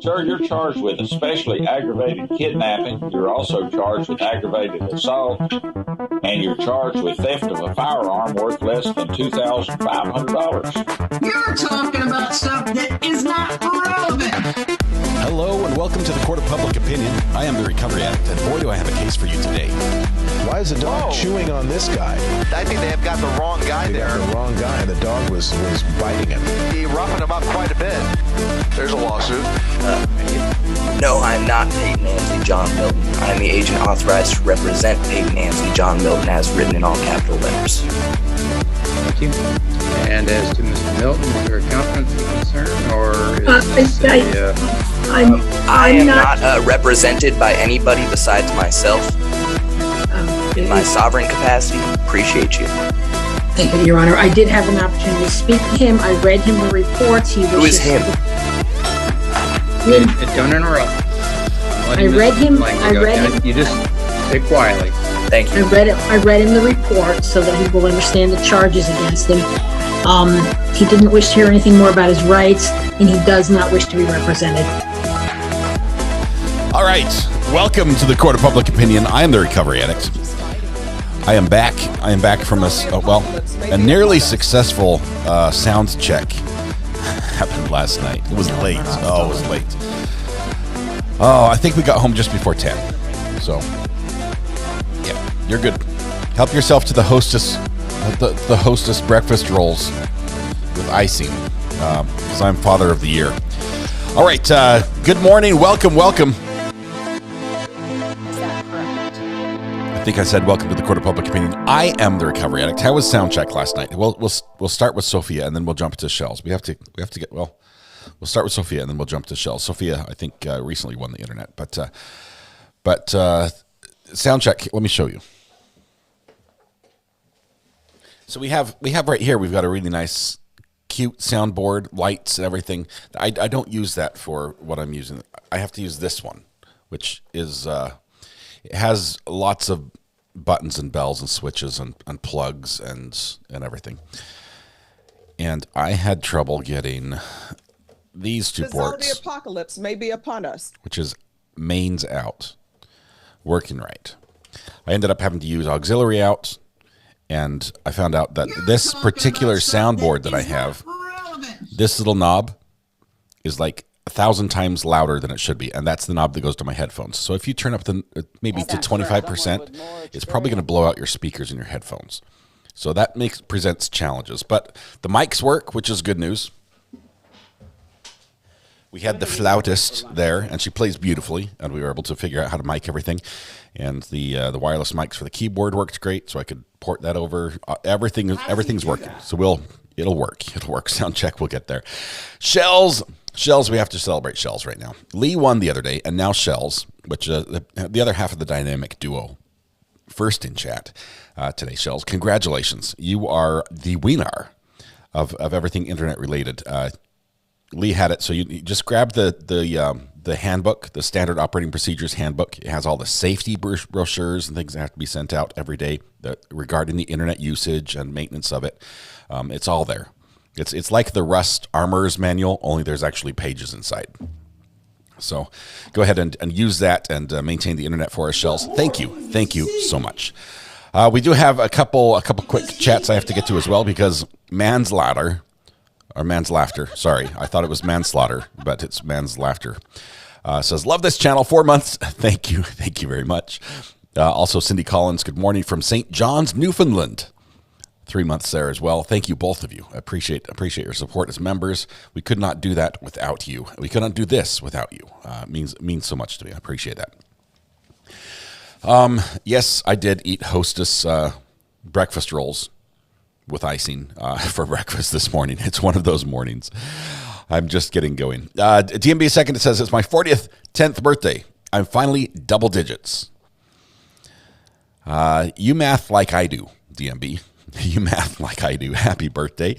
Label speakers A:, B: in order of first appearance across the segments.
A: Sir, you're charged with especially aggravated kidnapping. You're also charged with aggravated assault, and you're charged with theft of a firearm worth less than $2,500.
B: You're talking about stuff that is not relevant.
C: Hello and welcome to the Court of Public Opinion. I am the Recovery Addict, and boy, do I have a case for you today.
D: Why is the dog chewing on this guy?
E: I think they have got the wrong guy there.
D: Got the wrong guy, and the dog was biting him.
E: He roughened him up quite a bit. There's a lawsuit.
F: No, I'm not Peyton Ansley John Milton. I am the agent authorized to represent Peyton Ansley John Milton as written in all capital letters.
G: Thank you. And as to Mr. Milton, is there a countenance concern, or is
F: I am not represented by anybody besides myself. In my sovereign capacity, appreciate you.
H: Thank you, Your Honor. I did have an opportunity to speak to him. I read him the reports.
F: Who is him?
G: Don't interrupt.
H: I read him.
G: You just sit quietly.
F: Thank you.
H: I read him the report so that he will understand the charges against him. He didn't wish to hear anything more about his rights, and he does not wish to be represented.
C: All right, welcome to the Court of Public Opinion. I am the Recovery Addict. I am back. I am back from a nearly successful sound check happened last night. It was late. Oh, it was late. Oh, I think we got home just before 10. So, yeah, you're good. Help yourself to the hostess breakfast rolls with icing, because I'm Father of the Year. All right, good morning. Welcome. I think I said welcome to the Court of Public Opinion. I am the Recovery Addict. How was sound check last night? We'll start with Sophia and then we'll jump to Shells. We have to get we'll start with Sophia and then we'll jump to Shells. Sophia, I think recently won the internet, but sound check. Let me show you. So we have right here. We've got a really nice, cute soundboard, lights and everything. I don't use that for what I'm using. I have to use this one, which is. It has lots of buttons and bells and switches and plugs and everything. And I had trouble getting these two ports.
I: The apocalypse may be upon us.
C: Which is mains out, working right. I ended up having to use auxiliary out, and I found out that this particular soundboard that I have, this little knob is like 1,000 times louder than it should be, and that's the knob that goes to my headphones. So if you turn up maybe to 25%, it's probably going to blow out your speakers in your headphones. So that presents challenges, but the mics work, which is good news. We had the flautist there, and she plays beautifully, and we were able to figure out how to mic everything. And the wireless mics for the keyboard worked great, so I could port that over. Everything's working. So it'll work. It'll work. Sound check. We'll get there. Shells, we have to celebrate Shells right now. Lee won the other day, and now Shells, which the other half of the dynamic duo, first in chat today. Shells, congratulations. You are the winner of everything internet related. Lee had it, so you just grab the handbook, the standard operating procedures handbook. It has all the safety brochures and things that have to be sent out every day regarding the internet usage and maintenance of it. It's all there. It's like the Rust Armorer's Manual, only there's actually pages inside. So go ahead and use that and maintain the internet for us, Shells. Thank you so much. We do have a couple quick chats I have to get to as well, because manslaughter, sorry, I thought it was manslaughter, but it's manslaughter. Says, love this channel, 4 months. Thank you very much. Also, Cindy Collins, good morning from St. John's, Newfoundland. 3 months there as well. Thank you, both of you. I appreciate your support as members. We could not do that without you. We could not do this without you. It means so much to me. I appreciate that. Yes, I did eat Hostess breakfast rolls with icing for breakfast this morning. It's one of those mornings. I'm just getting going. DMB second, it says, it's my 10th birthday. I'm finally double digits. You math like I do, DMB. You math like I do. Happy birthday,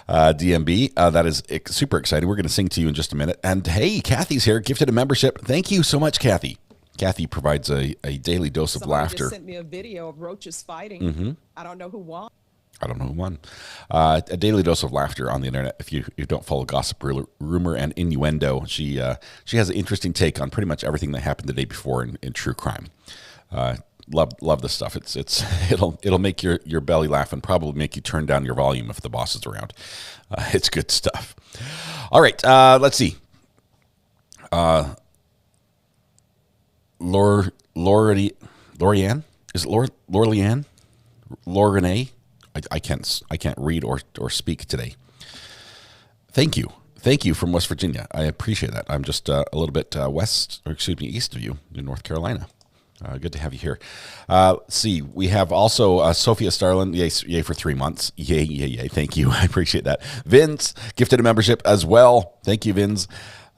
C: DMB. That is super exciting. We're going to sing to you in just a minute. And hey, Kathy's here, gifted a membership. Thank you so much, Kathy. Kathy provides a daily dose of laughter.
I: Just sent me a video of roaches fighting.
C: Mm-hmm.
I: I don't know who won.
C: I don't know who won. A daily dose of laughter on the internet. If you don't follow gossip, rumor, and innuendo, she has an interesting take on pretty much everything that happened the day before in true crime. Love this stuff. It'll make your belly laugh and probably make you turn down your volume if the boss is around. It's good stuff. All right, let's see. Lorianne? Is it Lorianne? Lorene? I can't read or speak today. Thank you from West Virginia. I appreciate that. I'm just a little bit east of you in North Carolina. Good to have you here. Let's see, we have also Sophia Starlin. Yay for 3 months. Yay. Thank you. I appreciate that. Vince gifted a membership as well. Thank you, Vince.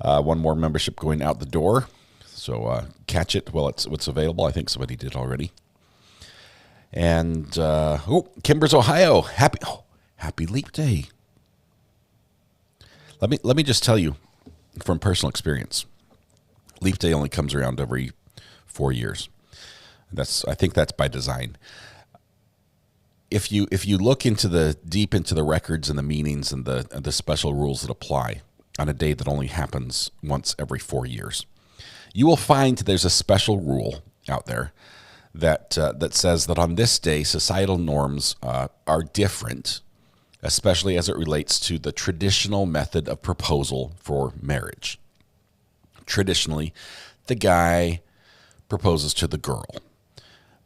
C: One more membership going out the door. So catch it while it's available. I think somebody did already. And Kimbers, Ohio. Happy Leap Day. Let me just tell you from personal experience. Leap Day only comes around every 4 years. I think that's by design. If you look deep into the records and the meanings and the special rules that apply on a day that only happens once every 4 years, you will find there's a special rule out there that says that on this day societal norms are different, especially as it relates to the traditional method of proposal for marriage. Traditionally, the guy proposes to the girl.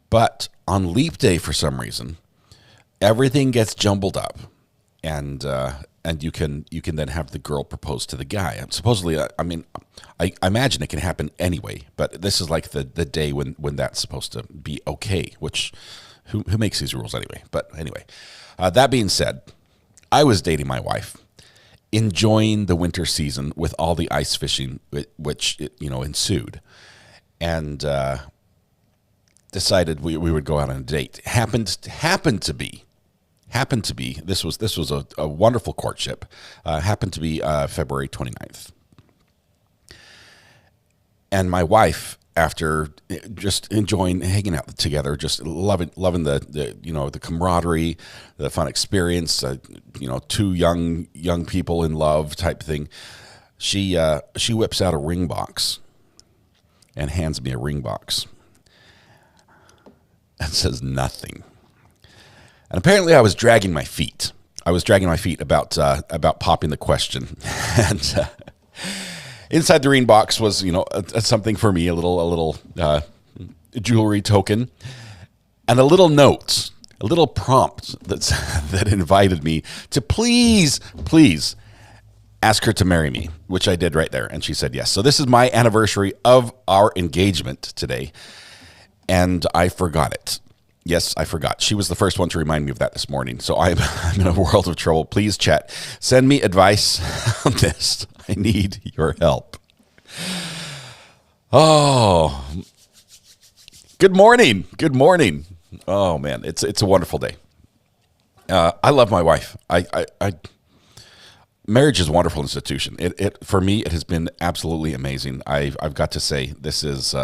C: But on Leap Day, for some reason, everything gets jumbled up, and you can then have the girl propose to the guy. And supposedly, I imagine it can happen anyway, but this is like the day when that's supposed to be okay, which who makes these rules anyway? But anyway, that being said, I was dating my wife, enjoying the winter season with all the ice fishing which ensued, and decided we would go out on a date. Happened to be this was a wonderful courtship. Happened to be February 29th. And my wife, after just enjoying hanging out together, just loving the camaraderie, the fun experience, two young people in love type thing, she whips out a ring box and hands me a ring box and says nothing. And apparently I was dragging my feet. About popping the question. And inside the ring box was, something for me, a little jewelry token, and a little note, a little prompt that invited me to please ask her to marry me, which I did right there. And she said yes. So this is my anniversary of our engagement today. And I forgot it. Yes, I forgot. She was the first one to remind me of that this morning. So I'm in a world of trouble. Please, chat, send me advice on this. I need your help. Oh, good morning. Good morning. Oh man, it's a wonderful day. I love my wife. Marriage is a wonderful institution. It for me, it has been absolutely amazing. I've got to say, this is.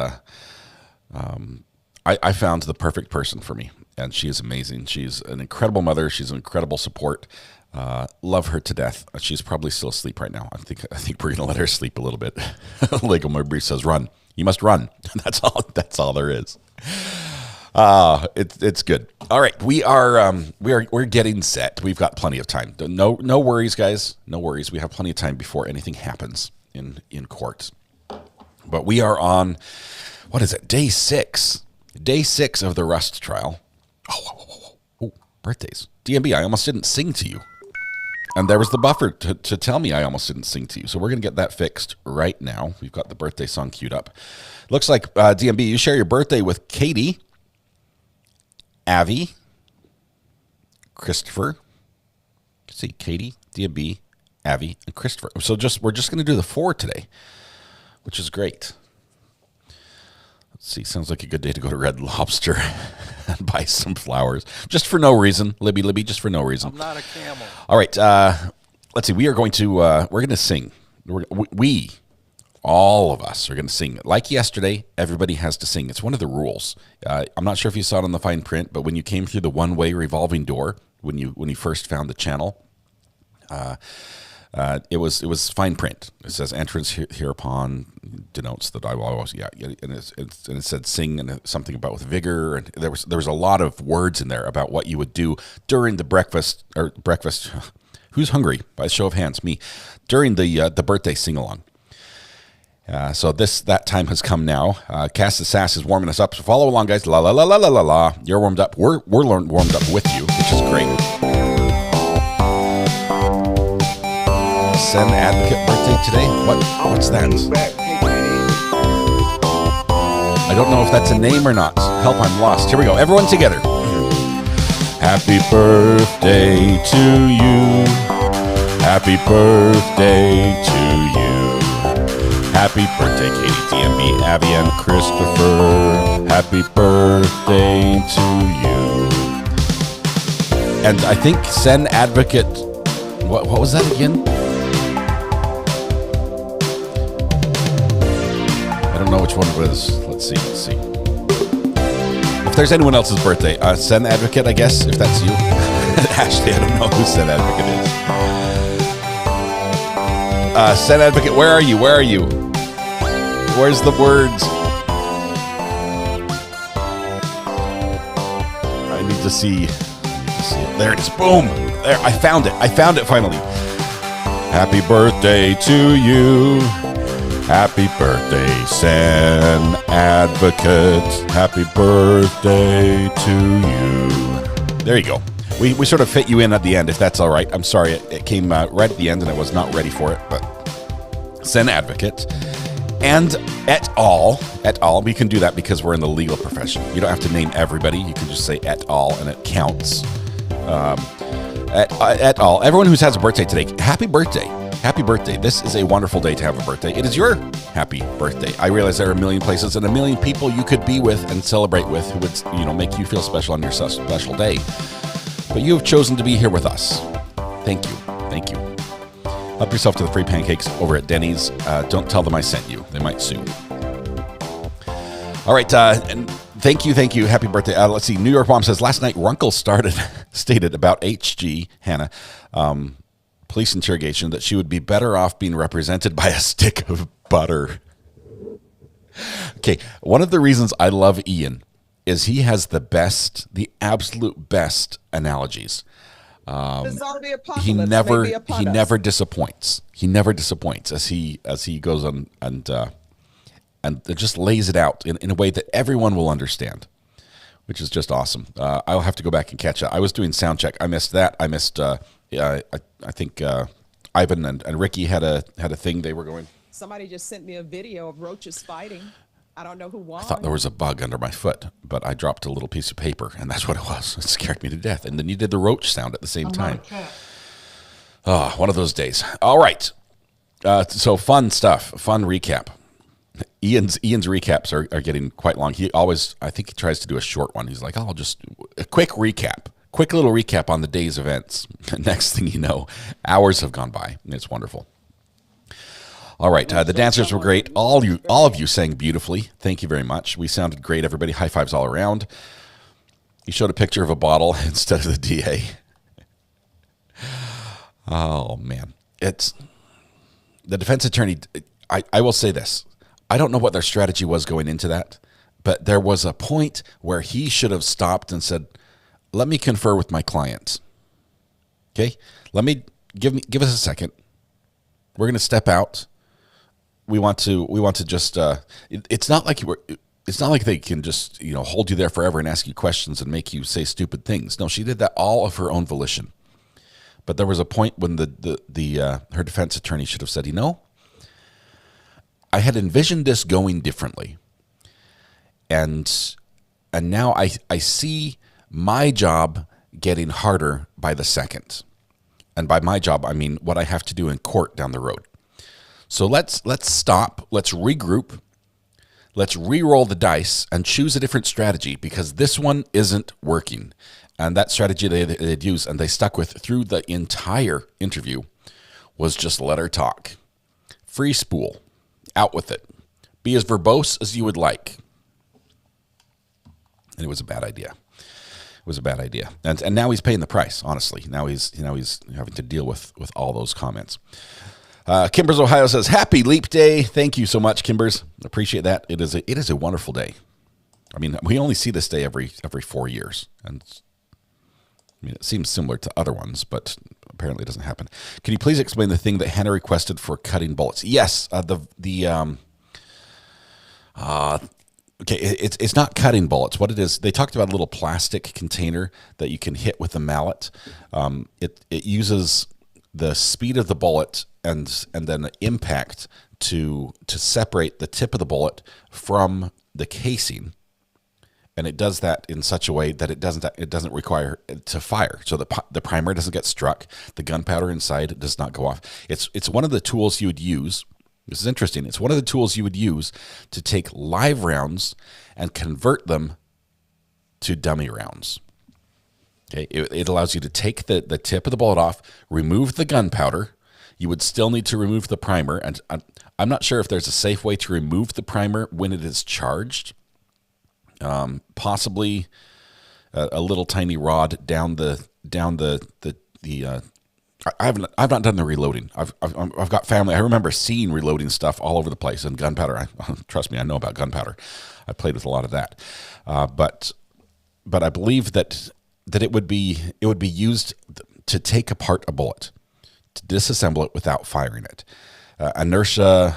C: I found the perfect person for me, and she is amazing. She's an incredible mother. She's an incredible support. Love her to death. She's probably still asleep right now. I think we're gonna let her sleep a little bit. Lego Murray says, "Run. You must run." That's all there is. It's good. All right, we're getting set. We've got plenty of time. No worries, guys. No worries. We have plenty of time before anything happens in court. But we are on, what is it? Day 6. Day 6 of the Rust trial. Oh, birthdays. DMB, I almost didn't sing to you. And there was the buffer to tell me I almost didn't sing to you. So we're going to get that fixed right now. We've got the birthday song queued up. Looks like, DMB, you share your birthday with Katie, Avi, Christopher. Let's see, Katie, DMB, Avi, and Christopher. So we're just going to do the 4 today, which is great. Let's see, sounds like a good day to go to Red Lobster and buy some flowers. Just for no reason. Libby, just for no reason.
E: I'm not a camel.
C: All right, let's see. We're going to sing. We, all of us, are going to sing. Like yesterday, everybody has to sing. It's one of the rules. I'm not sure if you saw it on the fine print, but when you came through the one-way revolving door, when you first found the channel. It was fine print. It says entrance hereupon denotes that I was and it said sing and something about with vigor, and there was a lot of words in there about what you would do during the breakfast. Who's hungry? By a show of hands, me. During the birthday sing along. So that time has come now. Cass the Sass is warming us up. So follow along, guys. La la la la la la la. You're warmed up. We're warmed up with you, which is great. Sen Advocate birthday today. What's that? I don't know if that's a name or not. Help, I'm lost. Here we go. Everyone together. Happy birthday to you. Happy birthday to you. Happy birthday, Katie, DMB, Abby, and Christopher. Happy birthday to you. And I think Sen Advocate. What was that again? I don't know which one it was. Let's see. If there's anyone else's birthday, Sen Advocate, I guess, if that's you. Ashley, I don't know who Sen Advocate is. Sen Advocate, where are you? Where's the words? I need to see it. There it is. Boom. There, I found it finally. Happy birthday to you. Happy birthday, Sen Advocate. Happy birthday to you. There you go. We sort of fit you in at the end, if that's all right. I'm sorry, it came right at the end and I was not ready for it, but Sen Advocate and et al. We can do that because we're in the legal profession. You don't have to name everybody. You can just say et al. And it counts. Et al. Everyone who has a birthday today, happy birthday. Happy birthday. This is a wonderful day to have a birthday. It is your happy birthday. I realize there are a million places and a million people you could be with and celebrate with who would, make you feel special on your special day. But you have chosen to be here with us. Thank you. Thank you. Help yourself to the free pancakes over at Denny's. Don't tell them I sent you. They might sue. All right. And thank you. Happy birthday. Let's see. New York Mom says, last night Runkle stated about HG, Hannah, police interrogation, that she would be better off being represented by a stick of butter. Okay. One of the reasons I love Ian is he has the absolute best analogies. He never disappoints. He never disappoints as he goes on and just lays it out in a way that everyone will understand, which is just awesome. I'll have to go back and catch up. I was doing sound check. I missed that. I missed. I think Ivan and Ricky had a thing they were going.
I: Somebody just sent me a video of roaches fighting. I don't know who won.
C: I thought there was a bug under my foot, but I dropped a little piece of paper, and that's what it was. It scared me to death. And then you did the roach sound at the same time. Oh, one of those days. All right. So fun stuff. Fun recap. Ian's recaps are getting quite long. I think he tries to do a short one. He's like, oh, just a quick recap. Quick little recap on the day's events. Next thing you know, hours have gone by. It's wonderful. All right, the dancers were great. All of you sang beautifully. Thank you very much. We sounded great, everybody. High fives all around. You showed a picture of a bottle instead of the DA. Oh, man. It's the defense attorney. I will say this. I don't know what their strategy was going into that, but there was a point where he should have stopped and said, let me confer with my client. Okay? Give us a second. We're going to step out. We want to just. It's not like they can just hold you there forever and ask you questions and make you say stupid things. No, she did that all of her own volition. But there was a point when her defense attorney should have said, I had envisioned this going differently, and now I see my job getting harder by the second, and by my job I mean what I have to do in court down the road. So let's stop, let's regroup, let's re-roll the dice and choose a different strategy because this one isn't working. And that strategy they'd used and they stuck with through the entire interview was just let her talk. Free spool. Out with it. Be as verbose as you would like. And it was a bad idea. was a bad idea. And now he's paying the price, honestly. Now he's having to deal with all those comments. Kimbers, Ohio says, happy Leap Day. Thank you so much, Kimbers. Appreciate that. It is a wonderful day. I mean, we only see this day every 4 years. And I mean, it seems similar to other ones, but apparently it doesn't happen. Can you please explain the thing that Hannah requested for cutting bullets? Yes, okay, it's not cutting bullets. What it is, they talked about a little plastic container that you can hit with a mallet. It uses the speed of the bullet and then the impact to separate the tip of the bullet from the casing. And it does that in such a way that it doesn't require it to fire. So the primer doesn't get struck. The gunpowder inside does not go off. It's one of the tools you would use. This is interesting. It's one of the tools you would use to take live rounds and convert them to dummy rounds. Okay, it allows you to take the tip of the bullet off, remove the gunpowder. You would still need to remove the primer, and I'm not sure if there's a safe way to remove the primer when it is charged. Possibly a little tiny rod down the. I've not done the reloading. I've got family. I remember seeing reloading stuff all over the place, and gunpowder. Trust me, I know about gunpowder. I played with a lot of that, but I believe that it would be used to take apart a bullet, to disassemble it without firing it. Inertia.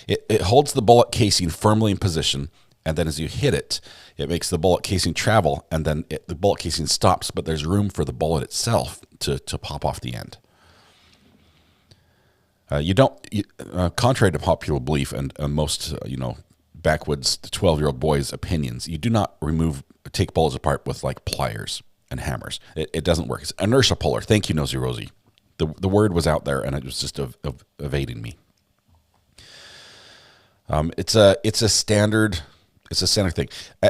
C: It holds the bullet casing firmly in position, and then as you hit it, it makes the bullet casing travel, and then the bullet casing stops, but there's room for the bullet itself to pop off the end. Contrary to popular belief and most backwoods 12-year-old boys' opinions, you do not take bullets apart with like pliers and hammers. It doesn't work. It's inertia puller. Thank you, Nosy Rosie. The word was out there, and it was just evading me. It's a standard thing.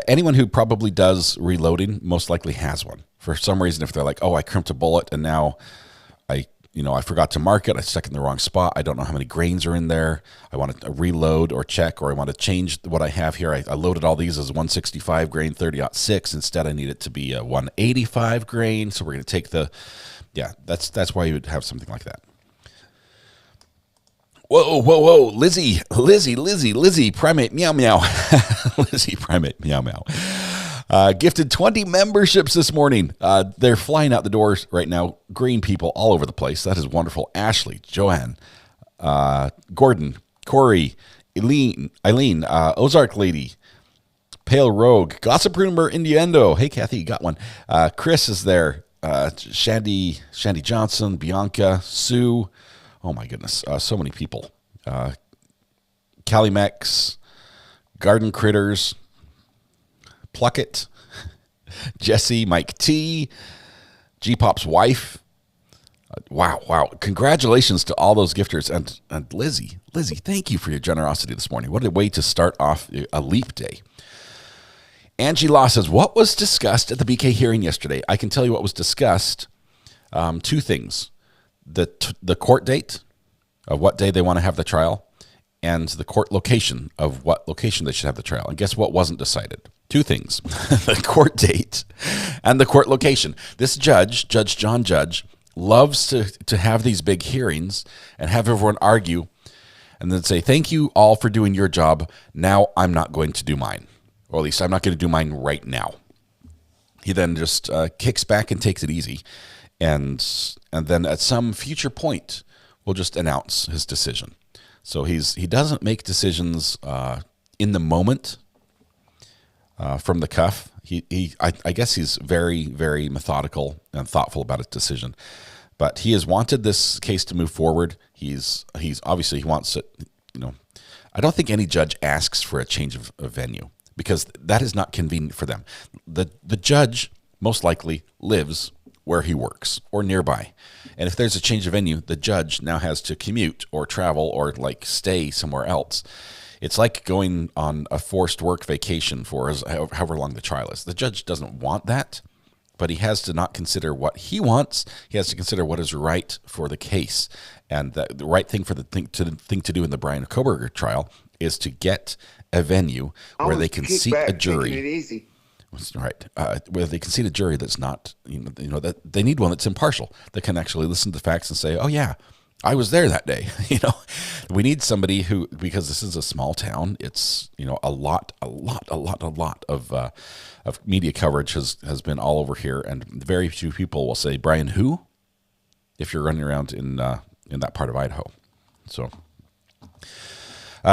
C: Anyone who probably does reloading most likely has one. For some reason, if they're like, oh, I crimped a bullet and now I forgot to mark it. I stuck it in the wrong spot. I don't know how many grains are in there. I want to reload or check, or I want to change what I have here. I loaded all these as 165 grain 30-06. Instead, I need it to be a 185 grain. So we're going to take that's why you would have something like that. Whoa, Lizzie, primate, meow, meow. Lizzie, primate, meow, meow. Gifted 20 memberships this morning. They're flying out the doors right now. Green people all over the place. That is wonderful. Ashley, Joanne, Gordon, Corey, Eileen, Ozark Lady, Pale Rogue, Gossip Rumor, Indiendo. Hey, Kathy, you got one. Chris is there. Shandy Johnson, Bianca, Sue. Oh my goodness, so many people. Calimex, Garden Critters, Pluckett, Jesse, Mike T, G-Pop's wife. Wow. Congratulations to all those gifters. And Lizzie, thank you for your generosity this morning. What a way to start off a leap day. Angie Law says, what was discussed at the BK hearing yesterday? I can tell you what was discussed. Two things. The court date of what day they want to have the trial, and the court location of what location they should have the trial. And guess what wasn't decided? Two things. The court date and the court location. This Judge John Judge, loves to have these big hearings and have everyone argue and then say, thank you all for doing your job. Now I'm not going to do mine. Or at least I'm not going to do mine right now. He then just kicks back and takes it easy. And then at some future point, we'll just announce his decision. So he doesn't make decisions in the moment from the cuff. I guess he's very, very methodical and thoughtful about his decision. But he has wanted this case to move forward. He's obviously he wants it. I don't think any judge asks for a change of venue because that is not convenient for them. The judge most likely lives where he works or nearby. And if there's a change of venue, the judge now has to commute or travel or stay somewhere else. It's like going on a forced work vacation for however long the trial is. The judge doesn't want that, but he has to not consider what he wants. He has to consider what is right for the case. And the right thing for the thing to do in the Brian Koberger trial is to get a venue where they can seat a jury. Right, where they can seat a jury that's not, that they need one that's impartial, that can actually listen to the facts and say, oh yeah, I was there that day. We need somebody who, because this is a small town, it's, a lot of media coverage has been all over here, and very few people will say, Brian, who? If you're running around in that part of Idaho. So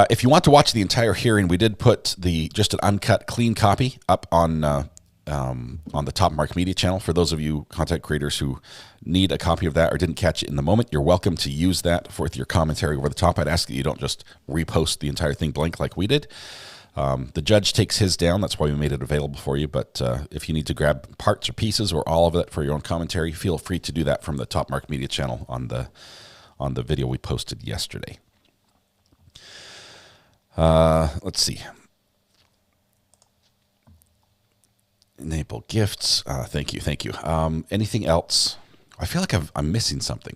C: if you want to watch the entire hearing, we did put just an uncut, clean copy up on the Top Mark Media channel. For those of you content creators who need a copy of that or didn't catch it in the moment, you're welcome to use that with your commentary over the top. I'd ask that you don't just repost the entire thing blank like we did. The judge takes his down. That's why we made it available for you. But if you need to grab parts or pieces or all of it for your own commentary, feel free to do that from the Top Mark Media channel on the video we posted yesterday. Let's see. Enable gifts. Thank you. Anything else? I feel like I'm missing something.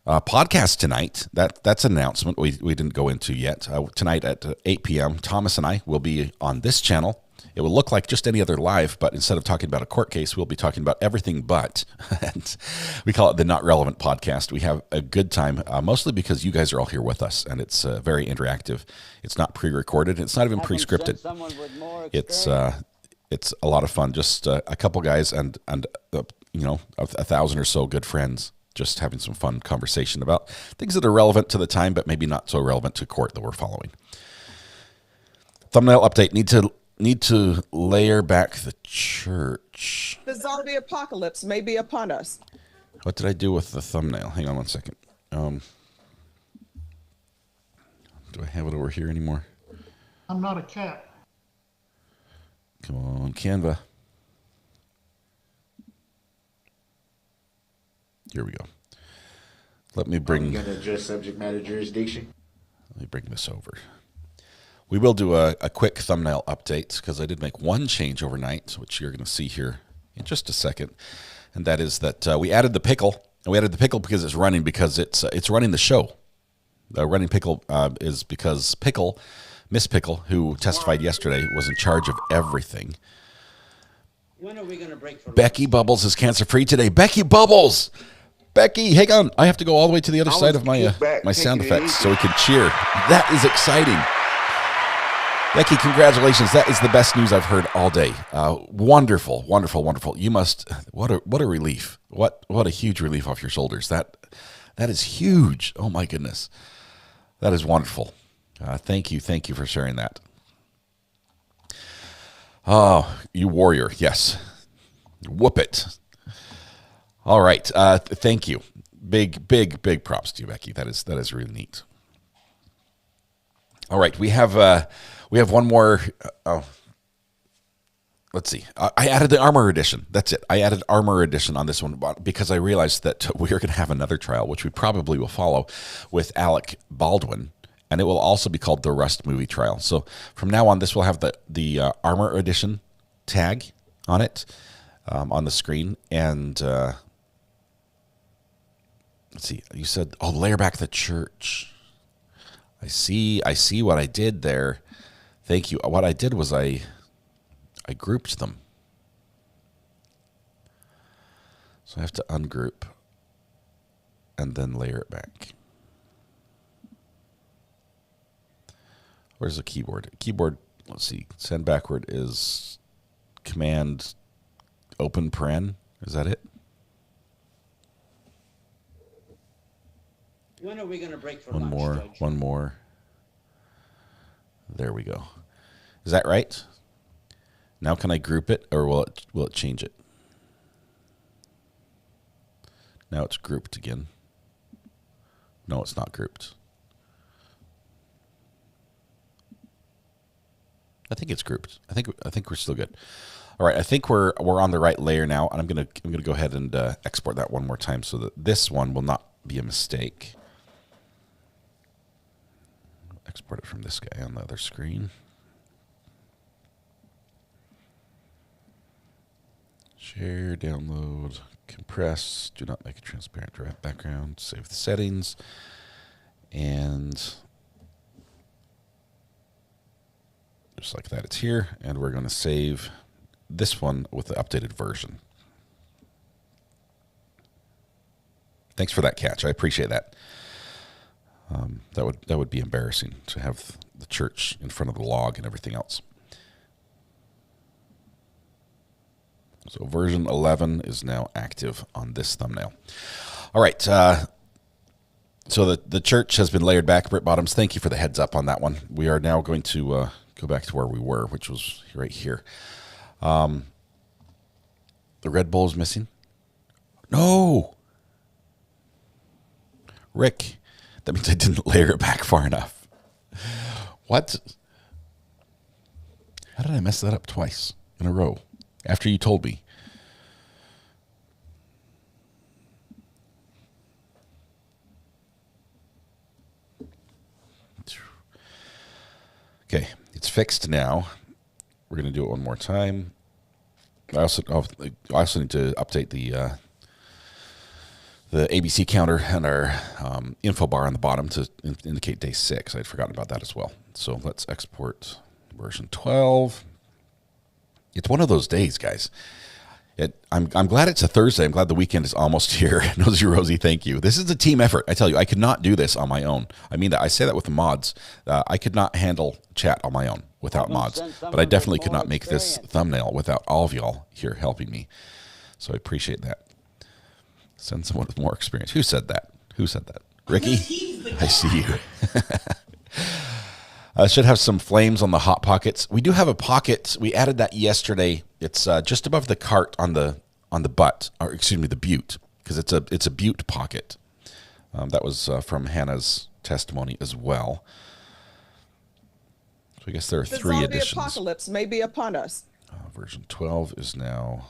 C: Podcast tonight. That's an announcement we didn't go into yet. Tonight at 8 p.m., Thomas and I will be on this channel. It will look like just any other live, but instead of talking about a court case, we'll be talking about everything but. And we call it the Not Relevant Podcast. We have a good time, mostly because you guys are all here with us, and it's very interactive. It's not pre-recorded. It's not even pre-scripted. It's a lot of fun. Just a couple guys and 1,000 or so good friends, just having some fun conversation about things that are relevant to the time, but maybe not so relevant to court that we're following. Thumbnail update. Need to layer back the church.
I: The zombie apocalypse may be upon us.
C: What did I do with the thumbnail? Hang on one second. Do I have it over here anymore?
B: I'm not a cat.
C: Come on, Canva. Here we go. Let me bring.
J: You got to address subject matter jurisdiction.
C: Let me bring this over. We will do a quick thumbnail update because I did make one change overnight, which you're going to see here in just a second, and that is that we added the pickle. And we added the pickle because it's running it's running the show. The running pickle is because Miss Pickle, who testified yesterday, was in charge of everything.
J: When are we going to break for
C: Becky Bubbles is cancer-free today. Becky Bubbles! Becky, hang on. I have to go all the way to the other side of my sound effects so we can cheer. That is exciting. Becky, congratulations. That is the best news I've heard all day. Wonderful. You must, what a relief. What a huge relief off your shoulders. That is huge. Oh my goodness. That is wonderful. Thank you for sharing that. Oh, you warrior. Yes. Whoop it. All right. Thank you. Big props to you, Becky. That is really neat. All right. We have one more. Let's see. I added the Armor Edition. That's it. I added Armor Edition on this one because I realized that we are going to have another trial, which we probably will follow with Alec Baldwin. And it will also be called the Rust Movie Trial. So from now on, this will have the Armor Edition tag on it, on the screen. And let's see. You said, layer back the church. I see what I did there. Thank you. What I did was I grouped them. So I have to ungroup and then layer it back. Where's the keyboard? Keyboard, let's see. Send backward is Command open paren. Is that it?
J: When are we going to break for
C: lunch,
J: Judge?
C: One more. There we go. Is that right? Now can I group it, or will it change it? Now it's grouped again. No, it's not grouped. I think it's grouped. I think we're still good. All right, I think we're on the right layer now, and I'm gonna go ahead and export that one more time so that this one will not be a mistake. Export it from this guy on the other screen. Share, download, compress. Do not make a transparent background. Save the settings, and Just like that, it's here, and we're going to save this one with the updated version. Thanks for that catch. I appreciate that. That would be embarrassing to have the church in front of the log and everything else. So version 11 is now active on this thumbnail. All right. So the church has been layered back. Britt Bottoms, thank you for the heads up on that one. We are now going to go back to where we were, which was right here. The Red Bull is missing. No. Rick, that means I didn't layer it back far enough. What? How did I mess that up twice in a row after you told me? Okay, it's fixed now. We're going to do it one more time. I also need to update the ABC counter and our info bar on the bottom to indicate day 6. I'd forgotten about that as well. So let's export version 12. It's one of those days, guys. I'm glad it's a Thursday. I'm glad the weekend is almost here. Nosy Rosie, thank you. This is a team effort. I tell you, I could not do this on my own. I mean that. I say that with the mods. I could not handle chat on my own without mods. But I definitely could not make this thumbnail without all of y'all here helping me. So I appreciate that. Send someone with more experience. Who said that? Who said that? Ricky? I see you. Should have some flames on the hot pockets. We do have a pocket. We added that yesterday. It's just above the cart on the butt, or excuse me, the butte, because it's a butte pocket. That was from Hannah's testimony as well. So I guess there are 3 editions.
I: The apocalypse may be upon us.
C: Version 12 is now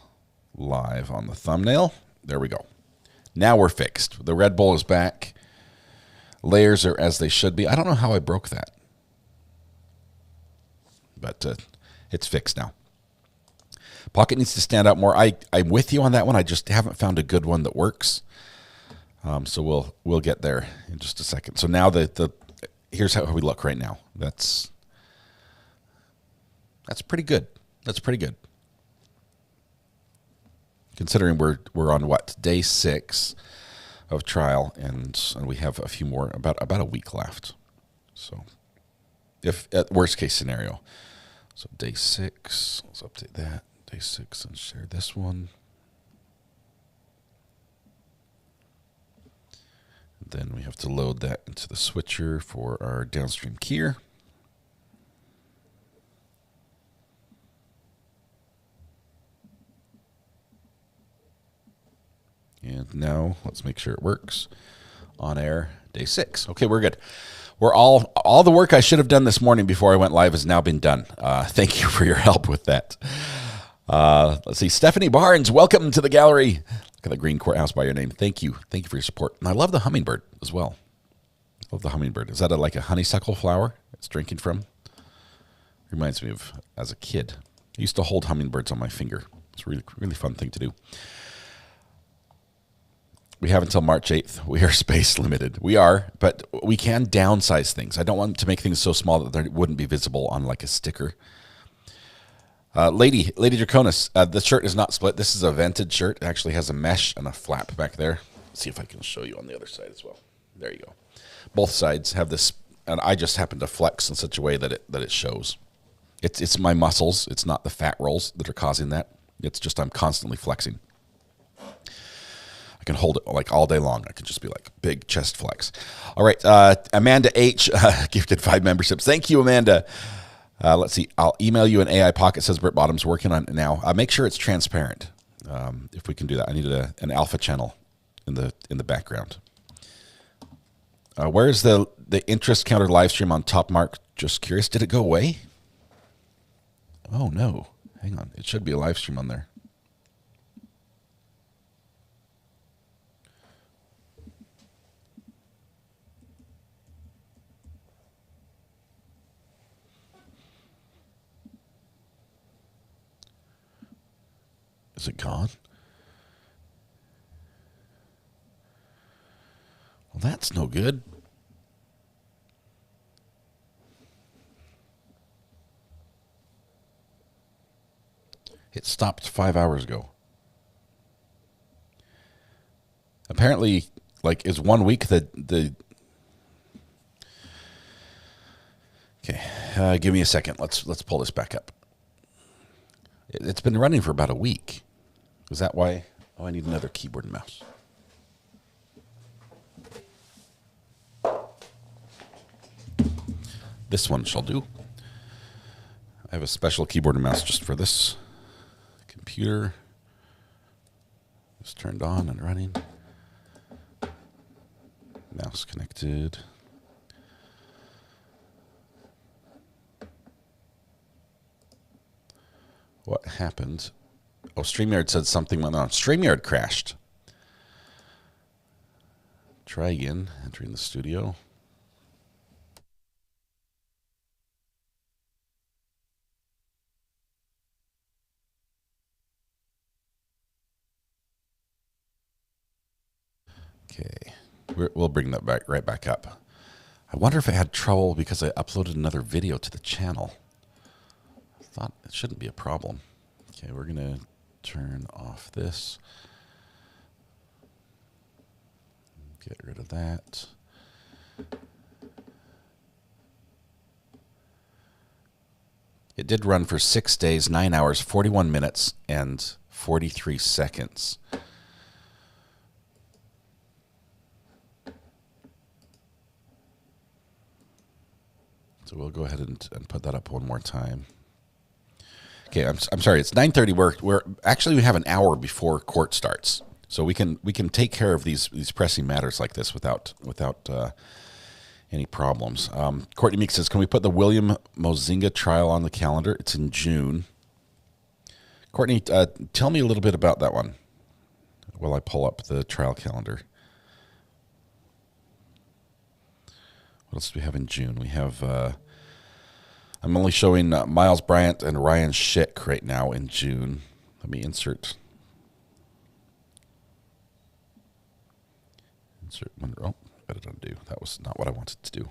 C: live on the thumbnail. There we go. Now we're fixed. The Red Bull is back. Layers are as they should be. I don't know how I broke that. But it's fixed now. Pocket needs to stand out more. I'm with you on that one. I just haven't found a good one that works. So we'll get there in just a second. So now here's how we look right now. That's pretty good. That's pretty good. Considering we're on what, day 6 of trial, and we have a few more, about a week left. So if at worst case scenario. So day 6, let's update that. Day 6 and share this one. Then we have to load that into the switcher for our downstream keyer. And now let's make sure it works. On air, day 6. Okay, we're good. We're all the work I should have done this morning before I went live has now been done. Thank you for your help with that. Let's see. Stephanie Barnes, welcome to the gallery. Look at the green courthouse by your name. Thank you. Thank you for your support. And I love the hummingbird as well. Love the hummingbird. Is that like a honeysuckle flower it's drinking from? Reminds me of as a kid. I used to hold hummingbirds on my finger. It's a really, really fun thing to do. We have until March 8th. We are space limited. We are, but we can downsize things. I don't want to make things so small that they wouldn't be visible on like a sticker. Lady Draconis, the shirt is not split. This is a vented shirt. It actually has a mesh and a flap back there. Let's see if I can show you on the other side as well. There you go. Both sides have this, and I just happen to flex in such a way that it shows. It's my muscles. It's not the fat rolls that are causing that. It's just I'm constantly flexing. I can hold it like all day long. I can just be like big chest flex. All right. Amanda H. Gifted 5 memberships. Thank you, Amanda. Let's see. I'll email you an AI pocket, says Britt Bottoms, working on it now. Make sure it's transparent. If we can do that. I need an alpha channel in the background. Where's the interest counter live stream on top, Mark? Just curious. Did it go away? Oh, no. Hang on. It should be a live stream on there. Is it gone? Well, that's no good. It stopped 5 hours ago. Apparently, like, is 1 week the okay, give me a second. Let's pull this back up. It's been running for about a week. Is that why? Oh, I need another keyboard and mouse. This one shall do. I have a special keyboard and mouse just for this computer. It's turned on and running. Mouse connected. What happened? Oh, StreamYard said something went on. StreamYard crashed. Try again, entering the studio. Okay, we'll bring that right back up. I wonder if I had trouble because I uploaded another video to the channel. I thought it shouldn't be a problem. Okay, we're going to turn off this. Get rid of that. It did run for 6 days, 9 hours, 41 minutes, and 43 seconds. So we'll go ahead and put that up one more time. Okay, I'm sorry. It's 9:30. We're actually we have an hour before court starts, so we can take care of these pressing matters like this without any problems. Courtney Meek says, "Can we put the William Mozinga trial on the calendar? It's in June." Courtney, tell me a little bit about that one while I pull up the trial calendar. What else do we have in June? We have, I'm only showing Miles Bryant and Ryan Schick right now in June. Let me insert Monroe. Edit undo. That was not what I wanted to do.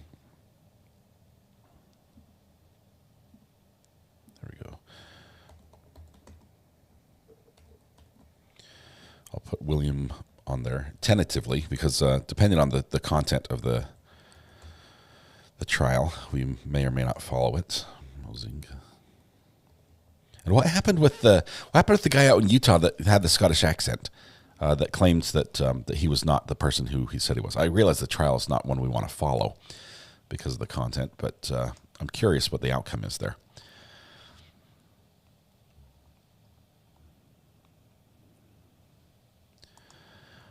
C: There we go. I'll put William on there tentatively because depending on the content of the trial, we may or may not follow it. And what happened with the guy out in Utah that had the Scottish accent that claims that that he was not the person who he said he was? I realize the trial is not one we want to follow because of the content, but I'm curious what the outcome is there.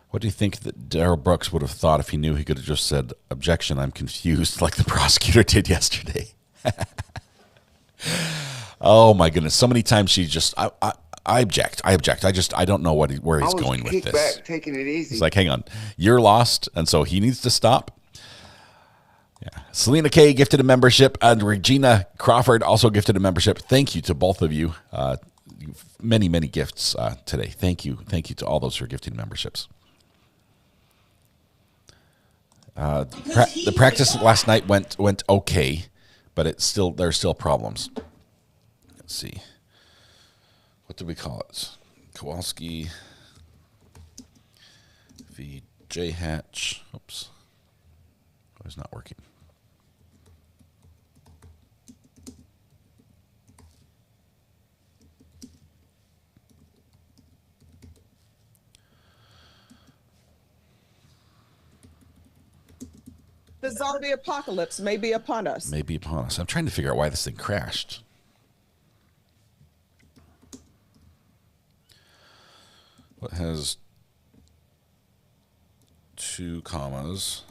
C: What do you think that Darrell Brooks would have thought if he knew he could have just said, "Objection, I'm confused," like the prosecutor did yesterday? Oh my goodness! So many times she just, I object. I don't know where he's going with this.
K: Back, taking it easy.
C: He's like, hang on, you're lost, and so he needs to stop. Yeah. Selena K gifted a membership, and Regina Crawford also gifted a membership. Thank you to both of you. Many gifts today. Thank you to all those who are gifting memberships. The practice last night went okay, but there are still problems. Let's see. What do we call it? Kowalski v. J. Hatch. Oops. Oh, it's not working.
I: The zombie apocalypse may be upon us.
C: May be upon us. I'm trying to figure out why this thing crashed. What has 2 commas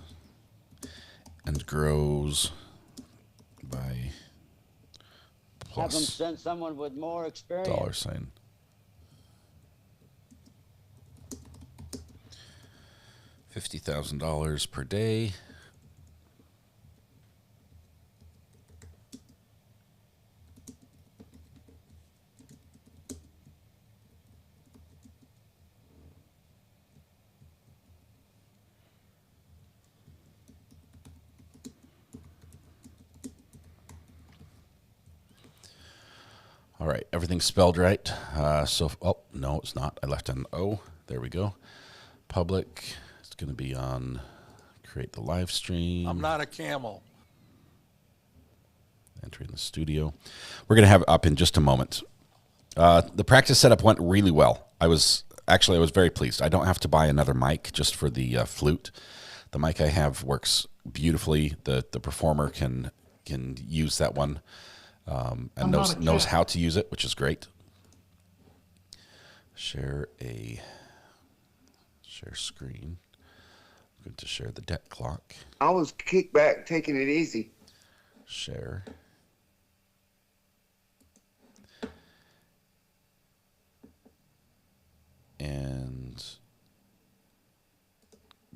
C: and grows by
J: Have them
C: plus
J: send someone with more experience.
C: $. $50,000 per day. All All right, everything's spelled right. Oh, no, it's not. I left an O. There we go. Public. It's going to be on create the live stream.
K: I'm not a camel.
C: Entering the studio. We're going to have it up in just a moment. The practice setup went really well. I was very pleased. I don't have to buy another mic just for the flute. The mic I have works beautifully. The performer can use that one and knows how to use it, which is great. Share screen. I'm going to share the debt clock.
L: I was kicked back, taking it easy.
C: Share. And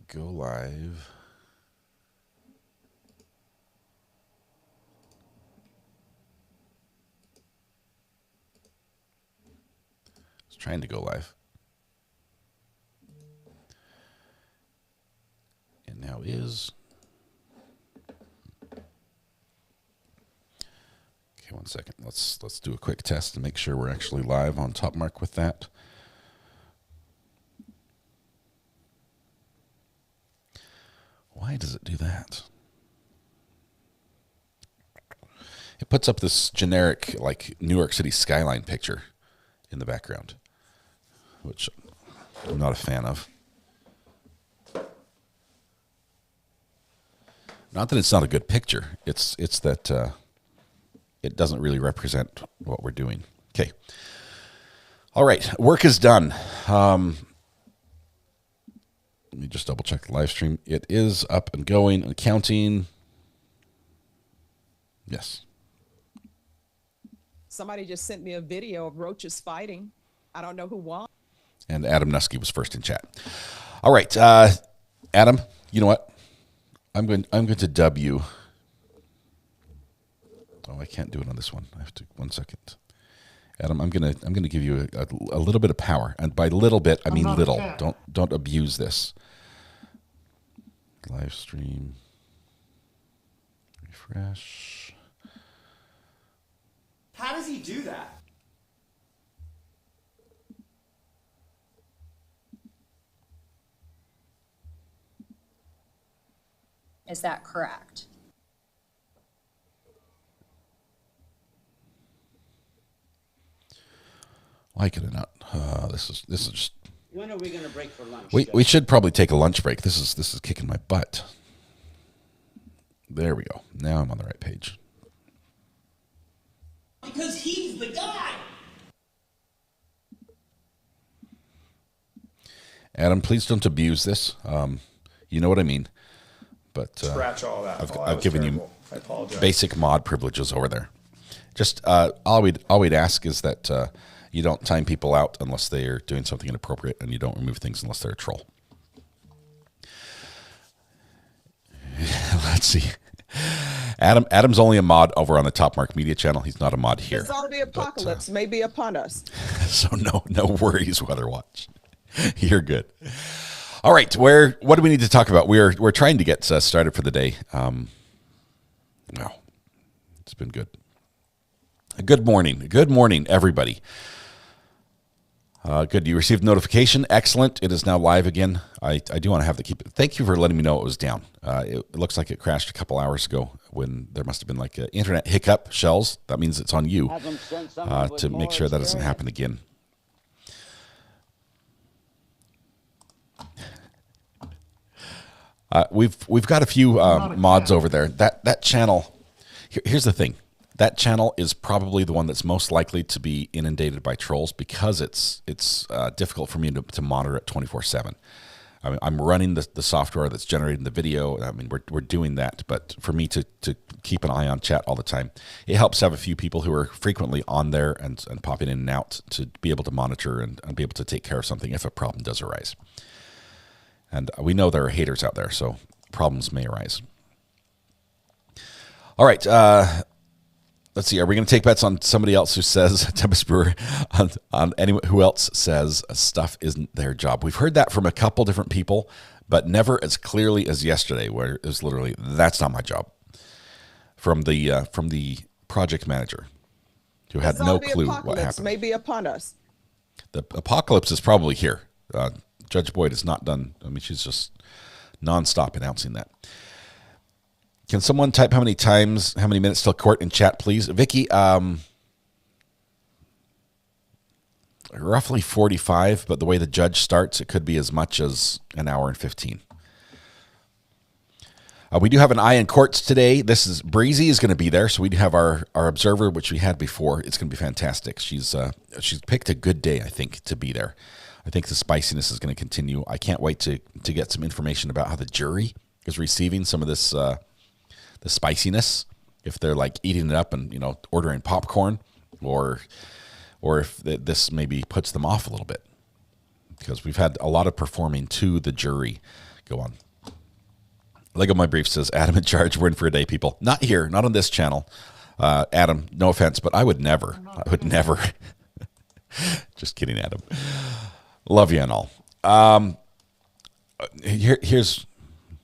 C: go live. It's trying to go live. And now is. Okay, 1 second. Let's do a quick test to make sure we're actually live on Top Mark with that. Why does it do that? It puts up this generic, like, New York City skyline picture in the background, which I'm not a fan of. Not that it's not a good picture. It's that it doesn't really represent what we're doing. Okay. All right. Work is done. Let me just double check the live stream. It is up and going and counting. Yes.
I: Somebody just sent me a video of roaches fighting. I don't know who won.
C: And Adam Nusky was first in chat. All right, Adam. You know what? I'm going to dub you. Oh, I can't do it on this one. I have to. 1 second. Adam, I'm gonna give you a little bit of power, and by little bit I mean little. Don't abuse this. Live stream. Refresh.
M: How does he do that?
N: Is that correct?
C: Why could I not? This is just.
J: When are we going to break for lunch?
C: We should probably take a lunch break. This is kicking my butt. There we go. Now I'm on the right page.
B: Because he's the guy.
C: Adam, please don't abuse this. You know what I mean. But
M: Scratch all that.
C: I've given
M: terrible. I apologize.
C: basic mod privileges over there. Just all we'd ask is that you don't time people out unless they are doing something inappropriate, and you don't remove things unless they're a troll. Let's see. Adam's only a mod over on the Top Mark Media channel. He's not a mod here.
I: It's all the apocalypse may be upon us.
C: So no worries, Weather Watch. You're good. All right, what do we need to talk about? We're trying to get started for the day. Wow, it's been good. Good morning, everybody. Good. You received notification. Excellent. It is now live again. I do want to have to keep it. Thank you for letting me know it was down. It looks like it crashed a couple hours ago when there must have been like an internet hiccup. Shells. That means it's on you to make sure that doesn't happen again. We've got a few mods over there. That channel. Here's the thing. That channel is probably the one that's most likely to be inundated by trolls because it's difficult for me to monitor it 24/7. I mean, I'm running the software that's generating the video. I mean, we're doing that, but for me to keep an eye on chat all the time, it helps to have a few people who are frequently on there and popping in and out to be able to monitor and be able to take care of something if a problem does arise. And we know there are haters out there, so problems may arise. All right. Let's see. Are we going to take bets on somebody else who says, Tempest Brewer, on anyone who else says stuff isn't their job? We've heard that from a couple different people, but never as clearly as yesterday, where it was literally, that's not my job. From the project manager. who had
I: The
C: no
I: zombie
C: clue what
I: apocalypse
C: happened.
I: may be upon us.
C: The apocalypse is probably here. Judge Boyd is not done. I mean, she's just nonstop announcing that. Can someone type how many minutes till court in chat, please? Vicky, roughly 45, but the way the judge starts, it could be as much as an hour and 15. We do have an eye in courts today. This is Breezy is going to be there, so we do have our observer, which we had before. It's going to be fantastic. She's picked a good day, I think, to be there. I think the spiciness is going to continue. I can't wait to get some information about how the jury is receiving some of this the spiciness. If they're like eating it up and ordering popcorn, or if this maybe puts them off a little bit, because we've had a lot of performing to the jury go on. Lego My Brief says, Adam in charge. We're in for a day, people. Not here, not on this channel. Adam, no offense, but I would never. Just kidding, Adam. Love you and all. Here's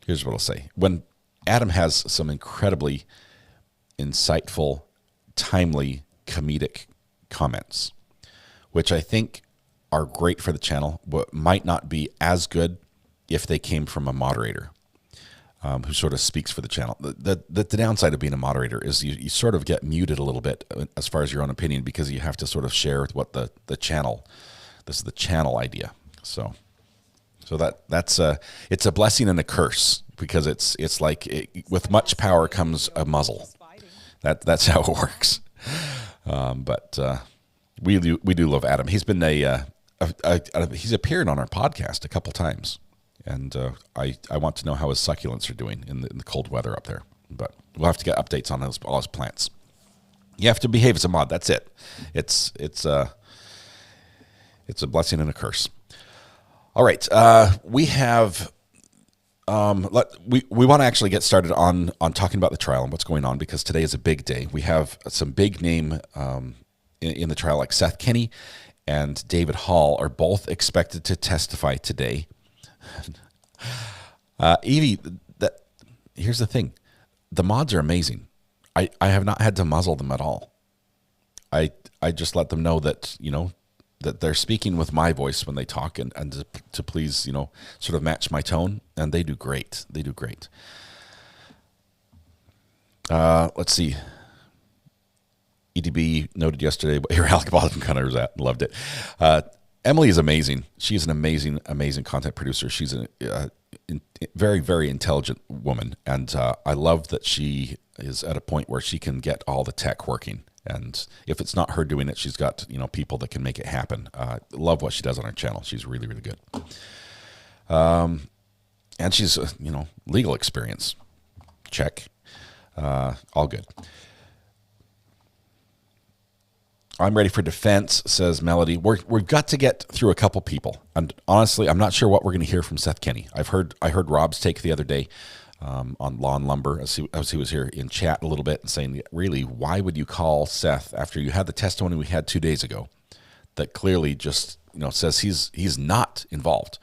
C: what I'll say. When Adam has some incredibly insightful, timely, comedic comments, which I think are great for the channel, but might not be as good if they came from a moderator. Who sort of speaks for the channel. The downside of being a moderator is you sort of get muted a little bit as far as your own opinion, because you have to sort of share what the channel, this is the channel idea. So that's it's a blessing and a curse, because it's like with much power comes a muzzle. That's how it works. But we do love Adam. He's been he's appeared on our podcast a couple times. And I want to know how his succulents are doing in the cold weather up there. But we'll have to get updates on all his plants. You have to behave as a mod. That's it. It's a blessing and a curse. All right, we have we want to actually get started on talking about the trial and what's going on, because today is a big day. We have some big name in the trial, like Seth Kenney and David Hall are both expected to testify today. Evie, here's the thing. The mods are amazing. I have not had to muzzle them at all. I just let them know that, that they're speaking with my voice when they talk, and to please, sort of match my tone, and they do great. They do great. Let's see. EDB noted yesterday what your alcoholism kind of was at. Loved it. Emily is amazing. She's an amazing, amazing content producer. She's a very, very intelligent woman. And I love that she is at a point where she can get all the tech working. And if it's not her doing it, she's got, people that can make it happen. Love what she does on her channel. She's really, really good. And she's, legal experience. Check. All good. I'm ready for defense, says Melody. We've got to get through a couple people. And honestly, I'm not sure what we're going to hear from Seth Kenney. I heard Rob's take the other day on Law and Lumber, as he was here in chat a little bit, and saying, really, why would you call Seth after you had the testimony we had 2 days ago that clearly just says he's not involved?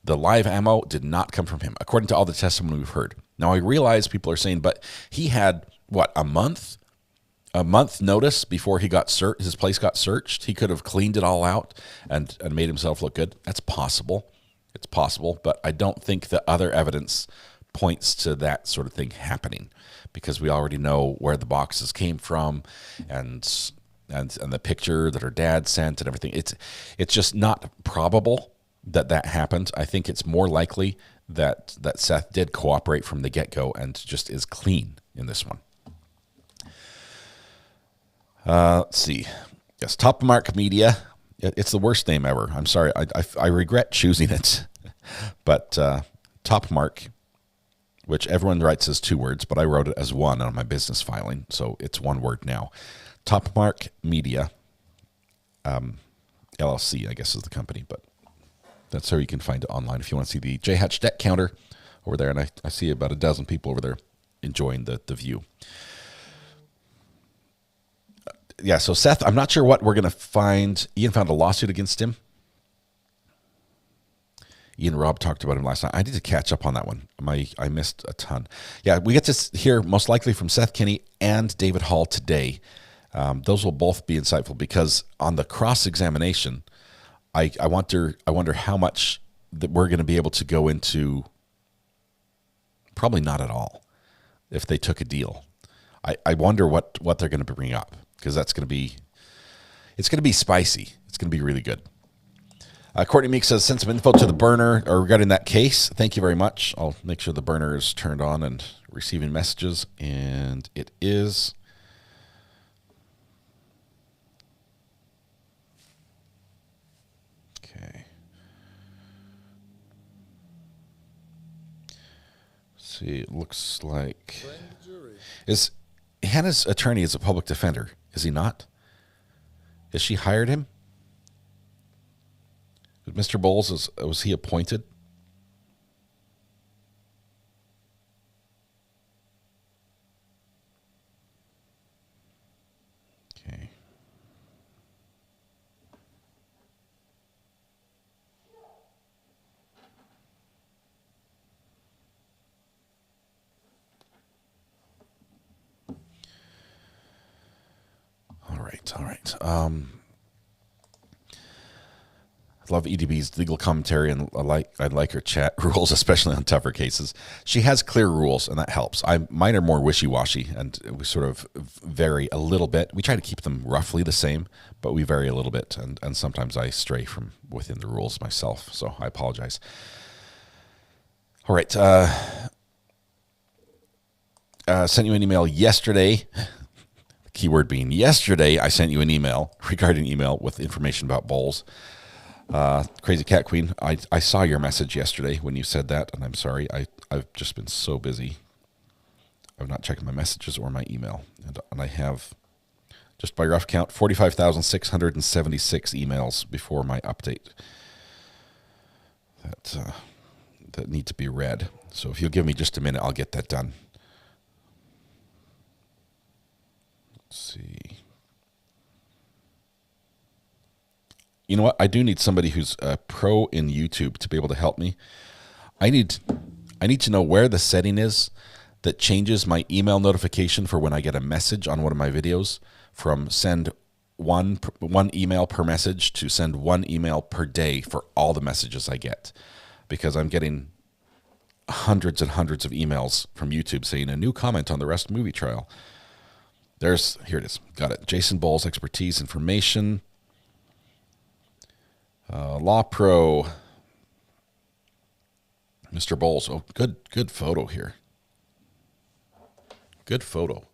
C: The live ammo did not come from him, according to all the testimony we've heard. Now, I realize people are saying, but he had, a month notice before he got his place got searched. He could have cleaned it all out and made himself look good. That's possible. It's possible, but I don't think the other evidence points to that sort of thing happening, because we already know where the boxes came from and the picture that her dad sent and everything. It's just not probable that happened. I think it's more likely that Seth did cooperate from the get-go and just is clean in this one. Let's see. Yes, Top Mark Media. It's the worst name ever. I'm sorry. I regret choosing it. But Top Mark, which everyone writes as 2 words, but I wrote it as 1 on my business filing, so it's 1 word now. Top Mark Media, LLC, I guess is the company, but that's how you can find it online if you want to see the J-Hatch deck counter over there. And I see about a dozen people over there enjoying the view. Yeah, so Seth, I'm not sure what we're going to find. Ian found a lawsuit against him. Ian and Rob talked about him last night. I need to catch up on that one. I missed a ton. Yeah, we get to hear most likely from Seth Kenney and David Hall today. Those will both be insightful because on the cross-examination, I wonder how much that we're going to be able to go into. Probably not at all if they took a deal. I wonder what they're going to bring up because it's going to be spicy. It's going to be really good. Courtney Meek says, send some info to the burner regarding that case. Thank you very much. I'll make sure the burner is turned on and receiving messages, and it is. Okay. See, it looks like is Hannah's attorney is a public defender, is he not? Has she hired him? Mr. Bowles, was he appointed? Okay. All right. Love EDB's legal commentary, and I like her chat rules, especially on tougher cases. She has clear rules, and that helps. Mine are more wishy-washy, and we sort of vary a little bit. We try to keep them roughly the same, but we vary a little bit, and sometimes I stray from within the rules myself, so I apologize. All right. Sent you an email yesterday. Keyword being yesterday, I sent you an email regarding email with information about Bowles. Crazy Cat Queen, I saw your message yesterday when you said that, and I'm sorry. I've just been so busy. I've not checked my messages or my email, and I have, just by rough count, 45,676 emails before my update that need to be read. So if you'll give me just a minute, I'll get that done. Let's see. You know what? I do need somebody who's a pro in YouTube to be able to help me. I need to know where the setting is that changes my email notification for when I get a message on one of my videos from send one email per message to send one email per day for all the messages I get, because I'm getting hundreds and hundreds of emails from YouTube saying a new comment on the Rust movie trial. Here it is. Got it. Jason Bowles, expertise, information. Law Pro, Mr. Bowles. Oh, good photo here. Good photo.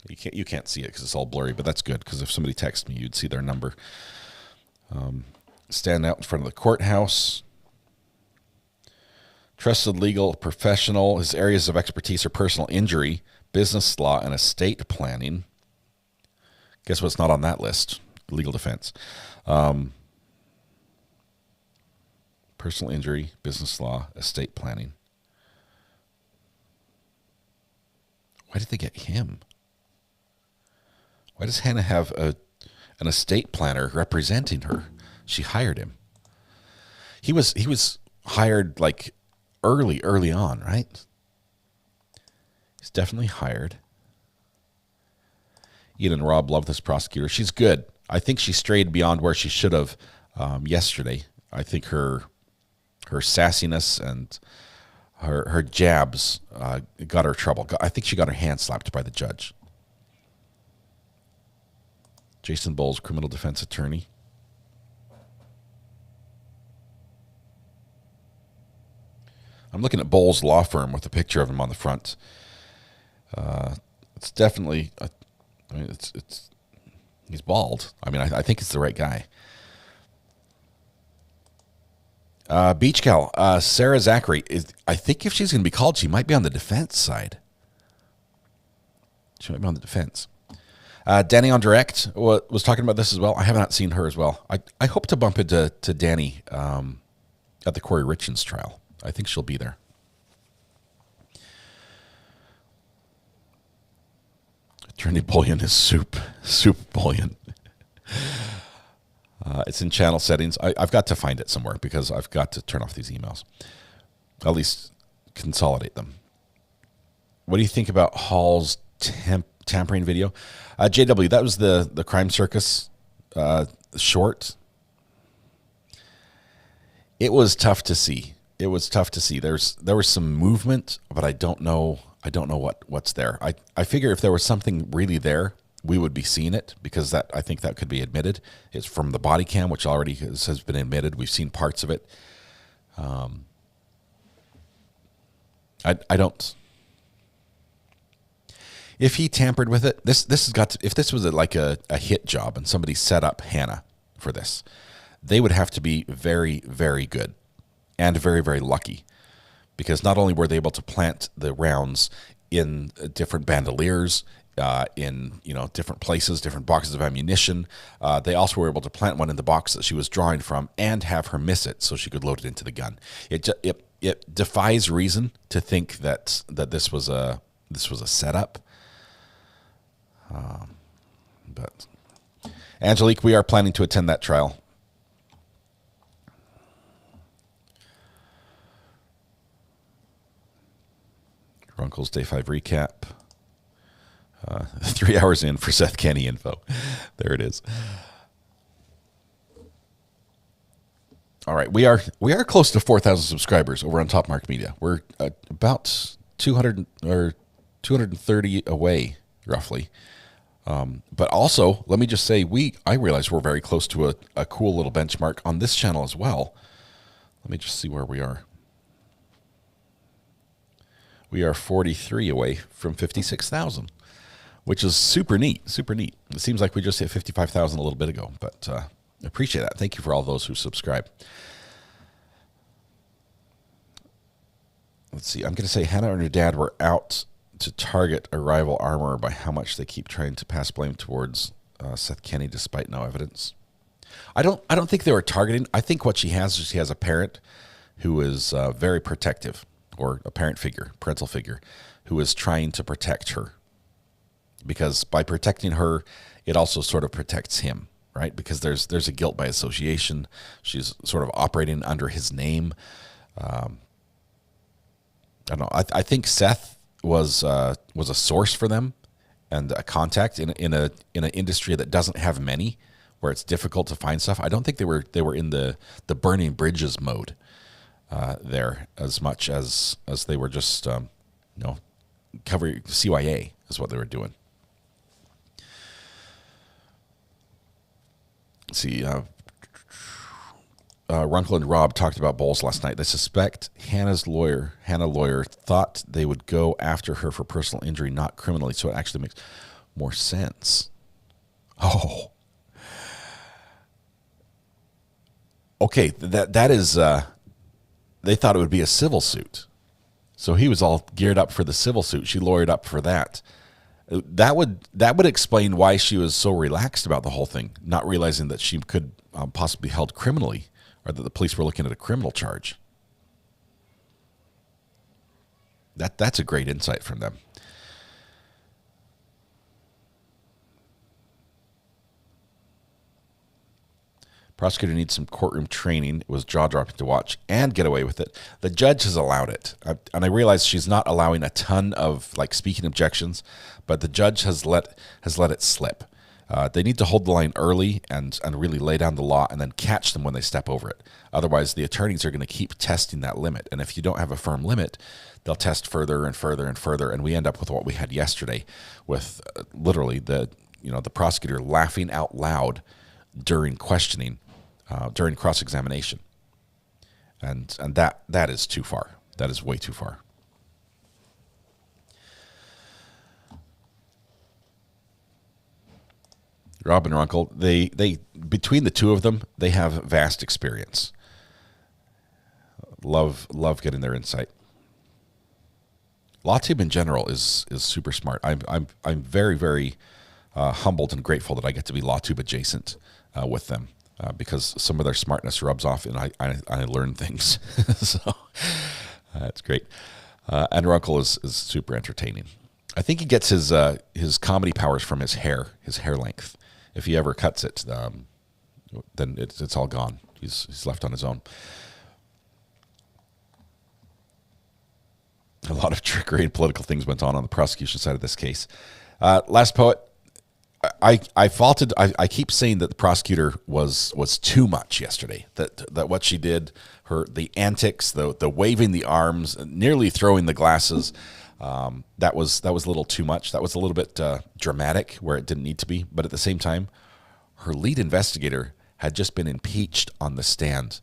C: You can't see it because it's all blurry, but that's good because if somebody texted me, you'd see their number. Stand out in front of the courthouse. Trusted legal professional. His areas of expertise are personal injury, business law, and estate planning. Guess what's not on that list? Legal defense. Personal injury, business law, estate planning. Why did they get him? Why does Hannah have an estate planner representing her? She hired him. He was hired like early on, right? He's definitely hired. Ian and Rob love this prosecutor. She's good. I think she strayed beyond where she should have yesterday. I think her sassiness and her jabs got her trouble. I think she got her hand slapped by the judge. Jason Bowles, criminal defense attorney. I'm looking at Bowles' law firm with a picture of him on the front. It's definitely, he's bald. I mean, I think it's the right guy. Beach Cal, Sarah Zachary, I think if she's going to be called, she might be on the defense side. She might be on the defense. Danny on Direct was talking about this as well. I have not seen her as well. I hope to bump into Danny at the Corey Richens trial. I think she'll be there. Attorney Bullion is soup bullion. It's in channel settings. I've got to find it somewhere because I've got to turn off these emails. At least consolidate them. What do you think about Hall's tampering video. JW, that was the Crime Circus short. It was tough to see. There was some movement, but I don't know what's there. I figure if there was something really there, we would be seeing it, because I think that could be admitted. It's from the body cam, which already has been admitted. We've seen parts of it. I don't. If he tampered with it, this has got to, if this was like a hit job and somebody set up Hannah for this, they would have to be very, very good and very, very lucky, because not only were they able to plant the rounds in different bandoliers, in different places, different boxes of ammunition, they also were able to plant one in the box that she was drawing from and have her miss it so she could load it into the gun. It defies reason to think that this was a setup. But Angelique, we are planning to attend that trial. Runkle's Day 5 recap. 3 hours in for Seth Kenny info. There it is. All right, we are close to 4,000 subscribers over on Top Mark Media. We're about 200 or 230 away, roughly. But also, let me just say, I realize we're very close to a cool little benchmark on this channel as well. Let me just see where we are. We are 43 away from 56,000, which is super neat, super neat. It seems like we just hit 55,000 a little bit ago, but appreciate that. Thank you for all those who subscribe. Let's see. I'm going to say Hannah and her dad were out to target a rival armorer by how much they keep trying to pass blame towards Seth Kenny despite no evidence. I don't think they were targeting. I think what she has is she has a parent who is very protective, or a parental figure, who is trying to protect her. Because by protecting her, it also sort of protects him, right? Because there's a guilt by association. She's sort of operating under his name. I don't know. I think Seth was a source for them and a contact in an industry that doesn't have many, where it's difficult to find stuff. I don't think they were in the burning bridges mode there as much as they were just covering CYA is what they were doing. Let's see. Runkle and Rob talked about Bowles last night. They suspect Hannah lawyer thought they would go after her for personal injury, not criminally, so it actually makes more sense. Oh. Okay, that is, they thought it would be a civil suit. So he was all geared up for the civil suit. She lawyered up for that. That would explain why she was so relaxed about the whole thing, not realizing that she could possibly be held criminally, or that the police were looking at a criminal charge. That's a great insight from them. Prosecutor needs some courtroom training. It was jaw-dropping to watch and get away with it. The judge has allowed it. And I realize she's not allowing a ton of speaking objections, but the judge has let it slip. They need to hold the line early and really lay down the law and then catch them when they step over it. Otherwise, the attorneys are going to keep testing that limit. And if you don't have a firm limit, they'll test further and further and further. And we end up with what we had yesterday with literally the prosecutor laughing out loud during questioning, during cross-examination. And that is too far. That is way too far. Rob and Runkle, they between the two of them, they have vast experience. Love getting their insight. Law team in general is super smart. I'm very, very humbled and grateful that I get to be LawTube adjacent with them because some of their smartness rubs off and I learn things. So that's great. And Runkle is super entertaining. I think he gets his comedy powers from his hair length. If he ever cuts it, then it's all gone. He's left on his own. A lot of trickery and political things went on the prosecution side of this case. Last poet. I faulted. I keep saying that the prosecutor was too much yesterday. That what she did, the antics, the waving the arms, nearly throwing the glasses, that was a little too much. That was a little bit dramatic where it didn't need to be. But at the same time, her lead investigator had just been impeached on the stand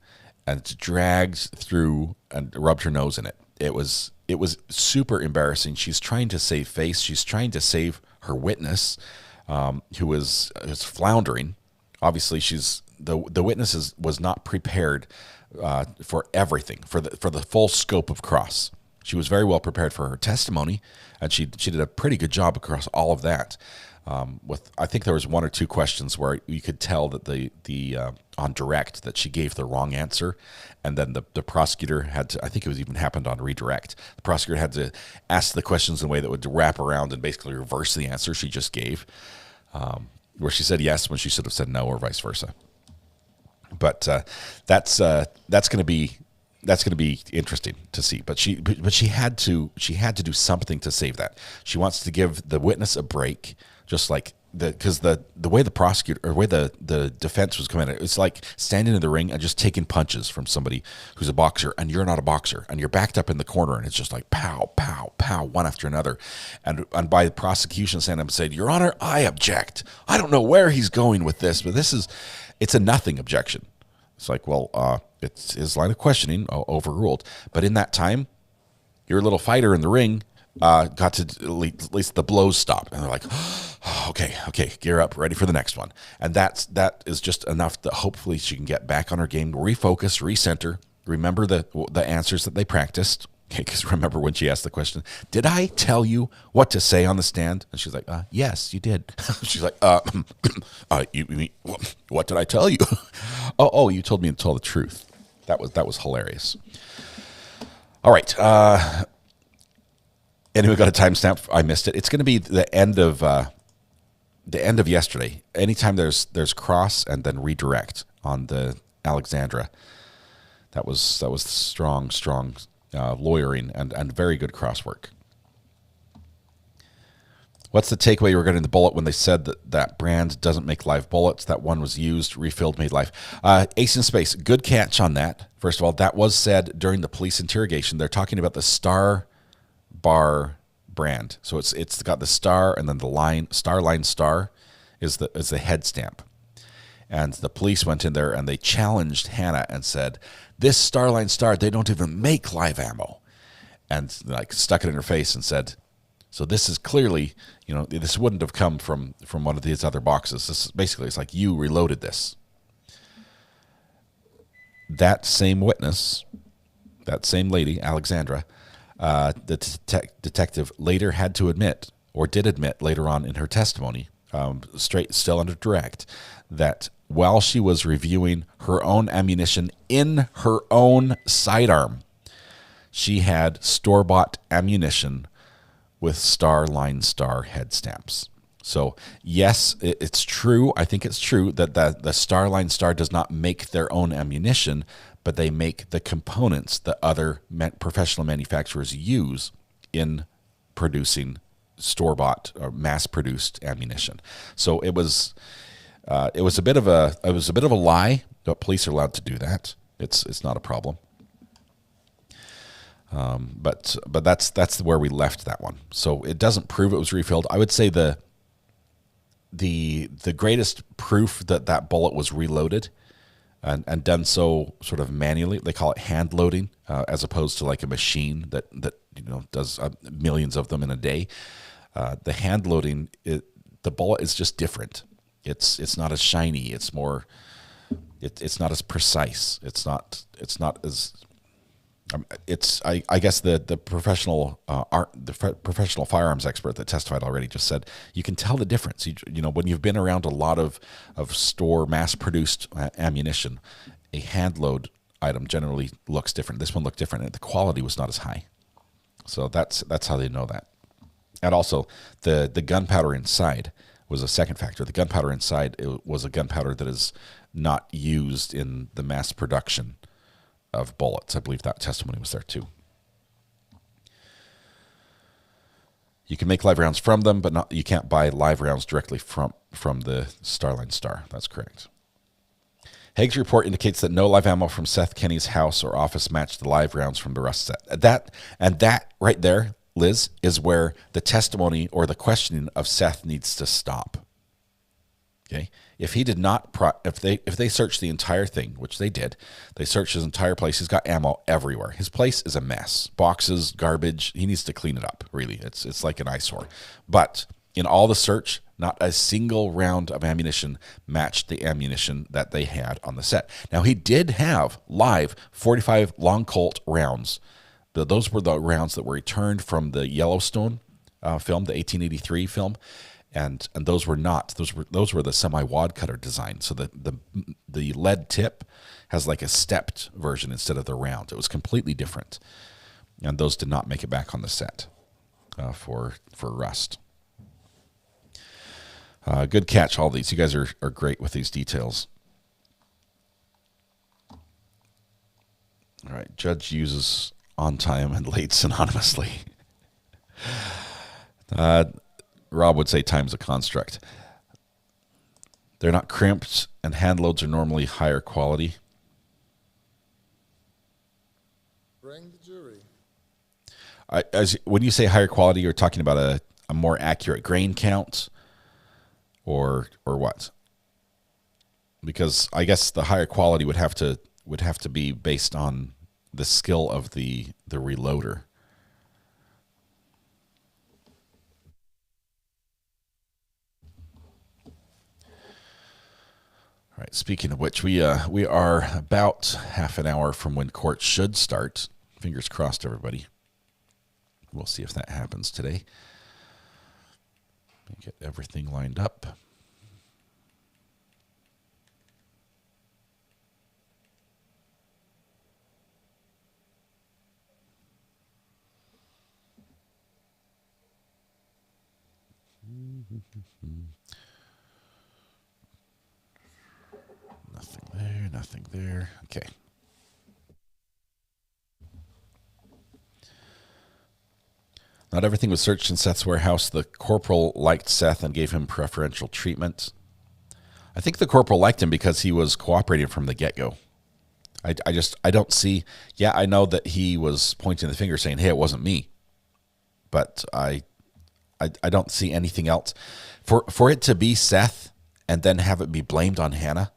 C: and dragged through and rubbed her nose in it. It was super embarrassing. She's trying to save face. She's trying to save her witness, who is floundering. Obviously, the witness was not prepared for everything, for the full scope of cross. She was very well prepared for her testimony, and she did a pretty good job across all of that. I think there was one or two questions where you could tell that the on direct that she gave the wrong answer, and then the prosecutor had to, I think it was even happened on redirect, the prosecutor had to ask the questions in a way that would wrap around and basically reverse the answer she just gave, where she said yes when she should have said no, or vice versa. But that's going to be interesting to see. But she had to do something to save that. She wants to give the witness a break, just like because the way the prosecutor or way the defense was coming at it, it's like standing in the ring and just taking punches from somebody who's a boxer, and you're not a boxer, and you're backed up in the corner, and it's just like pow, pow, pow, one after another. And by the prosecution standing up and saying, "Your Honor, I object. I don't know where he's going with this, but it's a nothing objection." It's like, well, it's his line of questioning overruled. But in that time, your little fighter in the ring got to at least the blows stopped, and they're like, oh, okay, gear up, ready for the next one. And that is just enough that hopefully she can get back on her game, refocus, recenter, remember the answers that they practiced. Okay, because remember when she asked the question, "Did I tell you what to say on the stand?" And she's like, "Yes, you did." She's like, you mean, what did I tell you?" Oh, you told me to tell the truth. That was hilarious. All right. Anyway, got a timestamp. I missed it. It's going to be the end of yesterday. Anytime there's cross and then redirect on the Alexandra. That was strong lawyering and very good crosswork. What's the takeaway regarding the bullet when they said that brand doesn't make live bullets? That one was used, refilled, made live. Ace in Space, good catch on that. First of all, that was said during the police interrogation. They're talking about the Star Bar brand. So it's got the star, and then the line, Starline Star is the head stamp. And the police went in there and they challenged Hannah and said, "This Starline Star, they don't even make live ammo." And like stuck it in her face and said, "So this is clearly, this wouldn't have come from one of these other boxes. This is basically, it's like you reloaded this." That same witness, that same lady, Alexandra, the detective later had to admit, or did admit later on in her testimony, still under direct, that while she was reviewing her own ammunition in her own sidearm, she had store-bought ammunition with Starline Star head stamps. So yes, it's true. I think it's true that the Starline Star does not make their own ammunition, but they make the components that other professional manufacturers use in producing store-bought or mass-produced ammunition. So it was a bit of a lie, but police are allowed to do that. It's not a problem. But that's where we left that one. So it doesn't prove it was refilled. I would say the greatest proof that bullet was reloaded and done so sort of manually. They call it hand loading, as opposed to like a machine that does millions of them in a day. The hand loading, the bullet is just different. It's not as shiny. It's more. It's not as precise. It's not as. I guess the professional professional firearms expert that testified already just said you can tell the difference. When you've been around a lot of store mass produced ammunition, a hand load item generally looks different. This one looked different, and the quality was not as high. So that's how they know that. And also the gunpowder inside was a second factor. The gunpowder inside, it was a gunpowder that is not used in the mass production of bullets. I believe that testimony was there too. You can make live rounds from them, but you can't buy live rounds directly from the Starline Star. That's correct. Haig's report indicates that no live ammo from Seth Kenny's house or office matched the live rounds from the Rust set. That right there, Liz, is where the testimony or the questioning of Seth needs to stop. Okay, if he did not, if they searched the entire thing, which they did, they searched his entire place. He's got ammo everywhere. His place is a mess. Boxes, garbage. He needs to clean it up. Really, it's like an eyesore. But in all the search, not a single round of ammunition matched the ammunition that they had on the set. Now he did have live 45 long Colt rounds. Those were the rounds that were returned from the Yellowstone film, the 1883 film. And those were not. Those were the semi-wad cutter design. So the lead tip has like a stepped version instead of the round. It was completely different, and those did not make it back on the set for Rust. Good catch, all these. You guys are great with these details. All right, judge uses on time and late synonymously. Rob would say time's a construct. They're not crimped, and hand loads are normally higher quality.
K: Bring the jury.
C: When you say higher quality, you're talking about a more accurate grain count, or what? Because I guess the higher quality would have to be based on the skill of the reloader. All right, speaking of which, we are about half an hour from when court should start. Fingers crossed, everybody. We'll see if that happens today. Get everything lined up. Nothing there. Okay. Not everything was searched in Seth's warehouse. The corporal liked Seth and gave him preferential treatment. I think the corporal liked him because he was cooperating from the get-go. I don't see. Yeah, I know that he was pointing the finger saying, "Hey, it wasn't me," but I don't see anything else for it to be Seth and then have it be blamed on Hannah.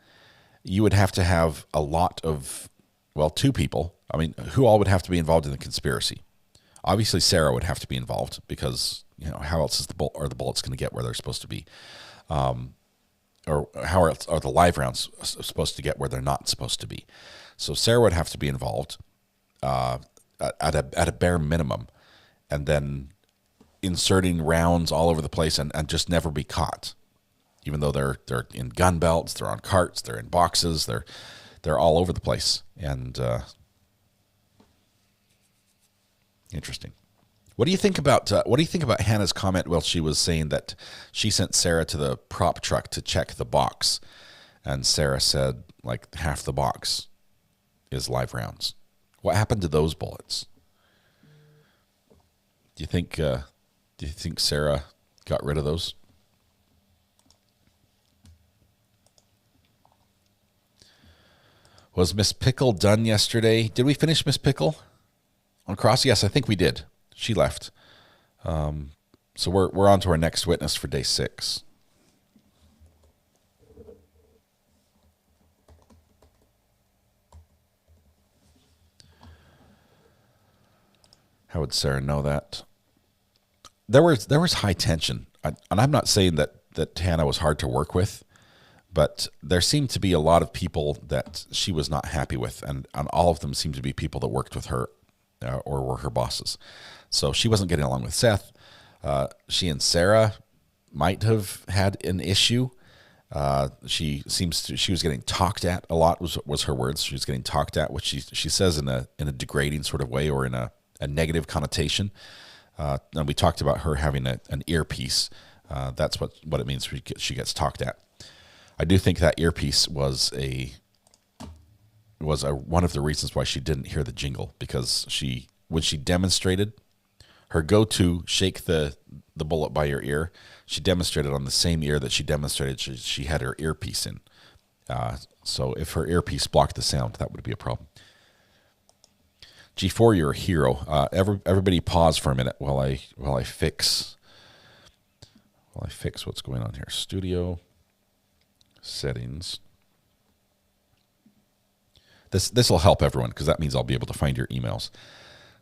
C: You would have to have a lot of, well, two people. I mean, who all would have to be involved in the conspiracy? Obviously, Sarah would have to be involved because, how else is the bullets going to get where they're supposed to be? Or how else are the live rounds supposed to get where they're not supposed to be? So Sarah would have to be involved at a bare minimum, and then inserting rounds all over the place and just never be caught. Even though they're in gun belts, they're on carts, they're in boxes, they're all over the place. And interesting. What do you think about Hannah's comment? Well, she was saying that she sent Sarah to the prop truck to check the box, and Sarah said like half the box is live rounds. What happened to those bullets? Do you think Sarah got rid of those? Was Miss Pickle done yesterday? Did we finish Miss Pickle on cross? Yes, I think we did. She left. So we're on to our next witness for day 6. How would Sarah know that? There was high tension, and I'm not saying that Hannah was hard to work with. But there seemed to be a lot of people that she was not happy with, and all of them seemed to be people that worked with her or were her bosses. So she wasn't getting along with Seth. She and Sarah might have had an issue. She was getting talked at a lot, was her words. She was getting talked at, which she says in a degrading sort of way or in a negative connotation. And we talked about her having an earpiece. That's what it means. She gets talked at. I do think that earpiece was one of the reasons why she didn't hear the jingle, because when she demonstrated her go-to, shake the bullet by your ear. She demonstrated on the same ear that she demonstrated she had her earpiece in. So if her earpiece blocked the sound, that would be a problem. G4, you're a hero. Everybody pause for a minute while I fix what's going on here. Studio settings. This will help everyone because that means I'll be able to find your emails.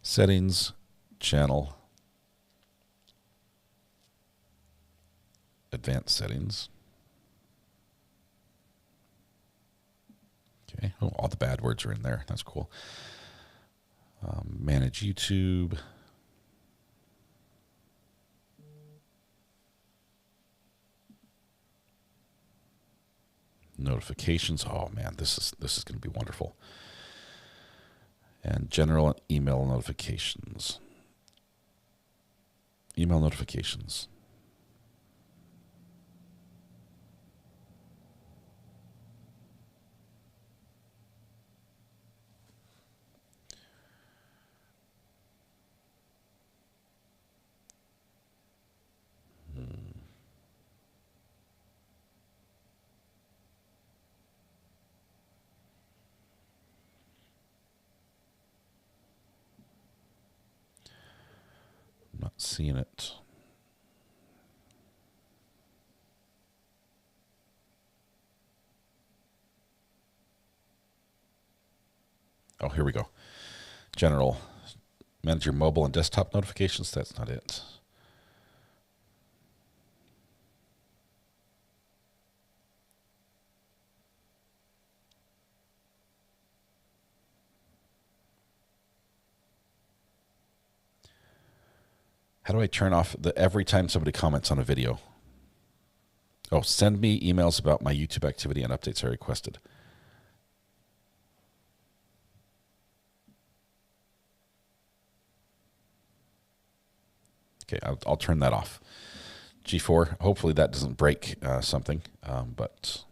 C: Settings, channel, advanced settings. Okay. Oh, all the bad words are in there. That's cool. Manage YouTube. Notifications. Oh man, this is going to be wonderful. And general email notifications. Email notifications. Not seeing it. Oh, here we go. General. Manage your mobile and desktop notifications. That's not it. How do I turn off every time somebody comments on a video? Oh, send me emails about my YouTube activity and updates I requested. Okay, I'll turn that off. G4, hopefully that doesn't break something, but...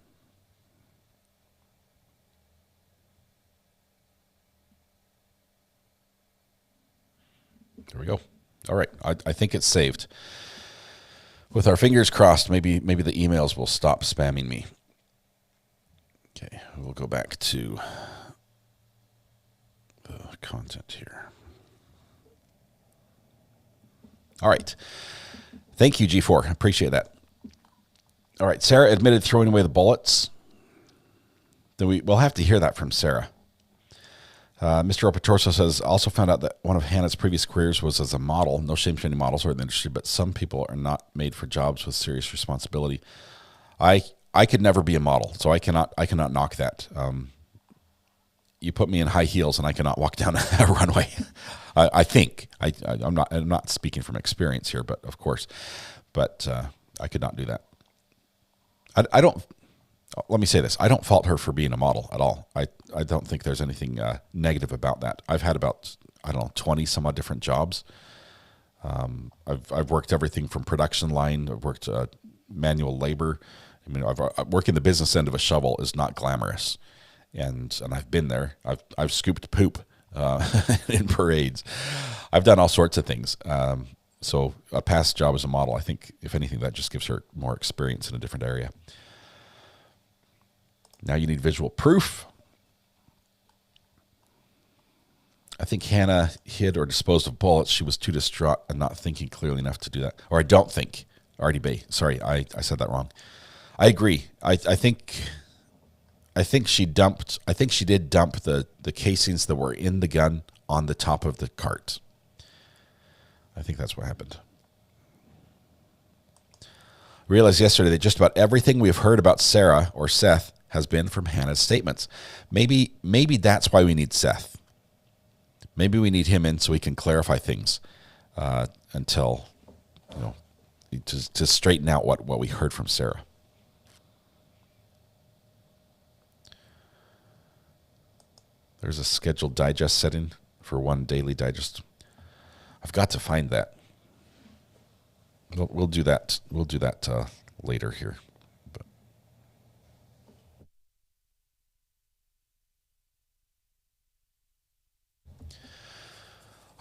C: There we go. All right, I think it's saved. With our fingers crossed, maybe the emails will stop spamming me. Okay, we'll go back to the content here. All right. Thank you, G4. Appreciate that. All right, Sarah admitted throwing away the bullets. Then we'll have to hear that from Sarah. Mr. Opatorso says, also found out that one of Hannah's previous careers was as a model. No shame to any models or in the industry, but some people are not made for jobs with serious responsibility. I could never be a model, so I cannot knock that. You put me in high heels and I cannot walk down a runway. I think I'm not speaking from experience here, but of course, I could not do that. I don't. Let me say this. I don't fault her for being a model at all. I don't think there's anything negative about that. I've had about, 20 some odd different jobs. I've worked everything from production line. I've worked manual labor. I mean, working the business end of a shovel is not glamorous. And I've been there. I've scooped poop in parades. I've done all sorts of things. So a past job as a model, I think, if anything, that just gives her more experience in a different area. Now you need visual proof. I think Hannah hid or disposed of bullets. She was too distraught and not thinking clearly enough to do that. Or I don't think. Artie Bay. Sorry, I said that wrong. I agree. I think she did dump the casings that were in the gun on the top of the cart. I think that's what happened. I realized yesterday that just about everything we've heard about Sarah or Seth has been from Hannah's statements. Maybe that's why we need Seth. Maybe we need him in so he can clarify things until, to straighten out what we heard from Sarah. There's a scheduled digest setting for one daily digest. I've got to find that. We'll do that. We'll do that later here.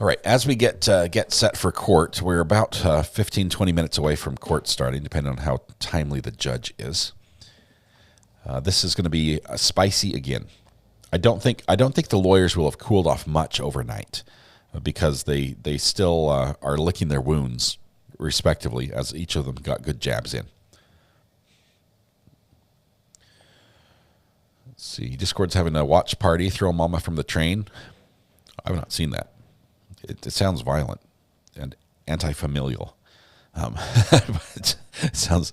C: All right, as we get set for court, we're about 15, 20 minutes away from court starting, depending on how timely the judge is. This is going to be spicy again. I don't think the lawyers will have cooled off much overnight because they still are licking their wounds respectively as each of them got good jabs in. Let's see, Discord's having a watch party, throw mama from the train. I've not seen that. It sounds violent and anti-familial. But it sounds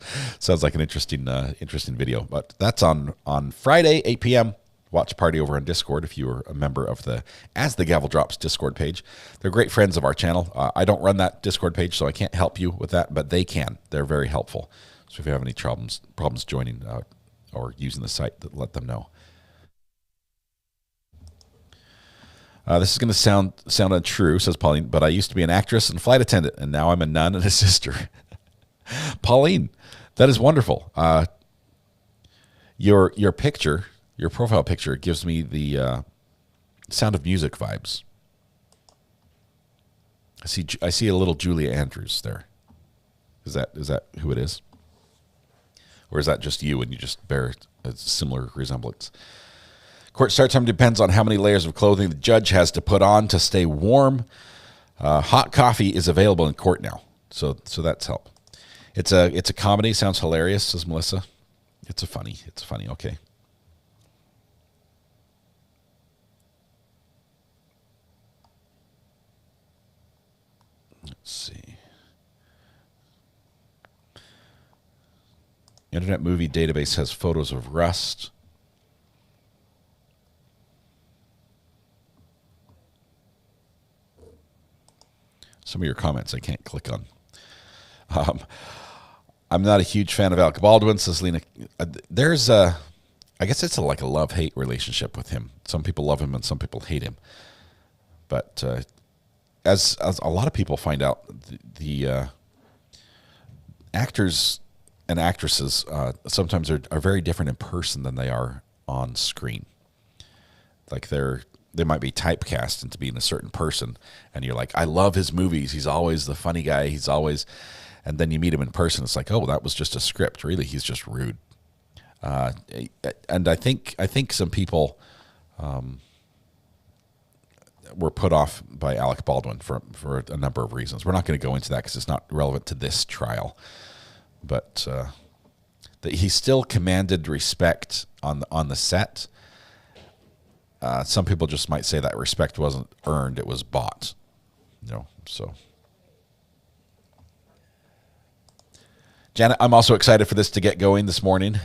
C: like an interesting video. But that's on Friday, 8 p.m. Watch party over on Discord if you are a member of the As the Gavel Drops Discord page. They're great friends of our channel. I don't run that Discord page, so I can't help you with that, but they can. They're very helpful. So if you have any problems joining or using the site, let them know. This is going to sound untrue, says Pauline, but I used to be an actress and flight attendant, and now I'm a nun and a sister. Pauline, that is wonderful. Your picture, your profile picture, gives me the Sound of Music vibes. I see a little Julia Andrews there. Is that who it is, or is that just you and you just bear a similar resemblance? Court start time depends on how many layers of clothing the judge has to put on to stay warm. Hot coffee is available in court now, so that's help. It's a comedy. Sounds hilarious, says Melissa. It's funny. Okay. Let's see. Internet Movie Database has photos of Rust. Some of your comments I can't click on. I'm not a huge fan of Alec Baldwin, says Lena. There's I guess it's like a love-hate relationship with him. Some people love him and some people hate him. But as a lot of people find out, the actors and actresses sometimes are very different in person than they are on screen. Like they might be typecast into being a certain person, and you're like, I love his movies. He's always the funny guy. He's always, and then you meet him in person. It's like, oh, that was just a script. Really, he's just rude. And I think some people were put off by Alec Baldwin for a number of reasons. We're not going to go into that because it's not relevant to this trial, but that he still commanded respect on the set. Some people just might say that respect wasn't earned; it was bought. So. Janet, I'm also excited for this to get going this morning.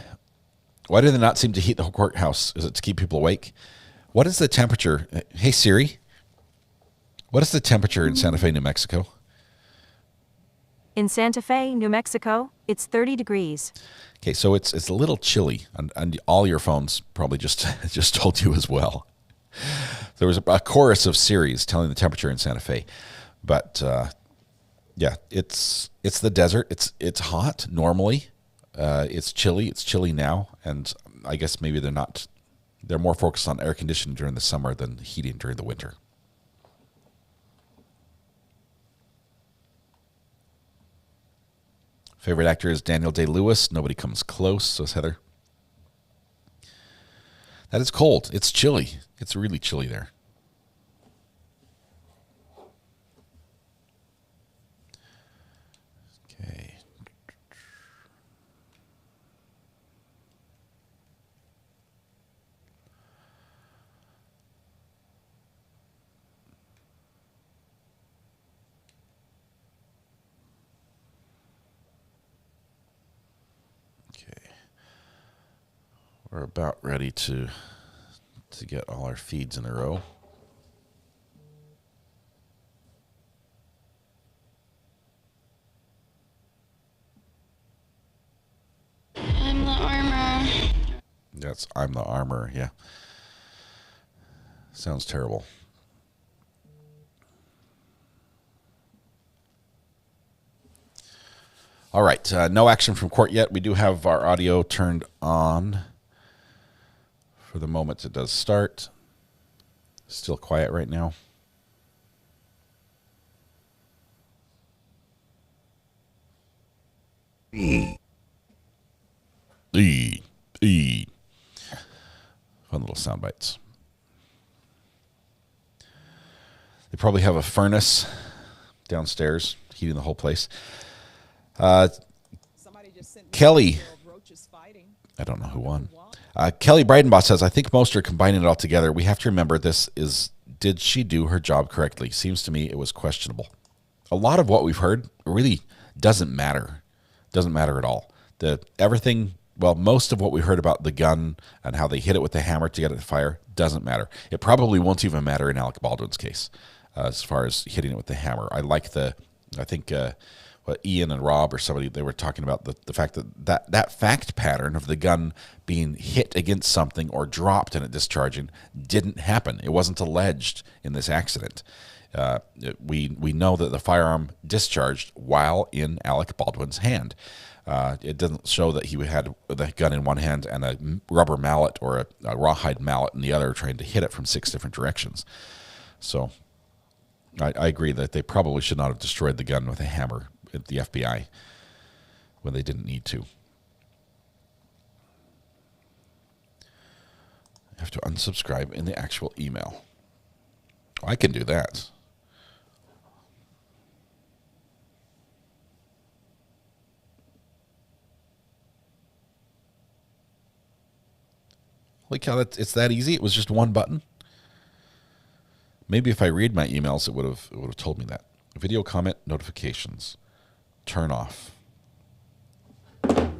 C: Why do they not seem to heat the whole courthouse? Is it to keep people awake? What is the temperature? Hey, Siri, what is the temperature in Santa Fe, New Mexico?
O: In Santa Fe, New Mexico, it's 30 degrees.
C: Okay, so it's a little chilly, and all your phones probably just told you as well. There was a chorus of Siris telling the temperature in Santa Fe, but yeah, it's the desert. It's hot normally. It's chilly. It's chilly now, and I guess maybe they're more focused on air conditioning during the summer than heating during the winter. Favorite actor is Daniel Day-Lewis. Nobody comes close, says Heather. That is cold. It's chilly. It's really chilly there. Okay. We're about ready to get all our feeds in a row.
P: I'm the armor.
C: That's I'm the armor, yeah. Sounds terrible. All right, no action from court yet. We do have our audio turned on. For the moment it does start. Still quiet right now. Fun little sound bites. They probably have a furnace downstairs heating the whole place. Kelly, I don't know who won. Kelly Breidenbach says, I think most are combining it all together. We have to remember did she do her job correctly? Seems to me it was questionable. A lot of what we've heard really doesn't matter. Doesn't matter at all. Most of what we heard about the gun and how they hit it with the hammer to get it to fire doesn't matter. It probably won't even matter in Alec Baldwin's case as far as hitting it with the hammer. I think Ian and Rob or somebody, they were talking about the fact that fact pattern of the gun being hit against something or dropped and it discharging didn't happen. It wasn't alleged in this accident. We know that the firearm discharged while in Alec Baldwin's hand. It doesn't show that he had the gun in one hand and a rubber mallet or a rawhide mallet in the other, trying to hit it from 6 different directions. So I agree that they probably should not have destroyed the gun with a hammer at the FBI when they didn't need to. I have to unsubscribe in the actual email. I can do that. Holy cow, it's that easy? It was just one button? Maybe if I read my emails, it would have told me that. Video comment notifications. Turn off. You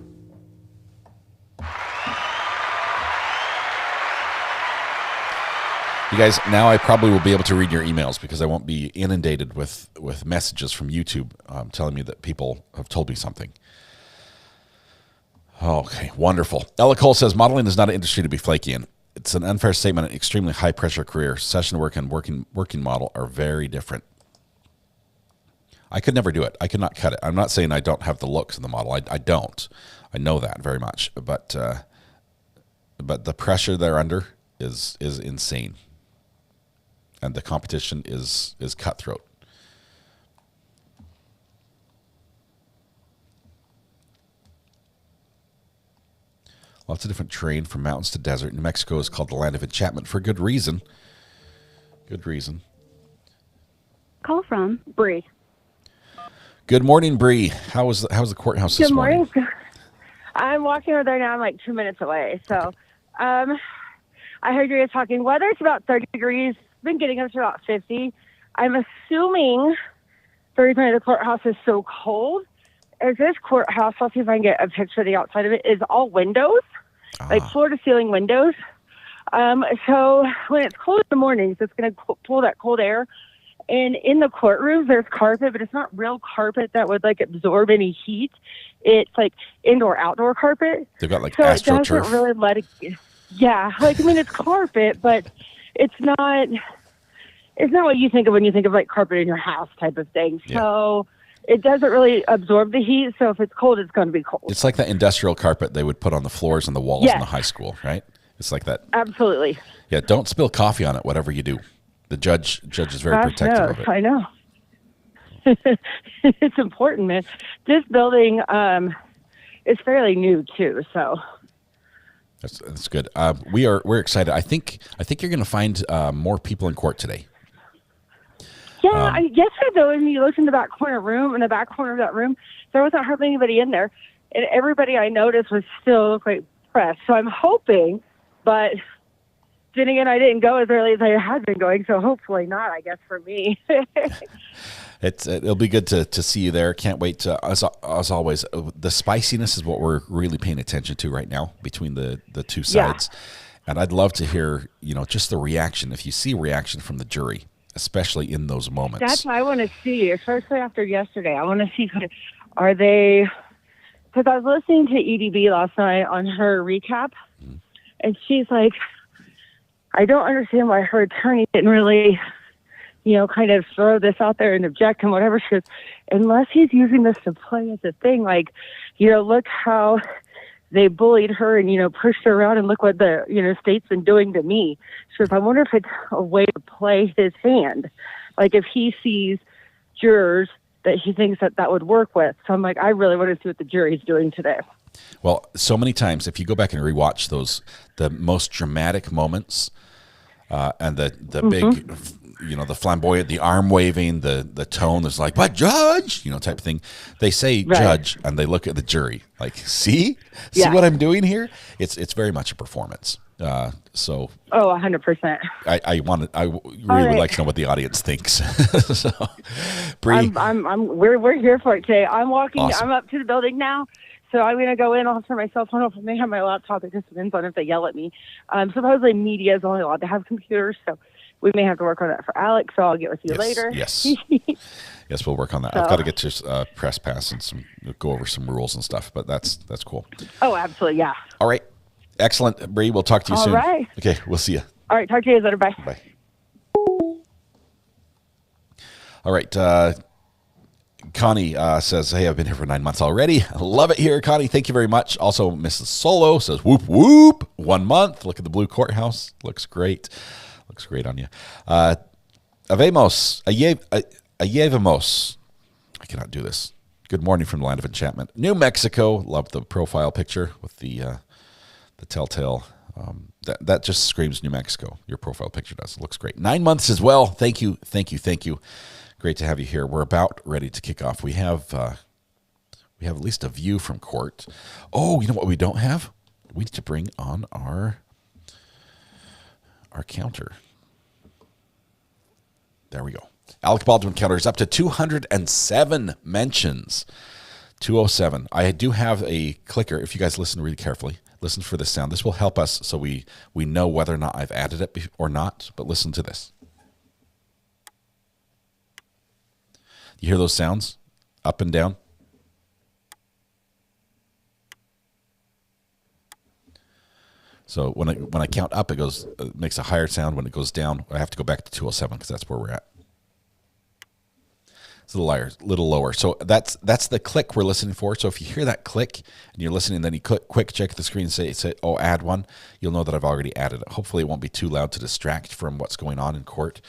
C: guys, now I probably will be able to read your emails because I won't be inundated with messages from YouTube telling me that people have told me something. Okay, wonderful. Ella Cole says, modeling is not an industry to be flaky in. It's an unfair statement, an extremely high-pressure career. Session work and working model are very different. I could never do it. I could not cut it. I'm not saying I don't have the looks in the model. I don't. I know that very much. But the pressure they're under is insane. And the competition is cutthroat. Lots of different terrain from mountains to desert. New Mexico is called the land of enchantment for good reason. Good reason.
Q: Call from Bree.
C: Good morning, Bree. How's the courthouse this morning?
Q: Good morning. I'm walking over there now. I'm like 2 minutes away. So I heard you guys talking weather. It's about 30 degrees. It's been getting up to about 50. I'm assuming the reason why the courthouse is so cold is this courthouse, I'll see if I can get a picture of the outside of it, is all windows, like floor-to-ceiling windows. So when it's cold in the mornings, it's going to pull that cold air. And in the courtrooms, there's carpet, but it's not real carpet that would like absorb any heat. It's like indoor-outdoor carpet.
C: They've got like
Q: so
C: AstroTurf.
Q: It doesn't really let it. Yeah, it's carpet, but it's not. It's not what you think of when you think of like carpet in your house type of thing.
C: Yeah.
Q: So it doesn't really absorb the heat. So if it's cold, it's going to be cold.
C: It's like that industrial carpet they would put on the floors and the walls in the high school, right? It's like that.
Q: Absolutely.
C: Yeah, don't spill coffee on it, whatever you do. The judge is very protective of it.
Q: I know. It's important, man. This building is fairly new too, so
C: that's good. We're excited. I think you're going to find more people in court today.
Q: Yeah, yesterday though, when you looked in the back corner of that room, there wasn't hardly anybody in there, and everybody I noticed was still quite pressed. So I'm hoping, but then again, I didn't go as early as I had been going, so hopefully not, I guess, for me.
C: It'll be good to see you there. Can't wait to, as always, the spiciness is what we're really paying attention to right now between the two sides. And I'd love to hear, just the reaction. If you see reaction from the jury, especially in those moments.
Q: That's what I want to see, especially after yesterday. I want to see, are they, because I was listening to EDB last night on her recap, and she's like, I don't understand why her attorney didn't really, kind of throw this out there and object and whatever. She goes, unless he's using this to play as a thing, look how they bullied her and, pushed her around, and look what the, state's been doing to me. She goes, I wonder if it's a way to play his hand. Like if he sees jurors that he thinks that would work with. So I'm like, I really want to see what the jury's doing today.
C: Well, so many times, if you go back and rewatch the most dramatic moments, and the big, the flamboyant, the arm waving, the tone is like, "What, judge?" Type of thing. They say judge, and they look at the jury like, see what I'm doing here? It's very much a performance. So
Q: 100%.
C: I would like to know what the audience thinks. So, Bree,
Q: we're here for it today. I'm walking.
C: Awesome.
Q: I'm up to the building now. So I'm going to go in. I'll turn my cell phone off. I may have my laptop. It just depends on if they yell at me. Supposedly media is only allowed to have computers, so we may have to work on that for Alex. So I'll get with you later.
C: Yes. Yes, we'll work on that. So, I've got to get your press pass and go over some rules and stuff, but that's cool.
Q: Oh, absolutely, yeah.
C: All right. Excellent, Bree. We'll talk to you soon.
Q: All right.
C: Okay, we'll see you.
Q: All right, talk to you later. Bye.
C: Bye. All right. Connie says, hey, I've been here for 9 months already. I love it here, Connie. Thank you very much. Also, Mrs. Solo says, whoop, whoop, 1 month. Look at the blue courthouse. Looks great. Looks great on you. Avemos, Ayevamos. I cannot do this. Good morning from the land of enchantment. New Mexico. Love the profile picture with the telltale. That just screams New Mexico. Your profile picture does. It looks great. 9 months as well. Thank you. Thank you. Thank you. Great to have you here. We're about ready to kick off. We have at least a view from court. Oh, you know what we don't have? We need to bring on our counter. There we go. Alec Baldwin counter is up to 207 mentions. 207. I do have a clicker. If you guys listen really carefully, listen for this sound. This will help us so we know whether or not I've added it or not. But listen to this. You hear those sounds? Up and down? So when I count up, it makes a higher sound. When it goes down, I have to go back to 207 because that's where we're at. It's a little lower. So that's the click we're listening for. So if you hear that click and you're listening, then you quick check the screen and say, oh, add one, you'll know that I've already added it. Hopefully it won't be too loud to distract from what's going on in court,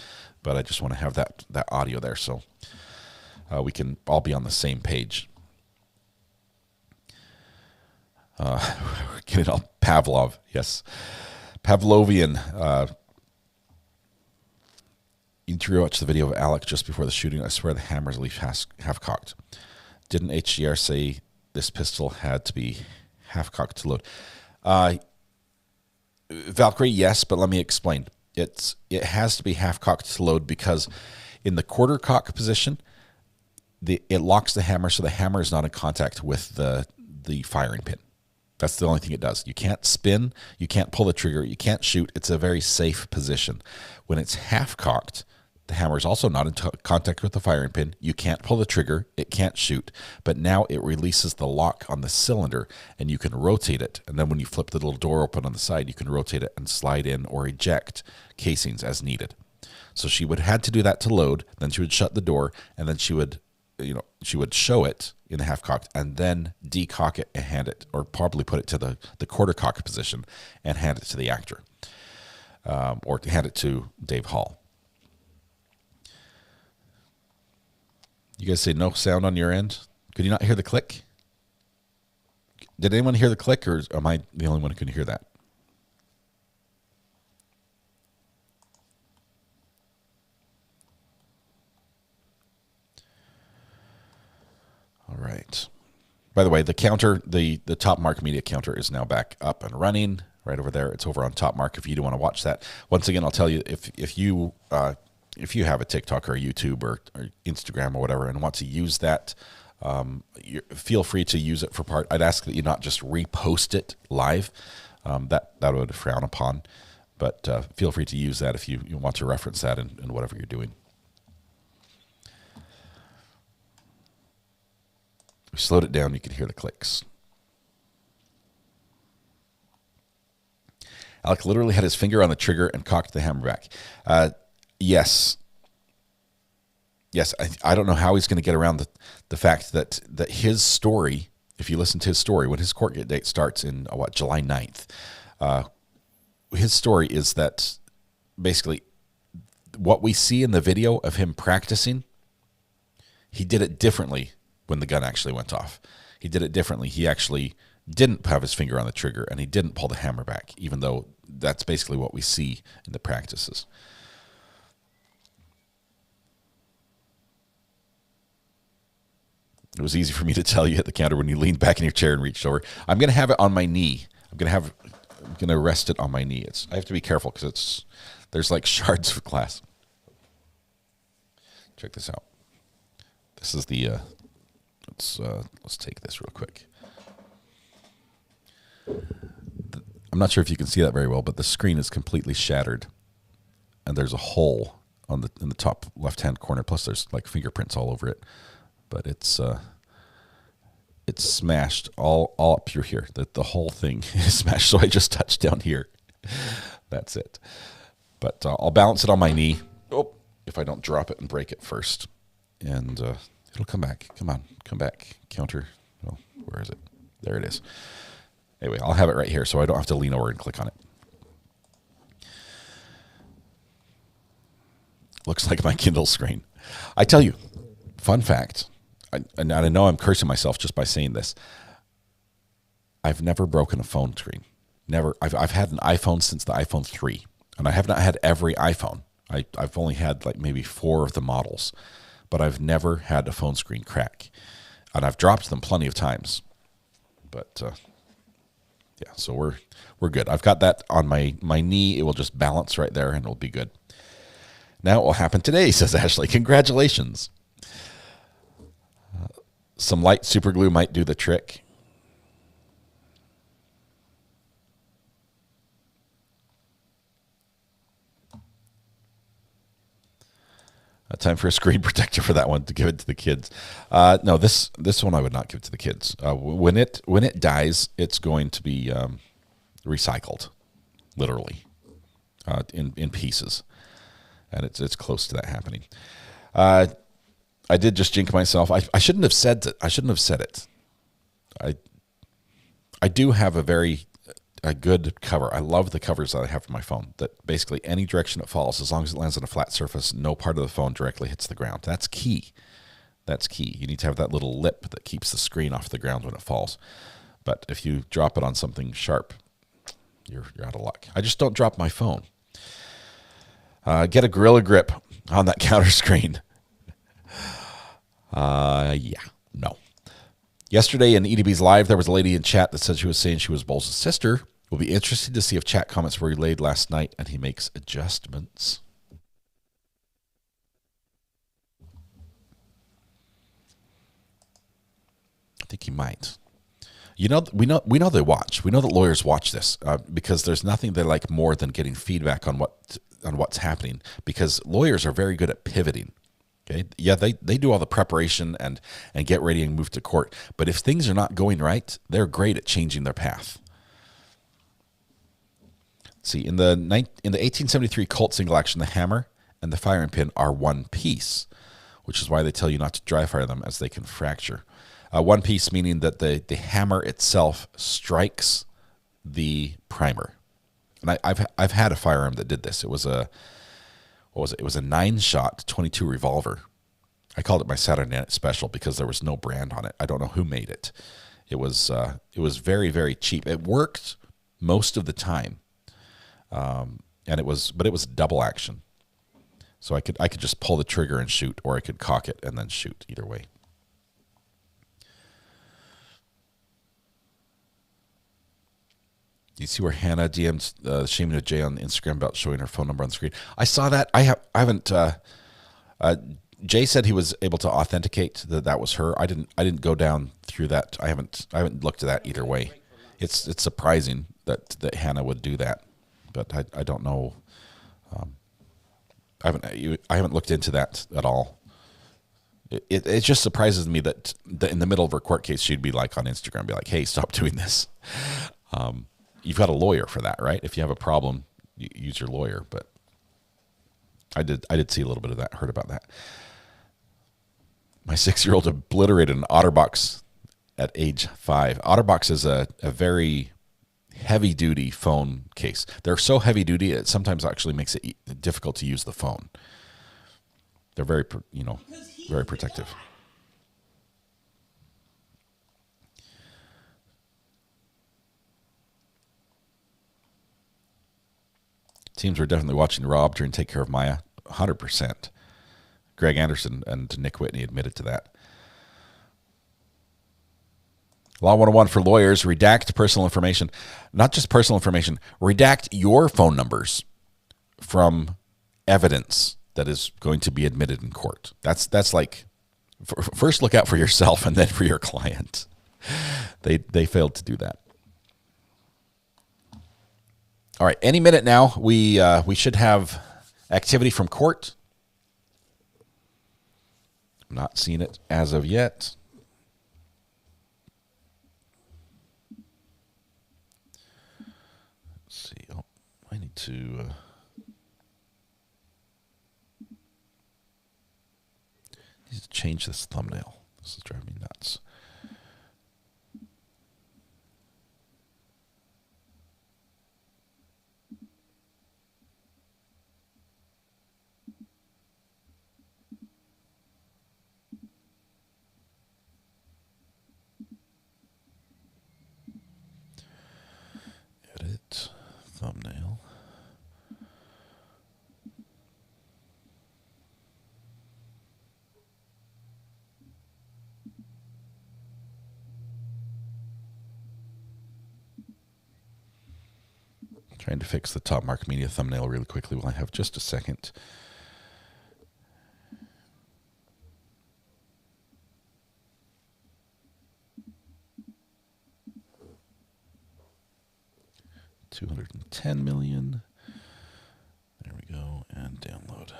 C: but I just want to have that audio there so we can all be on the same page. We're getting all Pavlov, yes. Pavlovian. You need to watch the video of Alec just before the shooting. I swear the hammer's leaf half-cocked. Didn't HDR say this pistol had to be half-cocked to load? Valkyrie, yes, but let me explain. It has to be half-cocked to load because in the quarter cock position, it locks the hammer so the hammer is not in contact with the firing pin. That's the only thing it does. You can't spin, you can't pull the trigger, you can't shoot. It's a very safe position. When it's half-cocked, the hammer is also not in contact with the firing pin. You can't pull the trigger, it can't shoot, but now it releases the lock on the cylinder and you can rotate it. And then when you flip the little door open on the side, you can rotate it and slide in or eject casings as needed. So she would have to do that to load, then she would shut the door, and then she would show it in the half-cocked and then decock it and hand it, or probably put it to the quarter-cock position and hand it to the actor, or hand it to Dave Hall. You guys say no sound on your end? Could you not hear the click? Did anyone hear the click, or am I the only one who can hear that? All right. By the way, the counter, the Top Mark Media counter is now back up and running right over there. It's over on Top Mark if you do want to watch that. Once again, I'll tell you, if you have a TikTok or a YouTube or Instagram or whatever and want to use that, feel free to use it for part. I'd ask that you not just repost it live. That would frown upon. But feel free to use that if you want to reference that in whatever you're doing. We slowed it down, you could hear the clicks. Alec literally had his finger on the trigger and cocked the hammer back. Yes. Yes, I don't know how he's going to get around the fact that his story, if you listen to his story, when his court date starts in, July 9th, his story is that basically what we see in the video of him practicing He did it differently when the gun actually went off. He did it differently. He actually didn't have his finger on the trigger, and he didn't pull the hammer back, even though that's basically what we see in the practices. It was easy for me to tell you hit the counter when you leaned back in your chair and reached over. I'm going to have it on my knee. I'm going to rest it on my knee. I have to be careful because there's like shards of glass. Check this out. This is the let's take this real quick. I'm not sure if you can see that very well, but the screen is completely shattered, and there's a hole in the top left-hand corner. Plus, there's like fingerprints all over it. But it's smashed all up through here. The whole thing is smashed. So I just touched down here. That's it. But I'll balance it on my knee. Oh, if I don't drop it and break it first, and it'll come back. Come on, come back. Counter. Oh, where is it? There it is. Anyway, I'll have it right here, so I don't have to lean over and click on it. Looks like my Kindle screen. I tell you, fun fact. I know I'm cursing myself just by saying this. I've never broken a phone screen. Never. I've had an iPhone since the iPhone 3, and I have not had every iPhone. I've only had like maybe 4 of the models, but I've never had a phone screen crack, and I've dropped them plenty of times. But yeah, so we're good. I've got that on my knee. It will just balance right there, and it'll be good. Now it will happen today, says Ashley. Congratulations. Some light super glue might do the trick. Time for a screen protector for that one to give it to the kids. No, this one I would not give to the kids. When it dies, it's going to be recycled, literally, in pieces, and it's close to that happening. I did just jinx myself. I shouldn't have said it. I shouldn't have said it. I do have a good cover. I love the covers that I have for my phone. That basically any direction it falls, as long as it lands on a flat surface, no part of the phone directly hits the ground. That's key. That's key. You need to have that little lip that keeps the screen off the ground when it falls. But if you drop it on something sharp, you're out of luck. I just don't drop my phone. Get a Gorilla Grip on that counter screen. Yeah, no. Yesterday in EDB's Live, there was a lady in chat that said she was saying she was Bowles' sister. We'll be interested to see if chat comments were relayed last night and he makes adjustments. I think he might. You know, we know they watch. We know that lawyers watch this because there's nothing they like more than getting feedback on what's happening, because lawyers are very good at pivoting. Okay. Yeah, they do all the preparation and get ready and move to court. But if things are not going right, they're great at changing their path. See, in the 1873 Colt single action, the hammer and the firing pin are one piece, which is why they tell you not to dry fire them, as they can fracture. One piece meaning that the hammer itself strikes the primer. And I've had a firearm that did this. It was a What was it? It was a 9-shot 22 revolver. I called it my Saturday Night Special because there was no brand on it. I don't know who made it. It was very, very cheap. It worked most of the time, but it was double action. So I could just pull the trigger and shoot, or I could cock it and then shoot. Either way. Do you see where Hannah DM'd Shaming of Jay on Instagram about showing her phone number on the screen? I saw that. I haven't. Jay said he was able to authenticate that was her. I didn't go down through that. I haven't looked at that either way. It's surprising that Hannah would do that, but I don't know. I haven't looked into that at all. It just surprises me that in the middle of her court case, she'd be like on Instagram, be like, "Hey, stop doing this." You've got a lawyer for that, right? If you have a problem, you use your lawyer. But I did see a little bit of that, heard about that. My 6-year-old obliterated an OtterBox at age 5. OtterBox is a very heavy-duty phone case. They're so heavy-duty, it sometimes actually makes it difficult to use the phone. They're very protective. Teams were definitely watching Rob during Take Care of Maya. 100%. Greg Anderson and Nick Whitney admitted to that. Law 101 for lawyers, redact personal information. Not just personal information, redact your phone numbers from evidence that is going to be admitted in court. That's like, first look out for yourself and then for your client. They failed to do that. All right, any minute now, we should have activity from court. I'm not seeing it as of yet. Let's see. Oh, I need to change this thumbnail. This is driving me nuts. Edit thumbnail. Trying to fix the Top Mark Media thumbnail really quickly while I have just a second. $210 million. There we go, and download.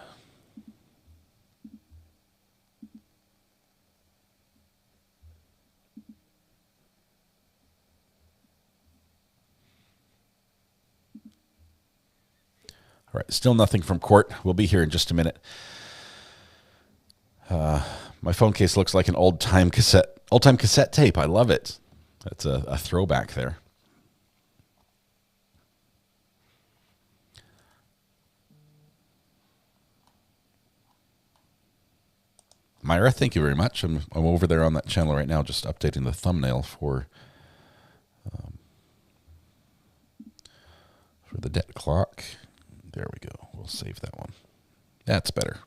C: All right, still nothing from court. We'll be here in just a minute. My phone case looks like an old-time cassette tape. I love it. That's a throwback there. Myra, thank you very much. I'm over there on that channel right now, just updating the thumbnail for the debt clock. There we go. We'll save that one. That's better.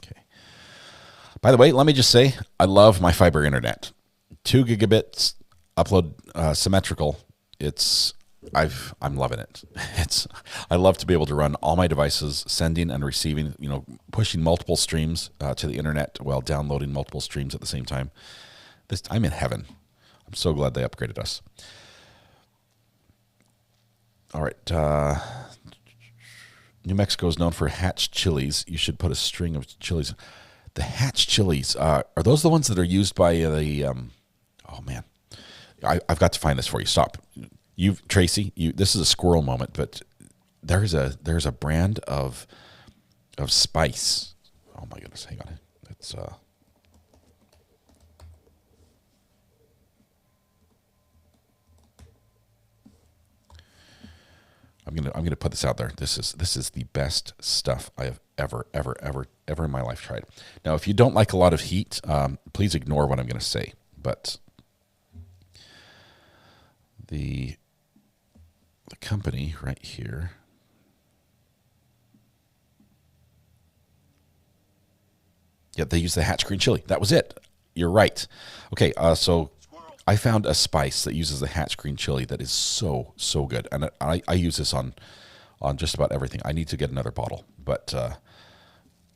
C: Okay. By the way, let me just say, I love my fiber internet. 2 gigabits upload symmetrical. I'm loving it. I love to be able to run all my devices, sending and receiving, pushing multiple streams to the internet while downloading multiple streams at the same time. I'm in heaven. I'm so glad they upgraded us. All right. New Mexico is known for hatch chilies. You should put a string of chilies. The hatch chilies, are those the ones that are used by the, oh man, I've got to find this for you. Stop. Tracy, this is a squirrel moment, but there's a brand of spice. Oh my goodness, hang on. It's I'm gonna put this out there. This is the best stuff I have ever in my life tried. Now, if you don't like a lot of heat, please ignore what I'm gonna say. But the company right here. Yeah, they use the hatch green chili. That was it. You're right. Okay, so I found a spice that uses the hatch green chili that is so good, and I use this on just about everything. I need to get another bottle, but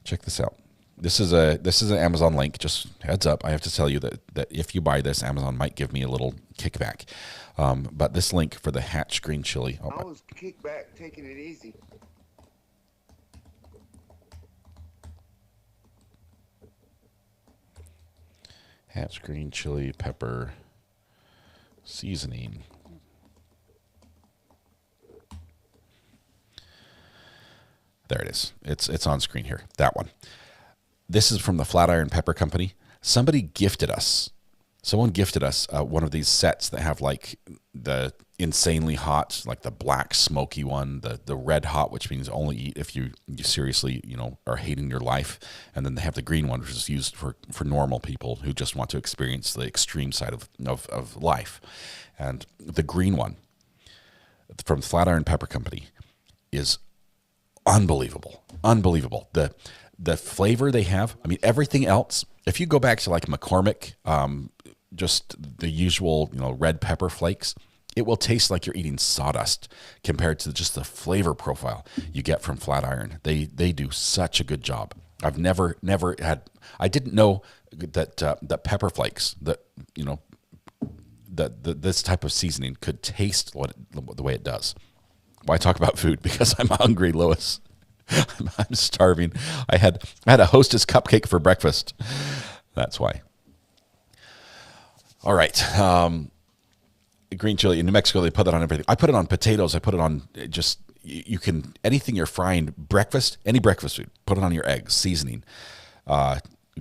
C: check this out. This is an Amazon link. Just heads up, I have to tell you that if you buy this, Amazon might give me a little kickback. But this link for the hatch green chili. Oh,
L: I was kickback, taking it easy.
C: Hatch green chili pepper seasoning. There it is. It's on screen here. That one. This is from the Flatiron Pepper Company. Somebody gifted us Someone gifted us one of these sets that have like the insanely hot, like the black smoky one, the red hot, which means only eat if you seriously, are hating your life. And then they have the green one, which is used for normal people who just want to experience the extreme side of life. And the green one from Flatiron Pepper Company is unbelievable. Unbelievable. The flavor they have, I mean, everything else, if you go back to like McCormick, just the usual, red pepper flakes, it will taste like you're eating sawdust compared to just the flavor profile you get from Flatiron. They do such a good job. I've never had, I didn't know that pepper flakes, that this type of seasoning could taste the way it does. Why talk about food? Because I'm hungry, Lois. I'm starving. I had a Hostess cupcake for breakfast. That's why. All right. Green chili in New Mexico, they put that on everything. I put it on potatoes. I put it on just, you can, anything you're frying, any breakfast food, put it on your eggs, seasoning.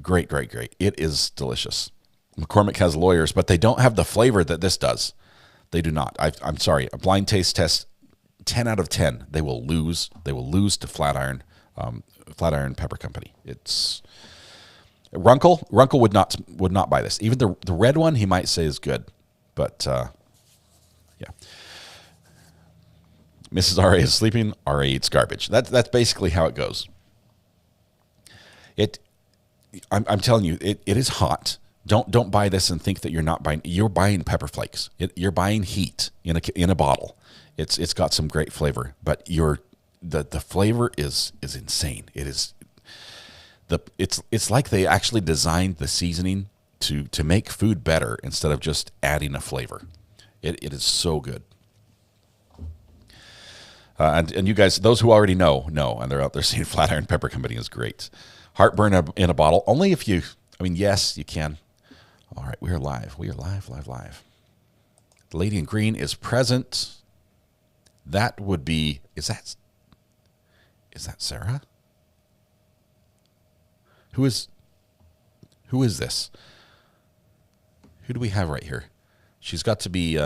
C: Great. It is delicious. McCormick has lawyers, but they don't have the flavor that this does. They do not. I'm sorry. A blind taste test, 10 out of 10. They will lose. They will lose to Flatiron Pepper Company. It's Runkle. Runkle would not buy this. Even the red one, he might say is good, but yeah. Mrs. R.A. is sleeping. R.A. eats garbage. That's basically how it goes. I'm telling you, it is hot. Don't buy this and think that you're not buying. You're buying pepper flakes. You're buying heat in a bottle. It's got some great flavor, but the flavor is insane. It is it's like they actually designed the seasoning to make food better instead of just adding a flavor. It is so good. And you guys, those who already know, and they're out there seeing Flatiron Pepper Company is great. Heartburn in a bottle, only if you, yes, you can. All right, we are live. We are live. The lady in green is present. That would be, is that Sarah? Who is this? Who do we have right here? She's got to be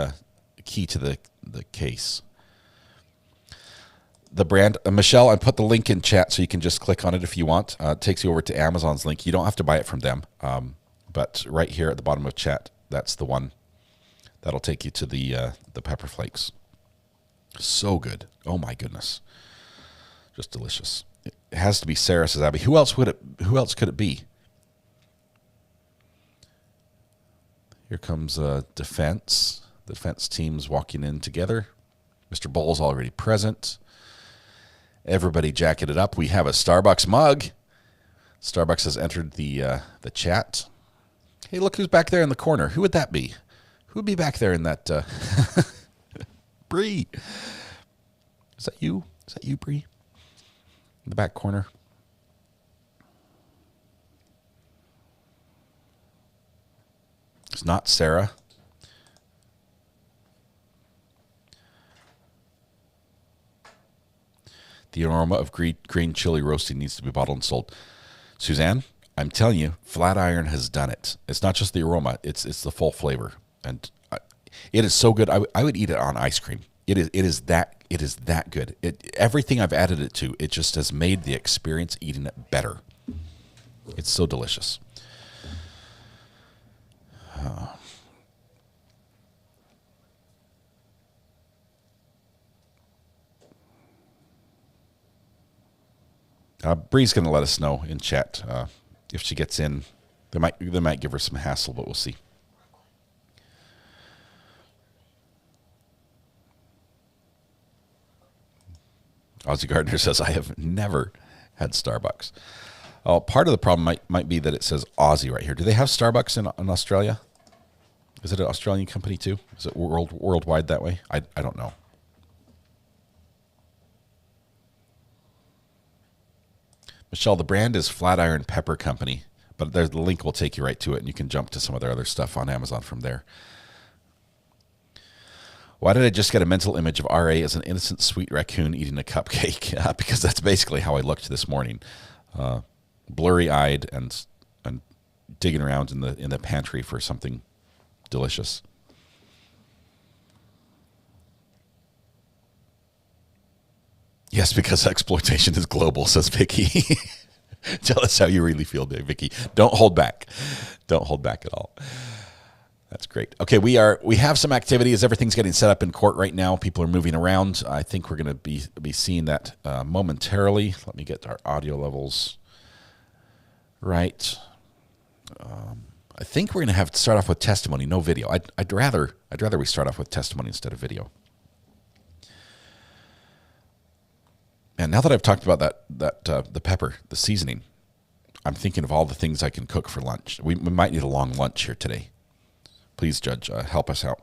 C: key to the case. The brand, Michelle, I put the link in chat so you can just click on it if you want. It takes you over to Amazon's link. You don't have to buy it from them. But right here at the bottom of chat, that's the one. That'll take you to the pepper flakes. So good. Oh my goodness. Just delicious. It has to be Sarah, says Abby. Who else could it be? Here comes defense. The defense team's walking in together. Mr. Bowles already present. Everybody jacketed up. We have a Starbucks mug. Starbucks has entered the chat. Hey, look who's back there in the corner. Who would that be? Who would be back there in that? Bree. Is that you? Is that you, Bree? In the back corner. It's not Sarah. The aroma of green chili roasting needs to be bottled and sold. Suzanne, I'm telling you, Flatiron has done it. It's not just the aroma; it's the full flavor, and it is so good. I would eat it on ice cream. It is that good. Everything I've added it to, it just has made the experience eating it better. It's so delicious. Bree's going to let us know in chat if she gets in. They might give her some hassle, but we'll see. Ozzy Gardner says, I have never had Starbucks. Oh, part of the problem might be that it says Aussie right here. Do they have Starbucks in Australia? Is it an Australian company too? Is it worldwide that way? I don't know. Michelle, the brand is Flatiron Pepper Company, but the link will take you right to it, and you can jump to some of their other stuff on Amazon from there. Why did I just get a mental image of R.A. as an innocent sweet raccoon eating a cupcake? Because that's basically how I looked this morning, blurry-eyed and digging around in the pantry for something delicious. Yes, because exploitation is global, says Vicky. Tell us how you really feel, Vicky. Don't hold back. Don't hold back at all. That's great. Okay, we have some activity as everything's getting set up in court right now. People are moving around. I think we're going to be seeing that momentarily. Let me get our audio levels right. I think we're going to have to start off with testimony, no video. I'd rather we start off with testimony instead of video. And now that I've talked about the pepper, the seasoning, I'm thinking of all the things I can cook for lunch. We might need a long lunch here today. Please, Judge, help us out.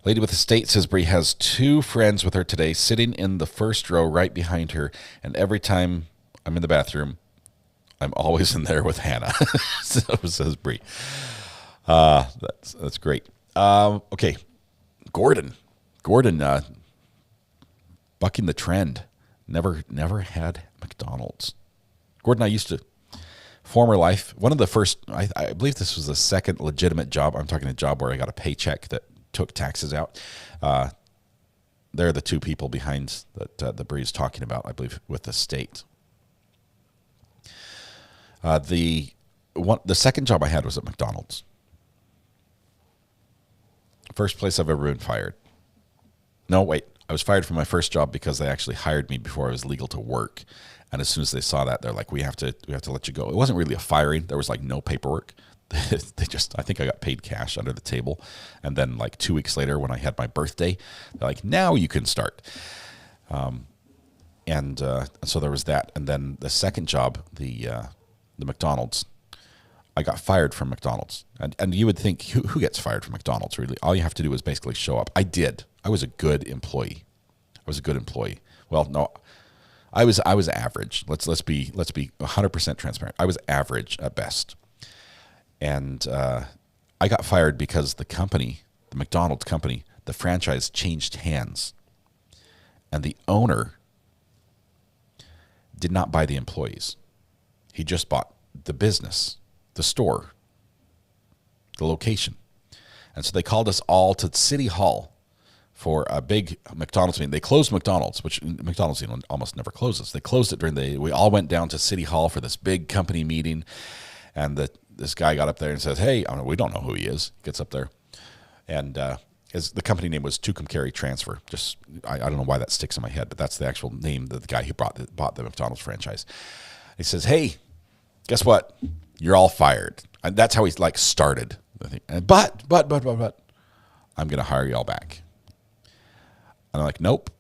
C: Lady with the state says Bree has 2 friends with her today, sitting in the first row right behind her, and every time I'm in the bathroom, I'm always in there with Hannah. So says Bree. That's great. Okay, Gordon, bucking the trend. Never had McDonald's. Gordon, I used to. Former life, one of the first, I believe this was the second legitimate job. I'm talking a job where I got a paycheck that took taxes out. They're the 2 people behind that the Bree's talking about, I believe, with the state. The second job I had was at McDonald's. First place I've ever been fired. No, wait. I was fired from my first job because they actually hired me before I was legal to work. And as soon as they saw that, they're like, we have to let you go. It wasn't really a firing. There was like no paperwork. I think I got paid cash under the table. And then like 2 weeks later when I had my birthday, they're like, now you can start. And so there was that. And then the second job, the McDonald's, I got fired from McDonald's. And you would think, who gets fired from McDonald's, really? All you have to do is basically show up. I did. I was a good employee. Well, no, I was average. Let's be 100% transparent. I was average at best. And I got fired because the company, the McDonald's company, the franchise changed hands. And the owner did not buy the employees. He just bought the business, the store, the location. And so they called us all to City Hall for a big McDonald's meeting. They closed McDonald's, which McDonald's almost never closes. They closed it we all went down to City Hall for this big company meeting. And this guy got up there and says, hey, we don't know who he is. Gets up there. And the company name was Tucumcari Transfer. Just, I don't know why that sticks in my head, but that's the actual name that the guy who bought the McDonald's franchise. He says, hey, guess what? You're all fired. And that's how he started the thing. But I'm going to hire you all back. And I'm like, nope.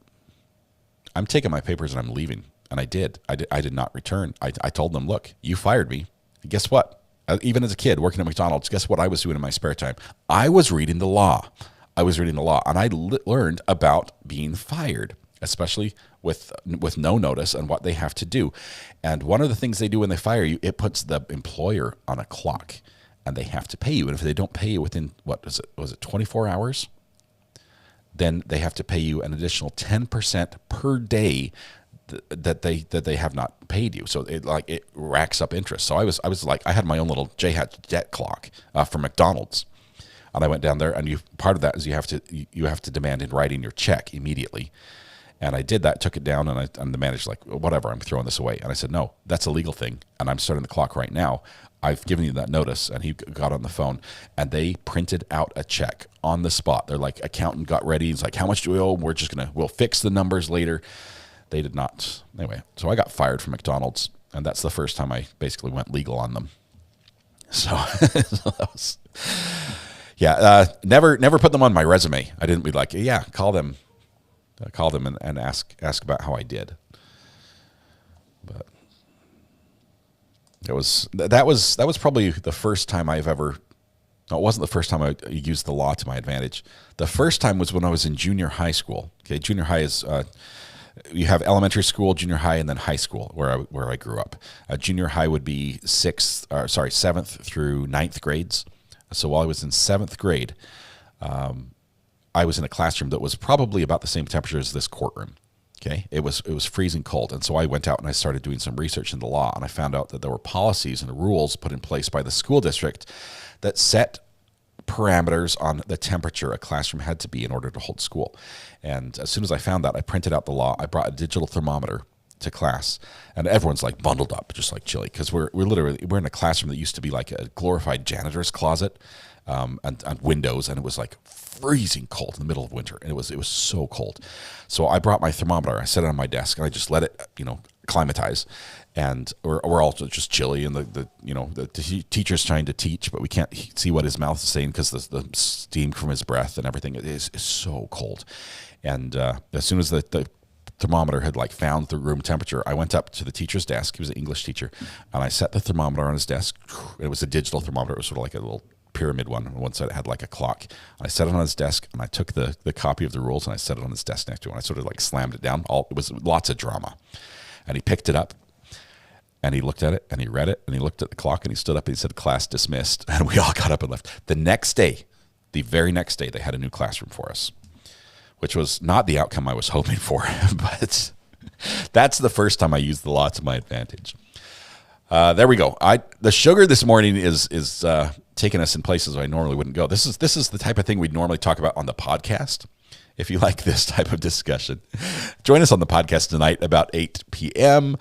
C: I'm taking my papers and I'm leaving. And I did. I did not return. I told them, look, you fired me. And guess what? Even as a kid working at McDonald's, guess what I was doing in my spare time? I was reading the law. And I learned about being fired, especially with no notice and what they have to do. And one of the things they do when they fire you, it puts the employer on a clock, and they have to pay you. And if they don't pay you within, was it 24 hours? Then they have to pay you an additional 10% per day that they have not paid you. So it racks up interest. So I was like, I had my own little J-Hat debt clock from McDonald's. And I went down there, and part of that is you have to demand in writing your check immediately. And I did that, took it down, and the manager's like, whatever, I'm throwing this away. And I said, no, that's a legal thing, and I'm starting the clock right now. I've given you that notice. And he got on the phone, and they printed out a check on the spot. They're like, accountant got ready. He's like, how much do we owe? We'll fix the numbers later. They did not. Anyway, so I got fired from McDonald's, and that's the first time I basically went legal on them. So that was... Yeah, never put them on my resume. I didn't be like, yeah, call them and ask about how I did. But that was probably the first time I've ever. No, it wasn't the first time I used the law to my advantage. The first time was when I was in junior high school. Okay, junior high is you have elementary school, junior high, and then high school where I grew up. Junior high would be 7th through 9th grades. So while I was in 7th grade, I was in a classroom that was probably about the same temperature as this courtroom. Okay, it was freezing cold, and so I went out and I started doing some research in the law, and I found out that there were policies and rules put in place by the school district that set parameters on the temperature a classroom had to be in order to hold school. And as soon as I found that, I printed out the law. I brought a digital thermometer to class, and everyone's like bundled up, just like chilly, because we're in a classroom that used to be like a glorified janitor's closet, and windows, and it was like freezing cold in the middle of winter, and it was so cold. So I brought my thermometer, I set it on my desk, and I just let it climatize, and we're all just chilly, and the teacher's trying to teach, but we can't see what his mouth is saying because the steam from his breath and everything is so cold. And as soon as the thermometer had like found the room temperature, I went up to the teacher's desk. He was an English teacher, and I set the thermometer on his desk. It was a digital thermometer. It was sort of like a little pyramid one. On one side it had like a clock. I set it on his desk, and I took the copy of the rules and I set it on his desk next to him. And I sort of like slammed it down. It was lots of drama. And he picked it up, and he looked at it, and he read it, and he looked at the clock, and he stood up, and he said, "Class dismissed." And we all got up and left. The very next day, they had a new classroom for us, which was not the outcome I was hoping for, but that's the first time I used the law to my advantage. There we go. The sugar this morning is taking us in places I normally wouldn't go. This is the type of thing we'd normally talk about on the podcast. If you like this type of discussion, join us on the podcast tonight about 8 p.m.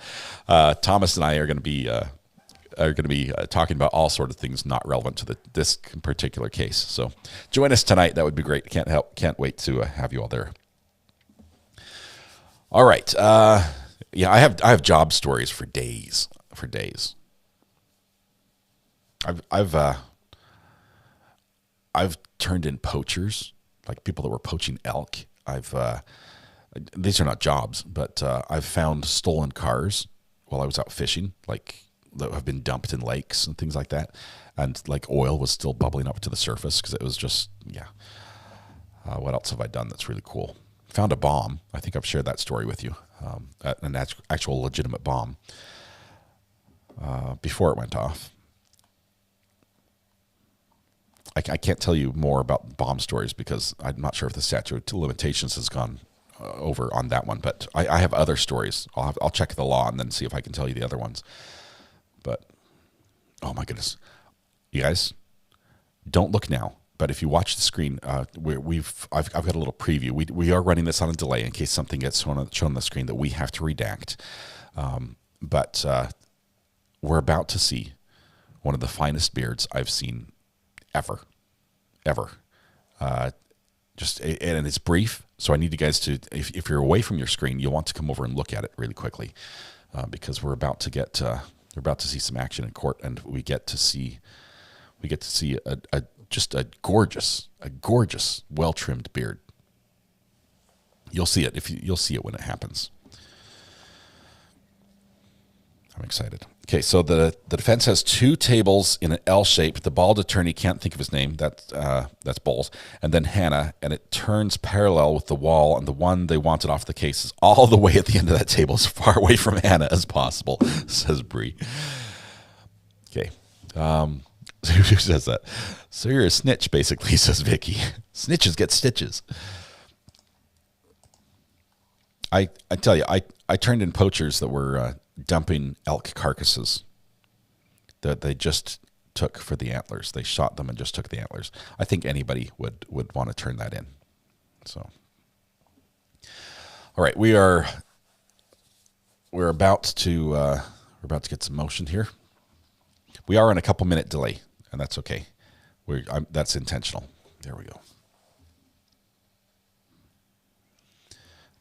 C: Thomas and I are going to be talking about all sorts of things not relevant to this particular case. So join us tonight. That would be great. Can't wait to have you all there. All right. Yeah, I have job stories for days. I've turned in poachers, like people that were poaching elk. These are not jobs, but I've found stolen cars while I was out fishing, like that have been dumped in lakes and things like that, and like oil was still bubbling up to the surface because it was just what else have I done that's really cool? Found a bomb. I think I've shared that story with you. An actual legitimate bomb before it went off. I can't tell you more about bomb stories because I'm not sure if the statute of limitations has gone over on that one, but I have other stories. I'll check the law and then see if I can tell you the other ones. But oh my goodness, you guys, don't look now. But if you watch the screen, I've got a little preview. We are running this on a delay in case something gets shown on the screen that we have to redact. But we're about to see one of the finest beards I've seen ever. And it's brief, so I need you guys to, if you're away from your screen, you'll want to come over and look at it really quickly, because we're about to see some action in court, and we get to see a gorgeous, well-trimmed beard. You'll see it you'll see it when it happens. I'm excited. Okay, so the defense has two tables in an L shape. The bald attorney can't think of his name. That's Bowles. And then Hannah, and it turns parallel with the wall, and the one they wanted off the case is all the way at the end of that table, as far away from Hannah as possible, says Bree. Okay. Who says that? So you're a snitch, basically, says Vicky. Snitches get stitches. I tell you, I turned in poachers that were dumping elk carcasses that they just took for the antlers. They shot them and just took the antlers. I think anybody would want to turn that in. So, all right, we're about to get some motion here. We are in a couple-minute delay, and that's okay. That's intentional. There we go.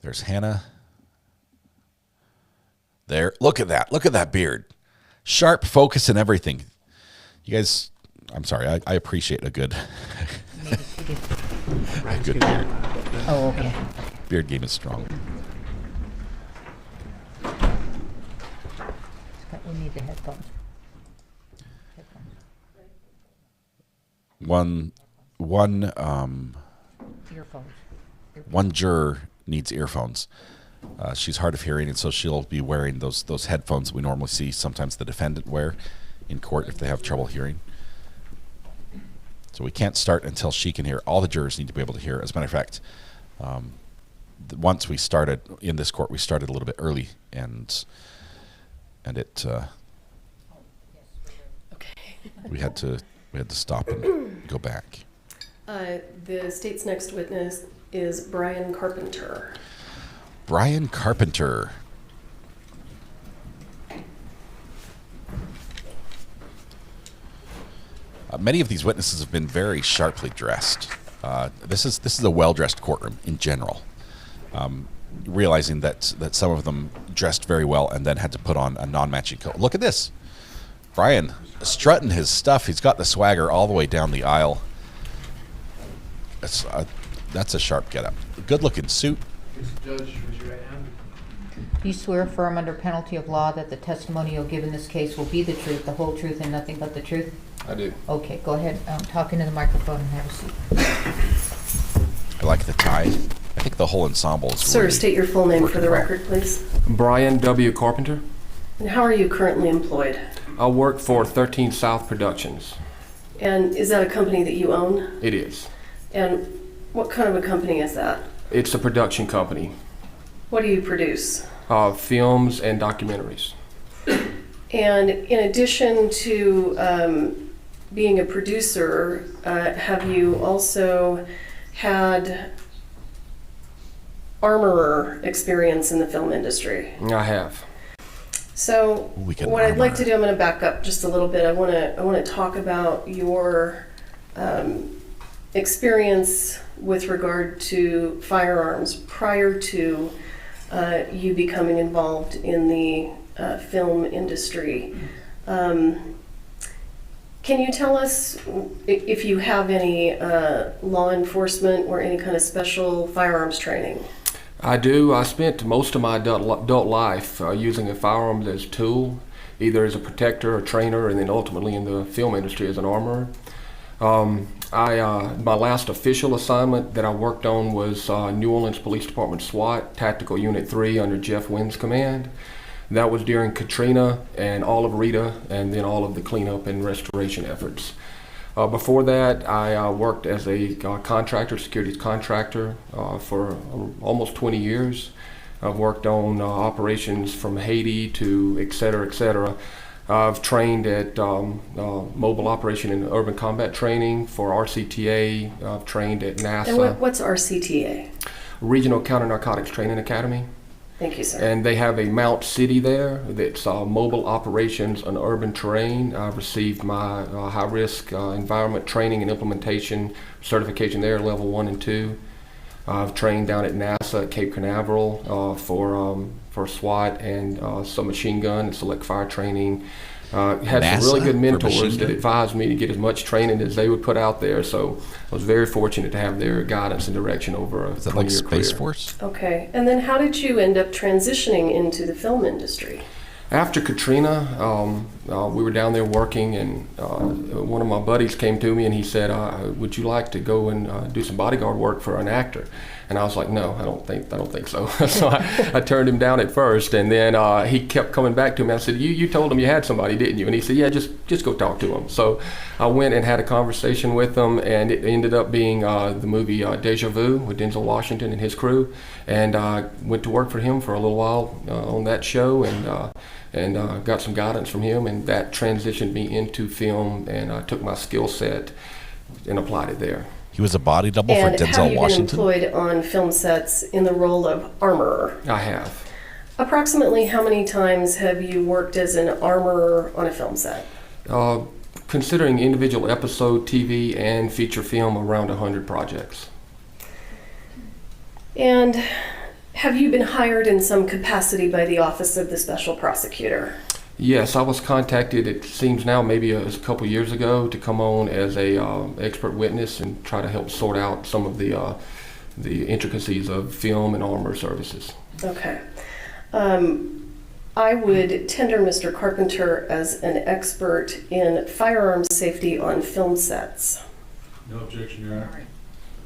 C: There's Hannah. There. Look at that. Look at that beard. Sharp focus and everything. You guys, I'm sorry. I appreciate a good beard.
H: Oh, okay.
C: Beard game is strong.
H: We need the headphones. Earphones.
C: One juror needs earphones. She's hard of hearing, and so she'll be wearing those headphones that we normally see sometimes the defendant wear in court if they have trouble hearing. So we can't start until she can hear. All the jurors need to be able to hear. As a matter of fact, once we started in this court, we started a little bit early, and it we had to stop and go back.
R: The state's next witness is Brian Carpenter.
C: Brian Carpenter. Many of these witnesses have been very sharply dressed. This is a well-dressed courtroom in general. Realizing that some of them dressed very well and then had to put on a non-matching coat. Look at this. Brian strutting his stuff. He's got the swagger all the way down the aisle. That's a sharp getup. Good-looking suit.
S: Judge, raise your right hand.
T: Do you swear affirm under penalty of law that the testimony you'll give in this case will be the truth, the whole truth, and nothing but the truth?
S: I do.
T: Okay, go ahead. Talk into the microphone and have a seat.
C: I like the tie. I think the whole ensemble is
R: Sir,
C: really
R: state your full name for the
C: well.
R: record, please.
S: Brian W. Carpenter.
R: And how are you currently employed?
S: I work for 13 South Productions.
R: And is that a company that you own?
S: It is.
R: And what kind of a company is that?
S: It's a production company.
R: What do you produce?
S: Films and documentaries.
R: And in addition to being a producer, have you also had armorer experience in the film industry?
S: I have.
R: So what I'd like to do, I'm going to back up just a little bit. I want to talk about your experience with regard to firearms prior to you becoming involved in the film industry. Can you tell us if you have any law enforcement or any kind of special firearms training?
S: I do. I spent most of my adult life using a firearm as a tool, either as a protector or trainer, and then ultimately in the film industry as an armorer. My last official assignment that I worked on was New Orleans Police Department SWAT, Tactical Unit 3 under Jeff Wynn's command. That was during Katrina and all of Rita, and then all of the cleanup and restoration efforts. Before that, I worked as a contractor, securities contractor, for almost 20 years. I've worked on operations from Haiti to et cetera, et cetera. I've trained at mobile operation and urban combat training for RCTA. I've trained at NASA.
R: And what's RCTA?
S: Regional Counter Narcotics Training Academy.
R: Thank you, sir.
S: And they have a Mount City there that's mobile operations on urban terrain. I've received my high-risk environment training and implementation certification there, level 1 and 2. I've trained down at NASA at Cape Canaveral for SWAT and some machine gun and select fire training. Had some really good mentors that advised me to get as much training as they would put out there. So I was very fortunate to have their guidance and direction over a 20-year career. Is that like Space Force?
R: Okay. And then how did you end up transitioning into the film industry?
S: After Katrina, we were down there working, and one of my buddies came to me and he said, "Would you like to go and do some bodyguard work for an actor?" And I was like, "No, I don't think so." So I turned him down at first, and then he kept coming back to me. I said, "You told him you had somebody, didn't you?" And he said, "Yeah, just go talk to him." So I went and had a conversation with him, and it ended up being the movie Deja Vu with Denzel Washington and his crew, and I went to work for him for a little while on that show, and got some guidance from him, and that transitioned me into film, and I took my skill set and applied it there.
C: He was a body double for Denzel Washington.
R: And have you been employed on film sets in the role of armorer?
S: I have.
R: Approximately how many times have you worked as an armorer on a film set?
S: Considering individual episode, TV, and feature film, around 100 projects.
R: And have you been hired in some capacity by the Office of the Special Prosecutor?
S: Yes, I was contacted, it seems now maybe a couple years ago, to come on as a expert witness and try to help sort out some of the intricacies of film and armor services.
R: Okay. I would tender Mr. Carpenter as an expert in firearms safety on film sets.
K: No objection, Your Honor.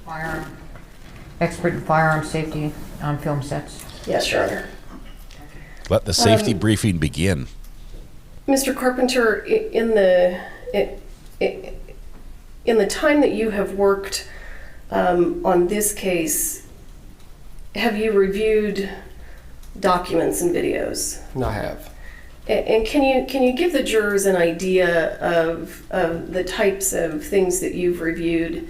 T: Firearm. Expert in firearm safety on film sets.
R: Yes, Your Honor.
C: Let the safety briefing begin.
R: Mr. Carpenter, in the time that you have worked on this case, have you reviewed documents and videos?
S: I have.
R: And can you give the jurors an idea of the types of things that you've reviewed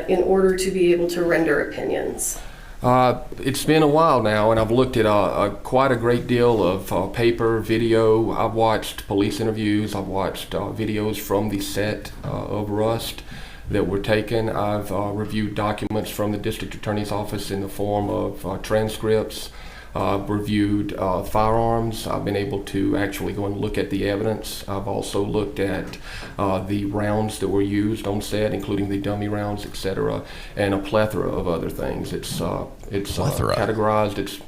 R: in order to be able to render opinions?
S: It's been a while now, and I've looked at quite a great deal of paper, video. I've watched police interviews. I've watched videos from the set of Rust that were taken. I've reviewed documents from the district attorney's office in the form of transcripts. I've reviewed firearms. I've been able to actually go and look at the evidence. I've also looked at the rounds that were used on set, including the dummy rounds, etc., and a plethora of other things. It's categorized. It's,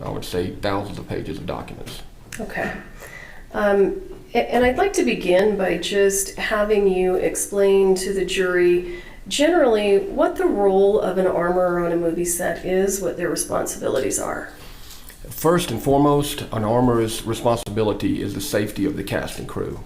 S: I would say, thousands of pages of documents.
R: Okay. And I'd like to begin by just having you explain to the jury generally what the role of an armorer on a movie set is, what their responsibilities are.
S: First and foremost, an armorer's responsibility is the safety of the cast and crew,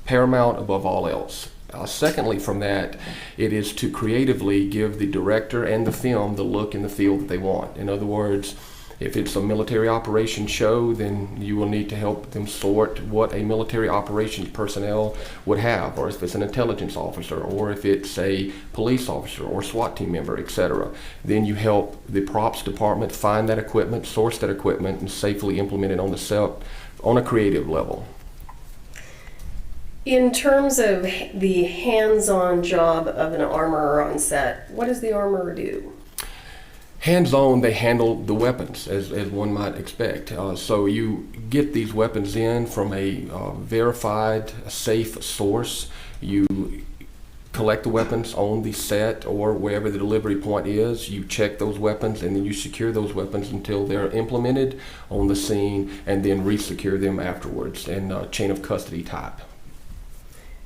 S: paramount above all else. Secondly, from that, it is to creatively give the director and the film the look and the feel that they want. In other words, if it's a military operations show, then you will need to help them sort what a military operations personnel would have, or if it's an intelligence officer, or if it's a police officer or SWAT team member, etc. Then you help the props department find that equipment, source that equipment, and safely implement it on the set on a creative level.
R: In terms of the hands-on job of an armorer on set, what does the armorer do?
S: Hands-on, they handle the weapons, as one might expect. So you get these weapons in from a verified, safe source. You collect the weapons on the set or wherever the delivery point is. You check those weapons, and then you secure those weapons until they're implemented on the scene, and then re-secure them afterwards in chain of custody type.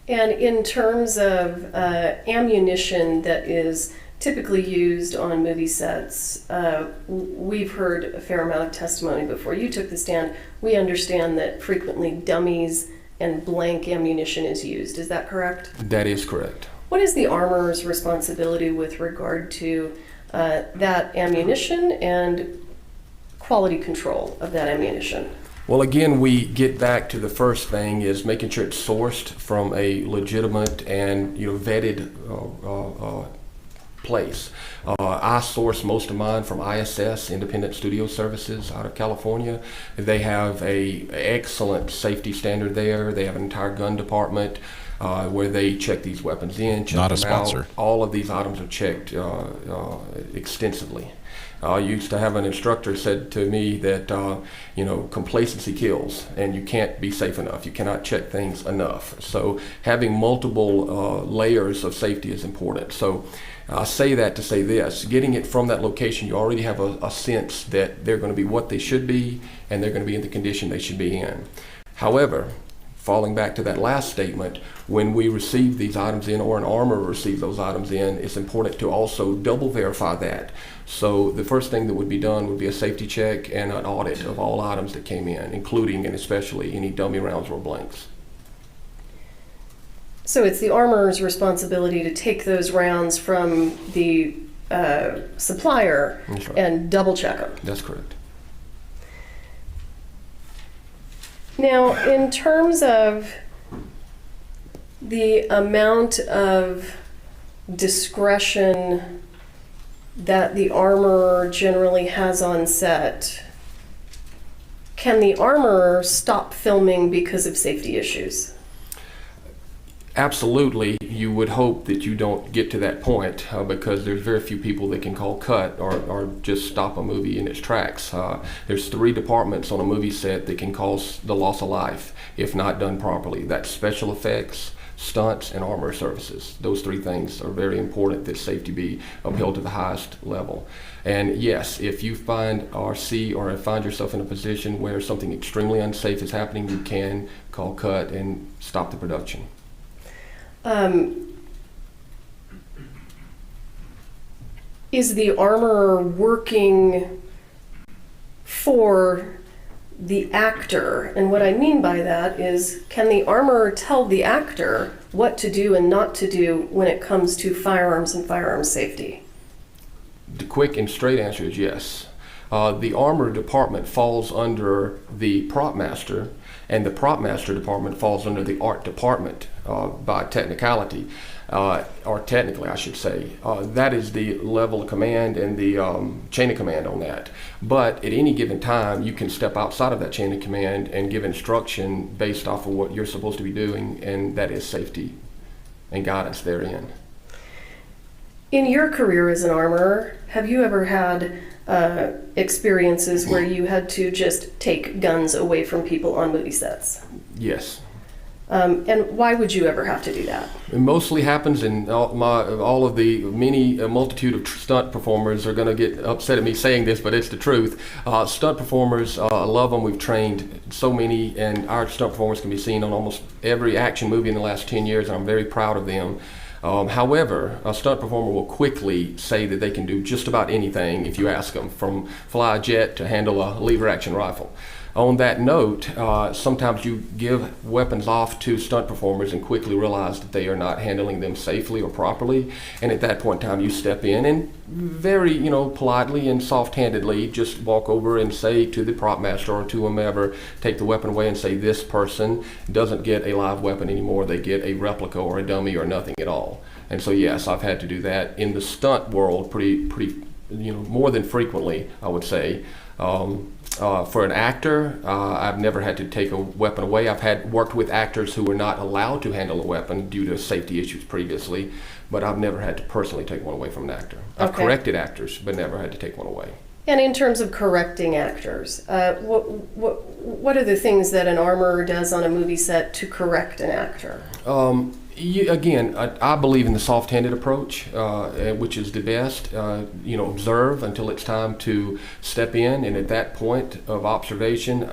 R: And in terms of ammunition that is typically used on movie sets, we've heard a fair amount of testimony before you took the stand. We understand that frequently dummies and blank ammunition is used. Is that correct?
S: That is correct.
R: What is the armorer's responsibility with regard to that ammunition and quality control of that ammunition?
S: Well, again, we get back to the first thing is making sure it's sourced from a legitimate and vetted place. I source most of mine from ISS, Independent Studio Services, out of California. They have a excellent safety standard there. They have an entire gun department where they check these weapons in, check
C: Not a
S: them
C: sponsor.
S: out. All of these items are checked extensively. I used to have an instructor said to me that, complacency kills, and you can't be safe enough. You cannot check things enough. So having multiple layers of safety is important. So I say that to say this, getting it from that location, you already have a sense that they're going to be what they should be, and they're going to be in the condition they should be in. However, falling back to that last statement, when we receive these items in, or an armorer receives those items in, it's important to also double verify that. So the first thing that would be done would be a safety check and an audit of all items that came in, including and especially any dummy rounds or blanks.
R: So it's the armorer's responsibility to take those rounds from the supplier and double check them.
S: That's correct.
R: Now, in terms of the amount of discretion that the armorer generally has on set, can the armorer stop filming because of safety issues?
S: Absolutely. You would hope that you don't get to that point because there's very few people that can call cut or just stop a movie in its tracks. There's 3 departments on a movie set that can cause the loss of life if not done properly. That's special effects, stunts, and armor services. Those 3 things are very important that safety be upheld to the highest level. And yes, if you find or see or find yourself in a position where something extremely unsafe is happening, you can call cut and stop the production.
R: Is the armorer working for the actor? And what I mean by that is, can the armorer tell the actor what to do and not to do when it comes to firearms and firearms safety?
S: The quick and straight answer is yes. The armor department falls under the prop master, and the prop master department falls under the art department by technicality, or technically I should say. That is the level of command and the chain of command on that. But at any given time, you can step outside of that chain of command and give instruction based off of what you're supposed to be doing, and that is safety and guidance therein.
R: In your career as an armorer, have you ever had experiences where you had to just take guns away from people on movie sets?
S: Yes.
R: And why would you ever have to do that?
S: It mostly happens, and all of the multitude of stunt performers are going to get upset at me saying this, but it's the truth. Stunt performers, I love them. We've trained so many, and our stunt performers can be seen on almost every action movie in the last 10 years, and I'm very proud of them. However, a stunt performer will quickly say that they can do just about anything if you ask them, from fly a jet to handle a lever action rifle. On that note, sometimes you give weapons off to stunt performers and quickly realize that they are not handling them safely or properly, and at that point in time you step in and very, politely and soft-handedly just walk over and say to the prop master or to whomever, take the weapon away and say, this person doesn't get a live weapon anymore, they get a replica or a dummy or nothing at all. And so yes, I've had to do that in the stunt world pretty more than frequently, I would say. For an actor, I've never had to take a weapon away. I've worked with actors who were not allowed to handle a weapon due to safety issues previously, but I've never had to personally take one away from an actor. I've corrected actors, but never had to take one away.
R: And in terms of correcting actors, what are the things that an armorer does on a movie set to correct an actor? I believe in the soft-handed approach, which is the best.
S: Observe until it's time to step in, and at that point of observation,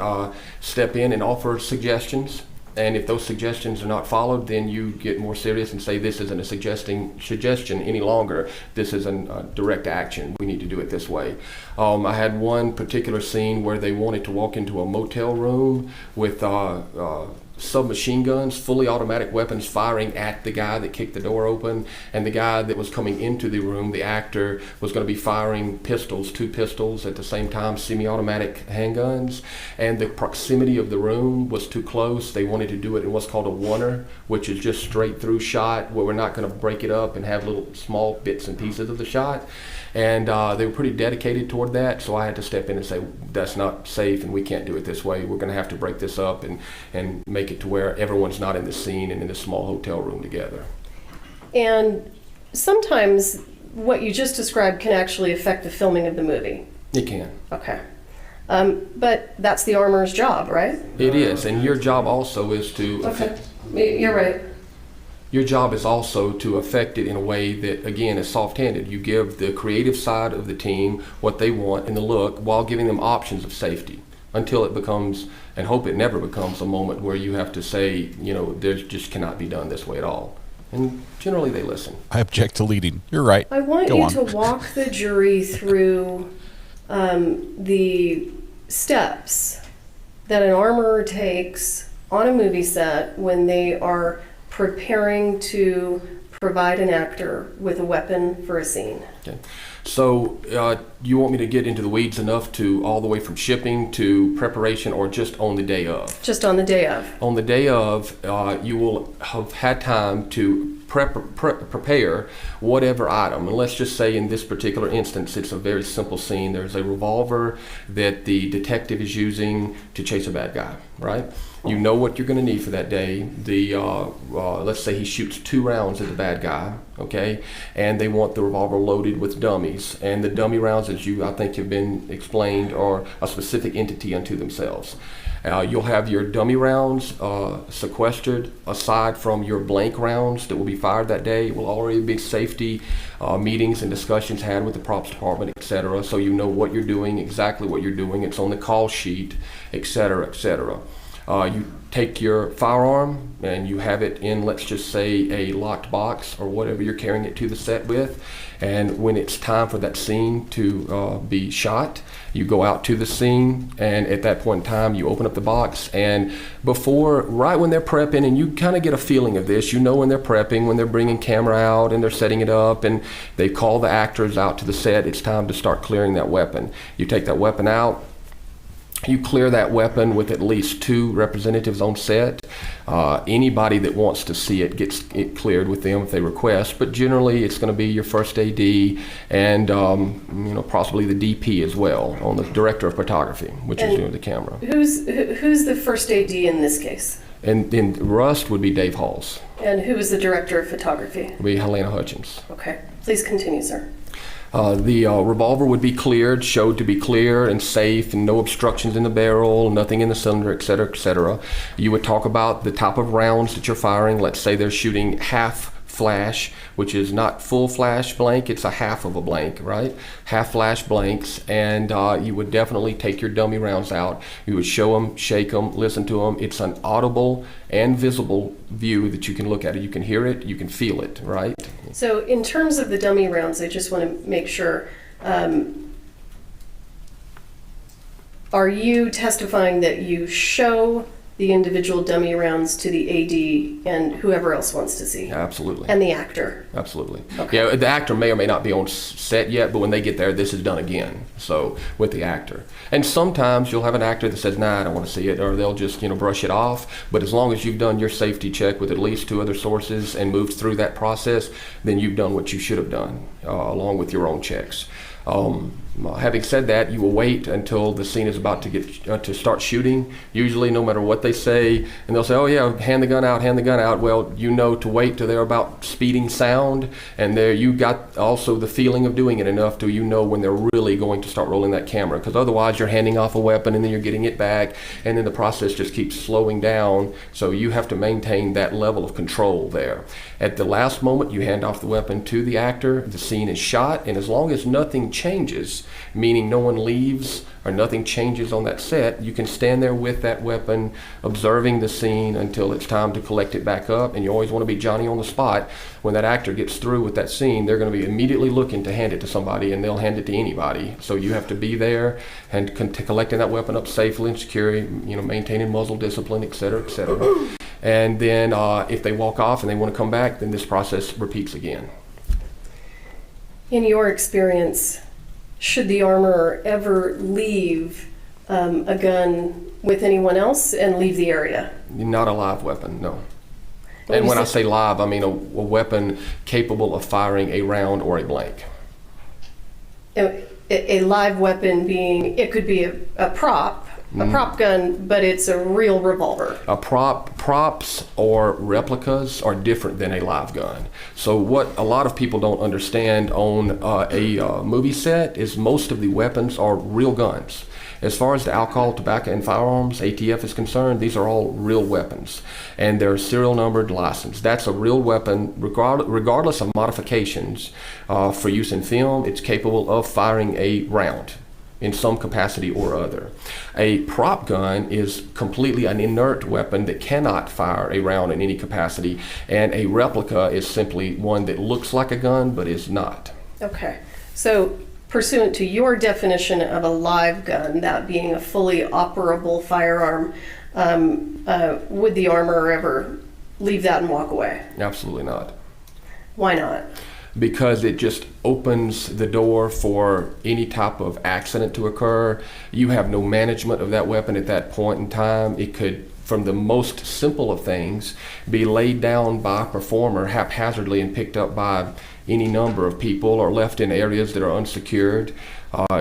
S: step in and offer suggestions. And if those suggestions are not followed, then you get more serious and say, this isn't a suggestion any longer. This is a direct action. We need to do it this way. I had one particular scene where they wanted to walk into a motel room with submachine guns, fully automatic weapons firing at the guy that kicked the door open, and the guy that was coming into the room, the actor, was going to be firing two pistols at the same time, semi-automatic handguns, and the proximity of the room was too close. They wanted to do it in what's called a oneer, which is just straight through shot, where we're not going to break it up and have little small bits and pieces of the shot. And they were pretty dedicated toward that, so I had to step in and say, that's not safe and we can't do it this way. We're going to have to break this up and make it to where everyone's not in the scene and in a small hotel room together.
R: And sometimes what you just described can actually affect the filming of the movie.
S: It can.
R: Okay. But that's the armorer's job, right?
S: It is, and your job also is to...
R: Okay, you're right.
S: Your job is also to affect it in a way that, again, is soft-handed. You give the creative side of the team what they want in the look while giving them options of safety until it becomes, and hope it never becomes, a moment where you have to say, there just cannot be done this way at all. And generally they listen.
C: I object to leading. You're right.
R: I want you to walk the jury through the steps that an armorer takes on a movie set when they are preparing to provide an actor with a weapon for a scene.
S: Okay. So you want me to get into the weeds enough to all the way from shipping to preparation, or just on the day of?
R: Just on the day of.
S: On the day of, you will have had time to prepare whatever item. And let's just say in this particular instance, it's a very simple scene. There's a revolver that the detective is using to chase a bad guy, right? You know what you're going to need for that day. Let's say he shoots 2 rounds at the bad guy, okay? And they want the revolver loaded with dummies. And the dummy rounds, as I think have been explained, are a specific entity unto themselves. You'll have your dummy rounds sequestered aside from your blank rounds that will be fired that day. It will already be safety meetings and discussions had with the props department, etc. So you know what you're doing, exactly what you're doing. It's on the call sheet, etc., etc. You take your firearm and you have it in, let's just say, a locked box or whatever you're carrying it to the set with. And when it's time for that scene to be shot, you go out to the scene, and at that point in time, you open up the box. And right when they're prepping, and you kind of get a feeling of this, you know when they're prepping, when they're bringing camera out and they're setting it up, and they call the actors out to the set, it's time to start clearing that weapon. You take that weapon out. You clear that weapon with at least 2 representatives on set. Anybody that wants to see it gets it cleared with them if they request, but generally it's going to be your first AD and possibly the DP as well, on the director of photography, which is doing the camera.
R: Who's the first AD in this case?
S: And Rust would be Dave Halls.
R: And who is the director of photography?
S: Would be Helena Hutchins.
R: Okay, please continue, sir.
S: The revolver would be cleared, showed to be clear and safe, and no obstructions in the barrel, nothing in the cylinder, et cetera, et cetera. You would talk about the type of rounds that you're firing. Let's say they're shooting half flash, which is not full flash blank, it's a half of a blank, right? Half flash blanks, and you would definitely take your dummy rounds out. You would show them, shake them, listen to them. It's an audible and visible view that you can look at it. You can hear it, you can feel it, right?
R: So in terms of the dummy rounds, I just want to make sure, are you testifying that you show the individual dummy rounds to the AD and whoever else wants to see?
S: Absolutely.
R: And the actor?
S: Absolutely.
R: Okay.
S: Yeah, the actor may or may not be on set yet, but when they get there, this is done again. So with the actor. And sometimes you'll have an actor that says, nah, I don't want to see it, or they'll just brush it off. But as long as you've done your safety check with at least 2 other sources and moved through that process, then you've done what you should have done, along with your own checks. Having said that, you will wait until the scene is about to get to start shooting, usually no matter what they say, and they'll say, oh yeah, hand the gun out, hand the gun out. Well, you know to wait till they're about speeding sound, and there you got also the feeling of doing it enough till you know when they're really going to start rolling that camera, because otherwise you're handing off a weapon and then you're getting it back, and then the process just keeps slowing down, so you have to maintain that level of control there. At the last moment, you hand off the weapon to the actor, the scene is shot, and as long as nothing changes, meaning no one leaves or nothing changes on that set, you can stand there with that weapon, observing the scene until it's time to collect it back up. And you always want to be Johnny on the spot. When that actor gets through with that scene, they're going to be immediately looking to hand it to somebody, and they'll hand it to anybody. So you have to be there and collecting that weapon up safely and securely, maintaining muzzle discipline, et cetera, et cetera. And then if they walk off and they want to come back, then this process repeats again.
R: In your experience, should the armorer ever leave a gun with anyone else and leave the area?
S: Not a live weapon, no. And when I say live, I mean a weapon capable of firing a round or a blank.
R: A live weapon being, it could be a prop gun, but it's a real revolver.
S: Props or replicas are different than a live gun. So what a lot of people don't understand on a movie set is most of the weapons are real guns. As far as the alcohol, tobacco, and firearms, ATF is concerned, these are all real weapons. And they're serial numbered, licensed. That's a real weapon, regardless of modifications. For use in film, it's capable of firing a round in some capacity or other. A prop gun is completely an inert weapon that cannot fire a round in any capacity, and a replica is simply one that looks like a gun but is not.
R: Okay, so pursuant to your definition of a live gun, that being a fully operable firearm, would the armorer ever leave that and walk away?
S: Absolutely not.
R: Why not?
S: Because it just opens the door for any type of accident to occur. You have no management of that weapon at that point in time. It could, from the most simple of things, be laid down by a performer haphazardly and picked up by any number of people or left in areas that are unsecured.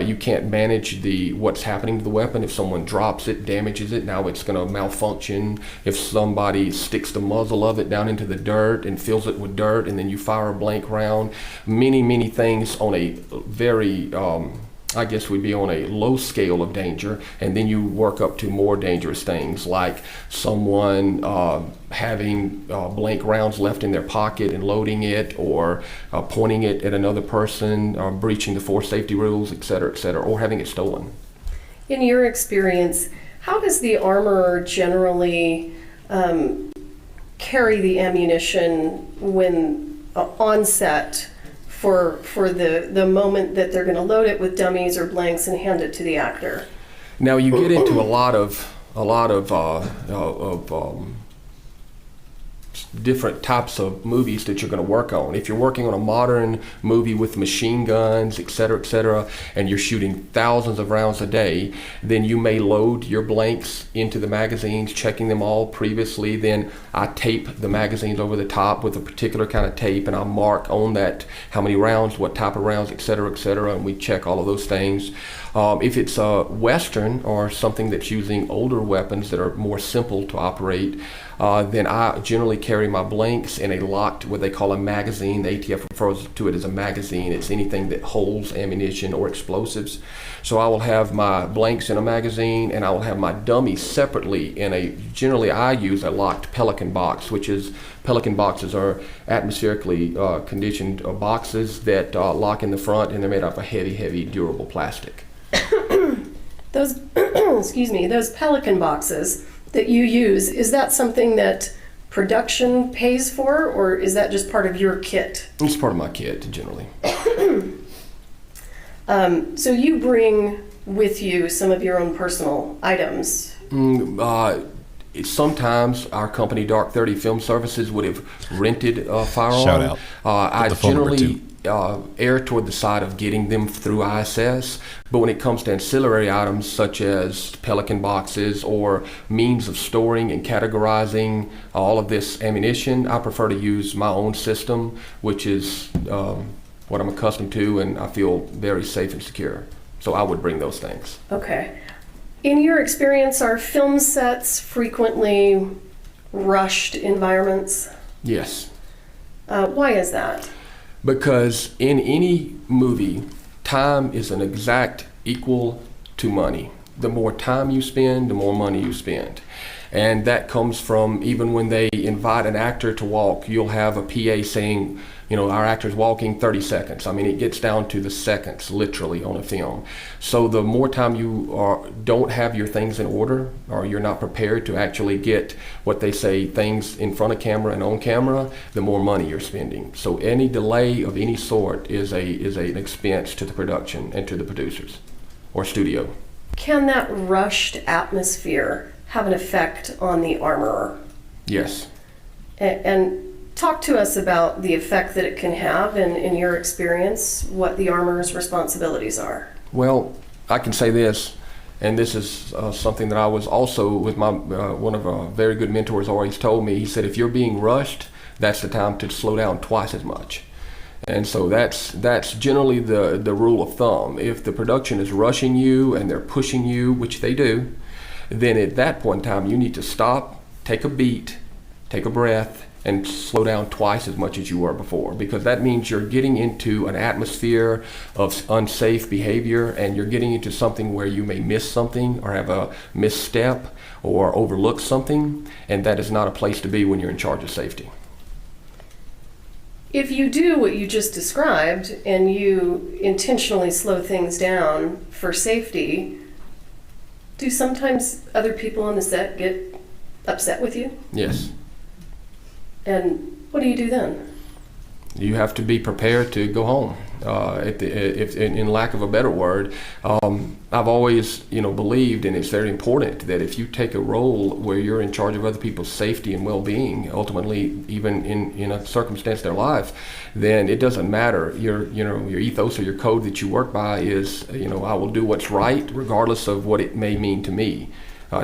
S: You can't manage what's happening to the weapon. If someone drops it, damages it, now it's going to malfunction. If somebody sticks the muzzle of it down into the dirt and fills it with dirt, and then you fire a blank round, many things on a very, I guess we'd be on a low scale of danger, and then you work up to more dangerous things like someone having blank rounds left in their pocket and loading it, or pointing it at another person, breaching the force safety rules, et cetera, or having it stolen.
R: In your experience, how does the armorer generally carry the ammunition when on set for the moment that they're going to load it with dummies or blanks and hand it to the actor?
S: Now you get into a lot of different types of movies that you're going to work on. If you're working on a modern movie with machine guns, et cetera, and you're shooting thousands of rounds a day, then you may load your blanks into the magazines, checking them all previously. Then I tape the magazines over the top with a particular kind of tape, and I mark on that how many rounds, what type of rounds, et cetera, and we check all of those things. If it's a Western or something that's using older weapons that are more simple to operate, then I generally carry my blanks in a locked, what they call a magazine. The ATF refers to it as a magazine. It's anything that holds ammunition or explosives. So I will have my blanks in a magazine, and I will have my dummies separately in a, generally I use a locked Pelican box, which is, Pelican boxes are atmospherically conditioned boxes that lock in the front, and they're made out of a heavy, durable plastic.
R: Those, excuse me, those Pelican boxes that you use, is that something that production pays for, or is that just part of your kit?
S: It's part of my kit, generally.
R: So you bring with you some of your own personal items?
S: Sometimes our company, Dark 30 Film Services, would have rented a firearm.
C: Shout out.
S: I generally err toward the side of getting them through ISS, but when it comes to ancillary items such as Pelican boxes or means of storing and categorizing all of this ammunition, I prefer to use my own system, which is what I'm accustomed to, and I feel very safe and secure. So I would bring those things.
R: Okay. In your experience, are film sets frequently rushed environments?
S: Yes.
R: Why is that?
S: Because in any movie, time is an exact equal to money. The more time you spend, the more money you spend. And that comes from even when they invite an actor to walk, you'll have a PA saying, you know, our actor's walking 30 seconds. I mean, it gets down to the seconds, literally, on a film. So the more time you don't have your things in order, or you're not prepared to actually get what they say, things in front of camera and on camera, the more money you're spending. So any delay of any sort is an expense to the production and to the producers or studio.
R: Can that rushed atmosphere have an effect on the armorer?
S: Yes.
R: And talk to us about the effect that it can have, and in your experience, what the armorer's responsibilities are.
S: Well, I can say this, and this is something that I was also with my one of our very good mentors always told me. He said, if you're being rushed, that's the time to slow down twice as much. And so that's generally the rule of thumb. If the production is rushing you and they're pushing you, which they do, then at that point in time you need to stop, take a beat, take a breath, and slow down twice as much as you were before, because that means you're getting into an atmosphere of unsafe behavior, and you're getting into something where you may miss something or have a misstep or overlook something, and that is not a place to be when you're in charge of safety.
R: If you do what you just described and you intentionally slow things down for safety, do sometimes other people on the set get upset with you?
S: Yes.
R: And what do you do then?
S: You have to be prepared to go home. In lack of a better word, I've always, believed, and it's very important, that if you take a role where you're in charge of other people's safety and well-being, ultimately, even in a circumstance of their life, then it doesn't matter. Your ethos or your code that you work by is, I will do what's right, regardless of what it may mean to me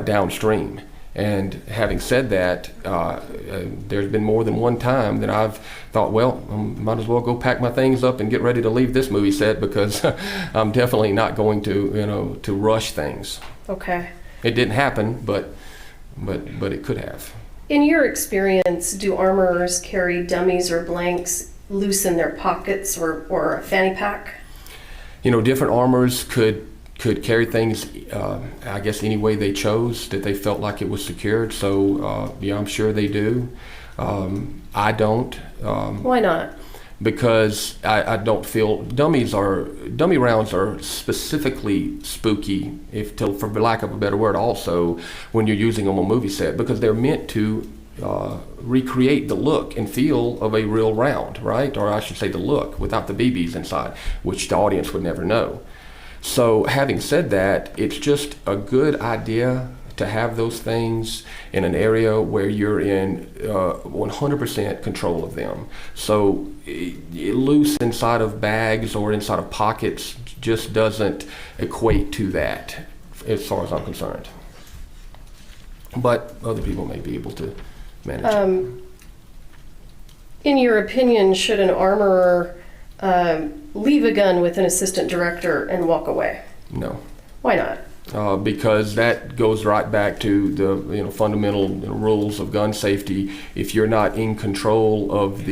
S: downstream. And having said that, there's been more than one time that I've thought, well, I might as well go pack my things up and get ready to leave this movie set, because I'm definitely not going to rush things.
R: Okay.
S: It didn't happen, but it could have.
R: In your experience, do armorers carry dummies or blanks loose in their pockets or a fanny pack?
S: Different armorers could carry things, I guess, any way they chose that they felt like it was secured. So, I'm sure they do. I don't.
R: Why not?
S: because I don't feel dummy rounds are specifically spooky, for lack of a better word, also when you're using them on a movie set, because they're meant to recreate the look and feel of a real round, right? Or I should say the look without the BBs inside, which the audience would never know. So having said that, it's just a good idea to have those things in an area where you're in 100% control of them. So loose inside of bags or inside of pockets just doesn't equate to that, as far as I'm concerned. But other people may be able to manage it.
R: In your opinion, should an armorer leave a gun with an assistant director and walk away?
S: No.
R: Why not?
S: Because that goes right back to the fundamental rules of gun safety. If you're not in control of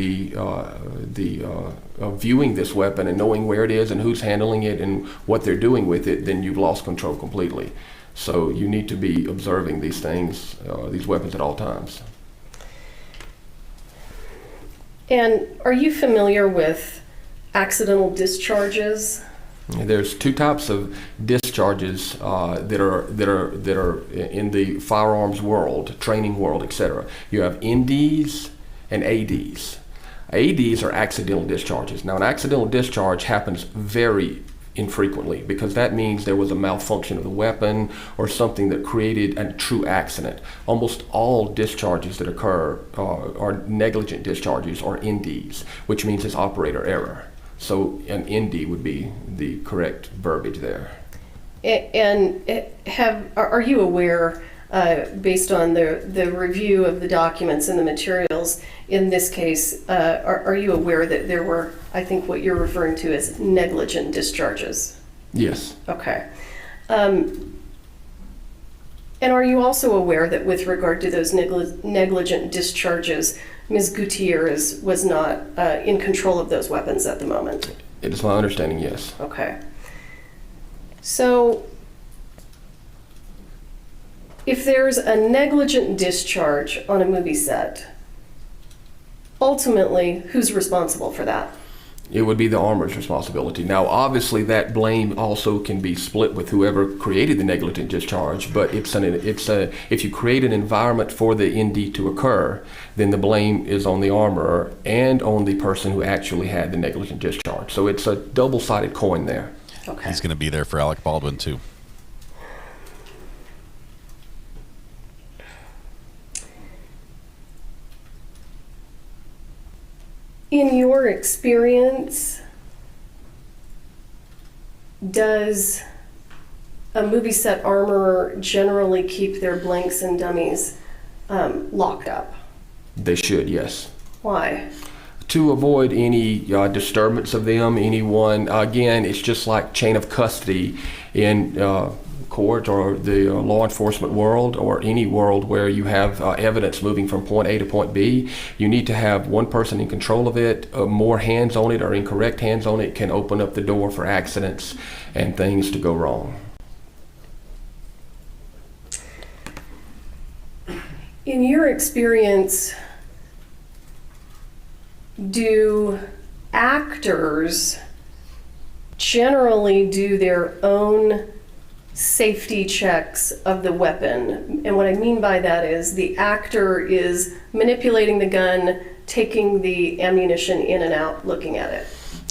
S: of viewing this weapon and knowing where it is and who's handling it and what they're doing with it, then you've lost control completely. So you need to be observing these things, these weapons at all times.
R: And are you familiar with accidental discharges?
S: There's two types of discharges that are in the firearms world, training world, etc. You have NDs and ADs. ADs are accidental discharges. Now, an accidental discharge happens very infrequently because that means there was a malfunction of the weapon or something that created a true accident. Almost all discharges that occur are negligent discharges or NDs, which means it's operator error. So an ND would be the correct verbiage there.
R: And are you aware, based on the review of the documents and the materials in this case, are you aware that there were, I think what you're referring to as negligent discharges?
S: Yes.
R: Okay. And are you also aware that with regard to those negligent discharges, Ms. Gutierrez was not in control of those weapons at the moment?
S: It is my understanding, yes.
R: Okay. So, if there's a negligent discharge on a movie set, ultimately, who's responsible for that?
S: It would be the armorer's responsibility. Now, obviously, that blame also can be split with whoever created the negligent discharge, but if you create an environment for the ND to occur, then the blame is on the armorer and on the person who actually had the negligent discharge. So it's a double-sided coin there.
R: Okay.
C: He's going to be there for Alec Baldwin, too.
R: In your experience, does a movie set armorer generally keep their blanks and dummies locked up?
S: They should, yes.
R: Why?
S: To avoid any disturbance of them, anyone. Again, it's just like chain of custody in court or the law enforcement world or any world where you have evidence moving from point A to point B. You need to have one person in control of it. More hands on it or incorrect hands on it can open up the door for accidents and things to go wrong.
R: In your experience, do actors generally do their own safety checks of the weapon? And what I mean by that is the actor is manipulating the gun, taking the ammunition in and out, looking at it.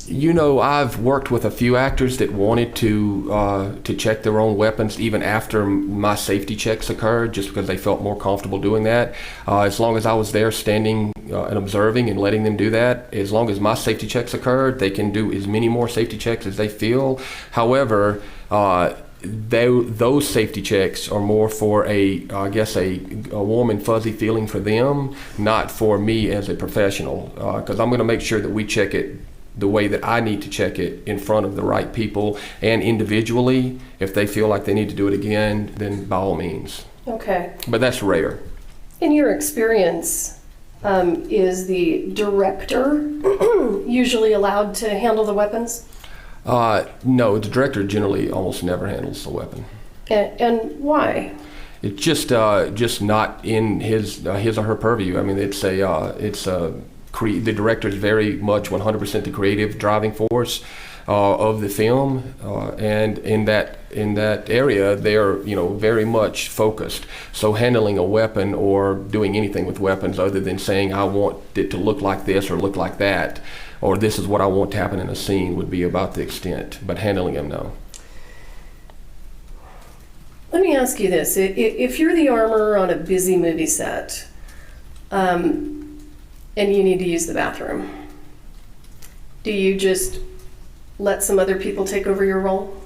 S: You know, I've worked with a few actors that wanted to check their own weapons even after my safety checks occurred, just because they felt more comfortable doing that. As long as I was there standing and observing and letting them do that, as long as my safety checks occurred, they can do as many more safety checks as they feel. However, those safety checks are more for a warm and fuzzy feeling for them, not for me as a professional, because I'm going to make sure that we check it the way that I need to check it in front of the right people and individually. If they feel like they need to do it again, then by all means.
R: Okay.
S: But that's rare.
R: In your experience, is the director usually allowed to handle the weapons?
S: No, the director generally almost never handles the weapon.
R: And why?
S: It's just not in his or her purview. I mean, it's the director is very much 100% the creative driving force of the film, and in that area, they're very much focused. So handling a weapon or doing anything with weapons, other than saying I want it to look like this or look like that, or this is what I want to happen in a scene, would be about the extent. But handling them, no.
R: Let me ask you this: if you're the armorer on a busy movie set, and you need to use the bathroom, do you just let some other people take over your role?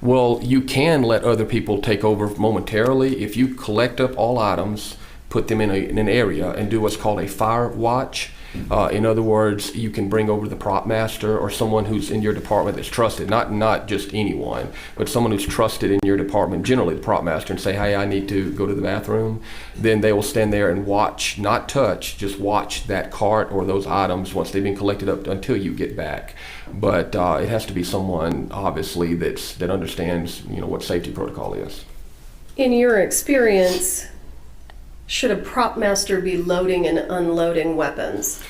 S: Well, you can let other people take over momentarily if you collect up all items, put them in an area, and do what's called a fire watch. In other words, you can bring over the prop master or someone who's in your department that's trusted, not just anyone, but someone who's trusted in your department, generally the prop master, and say, hey, I need to go to the bathroom. Then they will stand there and watch, not touch, just watch that cart or those items once they've been collected up until you get back. But it has to be someone, obviously, that understands what safety protocol is.
R: In your experience, should a prop master be loading and unloading weapons?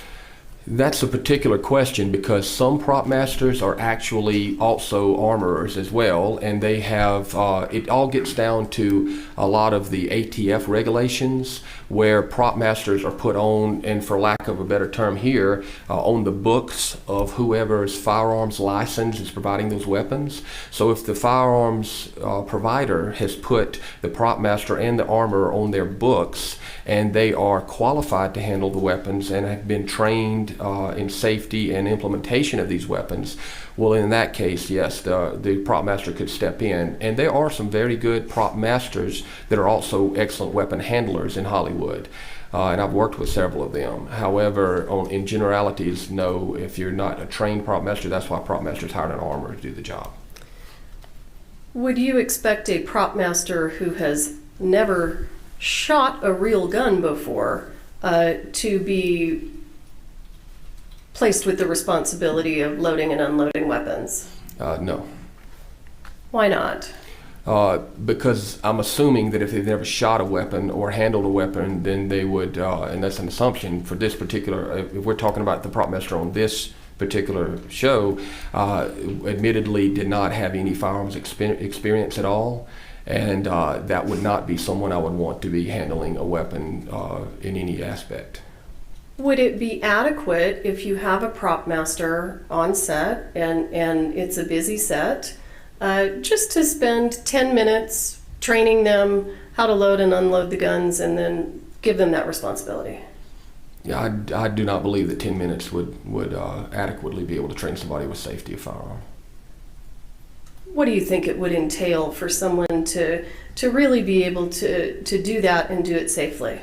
S: That's a particular question, because some prop masters are actually also armorers as well, and they have, it all gets down to a lot of the ATF regulations where prop masters are put on, and for lack of a better term here, on the books of whoever's firearms license is providing those weapons. So if the firearms provider has put the prop master and the armorer on their books, and they are qualified to handle the weapons and have been trained in safety and implementation of these weapons, well, in that case, yes, the prop master could step in. And there are some very good prop masters that are also excellent weapon handlers in Hollywood. And I've worked with several of them. However, in generalities, no, if you're not a trained prop master, that's why prop masters hire an armorer to do the job.
R: Would you expect a prop master who has never shot a real gun before to be placed with the responsibility of loading and unloading weapons?
S: No.
R: Why not?
S: Because I'm assuming that if they've never shot a weapon or handled a weapon, then they would, and that's an assumption for this particular, if we're talking about the prop master on this particular show, admittedly did not have any firearms experience at all. And that would not be someone I would want to be handling a weapon in any aspect.
R: Would it be adequate if you have a prop master on set and it's a busy set, just to spend 10 minutes training them how to load and unload the guns and then give them that responsibility?
S: Yeah, I do not believe that 10 minutes would adequately be able to train somebody with safety of firearm.
R: What do you think it would entail for someone to really be able to do that and do it safely?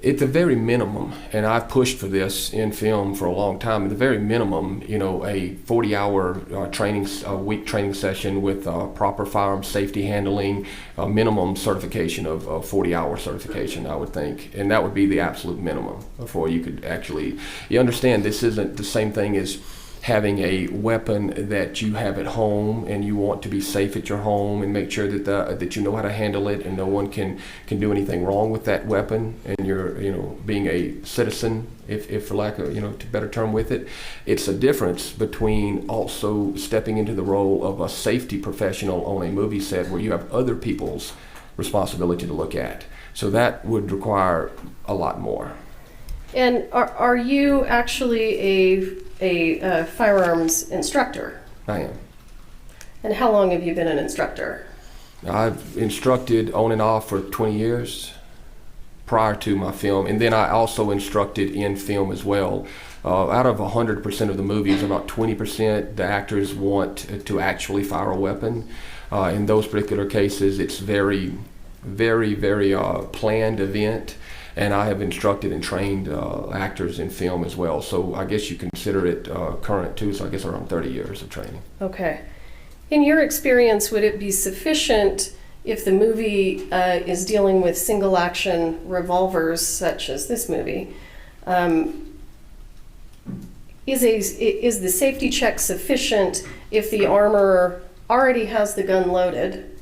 S: At the very minimum, and I've pushed for this in film for a long time, at the very minimum, a 40-hour week training session with proper firearm safety handling, a minimum certification of 40-hour certification, I would think. And that would be the absolute minimum before you could actually, you understand this isn't the same thing as having a weapon that you have at home and you want to be safe at your home and make sure that you know how to handle it and no one can do anything wrong with that weapon, and you're being a citizen, if for lack of a better term with it. It's a difference between also stepping into the role of a safety professional on a movie set where you have other people's responsibility to look at. So that would require a lot more.
R: And are you actually a firearms instructor?
S: I am.
R: And how long have you been an instructor?
S: I've instructed on and off for 20 years prior to my film, and then I also instructed in film as well. Out of 100% of the movies, about 20% the actors want to actually fire a weapon. In those particular cases, it's very, very, very planned event. And I have instructed and trained actors in film as well. So I guess you consider it current too, so I guess around 30 years of training.
R: Okay. In your experience, would it be sufficient if the movie is dealing with single action revolvers, such as this movie? Is the safety check sufficient if the armorer already has the gun loaded,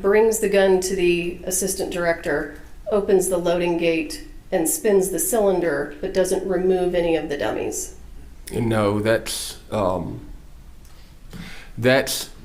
R: brings the gun to the assistant director, opens the loading gate, and spins the cylinder, but doesn't remove any of the dummies.
S: No, that's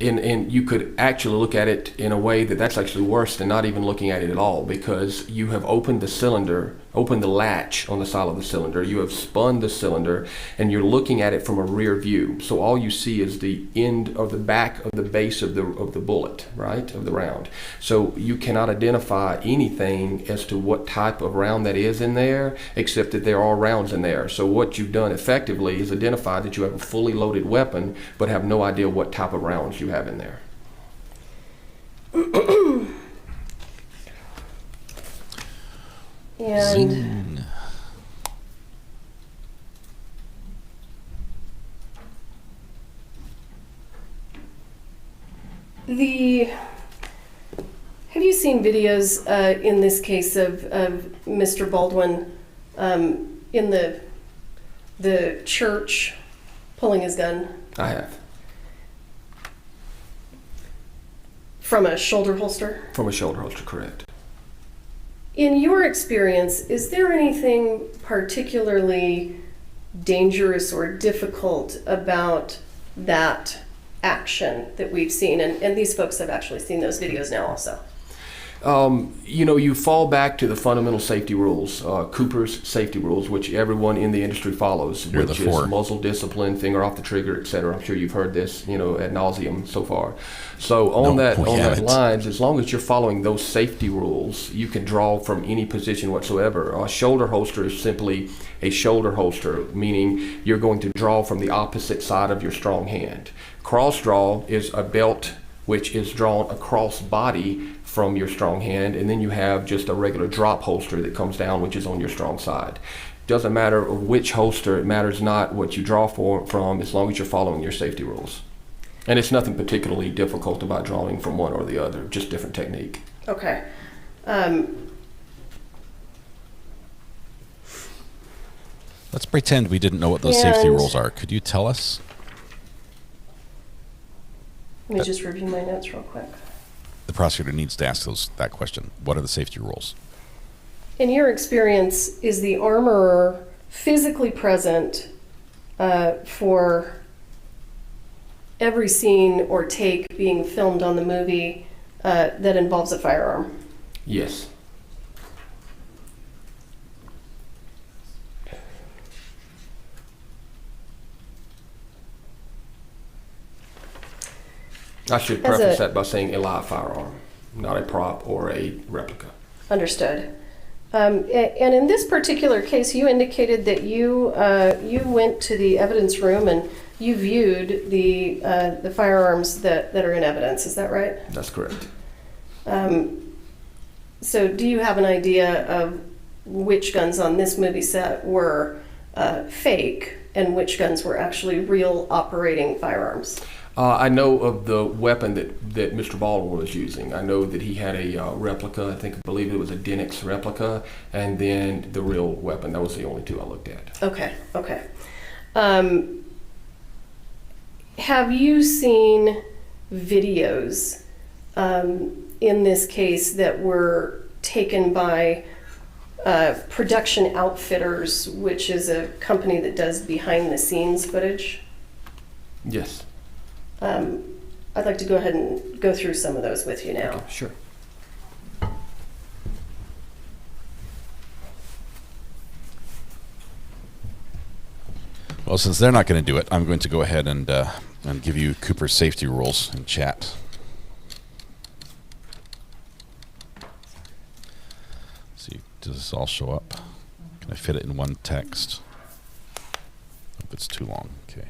S: and you could actually look at it in a way that's actually worse than not even looking at it at all, because you have opened the cylinder, opened the latch on the side of the cylinder, you have spun the cylinder, and you're looking at it from a rear view. So all you see is the end of the back of the base of the bullet, right, of the round. So you cannot identify anything as to what type of round that is in there, except that there are rounds in there. So what you've done effectively is identify that you have a fully loaded weapon, but have no idea what type of rounds you have in there.
R: And have you seen videos in this case of Mr. Baldwin in the church pulling his gun?
S: I have.
R: From a shoulder holster?
S: From a shoulder holster, correct.
R: In your experience, is there anything particularly dangerous or difficult about that action that we've seen? And these folks have actually seen those videos now also.
S: You fall back to the fundamental safety rules, Cooper's safety rules, which everyone in the industry follows, which is muzzle discipline, finger off the trigger, etc. I'm sure you've heard this, ad nauseum so far. So on that lines, as long as you're following those safety rules, you can draw from any position whatsoever. A shoulder holster is simply a shoulder holster, meaning you're going to draw from the opposite side of your strong hand. Cross draw is a belt which is drawn across body from your strong hand, and then you have just a regular drop holster that comes down, which is on your strong side. Doesn't matter which holster, it matters not what you draw from, as long as you're following your safety rules. And it's nothing particularly difficult about drawing from one or the other, just different technique.
R: Okay.
C: Let's pretend we didn't know what those safety rules are. Could you tell us?
R: Let me just review my notes real quick.
C: The prosecutor needs to ask that question. What are the safety rules?
R: In your experience, is the armorer physically present for every scene or take being filmed on the movie that involves a firearm?
S: Yes. I should preface that by saying a live firearm, not a prop or a replica.
R: Understood. And in this particular case, you indicated that you went to the evidence room and you viewed the firearms that are in evidence. Is that right?
S: That's correct.
R: So do you have an idea of which guns on this movie set were fake and which guns were actually real operating firearms?
S: I know of the weapon that Mr. Baldwin was using. I know that he had a replica. I believe it was a Denix replica, and then the real weapon. That was the only two I looked at.
R: Okay. Have you seen videos in this case that were taken by Production Outfitters, which is a company that does behind-the-scenes footage?
S: Yes.
R: I'd like to go ahead and go through some of those with you now.
S: Okay, sure.
C: Well, since they're not going to do it, I'm going to go ahead and give you Cooper's safety rules in chat. See, does this all show up? Can I fit it in one text? Hope it's too long. Okay.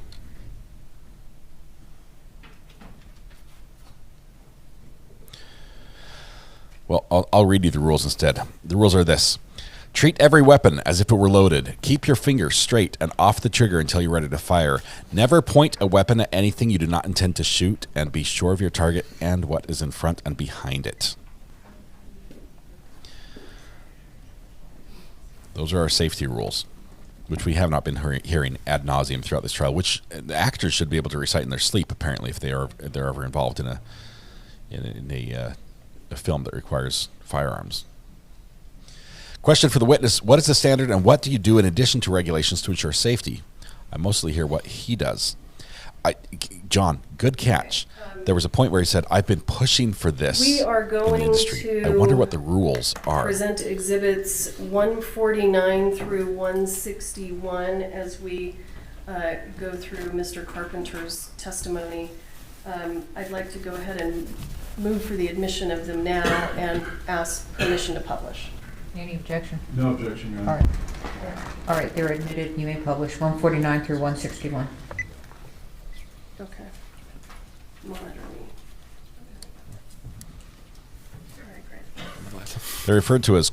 C: Well, I'll read you the rules instead. The rules are this. Treat every weapon as if it were loaded. Keep your finger straight and off the trigger until you're ready to fire. Never point a weapon at anything you do not intend to shoot, and be sure of your target and what is in front and behind it. Those are our safety rules, which we have not been hearing ad nauseum throughout this trial, which the actors should be able to recite in their sleep, apparently, if they're ever involved in a film that requires firearms. Question for the witness: what is the standard, and what do you do in addition to regulations to ensure safety? I mostly hear what he does. John, good catch. There was a point where he said, "I've been pushing for this."
R: We are going
C: in the industry.
R: to
C: I wonder what the rules are.
R: Present exhibits 149 through 161 as we go through Mr. Carpenter's testimony. I'd like to go ahead and move for the admission of them now and ask permission to publish.
T: Any objection?
K: No objection, Your Honor.
T: All right. All right, they're admitted. You may publish 149 through 161.
R: Okay. Monitor me. All right, great.
C: They're referred to as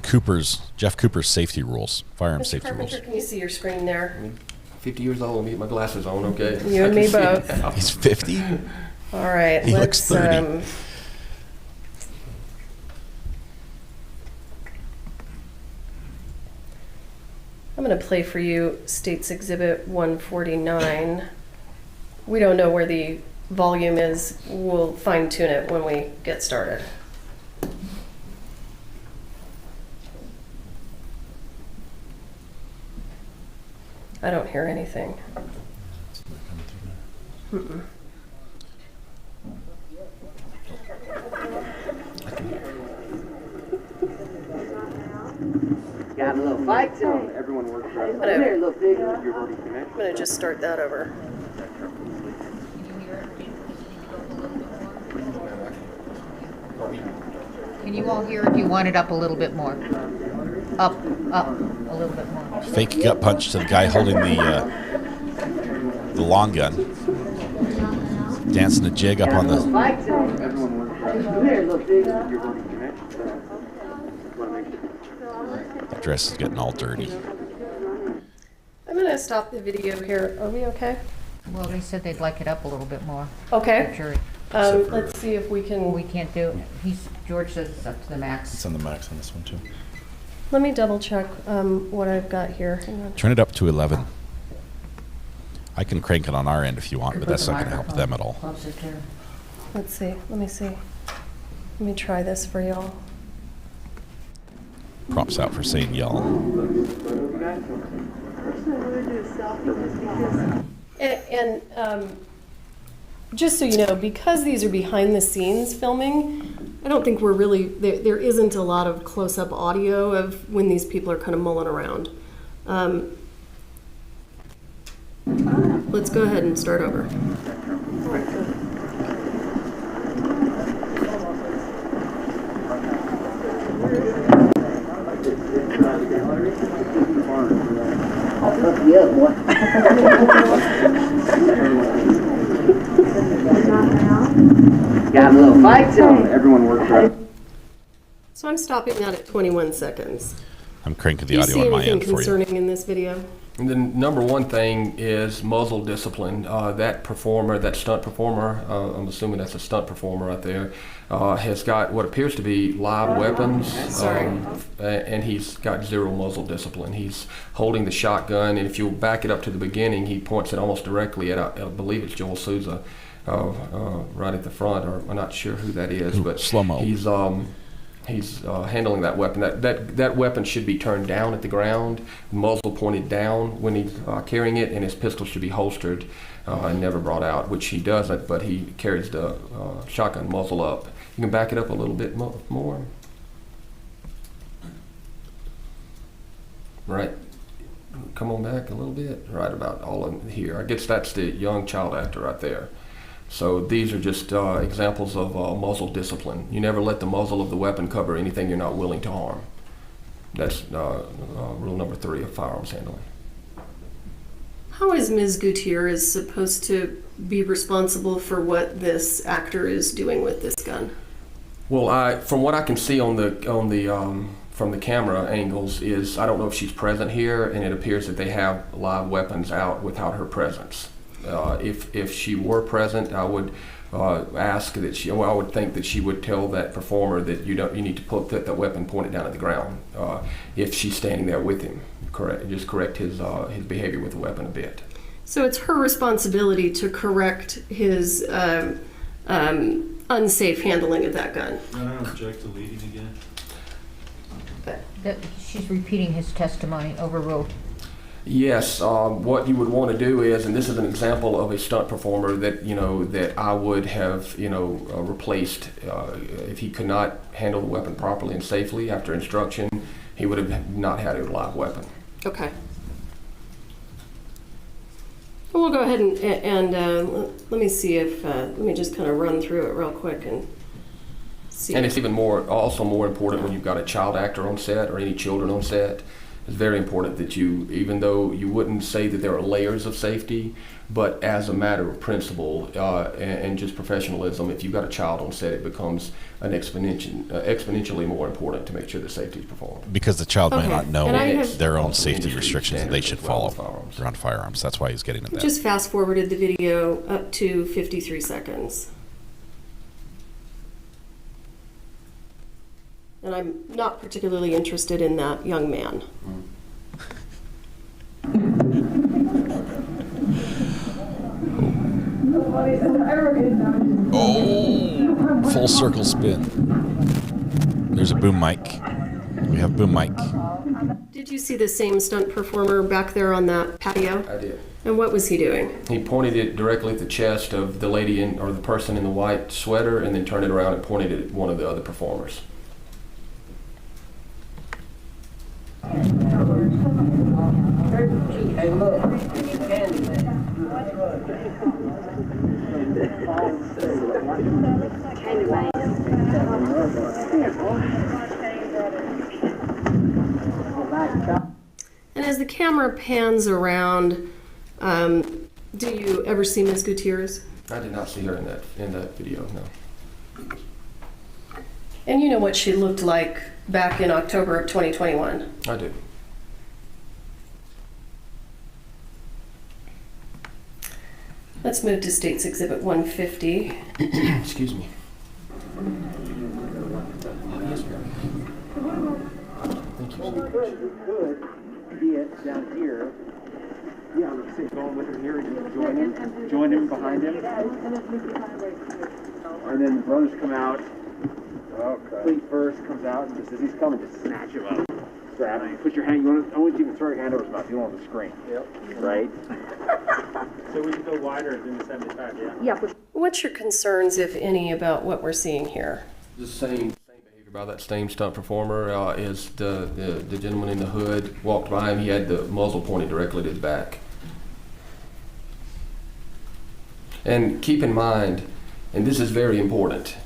C: Jeff Cooper's safety rules, firearm
R: Mr.
C: safety
R: Carpenter,
C: rules.
R: can you see your screen there?
S: 50 years old, let me get my glasses on, okay?
R: You and me both.
C: He's 50?
R: All right,
C: He looks 30.
R: I'm going to play for you State's Exhibit 149. We don't know where the volume is. We'll fine tune it when we get started. I don't hear anything. Mm-mm.
J: Got a little fight to him. Everyone works right.
R: I'm gonna
J: You're already connected.
R: just start that over.
T: Can you all hear if you want it up a little bit more? Up, a little bit more.
C: Fake gut punch to the guy holding the long gun. Dancing a jig up on the...
J: Everyone works right. Come here, little pig. You're already connected.
C: The dress is getting all dirty.
R: I'm going to stop the video here. Are we okay?
T: Well, they said they'd like it up a little bit more.
R: Okay.
T: Jury.
R: Let's see if we can...
T: We can't do it. George says it's up to the max.
D: It's on the max on this one, too.
R: Let me double check what I've got here. Hang on.
C: Turn it up to 11. I can crank it on our end if you want, but that's not going to help them at all.
R: Let's see. Let me see. Let me try this for y'all.
C: Props out for saying y'all.
R: And just so you know, because these are behind the scenes filming, I don't think we're really, there isn't a lot of close-up audio of when these people are kind of mulling around. Let's go ahead and start over.
J: Got a little fight to him. Everyone works right.
R: So I'm stopping that at 21 seconds.
C: I'm cranking the audio on my end for you.
R: Do you see anything concerning in this video?
S: And the number one thing is muzzle discipline. That performer, that stunt performer, I'm assuming that's a stunt performer right there, has got what appears to be live weapons, and he's got zero muzzle discipline. He's holding the shotgun, and if you back it up to the beginning, he points it almost directly at, I believe it's Joel Souza, right at the front, or I'm not sure who that is, but
C: slow-mo.
S: He's handling that weapon. That weapon should be turned down at the ground, muzzle pointed down when he's carrying it, and his pistol should be holstered and never brought out, which he doesn't, but he carries the shotgun muzzle up. You can back it up a little bit more. Right. Come on back a little bit. Right about all in here. I guess that's the young child actor right there. So these are just examples of muzzle discipline. You never let the muzzle of the weapon cover anything you're not willing to harm. That's rule number 3 of firearms handling.
R: How is Ms. Gutierrez supposed to be responsible for what this actor is doing with this gun?
S: Well, from what I can see on the from the camera angles is I don't know if she's present here, and it appears that they have live weapons out without her presence. If she were present, I would ask that she. Well, I would think that she would tell that performer that you need to put that weapon pointed down at the ground. If she's standing there with him, correct his behavior with the weapon a bit.
R: So it's her responsibility to correct his unsafe handling of that gun.
K: I don't object to leading again.
T: She's repeating his testimony, overruled.
S: Yes, what you would want to do is, and this is an example of a stunt performer that, you know, that I would have, you know, replaced if he could not handle the weapon properly and safely after instruction, he would have not had a live weapon.
R: Okay. Well, we'll go ahead and let me see if, let me just kind of run through it real quick and see.
S: And it's even also more important when you've got a child actor on set or any children on set. It's very important that you, even though you wouldn't say that there are layers of safety, but as a matter of principle and just professionalism, if you've got a child on set, it becomes an exponentially more important to make sure that safety is performed.
C: Because the child may not know their own safety restrictions that they should follow around firearms. That's why he's getting at that.
R: Just fast forwarded the video up to 53 seconds. And I'm not particularly interested in that young man.
C: Oh, full circle spin. There's a boom mic. We have boom mic.
R: Did you see the same stunt performer back there on that patio?
S: I did.
R: And what was he doing?
S: He pointed it directly at the chest of the lady or the person in the white sweater, and then turned it around and pointed it at one of the other performers.
J: Hey, look.
R: And as the camera pans around, do you ever see Ms. Gutierrez?
S: I did not see her in that video, no.
R: And you know what she looked like back in October of 2021?
S: I do.
R: Let's move to State's Exhibit 150.
S: Excuse me.
J: Get down here. Yeah, let's say going with him here, join him behind him. And then the brothers come out. Okay. Fleet first comes out and just as he's coming, just snatch him up. Grab him. Put your hand, I want you to throw your hand over his mouth. You don't want to scream. Yep. Right?
K: So we can go wider than the 75, yeah?
R: Yeah. What's your concerns, if any, about what we're seeing here?
S: The same behavior by that same stunt performer is the gentleman in the hood walked by him. He had the muzzle pointed directly to his back. And keep in mind, and this is very important,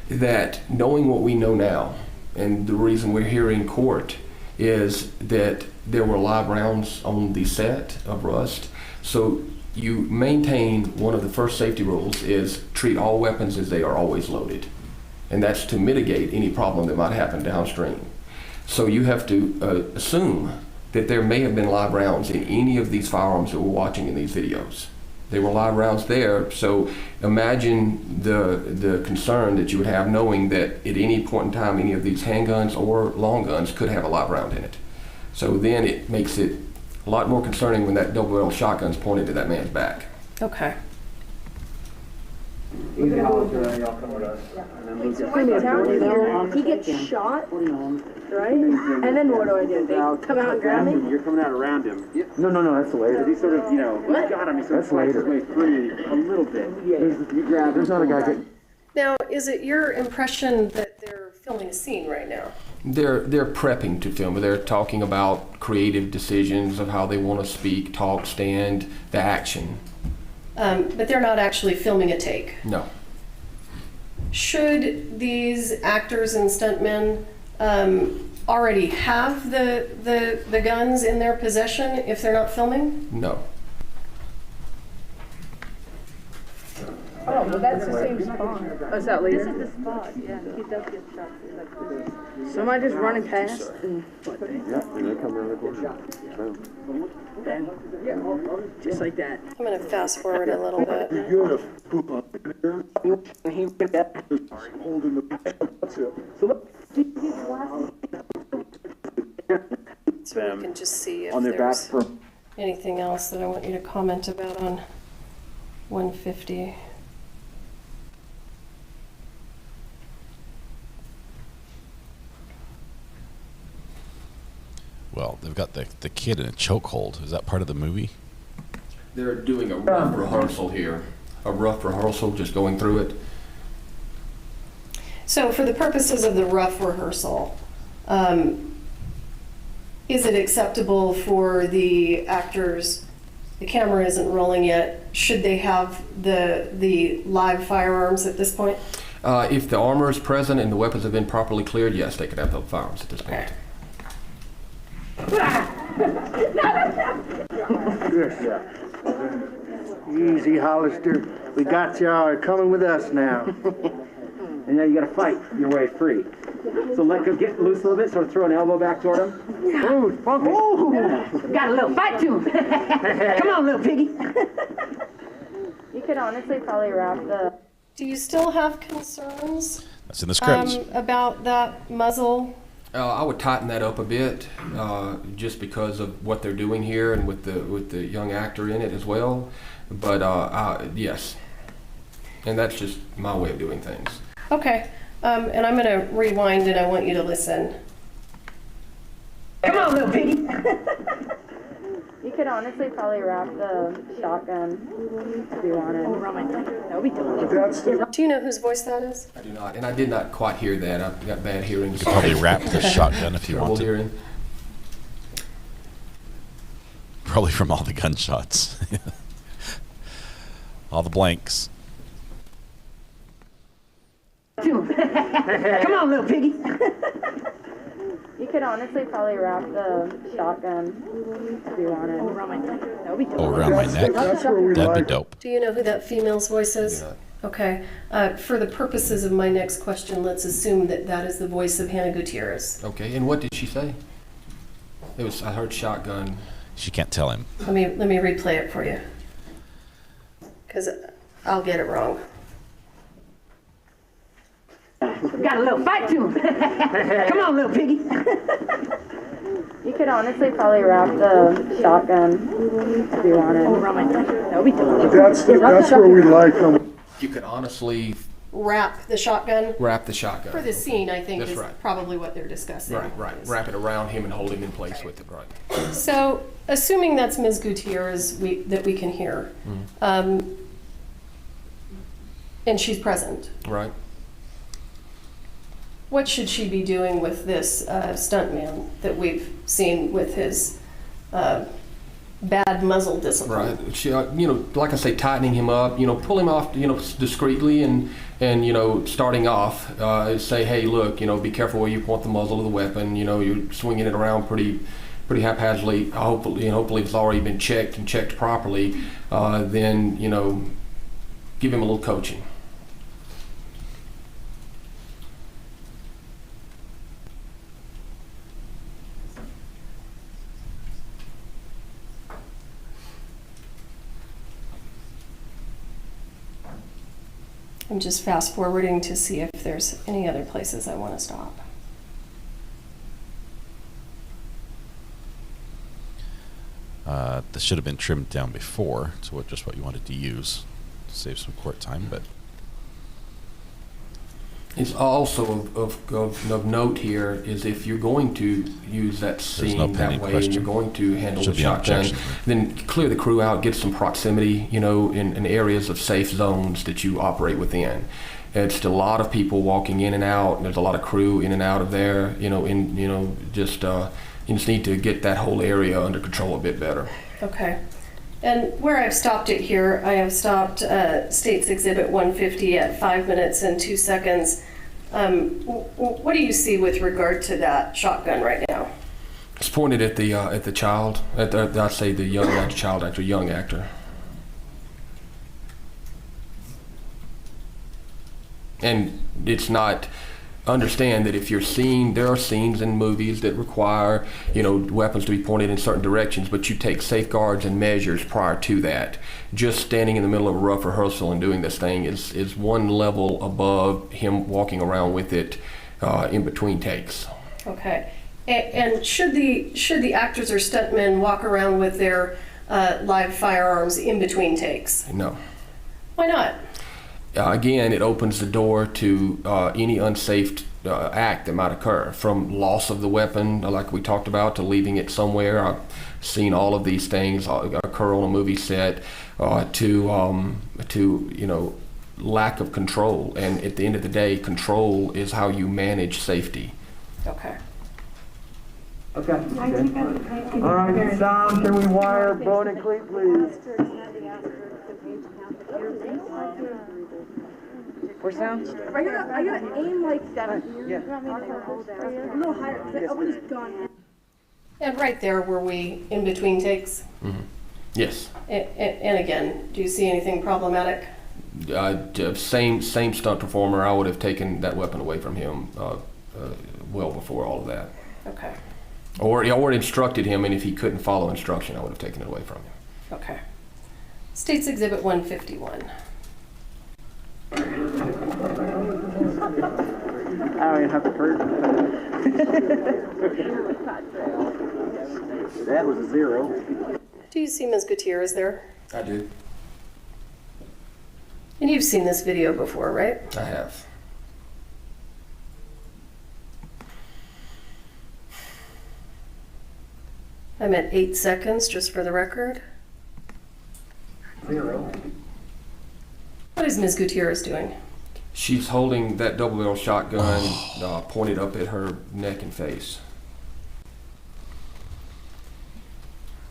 S: that knowing what we know now, and the reason we're here in court is that there were live rounds on the set of Rust. So you maintain one of the first safety rules is treat all weapons as they are always loaded. And that's to mitigate any problem that might happen downstream. So you have to assume that there may have been live rounds in any of these firearms that we're watching in these videos. There were live rounds there, so imagine the concern that you would have knowing that at any point in time any of these handguns or long guns could have a live round in it. So then it makes it a lot more concerning when that double-barrel shotgun's pointed to that man's back.
R: Okay.
J: Easy holler, y'all come with us.
Q: He gets shot, right? And then what do I do? They come out and grab him?
J: You're coming out around him. No, that's later. He sort of, he's got him. He sort of slides his way free a little bit. You grab him. There's not a guy getting...
R: Now, is it your impression that they're filming a scene right now?
S: They're prepping to film. They're talking about creative decisions of how they want to speak, talk, stand, the action.
R: But they're not actually filming a take?
S: No.
R: Should these actors and stuntmen already have the guns in their possession if they're not filming?
S: No.
Q: Oh, well, that's the same spot. Oh, is that later?
P: This is the spot, yeah. He does get shot.
Q: Somebody just running past and...
J: Yeah, and they come around the corner. Boom.
Q: Just like that.
R: I'm going to fast forward a little bit.
J: You're gonna poop up there. He went back holding the...
R: So we can just see if
J: on their back
R: there's anything else that I want you to comment about on 150.
C: Well, they've got the kid in a chokehold. Is that part of the movie?
S: They're doing a rough rehearsal here. A rough rehearsal, just going through it.
R: So for the purposes of the rough rehearsal, is it acceptable for the actors, the camera isn't rolling yet, should they have the live firearms at this point?
S: If the armor is present and the weapons have been properly cleared, yes, they could have the firearms at this point.
J: Easy, Hollister. We got y'all coming with us now. And now you gotta fight your way free. So let go, get loose a little bit, sort of throw an elbow back toward him. Ooh, funky. Ooh.
H: Got a little fight to him. Come on, little piggy.
P: You could honestly probably wrap the...
R: Do you still have concerns?
C: That's in the script.
R: About that muzzle?
S: I would tighten that up a bit, just because of what they're doing here and with the young actor in it as well. But yes, and that's just my way of doing things.
R: Okay, and I'm going to rewind and I want you to listen.
H: Come on, little piggy.
P: You could honestly probably wrap the shotgun if you wanted. That would be totally.
R: Do you know whose voice that is?
S: I do not, and I did not quite hear that. I've got bad hearing.
C: You could probably wrap the shotgun if you want to.
S: Hearing.
C: Probably from all the gunshots. All the blanks.
H: Come on, little piggy.
P: You could honestly probably wrap the shotgun if you wanted. That would be totally.
C: Oh, around my neck? That'd be dope.
R: Do you know who that female's voice is? Okay. For the purposes of my next question, let's assume that that is the voice of Hannah Gutierrez.
S: Okay, and what did she say? I heard shotgun.
C: She can't tell him.
R: Let me replay it for you, because I'll get it wrong.
H: Got a little fight to him. Come on, little piggy.
P: You could honestly probably wrap the shotgun if you wanted. That would be totally.
J: That's where we like them.
S: You could honestly
R: Wrap the shotgun?
S: Wrap the shotgun.
R: For the scene, I think,
S: That's
R: is
S: right.
R: probably what they're discussing.
S: Right. Wrap it around him and hold him in place with it, right.
R: So, assuming that's Ms. Gutierrez that we can hear, and she's present.
S: Right.
R: What should she be doing with this stuntman that we've seen with his bad muzzle discipline?
S: Right. She, like I say, tightening him up. Pull him off. Discreetly and starting off. Say, hey, look. Be careful where you point the muzzle of the weapon. You're swinging it around pretty haphazardly. Hopefully it's already been checked and checked properly. Then give him a little coaching.
R: I'm just fast forwarding to see if there's any other places I want to stop.
C: This should have been trimmed down before, so just what you wanted to use to save some court time, but
S: It's also of note here is if you're going to use that scene that way and you're going to handle the shotgun, then clear the crew out, get some proximity, in areas of safe zones that you operate within. It's a lot of people walking in and out, and there's a lot of crew in and out of there, you just need to get that whole area under control a bit better.
R: Okay. And where I've stopped it here, I have stopped State's Exhibit 150 at 5 minutes and 2 seconds. What do you see with regard to that shotgun right now?
S: It's pointed at the child. I'd say the young actor. And it's not. Understand that if you're seeing, there are scenes in movies that require, weapons to be pointed in certain directions, but you take safeguards and measures prior to that. Just standing in the middle of a rough rehearsal and doing this thing is one level above him walking around with it in between takes.
R: Okay. And should the actors or stuntmen walk around with their live firearms in between takes?
S: No.
R: Why not?
S: Again, it opens the door to any unsafe act that might occur, from loss of the weapon, like we talked about, to leaving it somewhere. I've seen all of these things occur on a movie set, to lack of control. And at the end of the day, control is how you manage safety.
R: Okay.
J: Okay. All right, Sam, can we wire bone and cleat, please? Where's Sam?
P: I gotta aim like that.
J: Yeah.
P: A little higher. I would have gone.
R: And right there, were we in between takes?
S: Mm-hmm. Yes.
R: And again, do you see anything problematic?
S: Same stunt performer. I would have taken that weapon away from him well before all of that.
R: Okay.
S: Or instructed him, and if he couldn't follow instruction, I would have taken it away from him.
R: Okay. State's Exhibit 151.
J: I don't even have to hurt. That was a 0.
R: Do you see Ms. Gutierrez there?
S: I do.
R: And you've seen this video before, right?
S: I have.
R: I'm at 8 seconds, just for the record.
J: 0.
R: What is Ms. Gutierrez doing?
S: She's holding that double-barrel shotgun pointed up at her neck and face.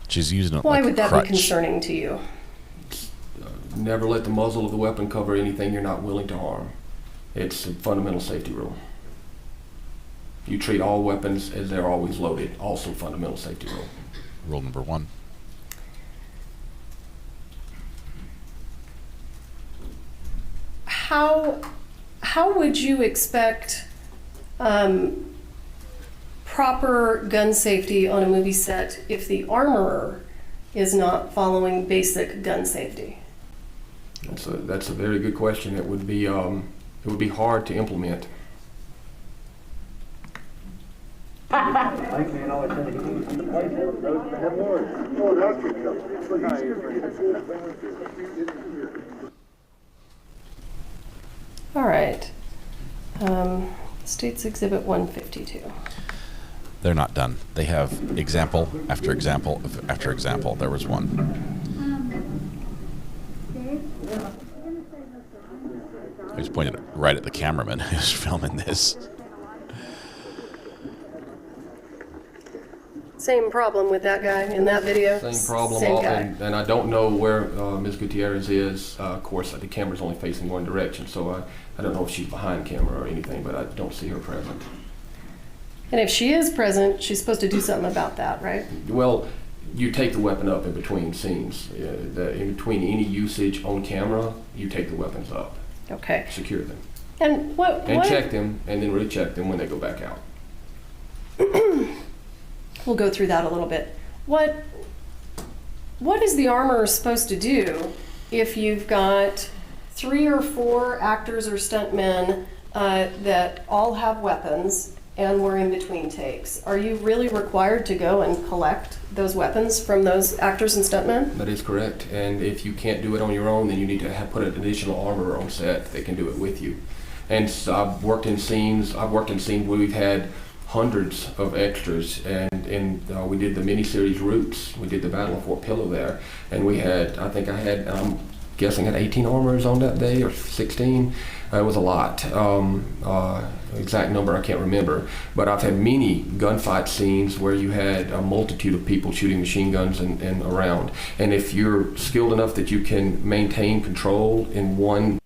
C: She's using it
R: Why
C: like
R: would
C: a
R: that
C: crutch.
R: be concerning to you?
S: Never let the muzzle of the weapon cover anything you're not willing to harm. It's a fundamental safety rule. You treat all weapons as they're always loaded. Also fundamental safety rule.
C: Rule number 1.
R: How would you expect proper gun safety on a movie set if the armorer is not following basic gun safety?
S: That's a very good question. It would be hard to implement.
R: All right. State's Exhibit 152.
C: They're not done. They have example after example after example. There was one. I just pointed right at the cameraman who's filming this.
R: Same problem with that guy in that video?
S: Same problem.
R: Same guy.
S: And I don't know where Ms. Gutierrez is. Of course, the camera's only facing one direction, so I don't know if she's behind camera or anything, but I don't see her present.
R: And if she is present, she's supposed to do something about that, right?
S: Well, you take the weapon up in between scenes. In between any usage on camera, you take the weapons up.
R: Okay.
S: Secure them.
R: And what
S: check them, and then recheck them when they go back out.
R: We'll go through that a little bit. What is the armorer supposed to do if you've got 3 or 4 actors or stuntmen that all have weapons and we're in between takes? Are you really required to go and collect those weapons from those actors and stuntmen?
S: That is correct. And if you can't do it on your own, then you need to put an additional armorer on set that can do it with you. And so I've worked in scenes where we've had hundreds of extras, and we did the miniseries Roots. We did the Battle of Fort Pillow there, and we had, I'm guessing, had 18 armorers on that day, or 16. It was a lot. Exact number I can't remember, but I've had many gunfight scenes where you had a multitude of people shooting machine guns and around. And if you're skilled enough that you can maintain control in one,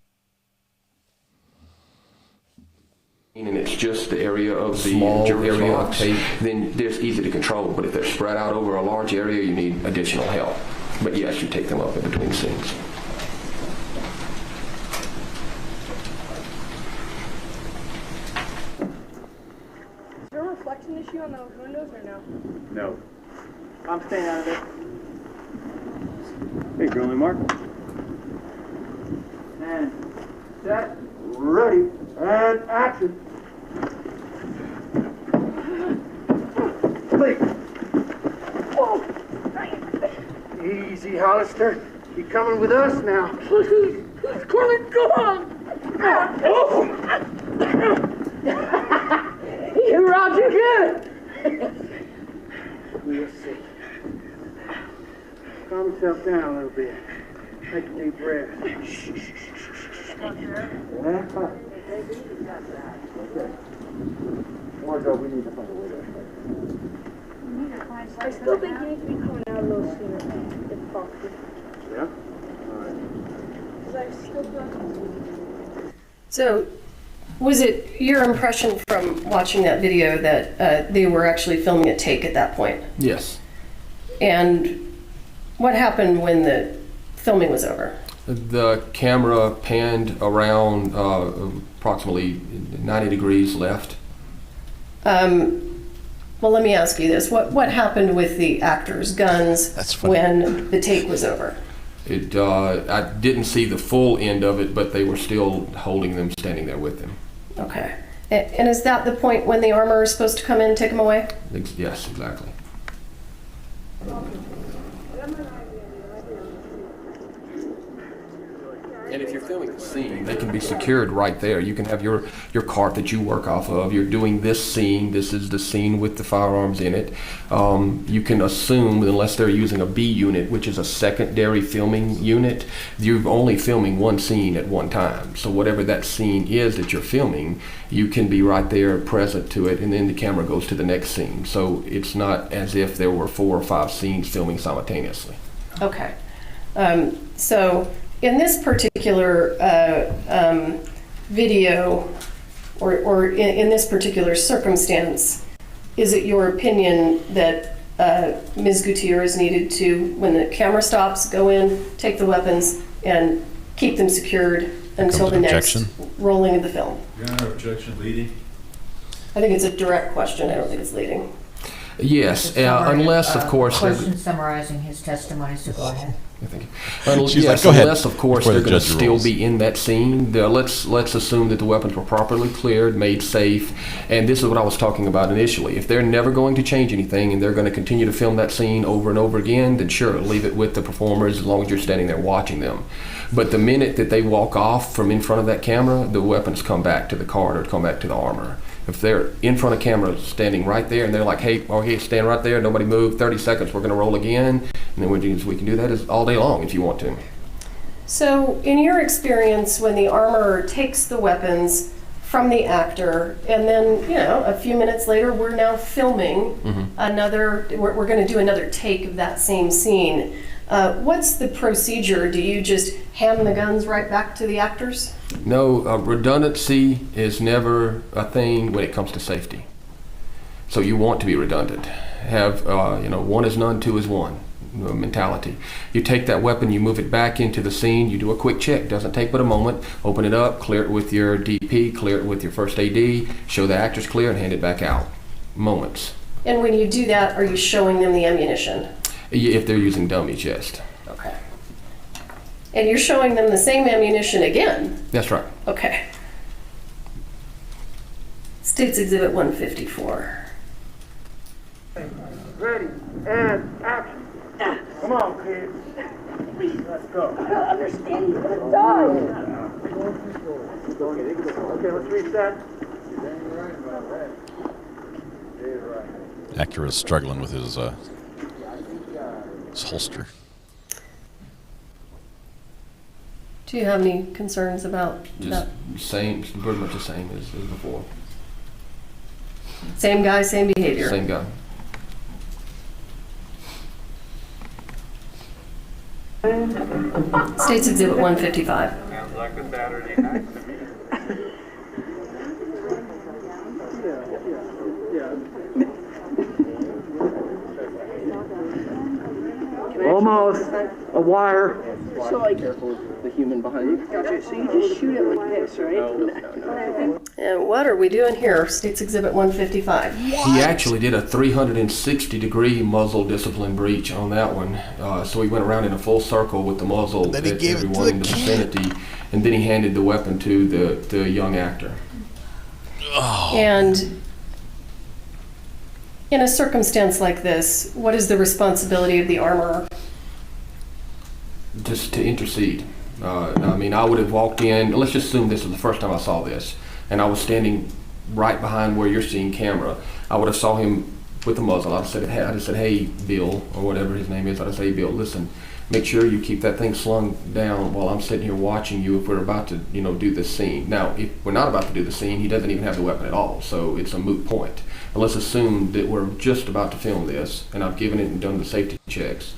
S: and it's just the area of the small area of tape, then it's easy to control. But if they're spread out over a large area, you need additional help. But yes, you take them up in between scenes.
P: Is there a reflection issue on those windows or no?
J: No. I'm staying out of it. Hey, Girly Mark. And set, ready, and action. Please. Whoa. Easy, Hollister. You're coming with us now. Please. Please, Corley, go on.
B: You're all too good.
J: We'll see. Calm yourself down a little bit. Take a deep breath. Margo, we need to find a way to
P: I still think you need to be coming out a little sooner, if possible.
J: Yeah?
R: So, was it your impression from watching that video that they were actually filming a take at that point?
S: Yes.
R: And what happened when the filming was over?
S: The camera panned around approximately 90 degrees left.
R: Well, let me ask you this. What happened with the actors' guns when the take was over?
S: I didn't see the full end of it, but they were still holding them, standing there with them.
R: Okay. And is that the point when the armor is supposed to come in and take them away?
S: Yes, exactly. And if you're filming the scene, they can be secured right there. You can have your cart that you work off of. You're doing this scene. This is the scene with the firearms in it. You can assume, unless they're using a B unit, which is a secondary filming unit, you're only filming one scene at one time. So whatever that scene is that you're filming, you can be right there present to it, and then the camera goes to the next scene. So it's not as if there were 4 or 5 scenes filming simultaneously.
R: Okay. So in this particular video, or in this particular circumstance, is it your opinion that Ms. Gutierrez needed to, when the camera stops, go in, take the weapons, and keep them secured until the next rolling of the film?
M: Your Honor, objection leading?
R: I think it's a direct question. I don't think it's leading.
S: Yes, unless, of course...
T: Question summarizing his testimony, so go ahead.
S: Thank you.
C: Yes, go
S: unless,
C: ahead,
S: of course,
C: before
S: they're
C: the
S: going to
C: judge
S: still
C: rules.
S: be in that scene. Let's assume that the weapons were properly cleared, made safe, and this is what I was talking about initially. If they're never going to change anything and they're going to continue to film that scene over and over again, then sure, leave it with the performers as long as you're standing there watching them. But the minute that they walk off from in front of that camera, the weapons come back to the cart or come back to the armor. If they're in front of camera standing right there and they're like, hey, stand right there, nobody move, 30 seconds, we're going to roll again, and then we can do that all day long if you want to.
R: So in your experience, when the armorer takes the weapons from the actor, and then, a few minutes later, we're now filming we're going to do another take of that same scene. What's the procedure? Do you just hand the guns right back to the actors?
S: No, redundancy is never a thing when it comes to safety. So you want to be redundant. Have, 1 is none, 2 is 1 mentality. You take that weapon, you move it back into the scene, you do a quick check. Doesn't take but a moment. Open it up, clear it with your DP, clear it with your first AD, show the actors clear, and hand it back out. Moments.
R: And when you do that, are you showing them the ammunition?
S: If they're using dummies, yes.
R: Okay. And you're showing them the same ammunition again?
S: That's right.
R: Okay. State's Exhibit 154.
J: Ready, and action. Come on, kids. Let's go.
B: I don't understand you gonna die.
J: Okay, let's reset.
C: Actor is struggling with his holster.
R: Do you have any concerns about
S: Just
R: that?
S: same, pretty much the same as before.
R: Same guy, same behavior?
S: Same guy.
R: State's Exhibit 155.
K: Sounds like a Saturday night to me.
J: Almost. A wire.
B: So careful with the human behind you. Gotcha. So you just shoot it like this, right? No.
R: And what are we doing here? State's Exhibit 155.
S: He actually did a 360-degree muzzle discipline breach on that one. So he went around in a full circle with the muzzle at everyone in the vicinity, and then he handed the weapon to the young actor.
C: Oh.
R: And in a circumstance like this, what is the responsibility of the armorer?
S: Just to intercede. I would have walked in, let's just assume this was the first time I saw this, and I was standing right behind where you're seeing camera. I would have saw him with the muzzle. I just said, hey, Bill, or whatever his name is. I'd say, hey, Bill, listen, make sure you keep that thing slung down while I'm sitting here watching you if we're about to, do this scene. Now, if we're not about to do the scene, he doesn't even have the weapon at all, so it's a moot point. But let's assume that we're just about to film this, and I've given it and done the safety checks.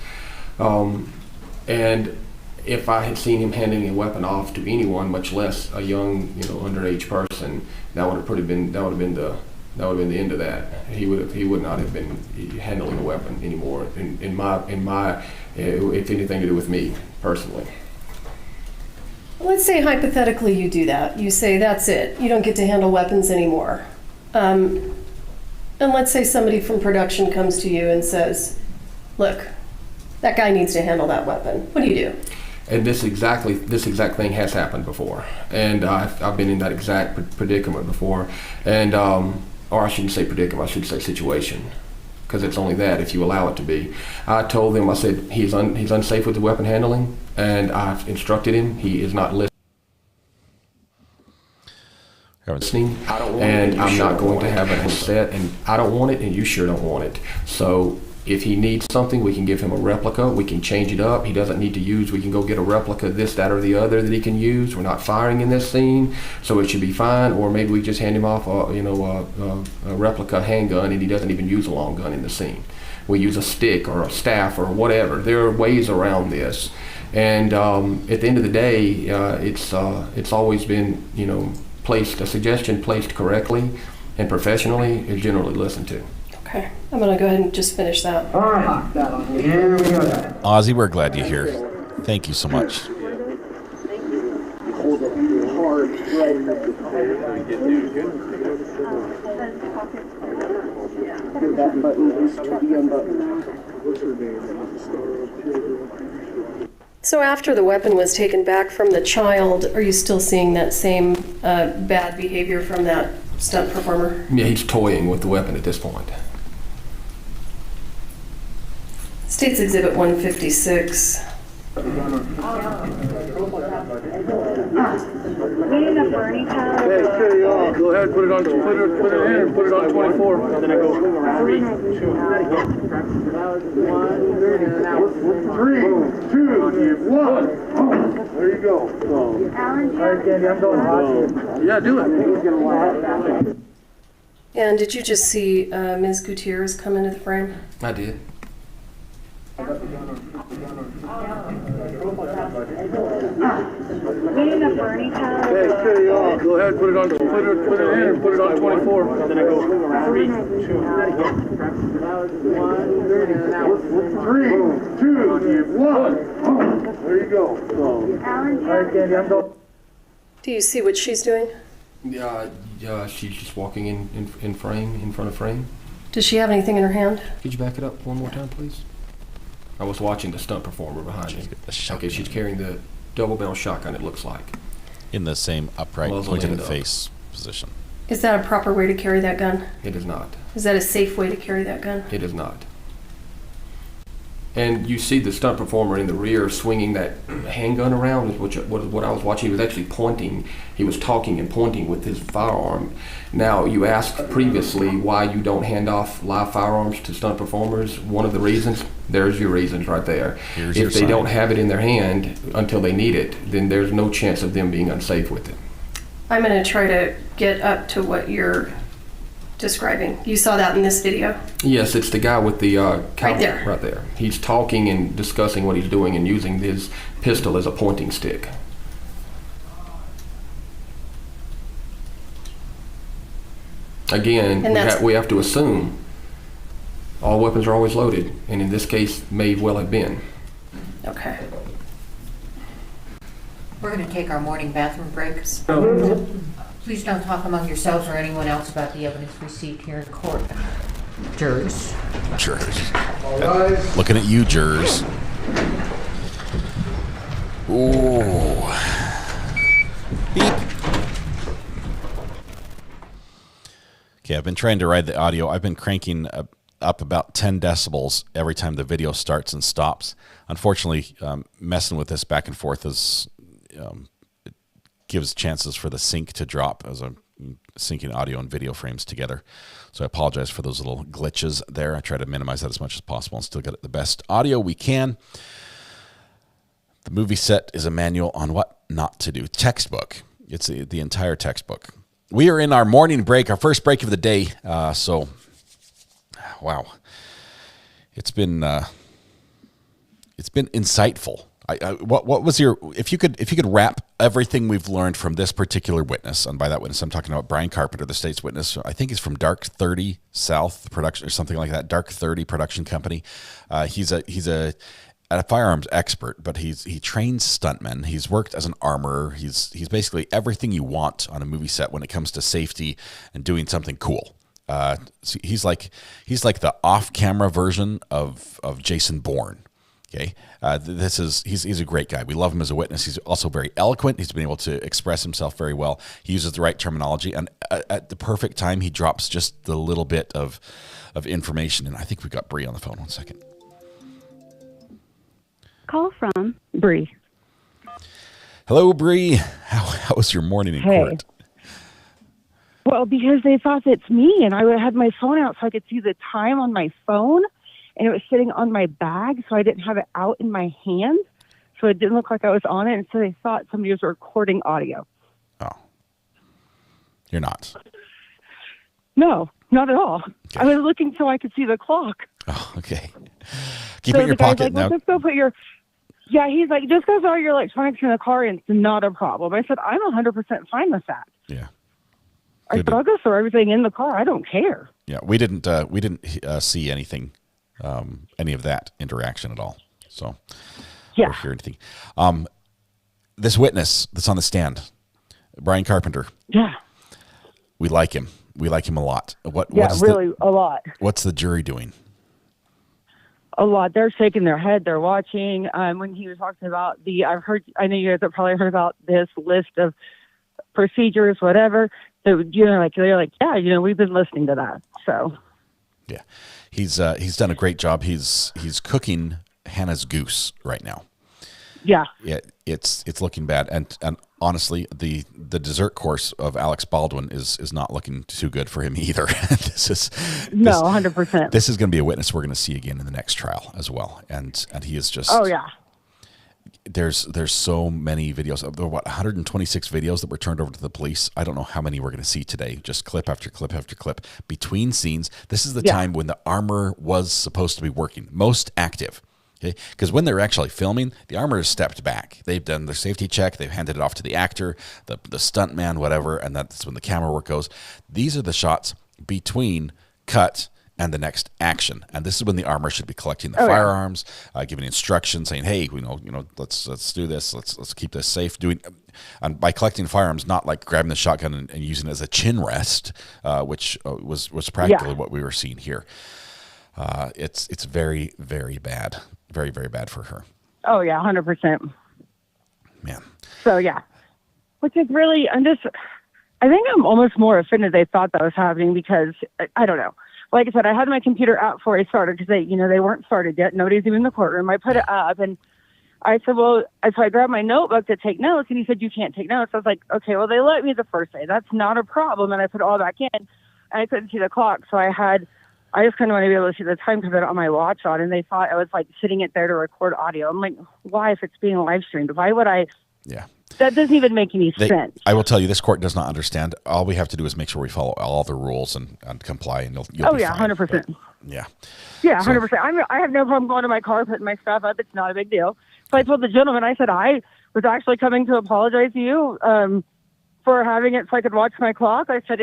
S: And if I had seen him handing a weapon off to anyone, much less a young, underage person, that would have been the end of that. He would not have been handling a weapon anymore. In my, if anything to do with me personally.
R: Let's say hypothetically you do that. You say that's it. You don't get to handle weapons anymore. And let's say somebody from production comes to you and says, "Look, that guy needs to handle that weapon." What do you do?
S: And this exact thing has happened before, and I've been in that exact predicament before, and or I shouldn't say predicament, I should say situation, because it's only that if you allow it to be. I told them, I said he's unsafe with the weapon handling, and I've instructed him he is not listening, and I'm not going to have it set, and I don't want it, and you sure don't want it. So if he needs something, we can give him a replica. We can change it up. He doesn't need to use. We can go get a replica, this, that, or the other that he can use. We're not firing in this scene, so it should be fine. Or maybe we just hand him off a replica handgun, and he doesn't even use a long gun in the scene. We use a stick or a staff or whatever. There are ways around this, and at the end of the day, it's always been placed. A suggestion placed correctly and professionally is generally listened to.
R: Okay, I'm gonna go ahead and just finish that.
J: All right, here we go.
C: Ozzy, we're glad you're here. Thank you so much.
B: Hold it hard, right. That button is to be unbuttoned.
R: So after the weapon was taken back from the child, are you still seeing that same bad behavior from that stunt performer?
S: Yeah, he's toying with the weapon at this point.
R: State's Exhibit 156.
P: We need a burning pad.
J: Carry on. Go ahead, put it in, and put it on 24. Then I go 3, 2, 1. There you go. All right, Candy, I'm going hot. Yeah, do it.
R: And did you just see Ms. Gutierrez come into the frame?
S: I did.
P: We need a burning pad.
J: Carry on. Go ahead, put it in, and put it on 24. Then I go 3, 2, 1. There you go. All right, Candy, I'm going.
R: Do you see what she's doing?
S: Yeah, she's just walking in frame, in front of frame.
R: Does she have anything in her hand?
S: Could you back it up one more time, please? I was watching the stunt performer behind him. Okay, she's carrying the double barrel shotgun, it looks like.
C: In the same upright, pointed at face position.
R: Is that a proper way to carry that gun?
S: It is not.
R: Is that a safe way to carry that gun?
S: It is not. And you see the stunt performer in the rear swinging that handgun around, which what I was watching. He was actually pointing. He was talking and pointing with his firearm. Now, you asked previously why you don't hand off live firearms to stunt performers. One of the reasons, there's your reasons right there. If they don't have it in their hand until they need it, then there's no chance of them being unsafe with it.
R: I'm going to try to get up to what you're describing. You saw that in this video?
S: Yes, it's the guy with the
R: right there.
S: Right there. He's talking and discussing what he's doing and using his pistol as a pointing stick. Again, we have to assume all weapons are always loaded, and in this case, may well have been.
R: Okay.
T: We're going to take our morning bathroom breaks. Please don't talk among yourselves or anyone else about the evidence received here in court. Jurors.
C: Jurors. Looking at you, jurors. Ooh. Beep. Okay, I've been trying to ride the audio. I've been cranking up about 10 decibels every time the video starts and stops. Unfortunately, messing with this back and forth is... it gives chances for the sync to drop as I'm syncing audio and video frames together. So I apologize for those little glitches there. I try to minimize that as much as possible and still get the best audio we can. The movie set is a manual on what not to do. Textbook. It's the entire textbook. We are in our morning break, our first break of the day. So, wow, it's been insightful. What was your, if you could wrap everything we've learned from this particular witness, and by that witness I'm talking about Brian Carpenter, the state's witness. I think he's from Dark 30 South Production or something like that. Dark 30 production company. He's a firearms expert, but he trains stuntmen. He's worked as an armorer. He's basically everything you want on a movie set when it comes to safety and doing something cool. So he's like the off-camera version of Jason Bourne. Okay, he's a great guy. We love him as a witness. He's also very eloquent. He's been able to express himself very well. He uses the right terminology, and at the perfect time, he drops just the little bit of information. And I think we got Bree on the phone. 1 second.
U: Call from Bree.
C: Hello, Bree. How was your morning in court?
U: Well, because they thought it's me, and I had my phone out so I could see the time on my phone, and it was sitting on my bag, so I didn't have it out in my hand, so it didn't look like I was on it, and so they thought somebody was recording audio.
C: Oh. You're not?
U: No, not at all. Okay. I was looking so I could see the clock.
C: Oh, okay. Keep it in your pocket now.
U: Just go put your... Yeah, he's like, just go throw your electronics in the car and it's not a problem. I said, I'm 100% fine with that.
C: Yeah.
U: I said, I'll go throw everything in the car. I don't care.
C: Yeah, we didn't see anything, any of that interaction at all. So,
U: yeah.
C: Or hear anything. This witness that's on the stand, Brian Carpenter.
U: Yeah.
C: We like him. We like him a lot.
U: A lot.
C: What's the jury doing?
U: A lot. They're shaking their head. They're watching. When he was talking about I know you guys have probably heard about this list of procedures, whatever. So, they're like, yeah, we've been listening to that. So,
C: yeah, he's done a great job. He's cooking Hannah's goose right now.
U: Yeah.
C: Yeah, it's looking bad. And honestly, the dessert course of Alex Baldwin is not looking too good for him either.
U: 100%.
C: This is going to be a witness we're going to see again in the next trial as well. And he is just...
U: Oh, yeah.
C: There's so many videos. There were 126 videos that were turned over to the police. I don't know how many we're going to see today. Just clip after clip after clip. Between scenes, this is the time when the armor was supposed to be working, most active. Okay, because when they're actually filming, the armor has stepped back. They've done their safety check. They've handed it off to the actor, the stunt man, whatever, and that's when the camera work goes. These are the shots between cut and the next action, and this is when the armor should be collecting the firearms, giving instructions, saying, "Hey, let's do this. Let's keep this safe." And by collecting firearms, not like grabbing the shotgun and using it as a chin rest, which was practically what we were seeing here. It's very, very bad. Very, very bad for her.
U: Oh, yeah, 100%.
C: Man.
U: So, yeah. Which is really, I think I'm almost more offended they thought that was happening because, I don't know. Like I said, I had my computer out before I started because they weren't started yet. Nobody's even in the courtroom. I put it up and I said, so I grabbed my notebook to take notes and he said, you can't take notes. I was like, okay, well, they let me the first day. That's not a problem. And I put it all back in and I couldn't see the clock. So I just kind of want to be able to see the time because I had on my watch on, and they thought I was like sitting it there to record audio. I'm like, why, if it's being live streamed? Why would I?
C: Yeah.
U: That doesn't even make any sense.
C: I will tell you, this court does not understand. All we have to do is make sure we follow all the rules and comply, and you'll be fine.
U: 100%.
C: But, yeah.
U: Yeah, 100%. I have no problem going to my car, putting my stuff up. It's not a big deal. So I told the gentleman, I said, I was actually coming to apologize to you for having it so I could watch my clock. I said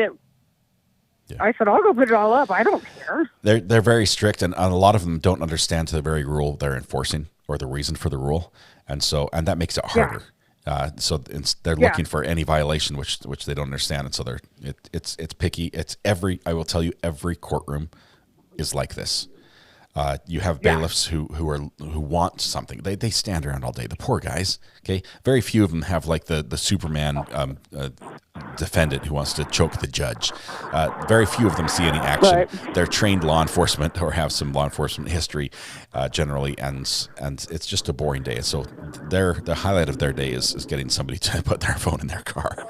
U: I said, I'll go put it all up. I don't care.
C: They're very strict, and a lot of them don't understand the very rule they're enforcing or the reason for the rule, and that makes it harder. Yeah. So they're looking for any violation which they don't understand, and so it's picky. I will tell you, every courtroom is like this. You have bailiffs who want something. They stand around all day. The poor guys. Okay, very few of them have like the Superman defendant who wants to choke the judge. Very few of them see any action. Right. They're trained law enforcement or have some law enforcement history generally, and it's just a boring day. So the highlight of their day is getting somebody to put their phone in their car.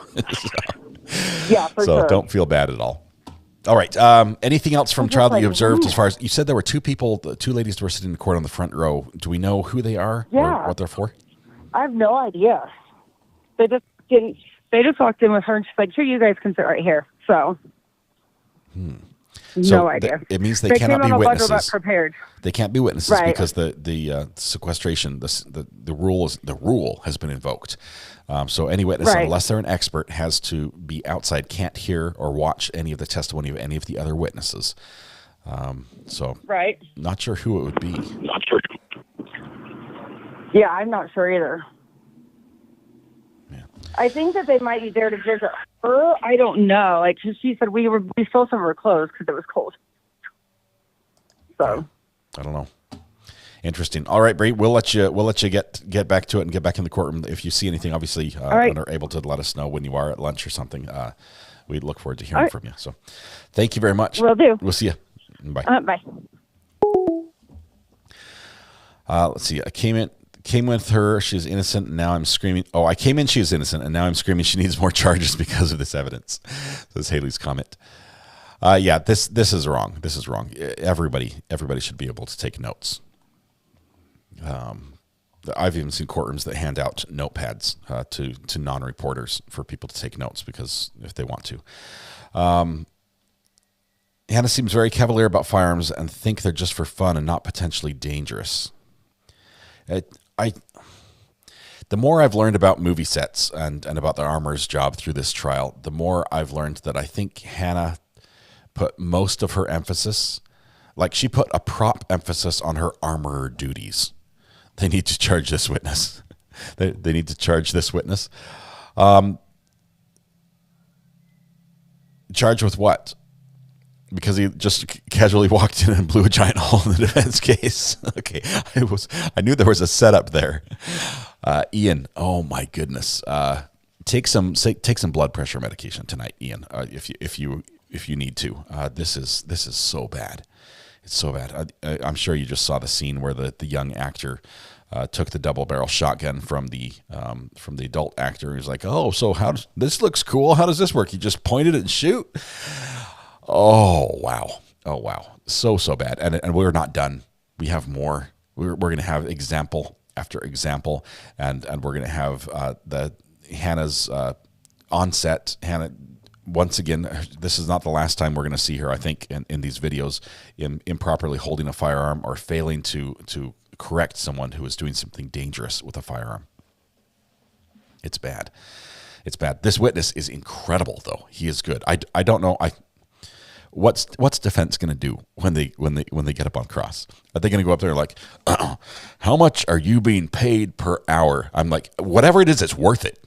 U: Yeah, for
C: So
U: sure.
C: don't feel bad at all. All right. Anything else from trial that you observed as far as you said there were two people, two ladies were sitting in the court on the front row. Do we know who they are
U: Yeah.
C: or what they're for?
U: I have no idea. They just didn't. They just walked in with her, and she's like, "Sure, you guys can sit right here." So, no idea.
C: It means they
U: came
C: cannot be
U: on a bundle
C: witnesses.
U: not prepared.
C: They can't be witnesses
U: Right.
C: because the sequestration, the rule has been invoked. So any witness,
U: Right.
C: unless they're an expert, has to be outside, can't hear or watch any of the testimony of any of the other witnesses. So,
U: Right.
C: not sure who it would be.
U: Not sure. Yeah, I'm not sure either. I think that they might be there to visit her. I don't know. Like, 'cause she said we stole some of her clothes because it was cold. So
C: I don't know. Interesting. All right, Bree, we'll let you get back to it and get back in the courtroom. If you see anything, obviously,
U: right.
C: and are able to let us know when you are at lunch or something. We look forward to hearing from you. So, thank you very much.
U: Will do.
C: We'll see you. Bye.
U: Bye.
C: Let's see. I came with her. She's innocent, and now I'm screaming. Oh, I came in. She is innocent, and now I'm screaming. She needs more charges because of this evidence. Says Haley's comment. Yeah, this is wrong. This is wrong. Everybody should be able to take notes. I've even seen courtrooms that hand out notepads to non-reporters for people to take notes because if they want to. Hannah seems very cavalier about firearms and think they're just for fun and not potentially dangerous. The more I've learned about movie sets and about the armorer's job through this trial, the more I've learned that I think Hannah put most of her emphasis, like she put a prop emphasis on her armorer duties. They need to charge this witness. They need to charge this witness. Charge with what? Because he just casually walked in and blew a giant hole in the defense case. Okay, I knew there was a setup there. Ian, oh my goodness, take some blood pressure medication tonight, Ian. If you need to. This is so bad. It's so bad. I'm sure you just saw the scene where the young actor took the double barrel shotgun from the adult actor. He's like, "Oh, so this looks cool. How does this work? You just point it and shoot." Oh wow. So bad. And we're not done. We have more. We're going to have example after example, and we're going to have the Hannah's onset. Hannah, once again, this is not the last time we're going to see her, I think, in these videos, improperly holding a firearm or failing to correct someone who is doing something dangerous with a firearm. It's bad. It's bad. This witness is incredible, though. He is good. I don't know. What's defense going to do when they get up on cross? Are they going to go up there like, how much are you being paid per hour? I'm like, whatever it is, it's worth it.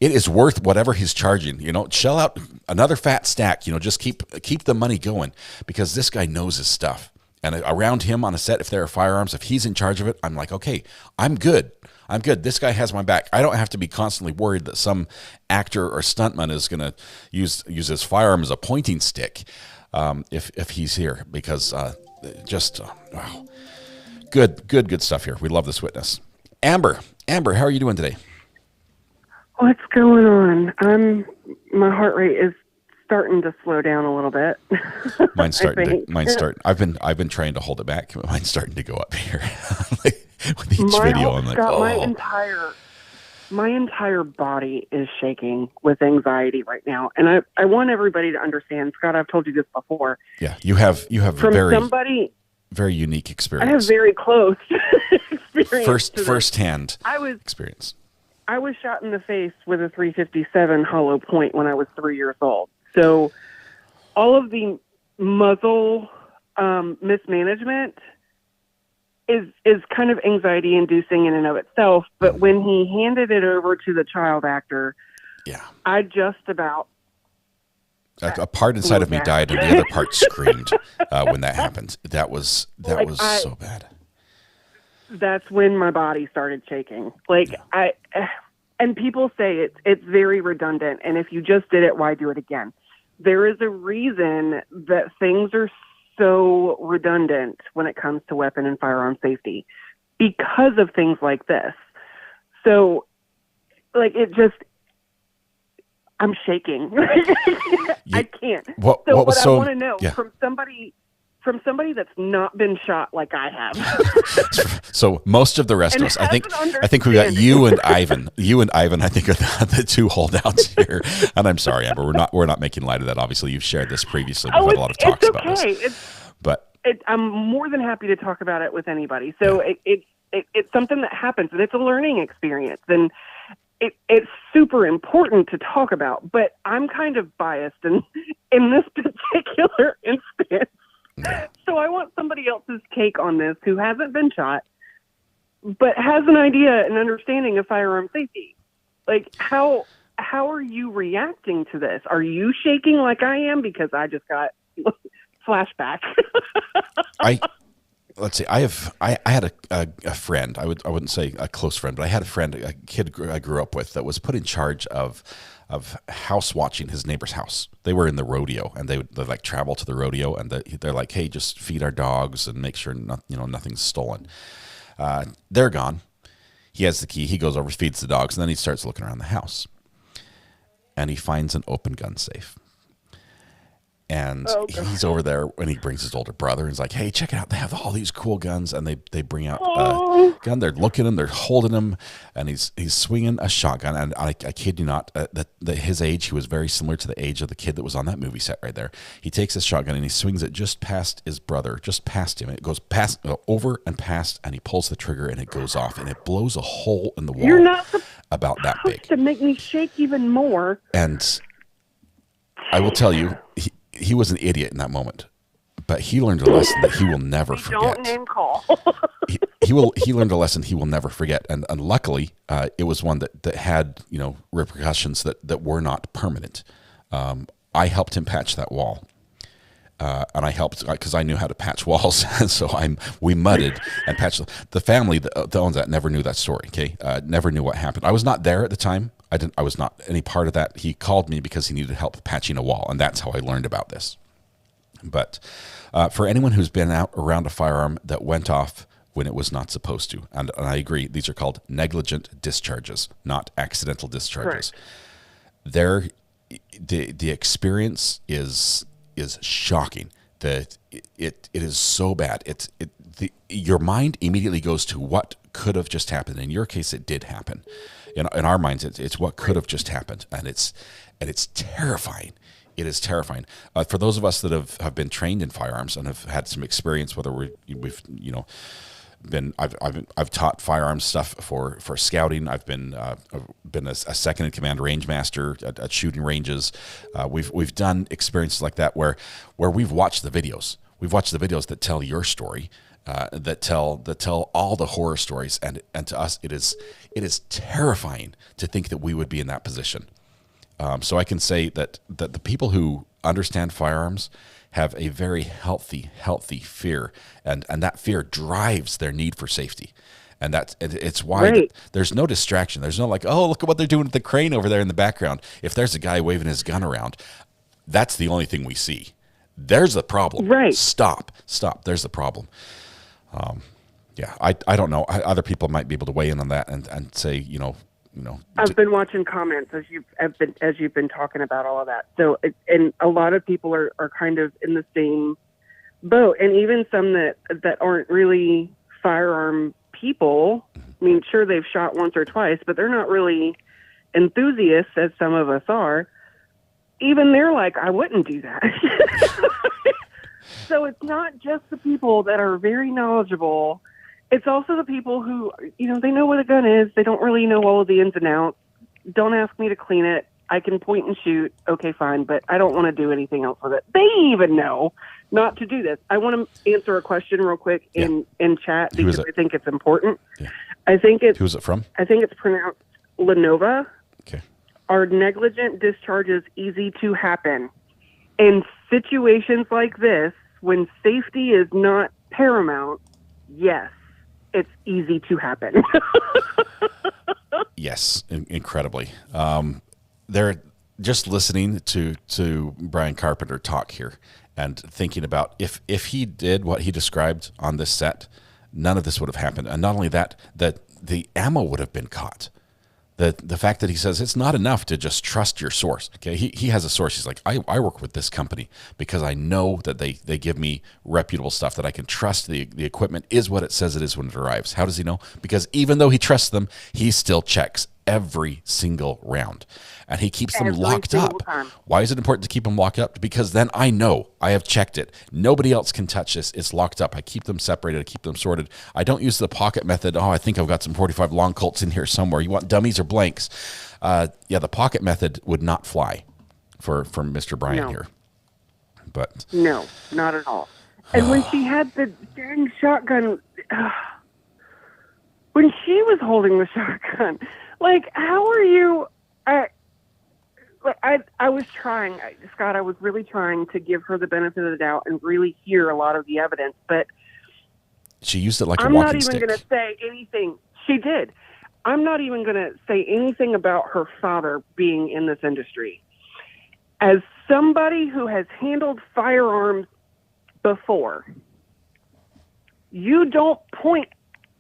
C: It is worth whatever he's charging. Shell out another fat stack. Just keep the money going because this guy knows his stuff. And around him on a set, if there are firearms, if he's in charge of it, I'm like, okay, I'm good. This guy has my back. I don't have to be constantly worried that some actor or stuntman is going to use his firearm as a pointing stick. If he's here, because wow, good stuff here. We love this witness. Amber, how are you doing today?
A: What's going on? My heart rate is starting to slow down a little bit.
C: Mine's starting. I've been trying to hold it back. Mine's starting to go up here. With each video, I'm like,
A: my entire body is shaking with anxiety right now, and I want everybody to understand, Scott. I've told you this before.
C: Yeah, you have
A: from
C: very
A: somebody
C: very unique experience.
A: I have very close experience.
C: Firsthand experience.
A: I was shot in the face with a .357 hollow point when I was 3 years old. So all of the muzzle mismanagement is kind of anxiety inducing in and of itself. But when he handed it over to the child actor, I just about
C: a part inside of me died and the other part screamed when that happened. That was so bad.
A: That's when my body started shaking. And people say it's very redundant. And if you just did it, why do it again? There is a reason that things are so redundant when it comes to weapon and firearm safety because of things like this. So, I'm shaking. I can't.
C: What
A: so
C: was
A: what
C: so-
A: I want to know
C: yeah.
A: from somebody that's not been shot like I have.
C: So most of the rest
A: And
C: of us, I think
A: hasn't
C: we got
A: understanding.
C: you and Ivan. You and Ivan, I think, are the two holdouts here. And I'm sorry, Amber. We're not making light of that. Obviously, you've shared this previously. We've had a lot of talks about this. But
A: I'm more than happy to talk about it with anybody. So it's something that happens, and it's a learning experience, and it's super important to talk about. But I'm kind of biased in this particular instance. So I want somebody else's take on this who hasn't been shot, but has an idea and understanding of firearm safety. Like, how are you reacting to this? Are you shaking like I am? Because I just got flashback.
C: Let's see. I had a friend. I wouldn't say a close friend, but I had a friend, a kid I grew up with, that was put in charge of house watching his neighbor's house. They were in the rodeo, and they like travel to the rodeo, and they're like, hey, just feed our dogs and make sure nothing's stolen. They're gone. He has the key. He goes over, feeds the dogs, and then he starts looking around the house, and he finds an open gun safe. And he's over there when he brings his older brother, and he's like, hey, check it out. They have all these cool guns, and they bring out a gun. They're looking at him. They're holding him, and he's swinging a shotgun. And I kid you not, that his age, he was very similar to the age of the kid that was on that movie set right there. He takes his shotgun, and he swings it just past his brother, just past him. It goes past, over and past, and he pulls the trigger, and it goes off, and it blows a hole in the wall.
A: You're not
C: about that big.
A: to make me shake even more.
C: And I will tell you, he was an idiot in that moment, but he learned a lesson that he will never forget.
A: Don't name call.
C: He learned a lesson he will never forget, and luckily, it was one that had repercussions that were not permanent. I helped him patch that wall, and I helped because I knew how to patch walls, and so we mudded and patched. The family that owns that never knew that story. Okay, never knew what happened. I was not there at the time. I was not any part of that. He called me because he needed help patching a wall, and that's how I learned about this. But for anyone who's been out around a firearm that went off when it was not supposed to, and I agree, these are called negligent discharges, not accidental discharges. The experience is shocking. It is so bad. Your mind immediately goes to what could have just happened. In your case, it did happen. In our minds, it's what could have just happened, and it's terrifying. It is terrifying. For those of us that have been trained in firearms and have had some experience, whether we've been, I've taught firearms stuff for scouting. I've been a second in command range master at shooting ranges. We've done experiences like that where we've watched the videos. We've watched the videos that tell your story. That tell all the horror stories, and to us it is terrifying to think that we would be in that position. So I can say that the people who understand firearms have a very healthy fear, and that fear drives their need for safety, and it's why there's no distraction. There's no like, oh, look at what they're doing with the crane over there in the background. If there's a guy waving his gun around, that's the only thing we see. There's the problem.
A: Right.
C: Stop. There's the problem. I don't know. Other people might be able to weigh in on that and say,
A: I've been watching comments as you've been talking about all of that. So, and a lot of people are kind of in the same boat, and even some that aren't really firearm people. I mean, sure, they've shot once or twice, but they're not really enthusiasts as some of us are. Even they're like, I wouldn't do that. So it's not just the people that are very knowledgeable. It's also the people who, they know what a gun is. They don't really know all of the ins and outs. Don't ask me to clean it. I can point and shoot. Okay, fine. But I don't want to do anything else with it. They even know not to do this. I want to answer a question real quick in chat because I think it's important.
C: Yeah.
A: Who's
C: it from?
A: I think it's pronounced Lenova.
C: Okay.
A: Are negligent discharges easy to happen? In situations like this, when safety is not paramount, yes, it's easy to happen.
C: Yes, incredibly. They're just listening to Brian Carpenter talk here and thinking about if he did what he described on this set, none of this would have happened. And not only that the ammo would have been caught. The fact that he says it's not enough to just trust your source. Okay, he has a source. He's like, I work with this company because I know that they give me reputable stuff, that I can trust the equipment is what it says it is when it arrives. How does he know? Because even though he trusts them, he still checks every single round, and he keeps them locked up. Why is it important to keep them locked up? Because then I know I have checked it. Nobody else can touch this. It's locked up. I keep them separated. I keep them sorted. I don't use the pocket method. Oh, I think I've got some 45 long Colts in here somewhere. You want dummies or blanks? Yeah, the pocket method would not fly for Mr. Bryant here. But
A: no, not at all. And when she had the dang shotgun, when she was holding the shotgun, like, how are you? I was trying, Scott. I was really trying to give her the benefit of the doubt and really hear a lot of the evidence, but
C: she used it like a walking stick.
A: I'm not even going to say anything. She did. I'm not even going to say anything about her father being in this industry. As somebody who has handled firearms before, you don't point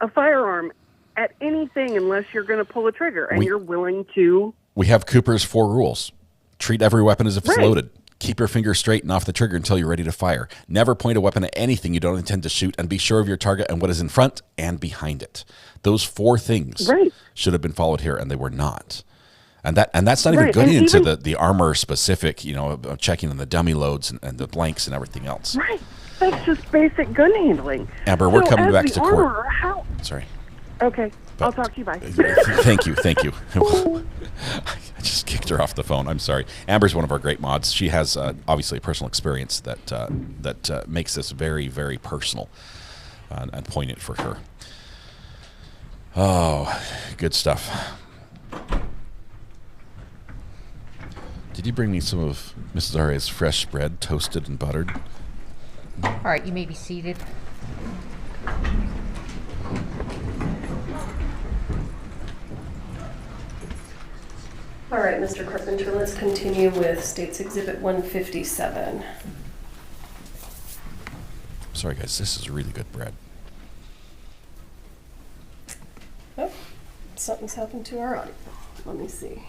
A: a firearm at anything unless you're going to pull a trigger and you're willing to.
C: We have Cooper's 4 rules. Treat every weapon as if it's loaded. Keep your finger straight and off the trigger until you're ready to fire. Never point a weapon at anything you don't intend to shoot, and be sure of your target and what is in front and behind it. Those 4 things should have been followed here, and they were not. And that's not even getting into the armor specific, checking on the dummy loads and the blanks and everything else.
A: Right. That's just basic gun handling.
C: Amber, we're coming back to court. Sorry.
A: Okay. I'll talk to you. Bye.
C: Thank you. I just kicked her off the phone. I'm sorry. Amber's one of our great mods. She has obviously a personal experience that makes this very, very personal and poignant for her. Oh, good stuff. Did you bring me some of Mrs. Aria's fresh bread, toasted and buttered?
T: All right, you may be seated.
R: All right, Mr. Carpenter, let's continue with State's Exhibit 157.
C: Sorry, guys, this is really good bread.
R: Oh, something's happened to our audio. Let me see.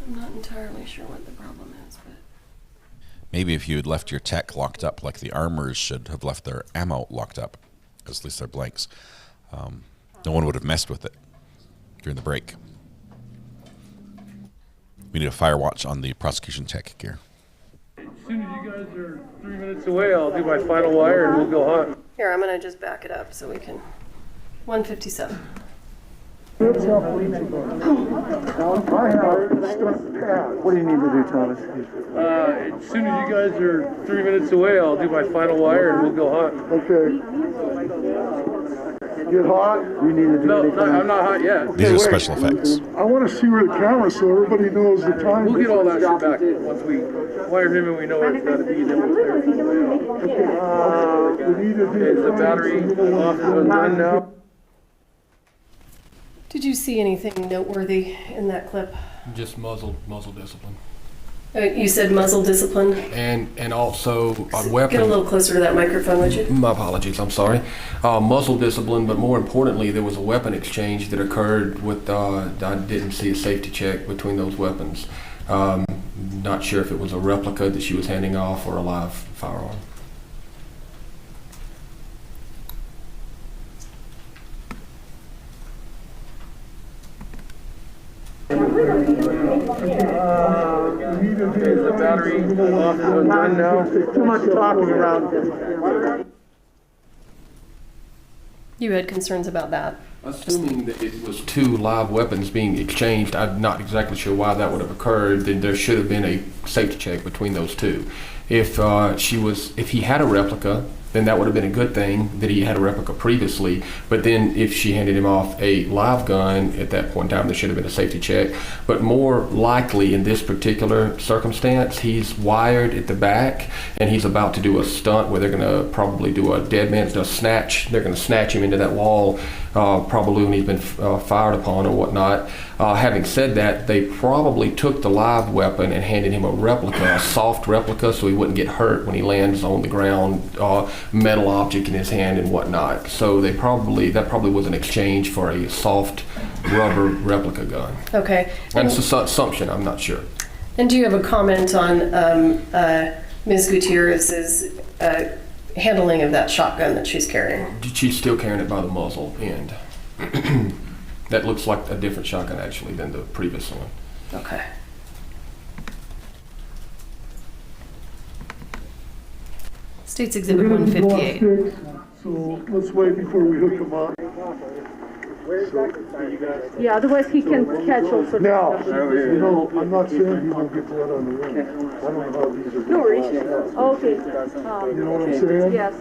R: I'm not entirely sure what the problem is, but...
C: Maybe if you had left your tech locked up like the armors should have left their ammo locked up, at least their blanks, no one would have messed with it during the break. We need a fire watch on the prosecution tech gear.
G: As soon as you guys are 3 minutes away, I'll do my final wire and we'll go hot.
R: Here, I'm going to just back it up so we can... 157.
J: What do you need to do, Thomas?
G: As soon as you guys are 3 minutes away, I'll do my final wire and we'll go hot.
J: Okay. Get hot? You need to do
G: No, I'm not hot yet.
C: These are special effects.
V: I want to see where the camera so everybody knows the time.
G: We'll get all that shit back once we wire him and we know where it's got to be. Then we'll figure it out. Is the battery off and done now?
R: Did you see anything noteworthy in that clip?
S: Just muzzle discipline.
R: You said muzzle discipline?
S: And also a weapon.
R: Get a little closer to that microphone, would you?
S: My apologies, I'm sorry. Muzzle discipline, but more importantly, there was a weapon exchange that occurred with, I didn't see a safety check between those weapons. Not sure if it was a replica that she was handing off or a live firearm.
G: Is the battery off and done now?
J: Too much talking around.
R: You had concerns about that?
S: Assuming that it was 2 live weapons being exchanged, I'm not exactly sure why that would have occurred. Then there should have been a safety check between those 2. If he had a replica, then that would have been a good thing that he had a replica previously. But then if she handed him off a live gun, at that point in time, there should have been a safety check. But more likely in this particular circumstance, he's wired at the back and he's about to do a stunt where they're going to probably do a dead man's snatch. They're going to snatch him into that wall probably when he's been fired upon or whatnot. Having said that, they probably took the live weapon and handed him a replica, a soft replica, so he wouldn't get hurt when he lands on the ground, metal object in his hand and whatnot. So that probably was an exchange for a soft rubber replica gun.
R: Okay.
S: And it's an assumption, I'm not sure.
R: And do you have a comment on Ms. Gutierrez's handling of that shotgun that she's carrying?
S: She's still carrying it by the muzzle end. That looks like a different shotgun actually than the previous one.
R: Okay. State's Exhibit 158.
V: So let's wait before we hook him up.
P: Yeah, otherwise he can catch all sorts
V: Now,
P: of stuff.
V: you know, I'm not saying he won't get blood on the rim. I don't know how these are.
P: No worries. Okay.
V: You know what I'm saying?
P: Yes.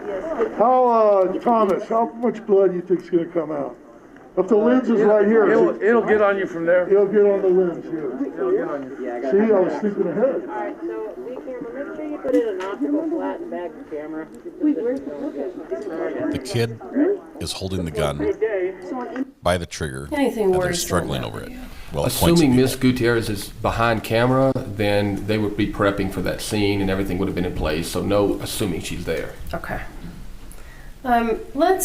P: Yes.
V: How, Thomas, how much blood do you think's gonna come out? If the lens is right here.
G: It'll get on you from there.
V: It'll get on the lens here.
G: It'll get on you.
V: See, I was thinking ahead.
P: Alright, so the camera, make sure you put it in an optical flat and back the camera. Wait, where's the
C: The kid is holding the gun by the trigger,
R: Anything
C: and they're
R: worse
C: struggling
R: than
C: over
R: that,
C: it.
R: yeah.
C: Well, it points
S: Assuming
C: at
S: Miss Gutierrez is behind camera, then they would be prepping for that scene and everything would have been in place. So no, assuming she's there.
R: Okay. And let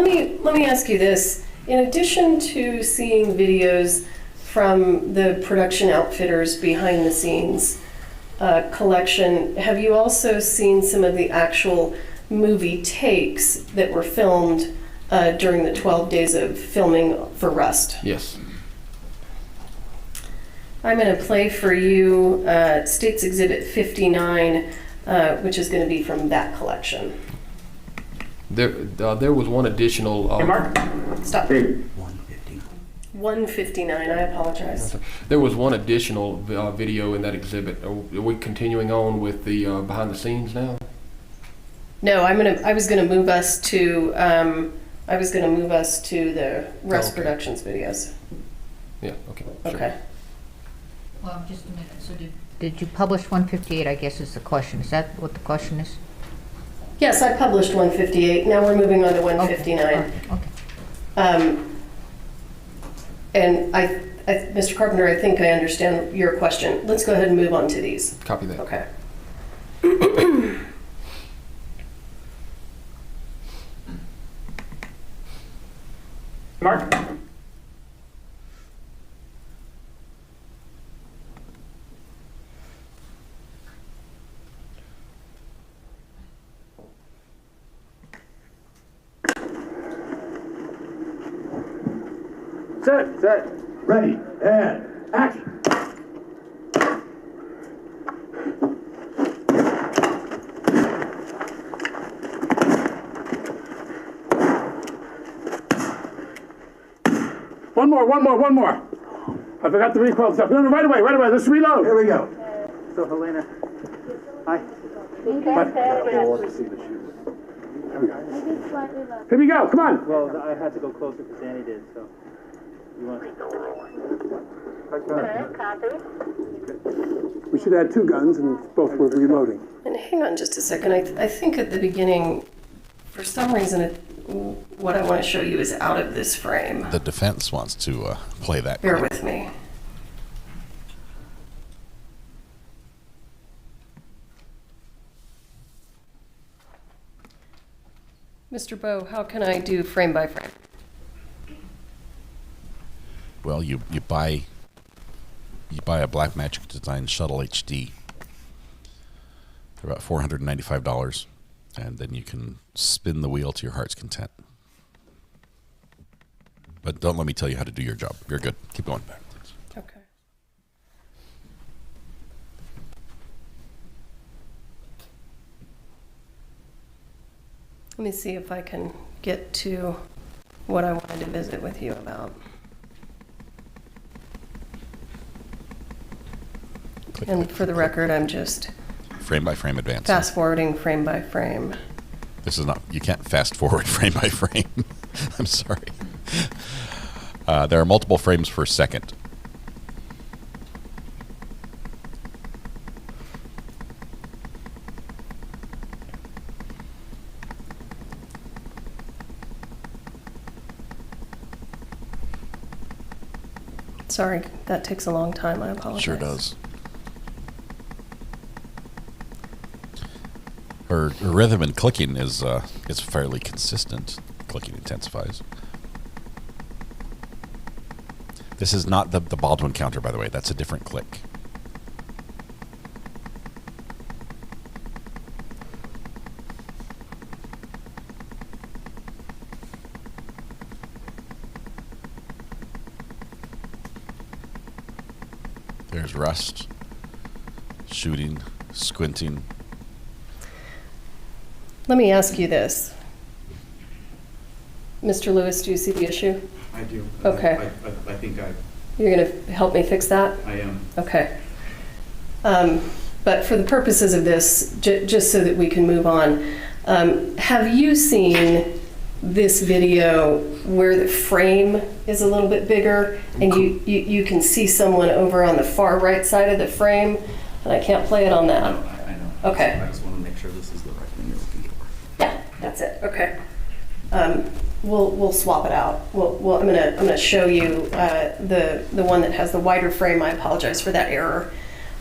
R: me ask you this. In addition to seeing videos from the production outfitters behind the scenes collection, have you also seen some of the actual movie takes that were filmed during the 12 days of filming for Rust?
S: Yes.
R: I'm going to play for you State's Exhibit 59, which is going to be from that collection.
S: There was one additional.
R: Hey, Mark. Stop. 159. I apologize.
S: There was one additional video in that exhibit. Are we continuing on with the behind the scenes now?
R: No, I was gonna move us to the Rust Productions videos.
S: Yeah. Okay. Sure.
R: Okay.
T: Well, just a minute. So did you publish 158? I guess is the question. Is that what the question is?
R: Yes, I published 158. Now we're moving on to 159.
T: Okay.
R: And Mr. Carpenter, I think I understand your question. Let's go ahead and move on to these.
S: Copy that.
R: Okay.
K: Mark?
J: Set, ready, and action. One more. I forgot the recoil stuff. No, right away, let's reload. Here we go.
K: So, Helena. Hi.
J: Here we go, come on.
K: Well, I had to go closer because Annie did, so. You want
V: We should add two guns and both were reloading.
R: And hang on just a second. I think at the beginning, for some reason, what I want to show you is out of this frame.
C: The defense wants to play that.
R: Bear with me. Mr. Bowe, how can I do frame by frame?
C: Well, you buy a Blackmagic Design Shuttle HD. They're about $495, and then you can spin the wheel to your heart's content. But don't let me tell you how to do your job. You're good. Keep going.
R: Okay. Let me see if I can get to what I wanted to visit with you about. And for the record, I'm just
C: frame by frame advancing.
R: Fast forwarding frame by frame.
C: This is not, you can't fast forward frame by frame. I'm sorry. There are multiple frames per second.
R: Sorry, that takes a long time. I apologize.
C: Sure does. Her rhythm and clicking is fairly consistent. Clicking intensifies. This is not the Baldwin counter, by the way. That's a different click. There's rust, shooting, squinting.
R: Let me ask you this. Mr. Lewis, do you see the issue?
M: I do.
R: Okay.
M: I think
R: You're going to help me fix that?
M: I am.
R: Okay. But for the purposes of this, just so that we can move on, have you seen this video where the frame is a little bit bigger and you can see someone over on the far right side of the frame, and I can't play it on that?
M: I know.
R: Okay.
M: I just want to make sure this is the right thing you're looking for.
R: Yeah, that's it. Okay. We'll swap it out. I'm gonna show you the one that has the wider frame. I apologize for that error,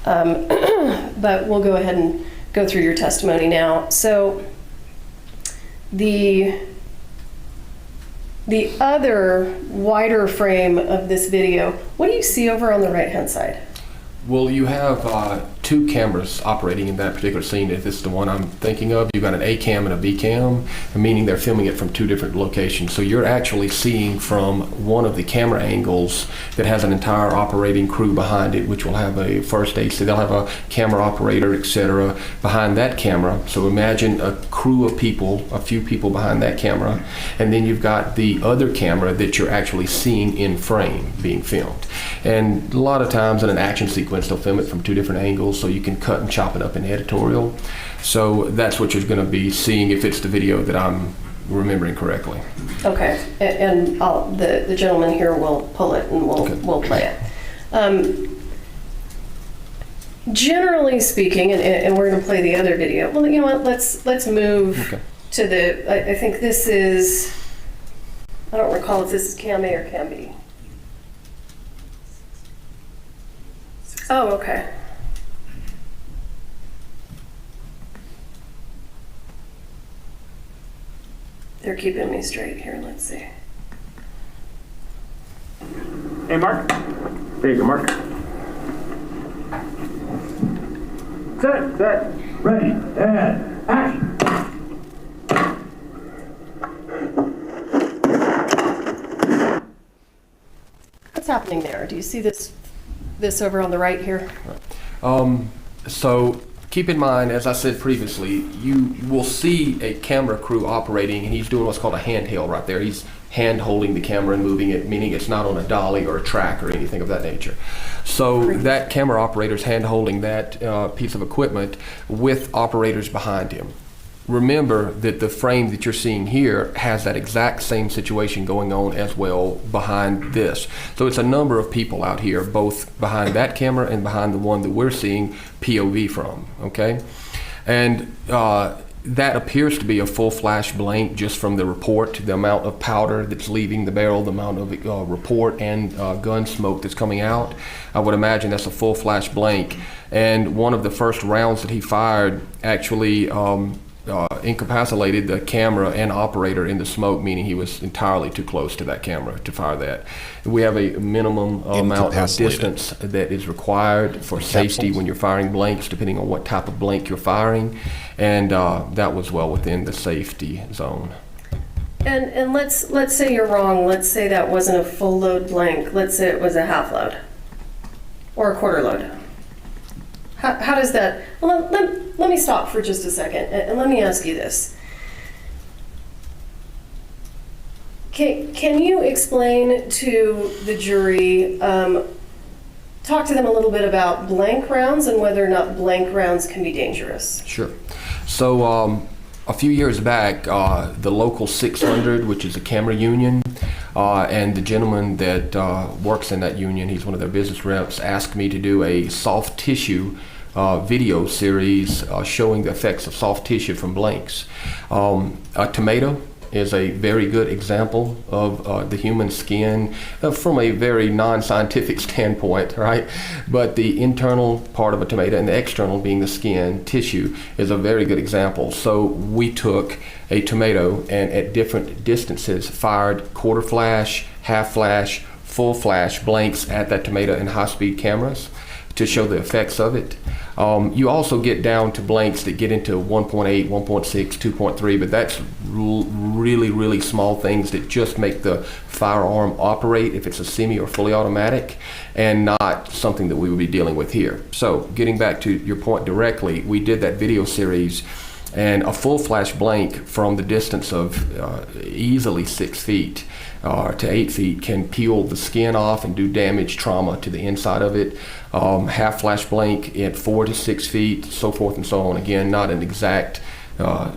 R: but we'll go ahead and go through your testimony now. So the other wider frame of this video, what do you see over on the right hand side?
S: Well, you have two cameras operating in that particular scene. If this is the one I'm thinking of, you've got an A cam and a B cam, meaning they're filming it from two different locations. So you're actually seeing from one of the camera angles that has an entire operating crew behind it, which will have a first aid, so they'll have a camera operator, etc. behind that camera. So imagine a crew of people, a few people behind that camera, and then you've got the other camera that you're actually seeing in frame being filmed. And a lot of times in an action sequence, they'll film it from two different angles, so you can cut and chop it up in editorial. So that's what you're going to be seeing if it's the video that I'm remembering correctly.
R: Okay, and the gentleman here will pull it and we'll play it. Generally speaking, and we're going to play the other video. Well, you know what? Let's move to the. I think this is. I don't recall if this is Cam A or Cam B. Oh, okay. They're keeping me straight here. Let's see.
K: Hey, Mark. There you go, Mark. Set, ready, and action.
R: What's happening there? Do you see this over on the right here?
S: So keep in mind, as I said previously, you will see a camera crew operating, and he's doing what's called a handheld right there. He's hand holding the camera and moving it, meaning it's not on a dolly or a track or anything of that nature. So that camera operator is hand holding that piece of equipment with operators behind him. Remember that the frame that you're seeing here has that exact same situation going on as well behind this. So it's a number of people out here, both behind that camera and behind the one that we're seeing POV from, okay? And that appears to be a full flash blank just from the report, the amount of powder that's leaving the barrel, the amount of report and gun smoke that's coming out. I would imagine that's a full flash blank. And one of the first rounds that he fired actually incapacitated the camera and operator in the smoke, meaning he was entirely too close to that camera to fire that. We have a minimum amount of distance that is required for safety when you're firing blanks, depending on what type of blank you're firing, and that was well within the safety zone.
R: And let's say you're wrong. Let's say that wasn't a full load blank. Let's say it was a half load or a quarter load. How does that? Well, let me stop for just a second and let me ask you this. Can you explain to the jury, talk to them a little bit about blank rounds and whether or not blank rounds can be dangerous?
S: Sure. So a few years back, the local 600, which is a camera union, and the gentleman that works in that union, he's one of their business reps, asked me to do a soft tissue video series showing the effects of soft tissue from blanks. A tomato is a very good example of the human skin from a very non-scientific standpoint, right? But the internal part of a tomato and the external being the skin tissue is a very good example. So we took a tomato and at different distances fired quarter flash, half flash, full flash blanks at that tomato in high-speed cameras to show the effects of it. You also get down to blanks that get into 1.8, 1.6, 2.3, but that's really, really small things that just make the firearm operate if it's a semi or fully automatic, and not something that we would be dealing with here. So getting back to your point directly, we did that video series, and a full flash blank from the distance of easily 6 feet to 8 feet can peel the skin off and do damage, trauma to the inside of it. Half flash blank at 4 to 6 feet, so forth and so on. Again, not an exact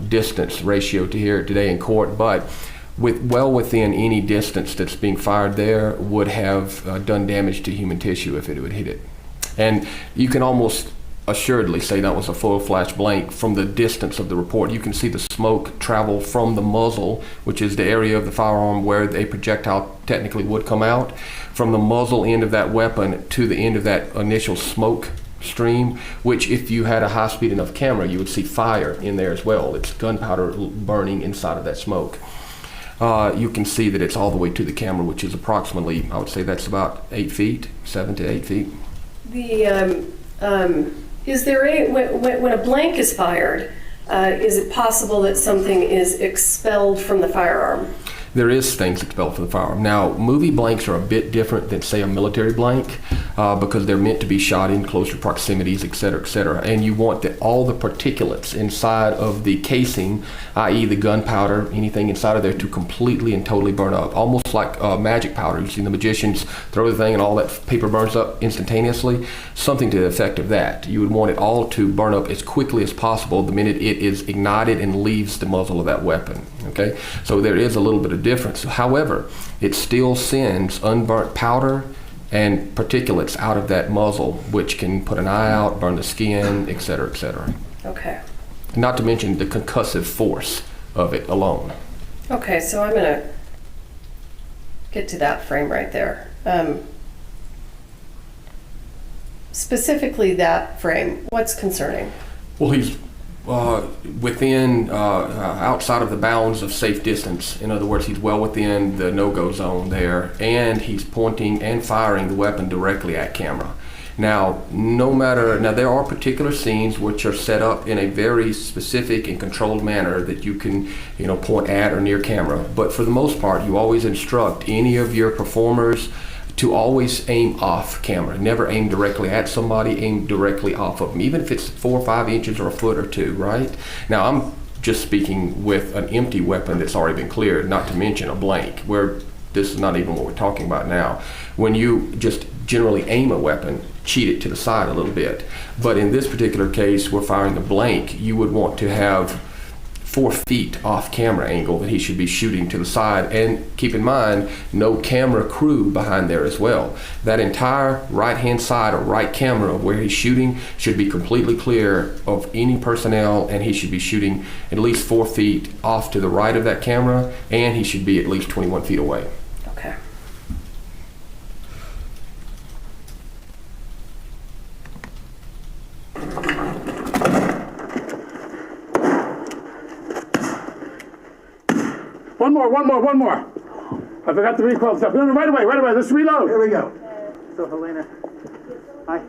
S: distance ratio to hear it today in court, but well within any distance that's being fired there would have done damage to human tissue if it would hit it. And you can almost assuredly say that was a full flash blank from the distance of the report. You can see the smoke travel from the muzzle, which is the area of the firearm where a projectile technically would come out, from the muzzle end of that weapon to the end of that initial smoke stream, which if you had a high-speed enough camera, you would see fire in there as well. It's gunpowder burning inside of that smoke. You can see that it's all the way to the camera, which is approximately, I would say that's about 8 feet, 7 to 8 feet.
R: Is there when a blank is fired, is it possible that something is expelled from the firearm?
S: There is things expelled from the firearm. Now, movie blanks are a bit different than, say, a military blank because they're meant to be shot in closer proximities, et cetera, and you want all the particulates inside of the casing, i.e. the gunpowder, anything inside of there, to completely and totally burn up, almost like magic powder. You see the magicians throw the thing and all that paper burns up instantaneously, something to the effect of that. You would want it all to burn up as quickly as possible the minute it is ignited and leaves the muzzle of that weapon, okay? So there is a little bit of difference. However, it still sends unburnt powder and particulates out of that muzzle, which can put an eye out, burn the skin, et cetera, et cetera.
R: Okay.
S: Not to mention the concussive force of it alone.
R: Okay, so I'm gonna get to that frame right there. Specifically that frame, what's concerning?
S: Well, he's within, outside of the bounds of safe distance. In other words, he's well within the no-go zone there, and he's pointing and firing the weapon directly at camera. Now, there are particular scenes which are set up in a very specific and controlled manner that you can, point at or near camera. But for the most part, you always instruct any of your performers to always aim off camera. Never aim directly at somebody, aim directly off of them, even if it's 4 or 5 inches or a foot or two, right? Now, I'm just speaking with an empty weapon that's already been cleared, not to mention a blank, where this is not even what we're talking about now. When you just generally aim a weapon, cheat it to the side a little bit. But in this particular case, we're firing a blank. You would want to have 4 feet off camera angle that he should be shooting to the side, and keep in mind, no camera crew behind there as well. That entire right-hand side or right camera of where he's shooting should be completely clear of any personnel, and he should be shooting at least 4 feet off to the right of that camera, and he should be at least 21 feet away.
R: Okay.
J: One more. I forgot the recoil stuff. No, right away. Let's reload. Here we go. So, Helena, hi.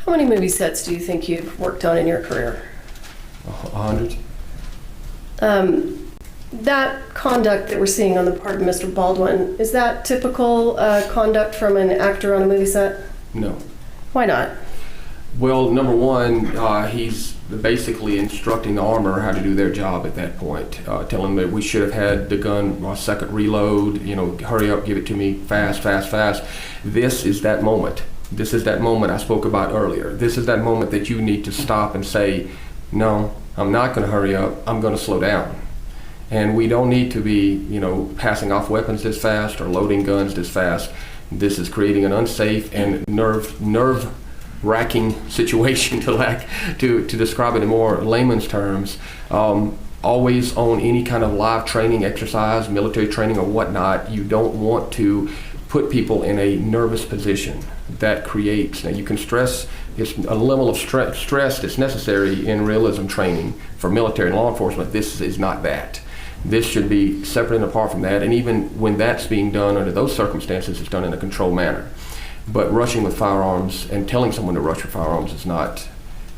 R: How many movie sets do you think you've worked on in your career?
S: 100.
R: That conduct that we're seeing on the part of Mr. Baldwin, is that typical conduct from an actor on a movie set?
S: No.
R: Why not?
S: Well, number one, he's basically instructing the armor how to do their job at that point, telling them that we should have had the gun a second reload, hurry up, give it to me fast. This is that moment. This is that moment I spoke about earlier. This is that moment that you need to stop and say, no, I'm not going to hurry up, I'm going to slow down. And we don't need to be, passing off weapons this fast or loading guns this fast. This is creating an unsafe and nerve racking situation to describe it in more layman's terms. Always on any kind of live training exercise, military training or whatnot, you don't want to put people in a nervous position. That creates, now you can stress, it's a level of stress that's necessary in realism training for military and law enforcement. This is not that. This should be separate and apart from that, and even when that's being done under those circumstances, it's done in a controlled manner. But rushing with firearms and telling someone to rush with firearms is not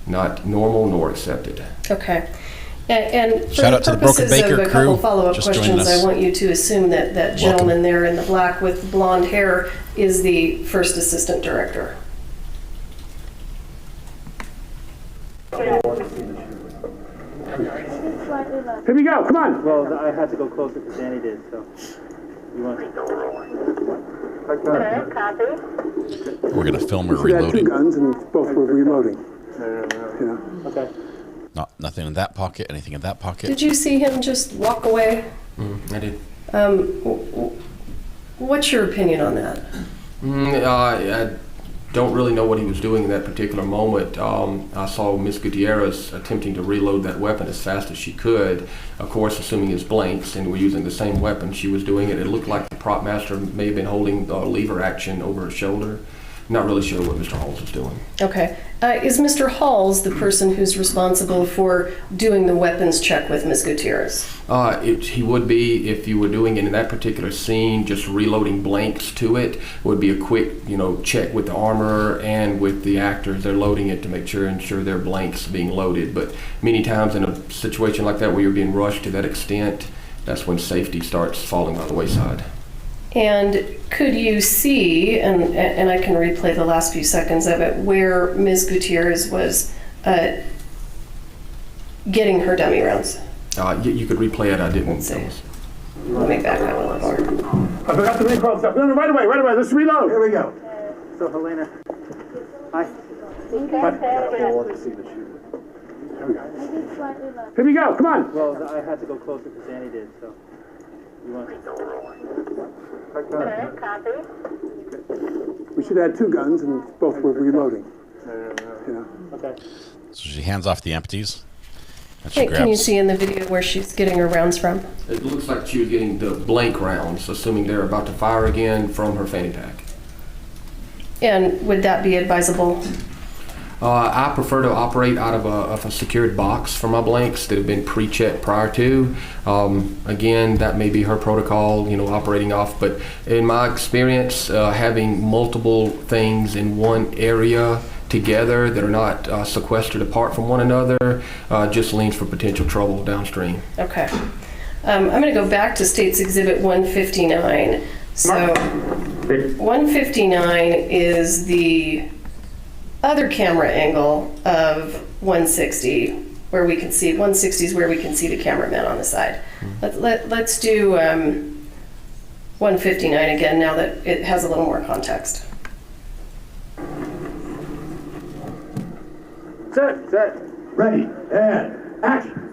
S: normal nor accepted.
R: Okay. And for
C: Shout
R: the
C: out to the Broken
R: purposes
C: Baker
R: of a couple
C: crew.
R: follow-up
C: Just joined
R: questions,
C: us.
R: I want you to assume that that gentleman there in the black with blonde hair is the first assistant director.
J: Here we go, come on!
K: Well, I had to go closer because Danny did, so. You want
L: Okay, copy.
C: We're going to film her
V: She had two
C: reloading.
V: guns and both were reloading. You know.
K: Okay.
C: Nothing in that pocket, anything in that pocket.
R: Did you see him just walk away?
S: I did.
R: What's your opinion on that?
S: I don't really know what he was doing in that particular moment. I saw Miss Gutierrez attempting to reload that weapon as fast as she could, of course assuming it's blanks and we're using the same weapon. She was doing it. It looked like the prop master may have been holding lever action over her shoulder. Not really sure what Mr. Halls was doing.
R: Okay. Is Mr. Halls the person who's responsible for doing the weapons check with Ms. Gutierrez?
S: He would be if you were doing it in that particular scene, just reloading blanks to it. It would be a quick, check with the armorer and with the actors. They're loading it to ensure their blanks being loaded. But many times in a situation like that where you're being rushed to that extent, that's when safety starts falling by the wayside.
R: And could you see, and I can replay the last few seconds of it, where Ms. Gutierrez was getting her dummy rounds?
S: You could replay it. I didn't.
R: Let's see. Let me back up a little more.
J: I forgot to recall stuff. No, right away, let's reload. Here we go.
K: So, Helena. Hi.
J: Here we go, come on.
K: Well, I had to go closer because Danny did, so. You want
L: Okay, copy.
V: We should have two guns and both were reloading. You know.
K: Okay.
C: So she hands off the empties. And she
R: Can you see in the video where she's getting her rounds from?
S: It looks like she was getting the blank rounds, assuming they're about to fire again, from her fanny pack.
R: And would that be advisable?
S: I prefer to operate out of a secured box for my blanks that have been pre-checked prior to. Again, that may be her protocol, operating off. But in my experience, having multiple things in one area together that are not sequestered apart from one another just leans for potential trouble downstream.
R: Okay. I'm going to go back to State's Exhibit 159. So 159 is the other camera angle of 160, where we can see 160 is where we can see the cameraman on the side. Let's do 159 again now that it has a little more context.
J: Set, ready, and action.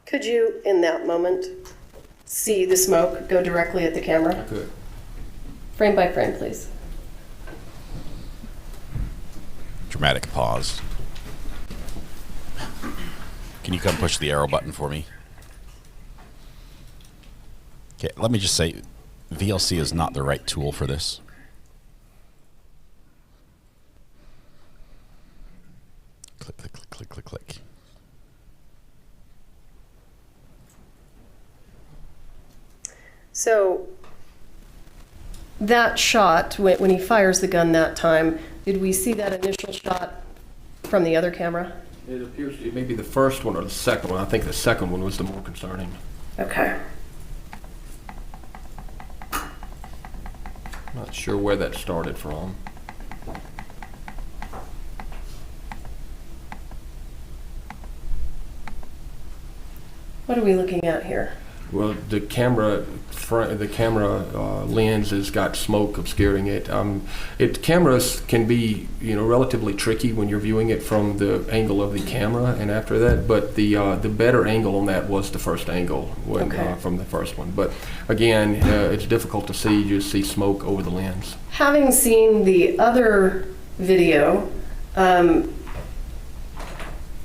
R: Could you, in that moment, see the smoke go directly at the camera?
S: I could.
R: Frame by frame, please.
C: Dramatic pause. Can you come push the arrow button for me? Okay, let me just say, VLC is not the right tool for this. Click, click, click, click, click, click.
R: So that shot, when he fires the gun that time, did we see that initial shot from the other camera?
S: It appears it may be the first one or the second one. I think the second one was the more concerning.
R: Okay.
S: Not sure where that started from.
R: What are we looking at here?
S: Well, the camera lens has got smoke obscuring it. Cameras can be, relatively tricky when you're viewing it from the angle of the camera and after that. But the better angle on that was the first angle from the first one. But again, it's difficult to see. You just see smoke over the lens.
R: Having seen the other video,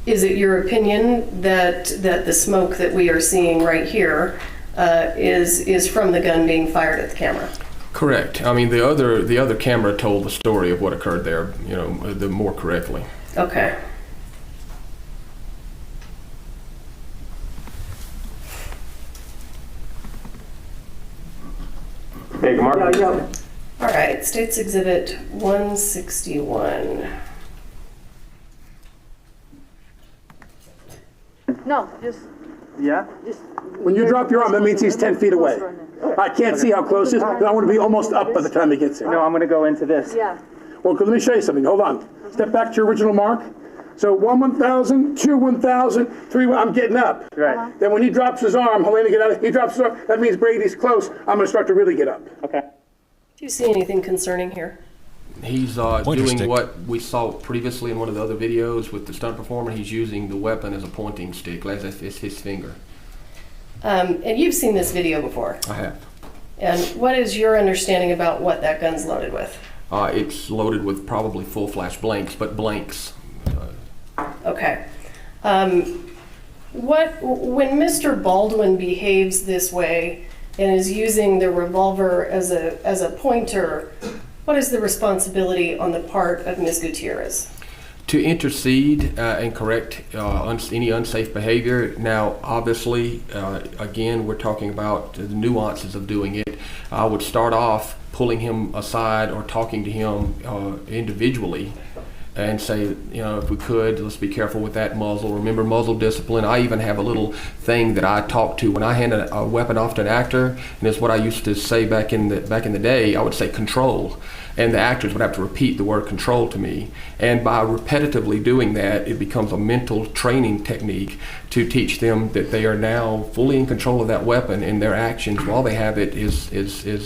R: is it your opinion that the smoke that we are seeing right here is from the gun being fired at the camera?
S: Correct. I mean, the other camera told the story of what occurred there, the more correctly.
R: Okay.
J: Hey, Mark.
R: All right, State's Exhibit 161.
L: No, just.
E: Yeah?
L: Just.
E: When you drop your arm, that means he's 10 feet away. I can't see how close he is, but I want to be almost up by the time he gets here.
J: No, I'm going to go into this.
L: Yeah.
E: Well, let me show you something. Hold on. Step back to your original mark. So 1, 1,000, 2, 1,000, 3, I'm getting up.
J: Right.
E: Then when he drops his arm, Helena get out, he drops his arm, that means Brady's close. I'm going to start to really get up.
J: Okay.
R: Do you see anything concerning here?
S: He's doing what we saw previously in one of the other videos with the stunt performer. He's using the weapon as a pointing stick, as if it's his finger.
R: And you've seen this video before.
S: I have.
R: And what is your understanding about what that gun's loaded with?
S: It's loaded with probably full flash blanks, but blanks.
R: Okay. When Mr. Baldwin behaves this way and is using the revolver as a pointer, what is the responsibility on the part of Ms. Gutierrez?
S: To intercede and correct any unsafe behavior. Now, obviously, again, we're talking about the nuances of doing it. I would start off pulling him aside or talking to him individually and say, if we could, let's be careful with that muzzle. Remember muzzle discipline. I even have a little thing that I talk to when I hand a weapon off to an actor, and it's what I used to say back in the day. I would say control, and the actors would have to repeat the word control to me. And by repetitively doing that, it becomes a mental training technique to teach them that they are now fully in control of that weapon, and their actions while they have it is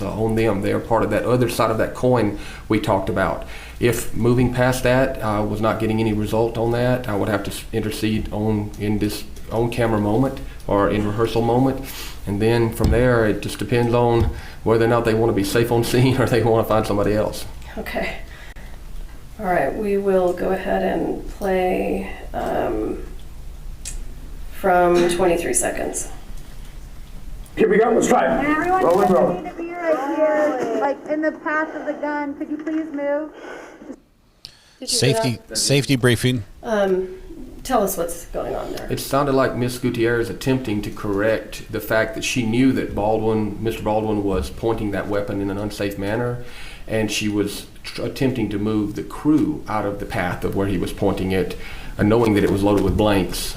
S: on them. They are part of that other side of that coin we talked about. If moving past that, I was not getting any result on that, I would have to intercede in this on-camera moment or in rehearsal moment. And then from there, it just depends on whether or not they want to be safe on scene or they want to find somebody else.
R: Okay. All right, we will go ahead and play from 23 seconds.
E: Here we go, let's try it.
L: And everyone
E: roll.
L: need to be right here, like in the path of the gun. Could you please move?
C: Safety briefing.
R: Tell us what's going on there.
S: It sounded like Miss Gutierrez attempting to correct the fact that she knew that Mr. Baldwin was pointing that weapon in an unsafe manner, and she was attempting to move the crew out of the path of where he was pointing it, knowing that it was loaded with blanks.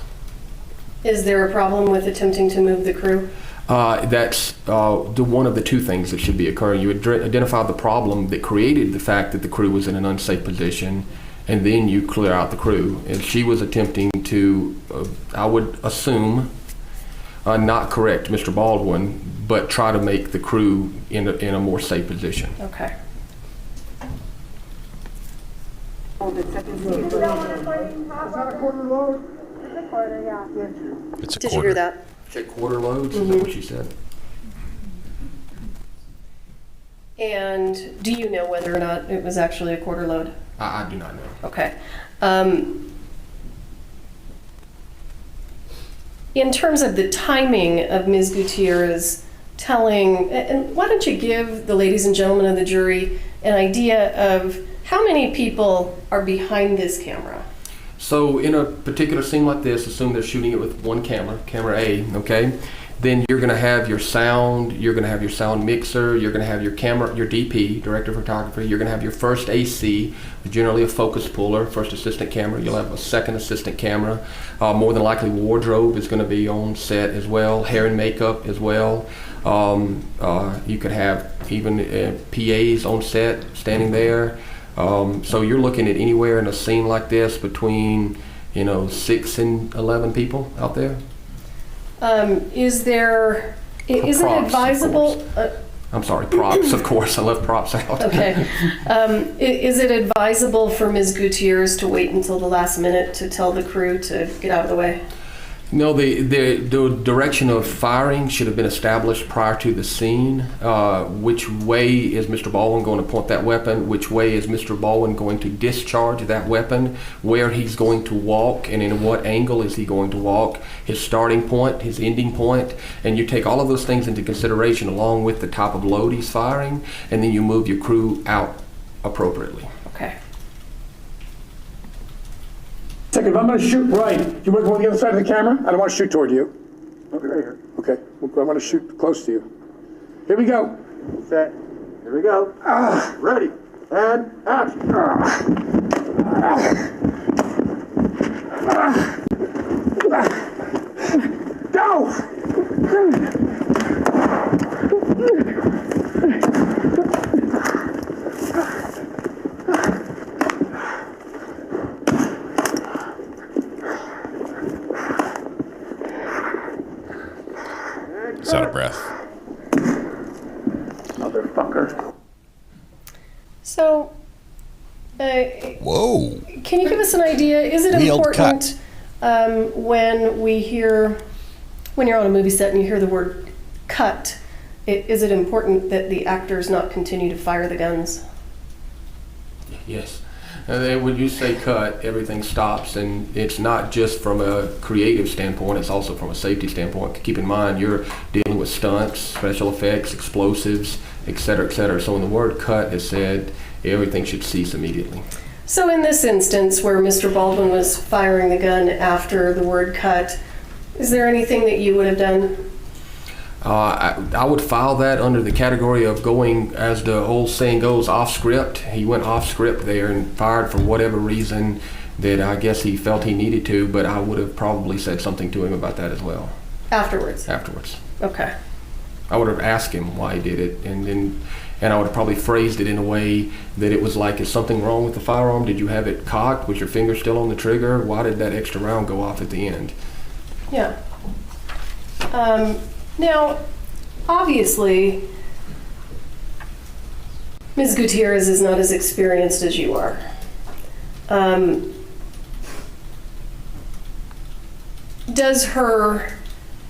R: Is there a problem with attempting to move the crew?
S: That's one of the two things that should be occurring. You identify the problem that created the fact that the crew was in an unsafe position, and then you clear out the crew. And she was attempting to, I would assume, not correct Mr. Baldwin, but try to make the crew in a more safe position.
R: Okay.
L: Is that a quarter load? It's a quarter, yeah.
C: It's a
R: Did
C: quarter.
R: you hear that?
S: Check quarter loads, is that what she said?
R: And do you know whether or not it was actually a quarter load?
S: I do not know.
R: Okay. In terms of the timing of Ms. Gutierrez telling, and why don't you give the ladies and gentlemen of the jury an idea of how many people are behind this camera?
S: So in a particular scene like this, assume they're shooting it with one camera A, okay? Then you're gonna have your sound, you're gonna have your sound mixer, you're gonna have your camera, your DP, director of photography, you're gonna have your first AC, generally a focus puller, first assistant camera, you'll have a second assistant camera. More than likely wardrobe is gonna be on set as well, hair and makeup as well. You could have even PAs on set standing there. So you're looking at anywhere in a scene like this between, 6 and 11 people out there.
R: Is there Is it
S: Props, of
R: advisable?
S: I'm sorry, props, of course. I left props out.
R: Okay. Is it advisable for Ms. Gutierrez to wait until the last minute to tell the crew to get out of the way?
S: No, the direction of firing should have been established prior to the scene. Which way is Mr. Baldwin going to point that weapon? Which way is Mr. Baldwin going to discharge that weapon? Where he's going to walk and in what angle is he going to walk? His starting point, his ending point, and you take all of those things into consideration along with the type of load he's firing, and then you move your crew out appropriately.
R: Okay.
E: Second, if I'm going to shoot right, you want to go on the other side of the camera? I don't want to shoot toward you. Okay, right here. Okay, I want to shoot close to you. Here we go.
J: Set. Here we go. Ready. And action.
E: Go!
C: He's out of breath.
E: Motherfucker.
R: So,
C: whoa.
R: Can you give us an idea? Is it
C: Wheeled
R: important when you're on a movie set and you hear the word cut, is it important that the actors not continue to fire the guns?
S: Yes. And then when you say cut, everything stops, and it's not just from a creative standpoint, it's also from a safety standpoint. Keep in mind, you're dealing with stunts, special effects, explosives, et cetera, et cetera. So when the word cut is said, everything should cease immediately.
R: So in this instance where Mr. Baldwin was firing the gun after the word cut, is there anything that you would have done?
S: I would file that under the category of going, as the old saying goes, off script. He went off script there and fired for whatever reason that I guess he felt he needed to, but I would have probably said something to him about that as well.
R: Afterwards?
S: Afterwards.
R: Okay.
S: I would have asked him why he did it, and I would have probably phrased it in a way that it was like, is something wrong with the firearm? Did you have it cocked? Was your finger still on the trigger? Why did that extra round go off at the end?
R: Yeah. Now, obviously, Ms. Gutierrez is not as experienced as you are. Does her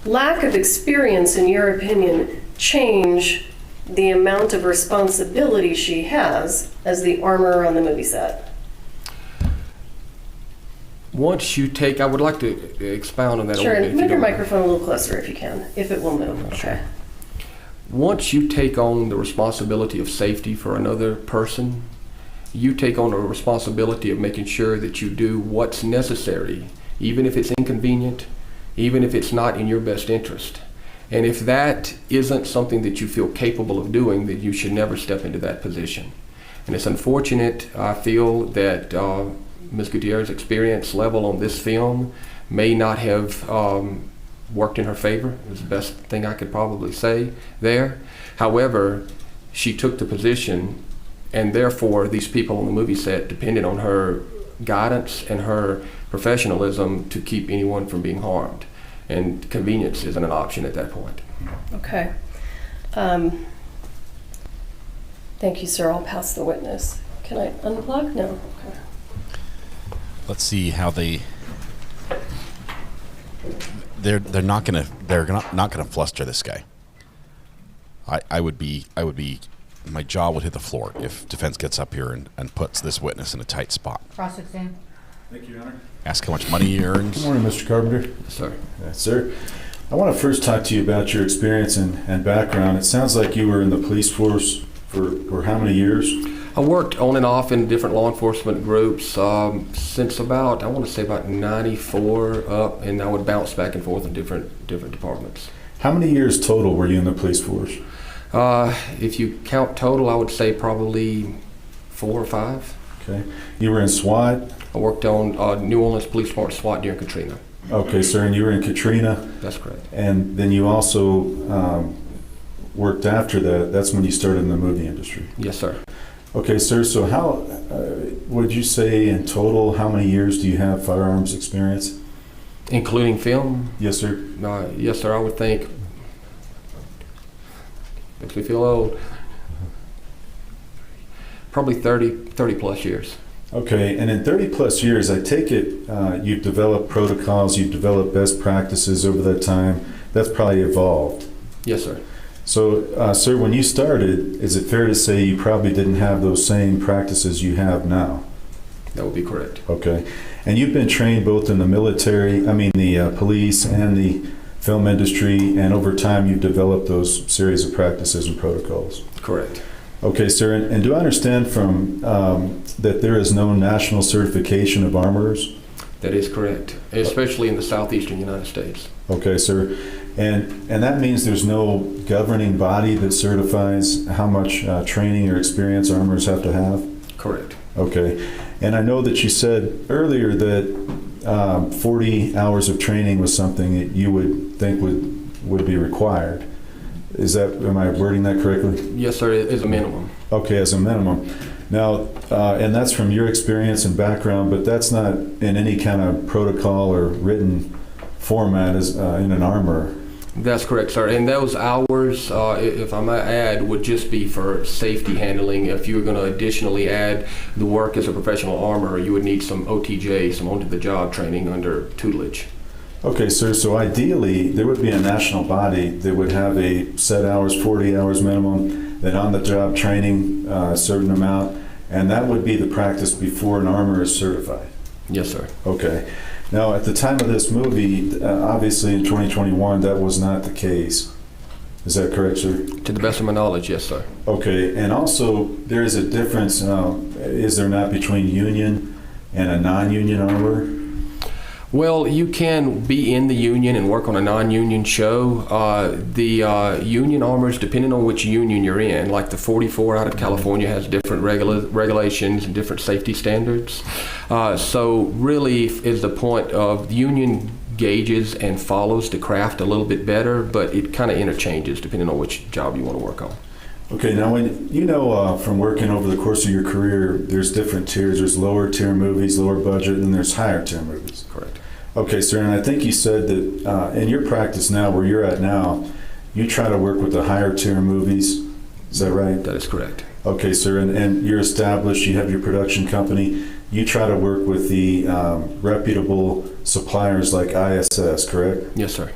R: lack of experience, in your opinion, change the amount of responsibility she has as the armorer on the movie set?
S: Once you take, I would like to expound on that.
R: Sure,
S: a little bit.
R: Move your microphone a little closer if you can, if it will move. Okay.
S: Once you take on the responsibility of safety for another person, you take on a responsibility of making sure that you do what's necessary, even if it's inconvenient, even if it's not in your best interest. And if that isn't something that you feel capable of doing, then you should never step into that position. And it's unfortunate, I feel, that Ms. Gutierrez's experience level on this film may not have worked in her favor. It's the best thing I could probably say there. However, she took the position, and therefore these people on the movie set depended on her guidance and her professionalism to keep anyone from being harmed. And convenience isn't an option at that point.
R: Okay. Thank you, sir. I'll pass the witness. Can I unplug? No. Okay.
C: Let's see how they're not gonna fluster this guy. I would be my jaw would hit the floor if defense gets up here and puts this witness in a tight spot.
T: Cross-exam.
F: Thank you, Your Honor.
C: Ask how much money he earns.
F: Good morning, Mr. Carpenter.
S: Yes, sir.
F: Yes, sir. I want to first talk to you about your experience and background. It sounds like you were in the police force for how many years?
S: I worked on and off in different law enforcement groups since about, I want to say about 94 up, and I would bounce back and forth in different departments.
F: How many years total were you in the police force?
S: If you count total, I would say probably 4 or 5.
F: Okay. You were in SWAT?
S: I worked on New Orleans Police Department SWAT during Katrina.
F: Okay, sir, and you were in Katrina?
S: That's correct.
F: And then you also worked after that. That's when you started in the movie industry?
S: Yes, sir.
F: Okay, sir, so how would you say in total, how many years do you have firearms experience?
S: Including film?
F: Yes, sir.
S: Yes, sir, I would think Makes me feel old. Probably 30 plus years.
F: Okay, and in 30 plus years, I take it you've developed protocols, you've developed best practices over that time. That's probably evolved.
S: Yes, sir.
F: So, sir, when you started, is it fair to say you probably didn't have those same practices you have now?
S: That would be correct.
F: Okay. And you've been trained both in the military, the police and the film industry, and over time you've developed those series of practices and protocols?
S: Correct.
F: Okay, sir, and do I understand from that there is no national certification of armorers?
S: That is correct, especially in the southeastern United States.
F: Okay, sir. And that means there's no governing body that certifies how much training or experience armorers have to have?
S: Correct.
F: Okay. And I know that you said earlier that 40 hours of training was something that you would think would be required. Am I wording that correctly?
S: Yes, sir, as a minimum.
F: Okay, as a minimum. Now, and that's from your experience and background, but that's not in any kind of protocol or written format as in an armor.
S: That's correct, sir. And those hours, if I might add, would just be for safety handling. If you were going to additionally add the work as a professional armorer, you would need some OTJ, some on-to-the-job training under tutelage.
F: Okay, sir, so ideally, there would be a national body that would have a set hours, 40 hours minimum, then on-the-job training, a certain amount, and that would be the practice before an armorer is certified.
S: Yes, sir.
F: Okay. Now, at the time of this movie, obviously in 2021, that was not the case. Is that correct, sir?
S: To the best of my knowledge, yes, sir.
F: Okay, and also there is a difference, is there not, between union and a non-union armorer?
S: Well, you can be in the union and work on a non-union show. The union armors, depending on which union you're in, like the 44 out of California has different regulations and different safety standards. So really is the point of the union gauges and follows the craft a little bit better, but it kind of interchanges depending on which job you want to work on.
F: Okay, now when from working over the course of your career, there's different tiers. There's lower tier movies, lower budget, and there's higher tier movies.
S: Correct.
F: Okay, sir, and I think you said that in your practice now, where you're at now, you try to work with the higher tier movies. Is that right?
S: That is correct.
F: Okay, sir, and you're established, you have your production company. You try to work with the reputable suppliers like ISS, correct?
S: Yes, sir.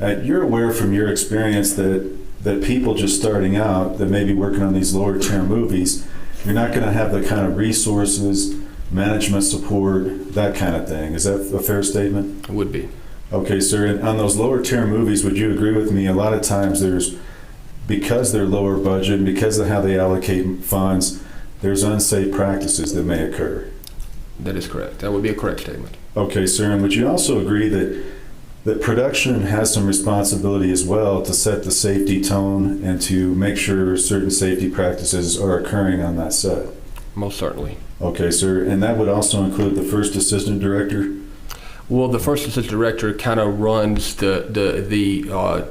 F: You're aware from your experience that people just starting out that may be working on these lower tier movies, you're not going to have the kind of resources, management support, that kind of thing. Is that a fair statement?
S: It would be.
F: Okay, sir. And on those lower tier movies, would you agree with me? A lot of times because they're lower budget and because of how they allocate funds, there's unsafe practices that may occur.
S: That is correct. That would be a correct statement.
F: Okay, sir. And would you also agree that production has some responsibility as well to set the safety tone and to make sure certain safety practices are occurring on that set?
S: Most certainly.
F: Okay, sir. And that would also include the first assistant director?
S: Well, the first assistant director kind of runs the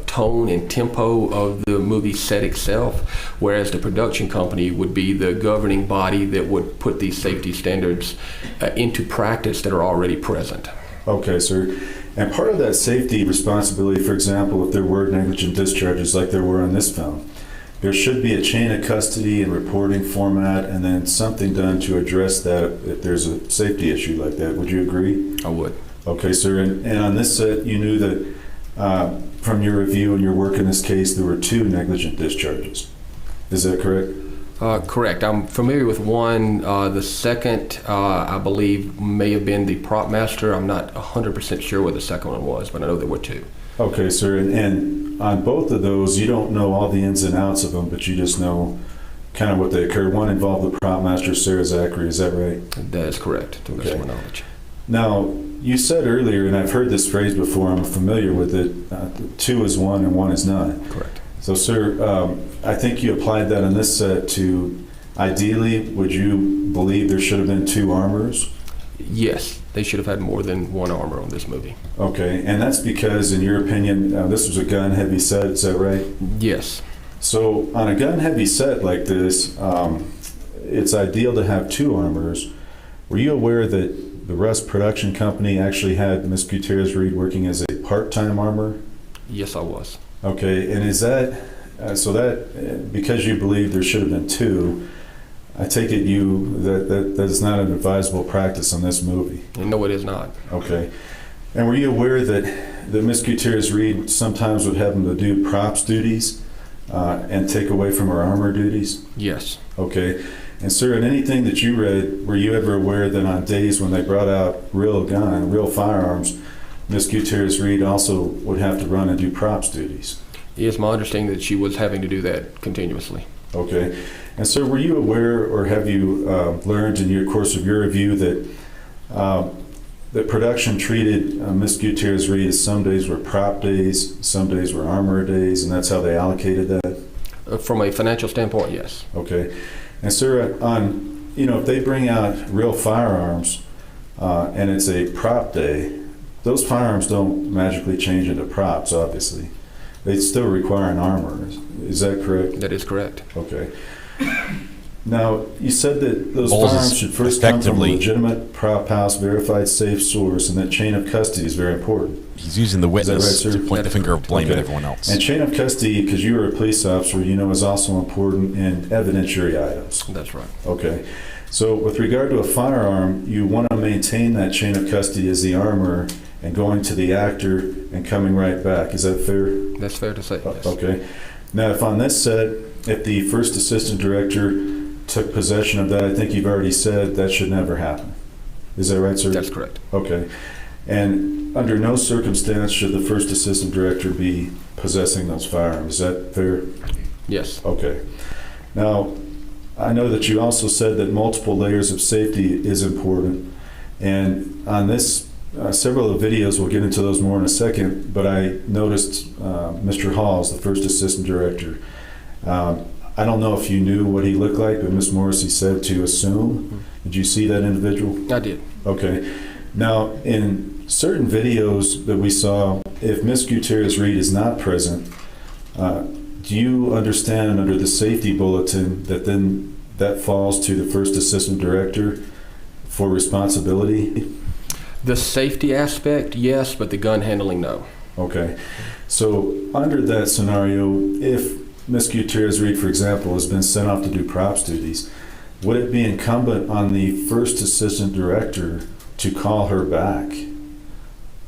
S: tone and tempo of the movie set itself, whereas the production company would be the governing body that would put these safety standards into practice that are already present.
F: Okay, sir. And part of that safety responsibility, for example, if there were negligent discharges like there were in this film, there should be a chain of custody and reporting format and then something done to address that if there's a safety issue like that. Would you agree?
S: I would.
F: Okay, sir. And on this set, you knew that from your review and your work in this case, there were 2 negligent discharges. Is that correct?
S: Correct. I'm familiar with one. The second, I believe, may have been the prop master. I'm not 100% sure what the second one was, but I know there were 2.
F: Okay, sir. And on both of those, you don't know all the ins and outs of them, but you just know kind of what they occurred. One involved the prop master, Sarah Zachary. Is that right?
S: That is correct, to the best of my knowledge.
F: Now, you said earlier, and I've heard this phrase before, I'm familiar with it, 2 is 1 and 1 is none.
S: Correct.
F: So, sir, I think you applied that on this set to, ideally, would you believe there should have been 2 armors?
S: Yes, they should have had more than 1 armor on this movie.
F: Okay, and that's because, in your opinion, this was a gun-heavy set, is that right?
S: Yes.
F: So, on a gun-heavy set like this, it's ideal to have 2 armors. Were you aware that the Rust production company actually had Ms. Gutierrez Reed working as a part-time armor?
S: Yes, I was.
F: Okay, and is that So that, because you believe there should have been two, I take it that is not an advisable practice on this movie.
S: No, it is not.
F: Okay. And were you aware that Miss Gutierrez Reed sometimes would have them to do props duties and take away from her armor duties?
S: Yes.
F: Okay. And sir, in anything that you read, were you ever aware that on days when they brought out real firearms, Miss Gutierrez Reed also would have to run and do props duties?
S: It is my understanding that she was having to do that continuously.
F: Okay. And sir, were you aware, or have you learned in your course of your review that production treated Miss Gutierrez Reed as some days were prop days, some days were armor days, and that's how they allocated that?
S: From a financial standpoint, yes.
F: Okay. And sir, if they bring out real firearms and it's a prop day, those firearms don't magically change into props, obviously. They still require an armor. Is that correct?
S: That is correct.
F: Okay. Now, you said that those firearms should first come from a legitimate prop house, verified safe source, and that chain of custody is very important.
C: He's using the witness
F: right,
C: to point the finger of blame at everyone else.
F: And chain of custody, because you were a police officer, is also important in evidentiary items.
S: That's right.
F: Okay. So with regard to a firearm, you want to maintain that chain of custody as the armor and going to the actor and coming right back. Is that fair?
S: That's fair to say, yes.
F: Okay. Now, if on this set, if the first assistant director took possession of that, I think you've already said that should never happen. Is that right, sir?
S: That's correct.
F: Okay. And under no circumstance should the first assistant director be possessing those firearms. Is that fair?
S: Yes.
F: Okay. Now, I know that you also said that multiple layers of safety is important. And on this, several of the videos, we'll get into those more in a second, but I noticed Mr. Halls, the first assistant director. I don't know if you knew what he looked like, but Ms. Morrissey said to assume. Did you see that individual?
S: I did.
F: Okay. Now, in certain videos that we saw, if Ms. Gutierrez Reed is not present, do you understand under the safety bulletin that then that falls to the first assistant director for responsibility?
S: The safety aspect, yes, but the gun handling, no.
F: Okay. So under that scenario, if Ms. Gutierrez Reed, for example, has been sent off to do props duties, would it be incumbent on the first assistant director to call her back?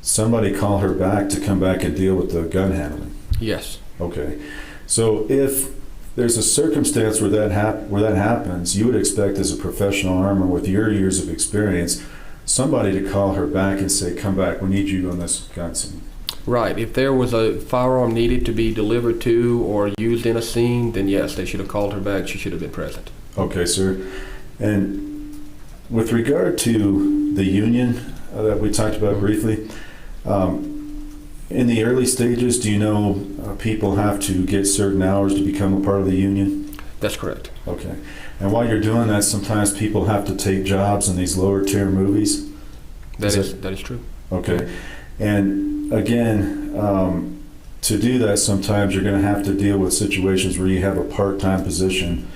F: Somebody call her back to come back and deal with the gun handling?
S: Yes.
F: Okay. So if there's a circumstance where that happens, you would expect as a professional armor with your years of experience, somebody to call her back and say, come back, we need you on this gun scene.
S: Right. If there was a firearm needed to be delivered to or used in a scene, then yes, they should have called her back. She should have been present.
F: Okay, sir. And with regard to the union that we talked about briefly, in the early stages, do you know people have to get certain hours to become a part of the union?
S: That's correct.
F: Okay. And while you're doing that, sometimes people have to take jobs in these lower tier movies?
S: That is true.
F: Okay. And again, to do that, sometimes you're going to have to deal with situations where you have a part-time position,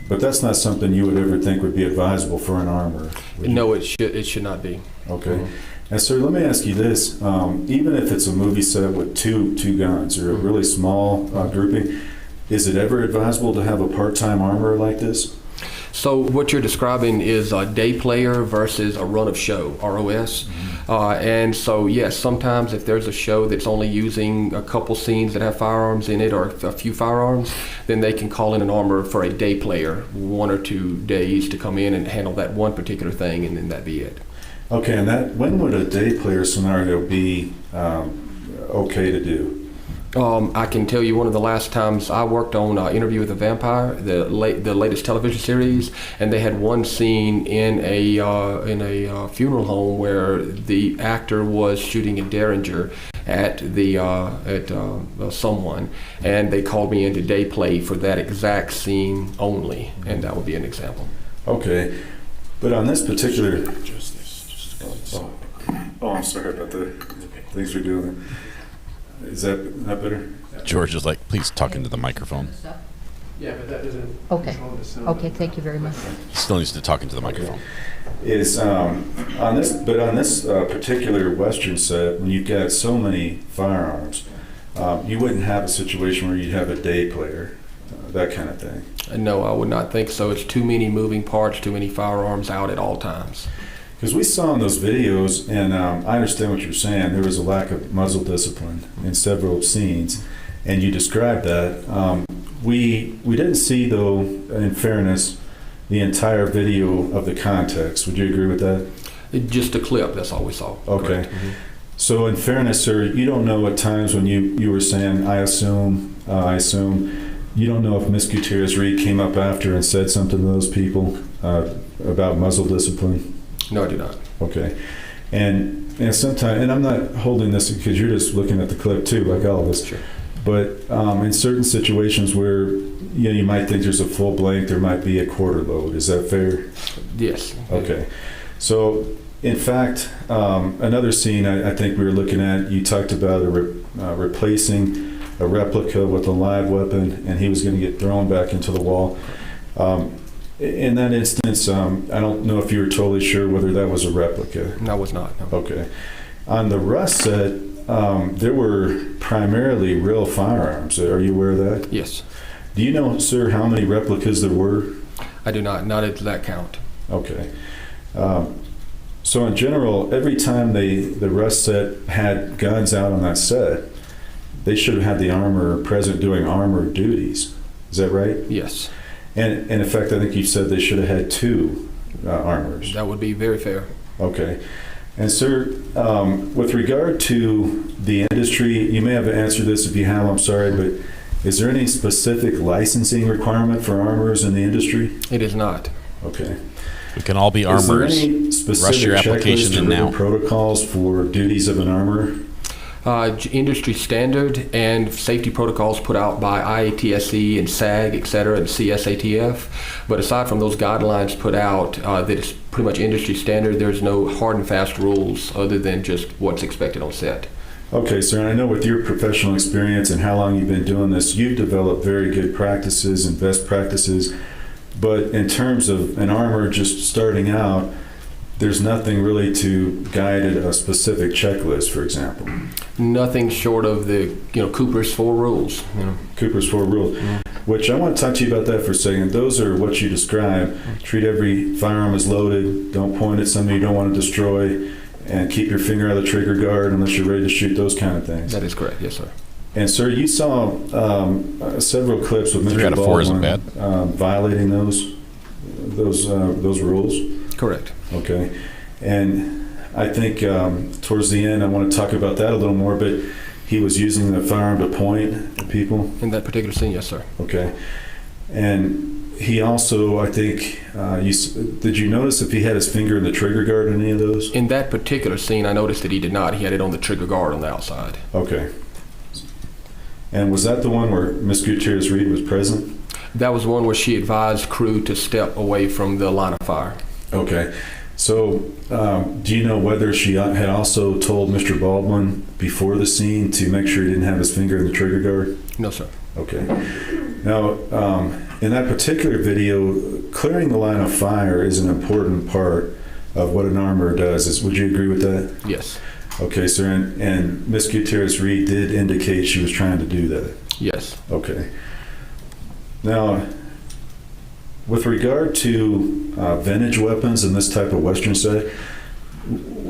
F: but that's not something you would ever think would be advisable for an armor.
S: No, it should not be.
F: Okay.
S: Mm-hmm.
F: And sir, let me ask you this: even if it's a movie set with two guns or a really small grouping, is it ever advisable to have a part-time armorer like this?
S: So what you're describing is a day player versus a run of show, ROS. And so, yes, sometimes if there's a show that's only using a couple scenes that have firearms in it or a few firearms, then they can call in an armorer for a day player, 1 or 2 days to come in and handle that one particular thing, and then that'd be it.
F: Okay, and when would a day player scenario be okay to do?
S: I can tell you one of the last times I worked on Interview with a Vampire, the latest television series, and they had one scene in a funeral home where the actor was shooting a derringer at someone, and they called me into day play for that exact scene only, and that would be an example.
F: Okay, but on this particular, I'm sorry about the things we're doing. Is that not better?
C: George is like, please talk into the microphone.
G: Yeah, but that doesn't
T: Okay.
G: control the sound.
T: Okay, thank you very much.
C: He still needs to talk into the microphone.
F: Is on this particular Western set, when you've got so many firearms, you wouldn't have a situation where you'd have a day player, that kind of thing.
S: No, I would not think so. It's too many moving parts, too many firearms out at all times.
F: Because we saw in those videos, and I understand what you're saying, there was a lack of muzzle discipline in several scenes, and you described that. We didn't see, though, in fairness, the entire video of the context. Would you agree with that?
S: Just a clip, that's all we saw.
F: Okay. So in fairness, sir, you don't know at times when you were saying, I assume, you don't know if Miss Gutierrez Reed came up after and said something to those people about muzzle discipline?
S: No, I do not.
F: Okay. And sometimes, and I'm not holding this because you're just looking at the clip too, like all of us.
S: Sure.
F: But in certain situations where you might think there's a full blank, there might be a quarter load. Is that fair?
S: Yes.
F: Okay. So, in fact, another scene I think we were looking at, you talked about replacing a replica with a live weapon, and he was going to get thrown back into the wall. In that instance, I don't know if you were totally sure whether that was a replica.
S: No, I was not. No.
F: Okay. On the Rust set, there were primarily real firearms. Are you aware of that?
S: Yes.
F: Do you know, sir, how many replicas there were?
S: I do not. Not at that count.
F: Okay. So in general, every time the Rust set had guns out on that set, they should have had the armor present doing armor duties. Is that right?
S: Yes.
F: And in fact, I think you said they should have had two armors.
S: That would be very fair.
F: Okay. And sir, with regard to the industry, you may have answered this. If you have, I'm sorry, but is there any specific licensing requirement for armors in the industry?
S: It is not.
F: Okay.
C: We can all be armors.
F: Is there any specific
C: Rush your application
F: checklist or
C: in now.
F: protocols for duties of an armorer?
S: Industry standard and safety protocols put out by IATSE and SAG, et cetera, and CSATF. But aside from those guidelines put out, that is pretty much industry standard, there's no hard and fast rules other than just what's expected on set.
F: Okay, sir, and I know with your professional experience and how long you've been doing this, you've developed very good practices and best practices. But in terms of an armor just starting out, there's nothing really to guide a specific checklist, for example.
S: Nothing short of the Cooper's 4 rules.
F: Cooper's 4 rules, which I want to talk to you about that for a second. Those are what you describe. Treat every firearm as loaded. Don't point at something you don't want to destroy, and keep your finger out of the trigger guard unless you're ready to shoot. Those kind of things.
S: That is correct. Yes, sir.
F: And sir, you saw several clips with
C: 3 out
F: Mr.
C: of 4 isn't
F: Baldwin
C: bad.
F: violating those rules.
S: Correct.
F: Okay. And I think towards the end, I want to talk about that a little more, but he was using the firearm to point at people.
S: In that particular scene, yes, sir.
F: Okay. And he also, I think, did you notice if he had his finger in the trigger guard in any of those?
S: In that particular scene, I noticed that he did not. He had it on the trigger guard on the outside.
F: Okay. And was that the one where Miss Gutierrez Reed was present?
S: That was one where she advised crew to step away from the line of fire.
F: Okay. So, do you know whether she had also told Mr. Baldwin before the scene to make sure he didn't have his finger in the trigger guard?
S: No, sir.
F: Okay. Now, in that particular video, clearing the line of fire is an important part of what an armorer does. Would you agree with that?
S: Yes.
F: Okay, sir. And Miss Gutierrez Reed did indicate she was trying to do that?
S: Yes.
F: Okay. Now, with regard to vintage weapons in this type of Western set,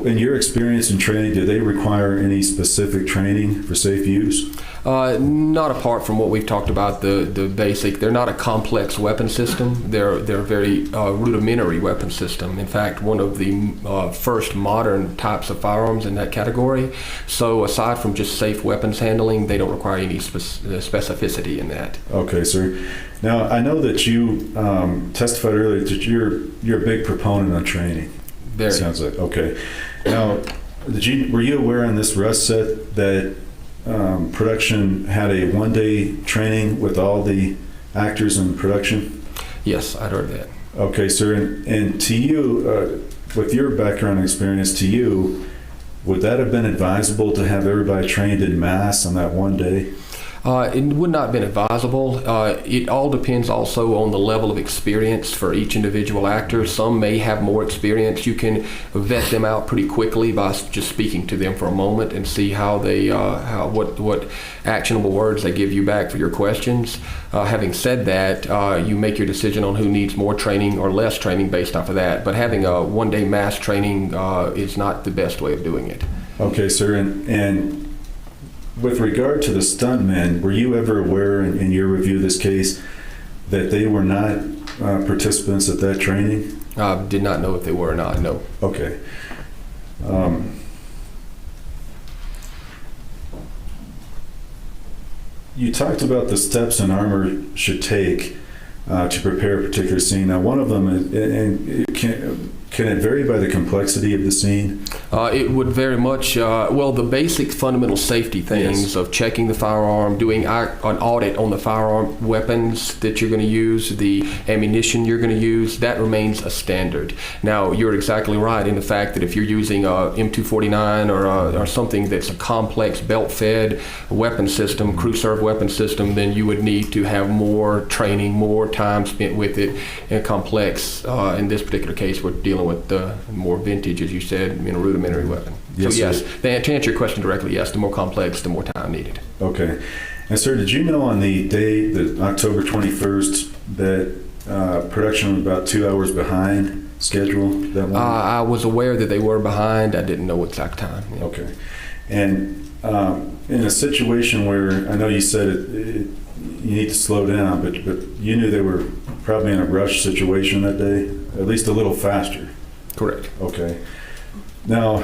F: in your experience and training, do they require any specific training for safe use?
S: Not apart from what we've talked about, the basic. They're not a complex weapon system. They're a very rudimentary weapon system. In fact, one of the first modern types of firearms in that category. So aside from just safe weapons handling, they don't require any specificity in that.
F: Okay, sir. Now, I know that you testified earlier that you're a big proponent on training.
S: Very.
F: Sounds like, okay. Now, were you aware on this Rust set that production had a one-day training with all the actors in production?
S: Yes, I'd heard that.
F: Okay, sir. And to you, with your background experience, to you, would that have been advisable to have everybody trained in mass on that one day?
S: It would not have been advisable. It all depends also on the level of experience for each individual actor. Some may have more experience. You can vet them out pretty quickly by just speaking to them for a moment and see how they, what actionable words they give you back for your questions. Having said that, you make your decision on who needs more training or less training based off of that. But having a one-day mass training is not the best way of doing it.
F: Okay, sir, and with regard to the stuntmen, were you ever aware in your review of this case that they were not participants at that training?
S: I did not know if they were or not, no.
F: Okay. You talked about the steps an armor should take to prepare a particular scene. Now, one of them, can it vary by the complexity of the scene?
S: It would very much, well, the basic fundamental safety things of checking the firearm, doing an audit on the firearm weapons that you're going to use, the ammunition you're going to use, that remains a standard. Now, you're exactly right in the fact that if you're using a M249 or something that's a complex belt-fed weapon system, crew-served weapon system, then you would need to have more training, more time spent with it, and complex. In this particular case, we're dealing with the more vintage, as you said, a rudimentary weapon.
F: Yes,
S: so yes,
F: sir.
S: to answer your question directly, yes, the more complex, the more time needed.
F: Okay. And sir, did you know on the day, October 21st, that production was about 2 hours behind schedule that morning?
S: I was aware that they were behind. I didn't know exact time. Yeah.
F: Okay. And in a situation where, I know you said you need to slow down, but you knew they were probably in a rush situation that day, at least a little faster.
S: Correct.
F: Okay. Now,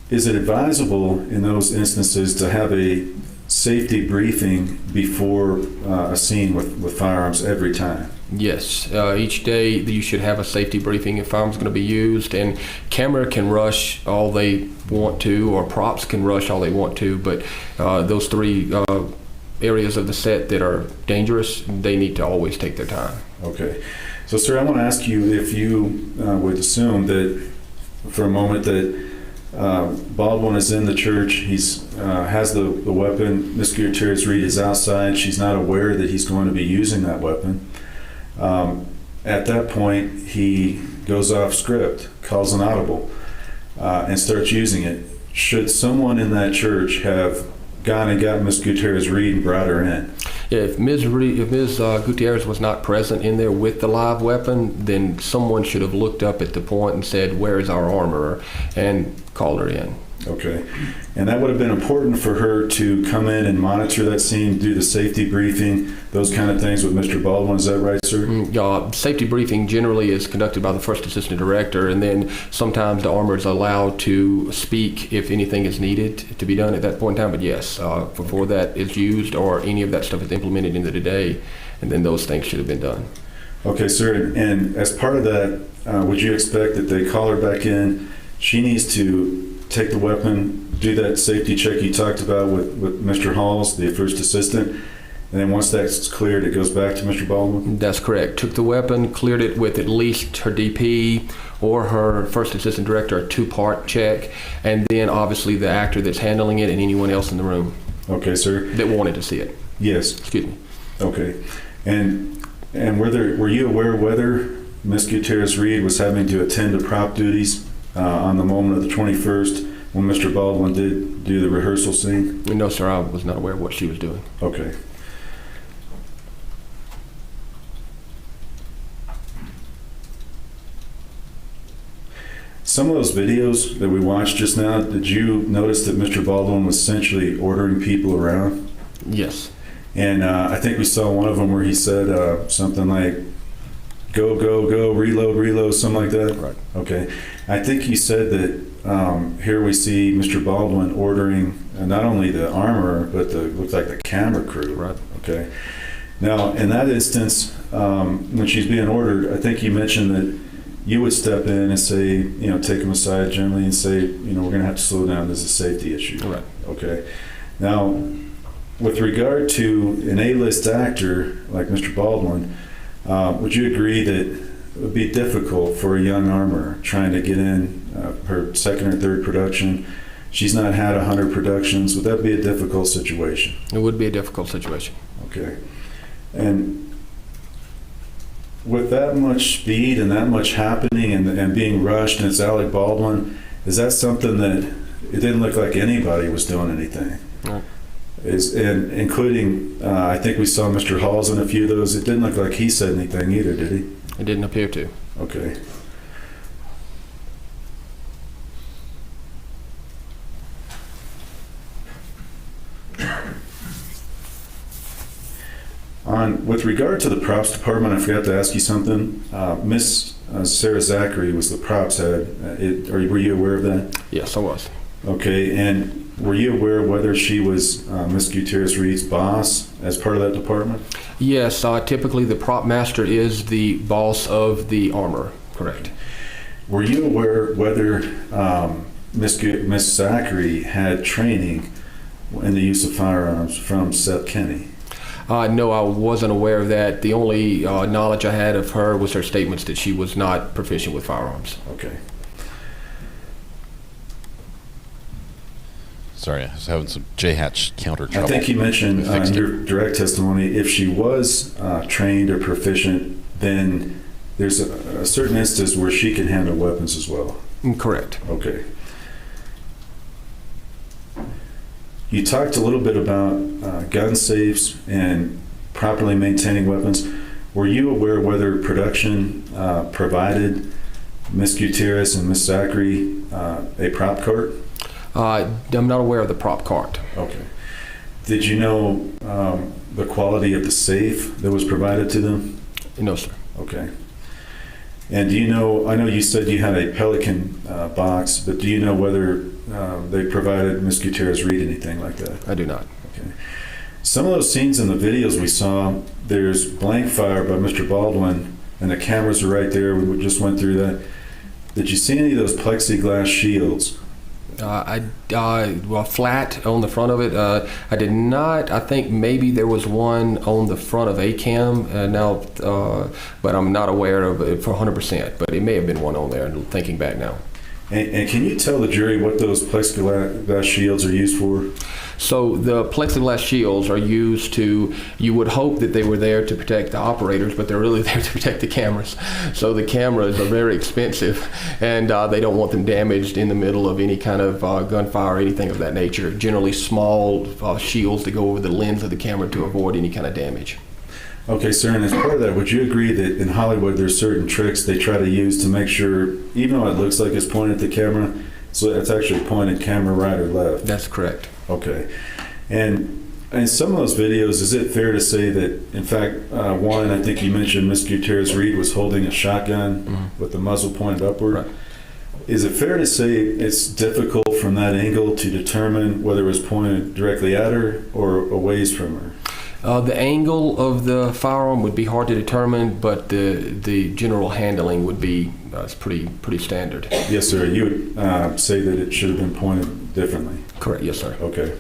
F: is it advisable in those instances to have a safety briefing before a scene with firearms every time?
S: Yes. Each day you should have a safety briefing if firearms going to be used, and camera can rush all they want to, or props can rush all they want to, but those three areas of the set that are dangerous, they need to always take their time.
F: Okay. So, sir, I want to ask you if you would assume that for a moment that Baldwin is in the church, he's has the weapon, Miss Gutierrez Reed is outside, she's not aware that he's going to be using that weapon. At that point, he goes off script, calls an audible, and starts using it. Should someone in that church have gone and got Miss Gutierrez Reed and brought her in?
S: If Ms. Gutierrez was not present in there with the live weapon, then someone should have looked up at the point and said, "Where is our armorer?" and called her in.
F: Okay. And that would have been important for her to come in and monitor that scene, do the safety briefing, those kind of things with Mr. Baldwin. Is that right, sir?
S: Safety briefing generally is conducted by the first assistant director, and then sometimes the armorer is allowed to speak if anything is needed to be done at that point in time. But yes, before that is used or any of that stuff is implemented into the day, and then those things should have been done.
F: Okay, sir. And as part of that, would you expect that they call her back in? She needs to take the weapon, do that safety check you talked about with Mr. Halls, the first assistant, and then once that's cleared, it goes back to Mr. Baldwin?
S: That's correct. Took the weapon, cleared it with at least her DP or her first assistant director, a two-part check, and then obviously the actor that's handling it and anyone else in the room.
F: Okay, sir.
S: That wanted to see it.
F: Yes.
S: Excuse me.
F: Okay. And were you aware whether Miss Gutierrez Reed was having to attend to prop duties on the moment of the 21st when Mr. Baldwin did do the rehearsal scene?
S: No, sir, I was not aware of what she was doing.
F: Okay. Some of those videos that we watched just now, did you notice that Mr. Baldwin was essentially ordering people around?
S: Yes.
F: And I think we saw one of them where he said something like, "Go, go, go, reload, reload," something like that?
S: Right.
F: Okay. I think he said that here we see Mr. Baldwin ordering not only the armorer, but looks like the camera crew.
S: Right.
F: Okay. Now, in that instance, when she's being ordered, I think you mentioned that you would step in and say, take them aside gently and say, we're going to have to slow down. This is a safety issue.
S: Right.
F: Okay. Now, with regard to an A-list actor like Mr. Baldwin, would you agree that it would be difficult for a young armorer trying to get in her second or third production She's not had 100 productions. Would that be a difficult situation?
S: It would be a difficult situation.
F: Okay. And with that much speed and that much happening and being rushed, and it's Alec Baldwin, is that something that it didn't look like anybody was doing anything?
S: Right.
F: And including, I think we saw Mr. Halls in a few of those. It didn't look like he said anything either, did he?
S: It didn't appear to.
F: Okay. With regard to the props department, I forgot to ask you something. Miss Sarah Zachary was the props head. Were you aware of that?
S: Yes, I was.
F: Okay, and were you aware whether she was Miss Gutierrez Reed's boss as part of that department?
S: Yes, typically the prop master is the boss of the armor, correct.
F: Were you aware whether Miss Zachary had training in the use of firearms from Seth Kenny?
S: No, I wasn't aware of that. The only knowledge I had of her was her statements that she was not proficient with firearms.
F: Okay.
C: Sorry, I was having some J-Hatch counter trouble.
F: I think you mentioned in your direct testimony, if she was trained or proficient, then there's a certain instance where she can handle weapons as well.
S: Correct.
F: Okay. You talked a little bit about gun safes and properly maintaining weapons. Were you aware whether production provided Miss Gutierrez and Miss Zachary a prop cart?
S: I'm not aware of the prop cart.
F: Okay. Did you know the quality of the safe that was provided to them?
S: No, sir.
F: Okay. And do you know, I know you said you had a Pelican box, but do you know whether they provided Miss Gutierrez Reed anything like that?
S: I do not.
F: Okay. Some of those scenes in the videos we saw, there's blank fire by Mr. Baldwin, and the cameras are right there. We just went through that. Did you see any of those plexiglass shields?
S: Well, flat on the front of it. I did not. I think maybe there was one on the front of ACAM but I'm not aware of it for 100%. But it may have been one on there. Thinking back now.
F: And can you tell the jury what those plexiglass shields are used for?
S: So the plexiglass shields are used to, you would hope that they were there to protect the operators, but they're really there to protect the cameras. So the cameras are very expensive, and they don't want them damaged in the middle of any kind of gunfire or anything of that nature. Generally small shields that go over the lens of the camera to avoid any kind of damage.
F: Okay, sir, and as part of that, would you agree that in Hollywood there's certain tricks they try to use to make sure, even though it looks like it's pointed at the camera, so it's actually pointed camera right or left?
S: That's correct.
F: Okay. And in some of those videos, is it fair to say that, in fact, one, I think you mentioned Miss Gutierrez Reed was holding a shotgun with the muzzle pointed upward.
S: Right.
F: Is it fair to say it's difficult from that angle to determine whether it was pointed directly at her or a ways from her?
S: The angle of the firearm would be hard to determine, but the general handling would be pretty standard.
F: Yes, sir. You would say that it should have been pointed differently?
S: Correct. Yes, sir.
F: Okay.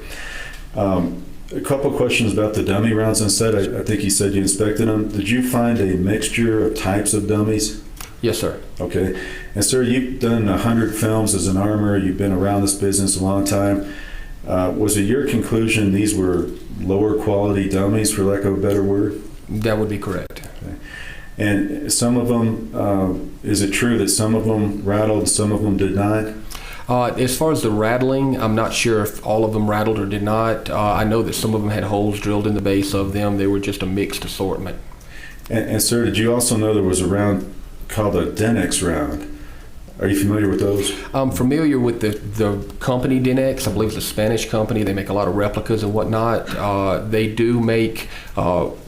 F: A couple questions about the dummy rounds instead. I think you said you inspected them. Did you find a mixture of types of dummies?
S: Yes, sir.
F: Okay. And sir, you've done 100 films as an armorer. You've been around this business a long time. Was it your conclusion these were lower quality dummies, for lack of a better word?
S: That would be correct.
F: Okay. And some of them, is it true that some of them rattled, some of them did not?
S: As far as the rattling, I'm not sure if all of them rattled or did not. I know that some of them had holes drilled in the base of them. They were just a mixed assortment.
F: And sir, did you also know there was a round called a Denex round? Are you familiar with those?
S: I'm familiar with the company Denex. I believe it's a Spanish company. They make a lot of replicas and whatnot. They do make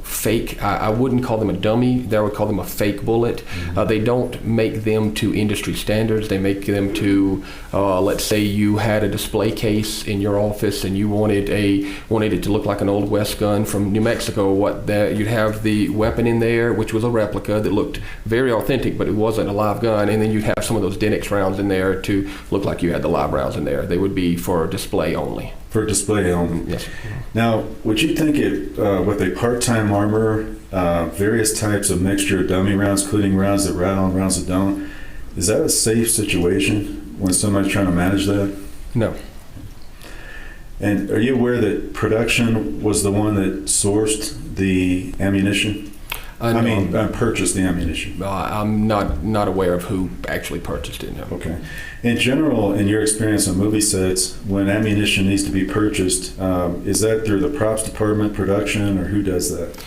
S: fake, I wouldn't call them a dummy, I would call them a fake bullet. They don't make them to industry standards. They make them to, let's say you had a display case in your office and you wanted it to look like an Old West gun from New Mexico. You'd have the weapon in there, which was a replica that looked very authentic, but it wasn't a live gun, and then you'd have some of those Denex rounds in there to look like you had the live rounds in there. They would be for display only.
F: For display only.
S: Yes.
F: Now, would you think it, with a part-time armorer, various types of mixture of dummy rounds, including rounds that rattle and rounds that don't, is that a safe situation when somebody's trying to manage that?
S: No.
F: And are you aware that production was the one that sourced the ammunition? Purchased the ammunition.
S: I'm not aware of who actually purchased it. No.
F: Okay. In general, in your experience on movie sets, when ammunition needs to be purchased, is that through the props department, production, or who does that?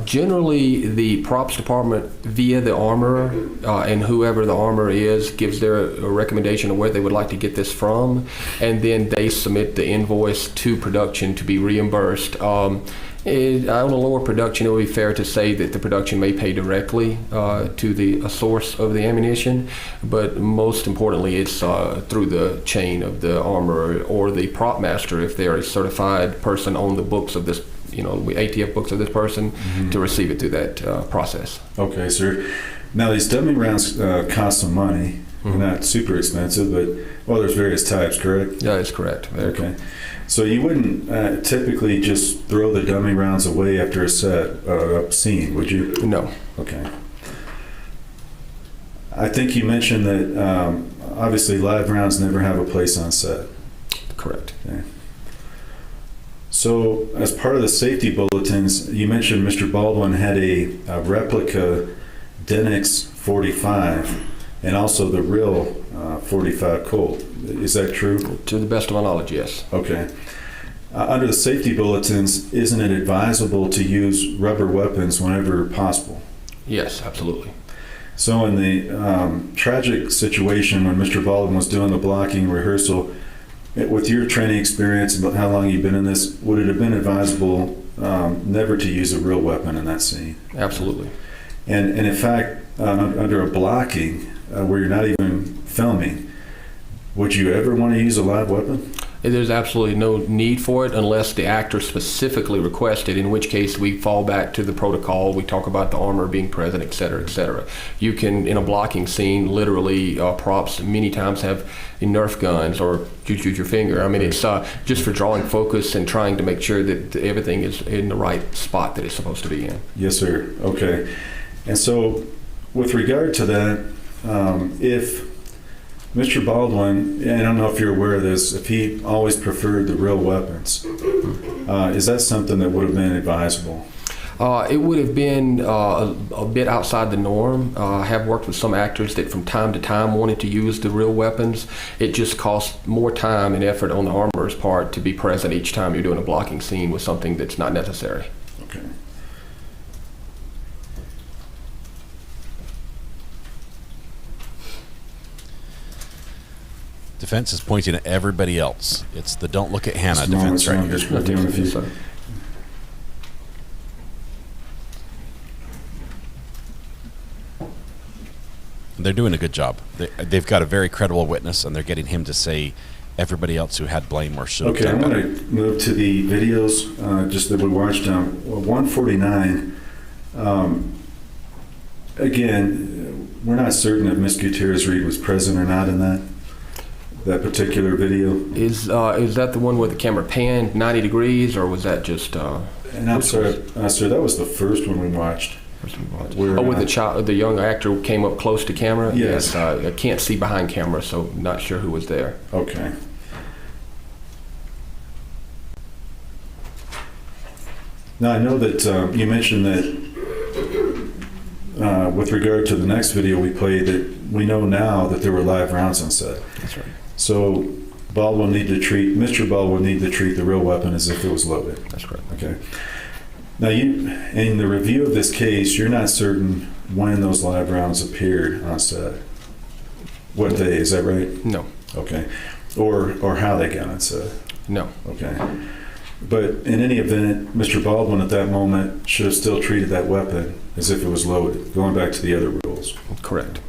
S: Generally, the props department via the armorer, and whoever the armorer is gives their a recommendation of where they would like to get this from, and then they submit the invoice to production to be reimbursed. On a lower production, it would be fair to say that the production may pay directly to the source of the ammunition, but most importantly, it's through the chain of the armorer or the prop master if they're a certified person on the books of this, ATF books of this person, to receive it through that process.
F: Okay, sir. Now, these dummy rounds cost some money. They're not super expensive, but, there's various types, correct?
S: Yeah, that's correct.
F: Okay. So you wouldn't typically just throw the dummy rounds away after a scene, would you?
S: No.
F: Okay. I think you mentioned that obviously live rounds never have a place on set.
S: Correct.
F: Okay. So as part of the safety bulletins, you mentioned Mr. Baldwin had a replica Denix 45 and also the real 45 Colt. Is that true?
S: To the best of my knowledge, yes.
F: Okay. Under the safety bulletins, isn't it advisable to use rubber weapons whenever possible?
S: Yes, absolutely.
F: So in the tragic situation when Mr. Baldwin was doing the blocking rehearsal, with your training experience and how long you've been in this, would it have been advisable never to use a real weapon in that scene?
S: Absolutely.
F: And in fact, under a blocking where you're not even filming, would you ever want to use a live weapon?
S: There's absolutely no need for it unless the actor specifically requested, in which case we fall back to the protocol. We talk about the armor being present, et cetera, et cetera. You can, in a blocking scene, literally props many times have Nerf guns or shoot your finger. I mean, it's just for drawing focus and trying to make sure that everything is in the right spot that it's supposed to be in.
F: Yes, sir. Okay. And so with regard to that, if Mr. Baldwin, and I don't know if you're aware of this, if he always preferred the real weapons, is that something that would have been advisable?
S: It would have been a bit outside the norm. I have worked with some actors that from time to time wanted to use the real weapons. It just costs more time and effort on the armorer's part to be present each time you're doing a blocking scene with something that's not necessary.
F: Okay.
C: Defense is pointing at everybody else. It's the don't look at Hannah defense right here. They're doing a good job. They've got a very credible witness, and they're getting him to say everybody else who had blame or should have
F: done better. Okay, I'm going to move to the videos just that we watched. 149, again, we're not certain if Miss Gutierrez Reed was present or not in that particular video.
S: Is that the one where the camera panned 90 degrees, or was that just...
F: and I'm sorry, sir, that was the first one we watched.
S: Where, when the young actor came up close to camera?
F: Yes.
S: I can't see behind camera, so not sure who was there.
F: Okay. Now, I know that you mentioned that with regard to the next video we played, that we know now that there were live rounds on set.
S: That's right.
F: So Mr. Baldwin needed to treat the real weapon as if it was loaded.
S: That's correct.
F: Okay. Now, in the review of this case, you're not certain when those live rounds appeared on set. What day, is that right?
S: No.
F: Okay. Or how they got on set?
S: No.
F: Okay. But in any event, Mr. Baldwin at that moment should have still treated that weapon as if it was loaded, going back to the other rules.
S: Correct.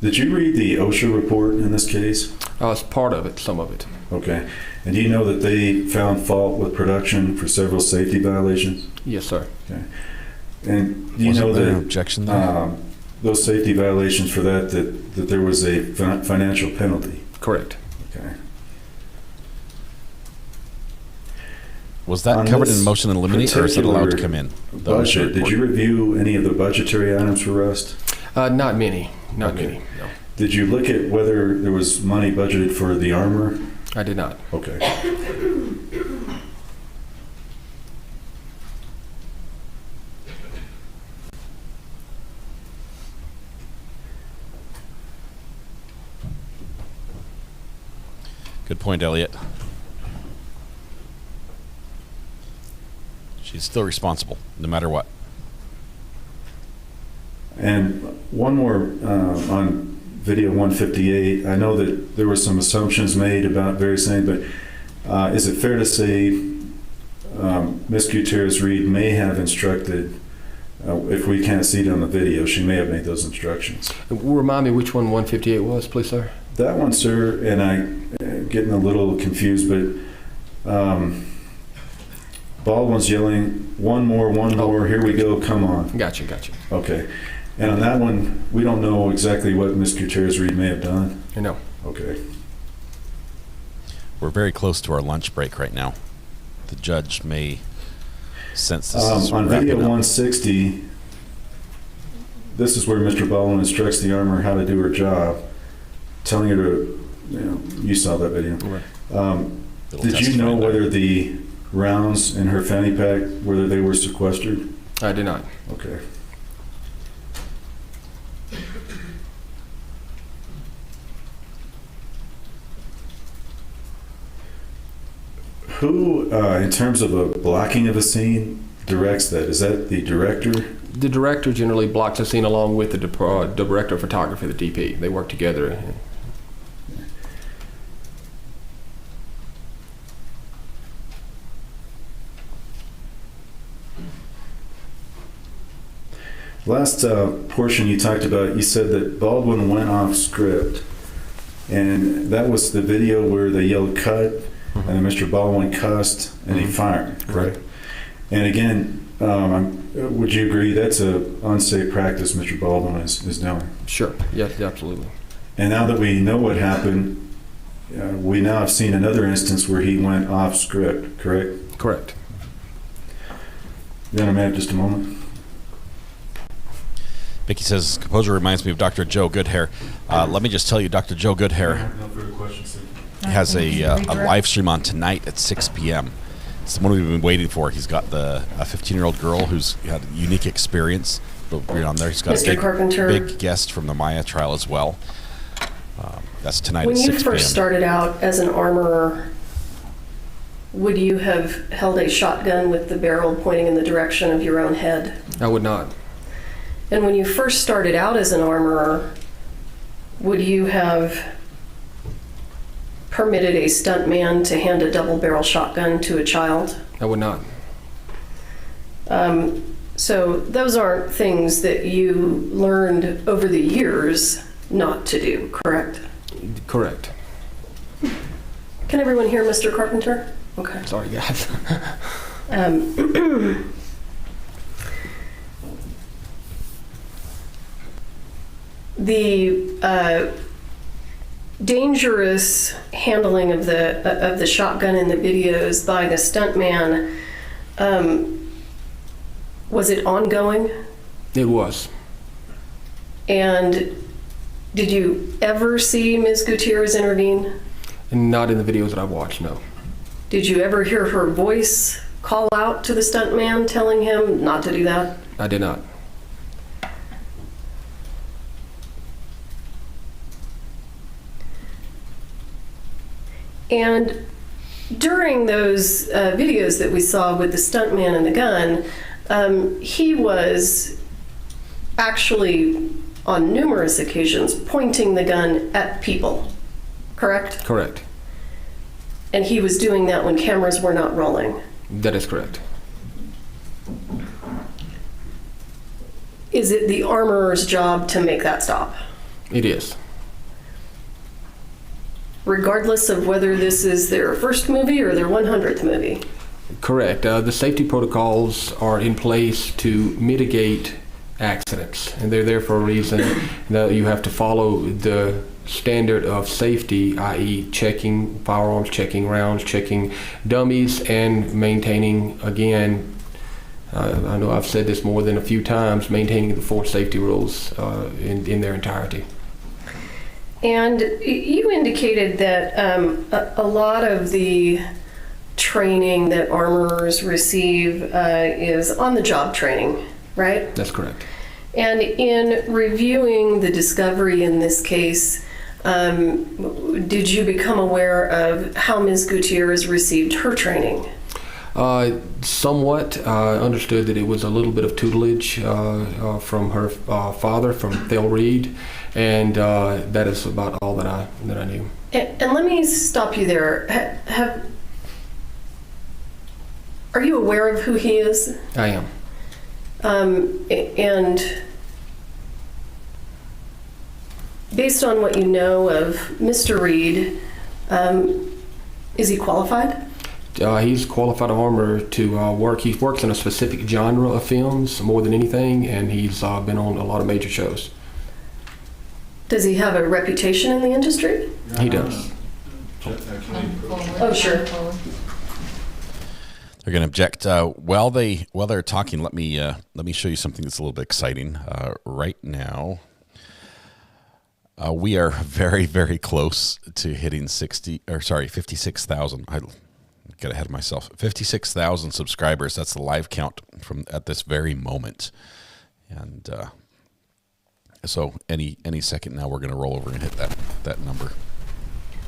F: Did you read the OSHA report in this case?
S: It's part of it, some of it.
F: Okay. And do you know that they found fault with production for several safety violations?
S: Yes, sir.
F: Okay. And do you know that
C: objection there?
F: Those safety violations for that there was a financial penalty?
S: Correct.
F: Okay.
C: Was that covered in motion and eliminate, or is it allowed to come in?
F: Budget. Did you review any of the budgetary items for Rust?
S: Not many. Not many. No.
F: Did you look at whether there was money budgeted for the armor?
S: I did not.
F: Okay.
C: Good point, Elliot. She's still responsible, no matter what.
F: And one more on video 158. I know that there were some assumptions made about various things, but is it fair to say Ms. Gutierrez-Reed may have instructed, if we can't see it on the video, she may have made those instructions?
S: Remind me which one 158 was, please, sir?
F: That one, sir, and I'm getting a little confused, but Baldwin's yelling, one more, here we go, come on.
S: Gotcha.
F: Okay. And on that one, we don't know exactly what Ms. Gutierrez-Reed may have done?
S: No.
F: Okay.
C: We're very close to our lunch break right now. The judge may sense this is
F: on
C: wrapping
F: video
C: up.
F: 160, this is where Mr. Baldwin instructs the armor how to do her job, telling her to, you saw that video.
C: Right.
F: Did you know whether the rounds in her fanny pack, whether they were sequestered?
S: I did not.
F: Okay. Who, in terms of a blocking of a scene, directs that? Is that the director?
S: The director generally blocks a scene along with the director of photography, the DP. They work together.
F: Last portion you talked about, you said that Baldwin went off script, and that was the video where they yelled cut, and then Mr. Baldwin cussed, and he fired, correct? And again, would you agree that's an unsafe practice Mr. Baldwin is doing?
S: Sure, yes, absolutely.
F: And now that we know what happened, we now have seen another instance where he went off script, correct?
S: Correct.
F: Then a just a moment.
C: Vicky says, composer reminds me of Dr. Joe Goodhair. Let me just tell you, Dr. Joe Goodhair has a live stream on tonight at 6 p.m. It's the one we've been waiting for. He's got a 15-year-old girl who's had a unique experience. He'll be on there. He's got
R: Mr.
C: a big guest from the Maya trial as well. That's tonight
R: When
C: at 6 p.m.
R: you first started out as an armorer, would you have held a shotgun with the barrel pointing in the direction of your own head?
S: I would not.
R: And when you first started out as an armorer, would you have permitted a stuntman to hand a double-barrel shotgun to a child?
S: I would not.
R: So those aren't things that you learned over the years not to do, correct?
S: Correct.
R: Can everyone hear Mr. Carpenter? Okay.
S: Sorry, guys.
R: The dangerous handling of the shotgun in the videos by the stuntman, was it ongoing?
S: It was.
R: And did you ever see Ms. Gutierrez intervene?
S: Not in the videos that I've watched, no.
R: Did you ever hear her voice call out to the stuntman telling him not to do that?
S: I did not.
R: And during those videos that we saw with the stuntman and the gun, he was actually on numerous occasions pointing the gun at people, correct?
S: Correct.
R: And he was doing that when cameras were not rolling.
S: That is correct.
R: Is it the armorer's job to make that stop?
S: It is.
R: Regardless of whether this is their first movie or their 100th movie?
S: Correct. The safety protocols are in place to mitigate accidents, and they're there for a reason. That you have to follow the standard of safety, i.e. checking firearms, checking rounds, checking dummies, and maintaining, again, I know I've said this more than a few times, maintaining the 4 safety rules in their entirety.
R: And you indicated that a lot of the training that armorers receive is on-the-job training, right?
S: That's correct.
R: And in reviewing the discovery in this case, did you become aware of how Ms. Gutierrez received her training?
S: Somewhat. Understood that it was a little bit of tutelage from her father, from Thale Reed, and that is about all that I knew.
R: And let me stop you there. Are you aware of who he is?
S: I am.
R: And based on what you know of Mr. Reed, is he qualified?
S: He's qualified armorer to work. He works in a specific genre of films more than anything, and he's been on a lot of major shows.
R: Does he have a reputation in the industry?
S: He does.
R: Oh, sure.
C: They're going to object. While they're talking, let me show you something that's a little bit exciting. Right now, we are very, very close to hitting 56,000. I get ahead of myself. 56,000 subscribers. That's the live count from at this very moment, and so any second now we're going to roll over and hit that number.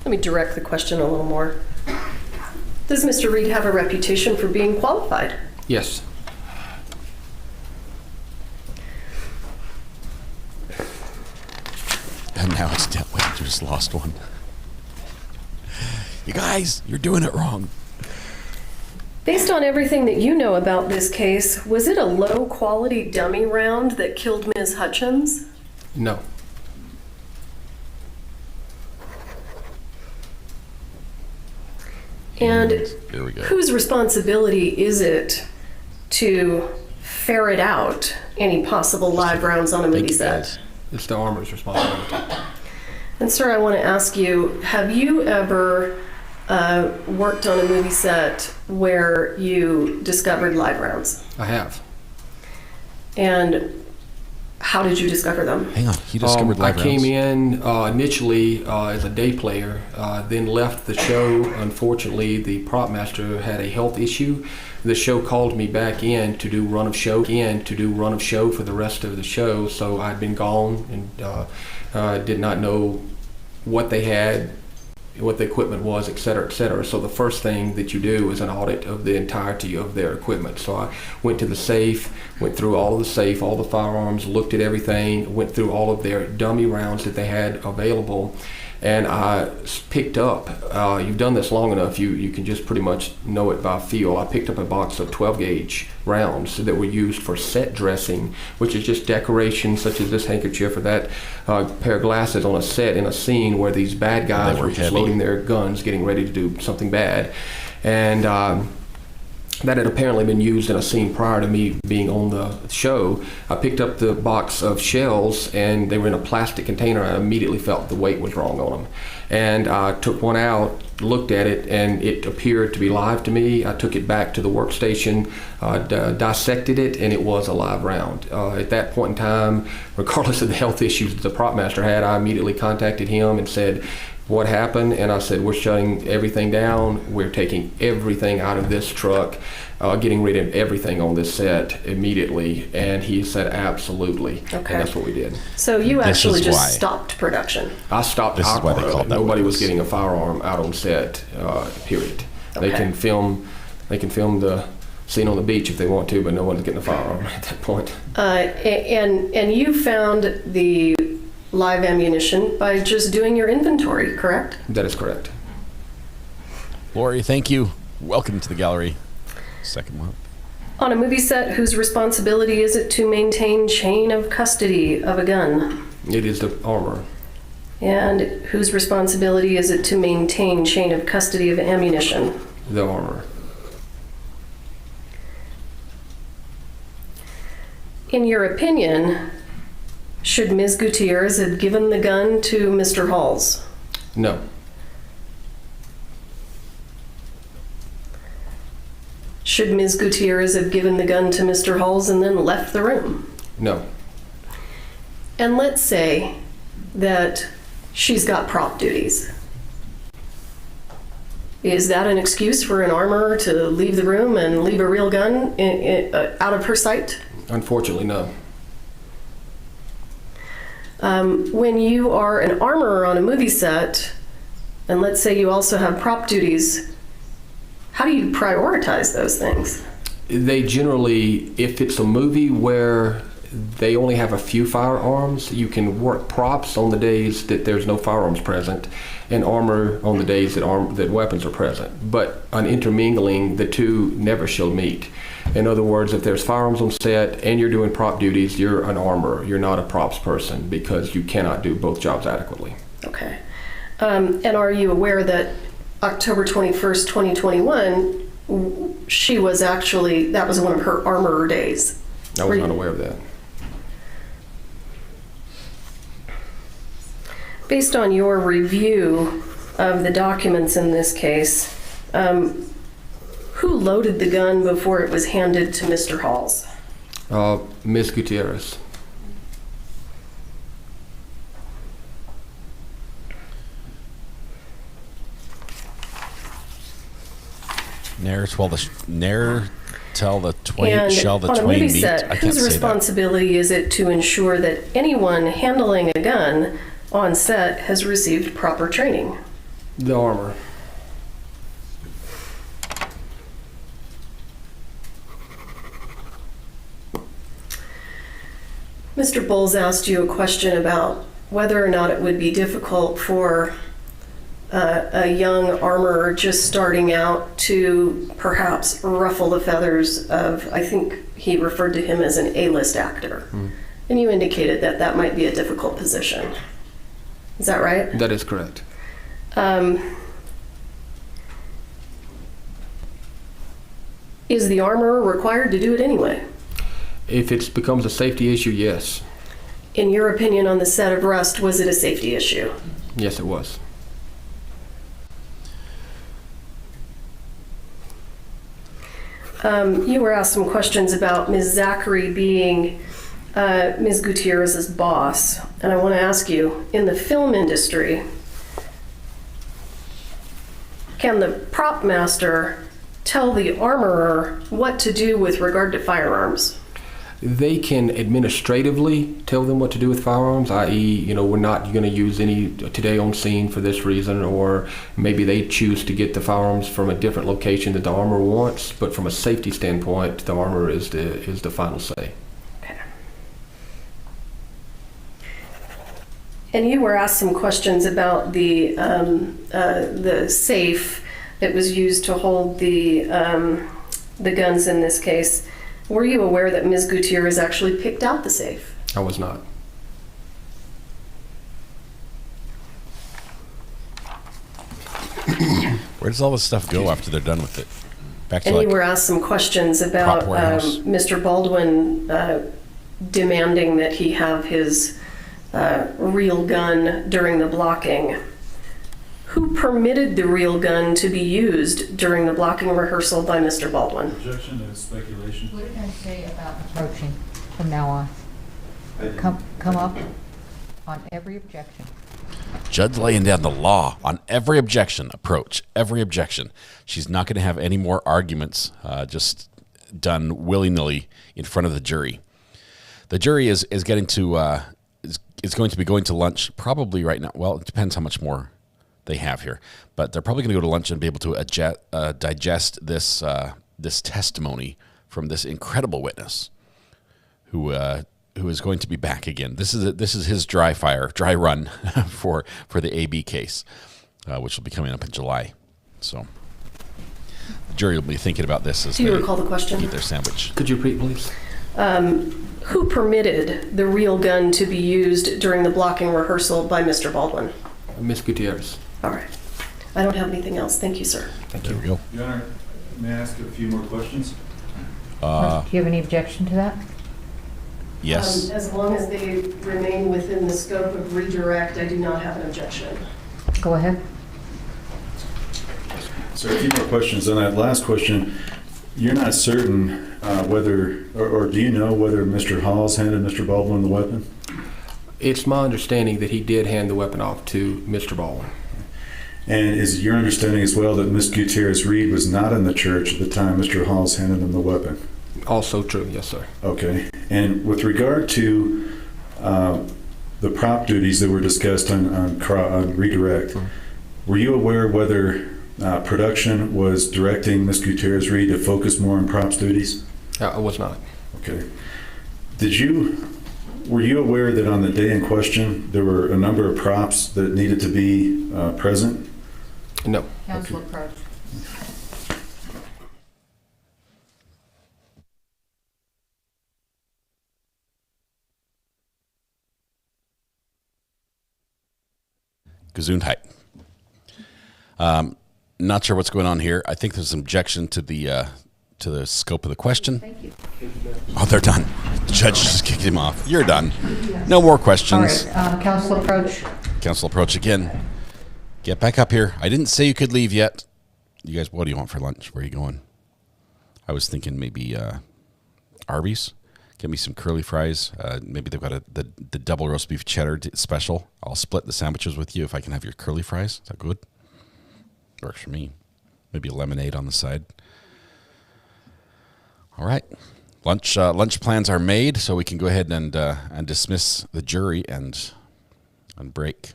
R: Let me direct the question a little more. Does Mr. Reed have a reputation for being qualified?
S: Yes.
C: And now it's dead. Wait, you just lost one. You guys, you're doing it wrong.
R: Based on everything that you know about this case, was it a low-quality dummy round that killed Ms. Hutchins?
S: No.
R: And
C: here we go.
R: Whose responsibility is it to ferret out any possible live rounds on a movie set?
S: It's the armorer's responsibility.
R: And sir, I want to ask you, have you ever worked on a movie set where you discovered live rounds?
S: I have.
R: And how did you discover them?
C: Hang on, he discovered live rounds.
S: I came in initially as a day player, then left the show. Unfortunately, the prop master had a health issue. The show called me back in to do run of show for the rest of the show. So I'd been gone and did not know what they had, what the equipment was, et cetera, et cetera. So the first thing that you do is an audit of the entirety of their equipment. So I went to the safe, went through all of the safe, all the firearms, looked at everything, went through all of their dummy rounds that they had available, and I picked up, you've done this long enough, you can just pretty much know it by feel. I picked up a box of 12 gauge rounds that were used for set dressing, which is just decoration such as this handkerchief or that pair of glasses on a set in a scene where these bad guys were just loading their guns, getting ready to do something bad. And that had apparently been used in a scene prior to me being on the show. I picked up the box of shells and they were in a plastic container. I immediately felt the weight was wrong on them. And I took one out, looked at it, and it appeared to be live to me. I took it back to the workstation, dissected it, and it was a live round. At that point in time, regardless of the health issues that the prop master had, I immediately contacted him and said, what happened? And I said, we're shutting everything down. We're taking everything out of this truck, getting rid of everything on this set immediately. And he said, absolutely. Okay. And that's what we did.
R: So you actually just stopped production?
S: I stopped.
C: This is why they called that.
S: Nobody was getting a firearm out on set, period.
R: Okay.
S: They can film the scene on the beach if they want to, but no one's getting a firearm at that point.
R: And you found the live ammunition by just doing your inventory, correct?
S: That is correct.
C: Lori, thank you. Welcome to the gallery. Second one.
R: On a movie set, whose responsibility is it to maintain chain of custody of a gun?
S: It is the armorer.
R: And whose responsibility is it to maintain chain of custody of ammunition?
S: The armorer.
R: In your opinion, should Ms. Gutierrez have given the gun to Mr. Halls?
S: No.
R: Should Ms. Gutierrez have given the gun to Mr. Halls and then left the room?
S: No.
R: And let's say that she's got prop duties. Is that an excuse for an armorer to leave the room and leave a real gun out of her sight?
S: Unfortunately, no.
R: When you are an armorer on a movie set, and let's say you also have prop duties, how do you prioritize those things?
S: They generally, if it's a movie where they only have a few firearms, you can work props on the days that there's no firearms present and armor on the days that weapons are present. But an intermingling, the two never shall meet. In other words, if there's firearms on set and you're doing prop duties, you're an armorer. You're not a props person because you cannot do both jobs adequately.
R: Okay. And are you aware that October 21st, 2021, she was actually, that was one of her armorer days?
S: I was not aware of that.
R: Based on your review of the documents in this case, who loaded the gun before it was handed to Mr. Halls?
S: Ms. Gutierrez.
C: Ne'er tell the twain
R: And
C: shall the
R: on a
C: twain
R: movie
C: meet.
R: set,
C: I can't
R: whose
C: say that.
R: responsibility is it to ensure that anyone handling a gun on set has received proper training?
S: The armorer.
R: Mr. Bowles asked you a question about whether or not it would be difficult for a young armorer just starting out to perhaps ruffle the feathers of, I think he referred to him as an A-list actor. And you indicated that that might be a difficult position. Is that right?
S: That is correct.
R: Is the armorer required to do it anyway?
S: If it becomes a safety issue, yes.
R: In your opinion on the set of Rust, was it a safety issue?
S: Yes, it was.
R: You were asked some questions about Ms. Zachary being Ms. Gutierrez's boss, and I want to ask you, in the film industry, can the prop master tell the armorer what to do with regard to firearms?
S: They can administratively tell them what to do with firearms, i.e., we're not going to use any today on scene for this reason, or maybe they choose to get the firearms from a different location that the armorer wants. But from a safety standpoint, the armorer is the final say.
R: Okay. And you were asked some questions about the safe that was used to hold the guns in this case. Were you aware that Ms. Gutierrez actually picked out the safe?
S: I was not.
C: Where does all this stuff go after they're done with it? Back to
R: And you were asked some questions about Mr. Baldwin demanding that he have his real gun during the blocking. Who permitted the real gun to be used during the blocking rehearsal by Mr. Baldwin?
F: Objection is speculation.
T: What are you going to say about approaching from now on? Come up on every objection.
C: Judge laying down the law on every objection. Approach every objection. She's not going to have any more arguments just done willy-nilly in front of the jury. The jury is getting to is going to be going to lunch probably right now. Well, it depends how much more they have here, but they're probably going to go to lunch and be able to digest this this testimony from this incredible witness who is going to be back again. This is his dry run for the AB case, which will be coming up in July. So the jury will be thinking about this as
R: Do you recall the question?
C: Eat their sandwich.
S: Could you repeat, please?
R: Who permitted the real gun to be used during the blocking rehearsal by Mr. Baldwin?
S: Ms. Gutierrez.
R: All right. I don't have anything else. Thank you, sir.
S: Thank you.
C: There we go.
F: Your Honor, may I ask a few more questions?
T: Do you have any objection to that?
C: Yes.
R: As long as they remain within the scope of redirect, I do not have an objection.
T: Go ahead.
F: So a few more questions on that last question. You're not certain whether, or do you know whether Mr. Halls handed Mr. Baldwin the weapon?
S: It's my understanding that he did hand the weapon off to Mr. Baldwin.
F: And is your understanding as well that Miss Gutierrez Reed was not in the church at the time Mr. Halls handed him the weapon?
S: Also true, yes, sir.
F: Okay. And with regard to the prop duties that were discussed on redirect, were you aware whether production was directing Miss Gutierrez Reed to focus more on props duties?
S: I was not.
F: Okay. Were you aware that on the day in question there were a number of props that needed to be present?
S: No.
T: Counsel approach.
C: Gesundheit. Not sure what's going on here. I think there's an objection to the scope of the question.
T: Thank you.
C: Oh, they're done. The judge just kicked him off. You're done. No more questions.
T: All right, counsel approach.
C: Counsel approach again. Get back up here. I didn't say you could leave yet. You guys, what do you want for lunch? Where are you going? I was thinking maybe Arby's. Get me some curly fries. Maybe they've got the double roast beef cheddar special. I'll split the sandwiches with you if I can have your curly fries. Is that good? Works for me. Maybe a lemonade on the side. All right. Lunch plans are made, so we can go ahead and dismiss the jury and break.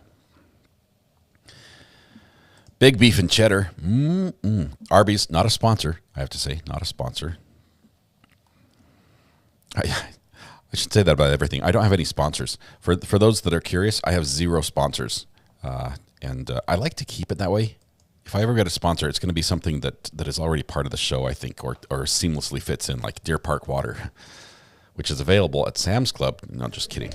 C: Big beef and cheddar. Arby's, not a sponsor. I have to say, not a sponsor. I should say that about everything. I don't have any sponsors. For those that are curious, I have 0 sponsors, and I like to keep it that way. If I ever get a sponsor, it's going to be something that is already part of the show, I think, or seamlessly fits in, like Deer Park Water, which is available at Sam's Club. No, just kidding.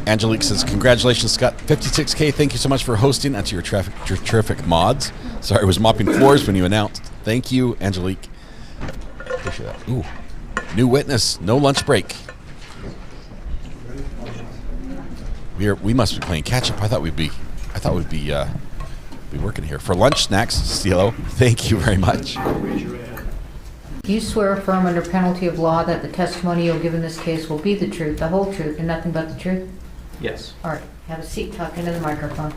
C: Angelique says, congratulations, Scott. 56K, thank you so much for hosting. That's your terrific mods. Sorry, I was mopping floors when you announced. Thank you, Angelique. Appreciate that. Ooh, new witness, no lunch break. We must be playing catch up. I thought we'd be working here for lunch. Snacks, Stilo. Thank you very much.
T: Do you swear affirm under penalty of law that the testimony you'll give in this case will be the truth, the whole truth, and nothing but the truth?
K: Yes.
T: All right. Have a seat. Talk into the microphone.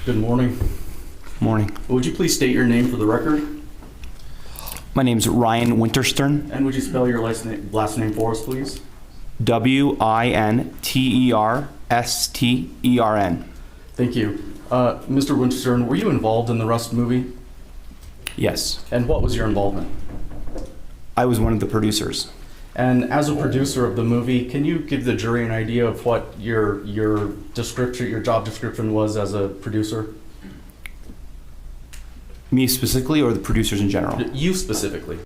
K: Good morning.
I: Morning.
K: Would you please state your name for the record?
I: My name's Ryan Winterstern.
K: And would you spell your last name for us, please?
I: Winterstern.
K: Thank you. Mr. Winterstern, were you involved in the Rust movie?
I: Yes.
K: And what was your involvement?
I: I was one of the producers.
K: And as a producer of the movie, can you give the jury an idea of what your job description was as a producer?
I: Me specifically, or the producers in general?
K: You specifically.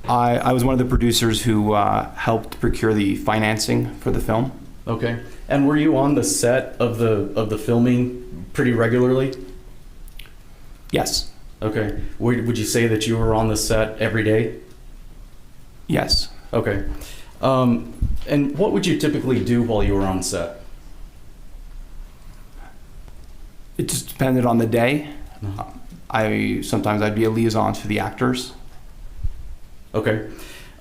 I: I was one of the producers who helped procure the financing for the film.
K: Okay. And were you on the set of the filming pretty regularly?
I: Yes.
K: Okay. Would you say that you were on the set every day?
I: Yes.
K: Okay. And what would you typically do while you were on set?
I: It just depended on the day. Sometimes I'd be a liaison for the actors.
K: Okay.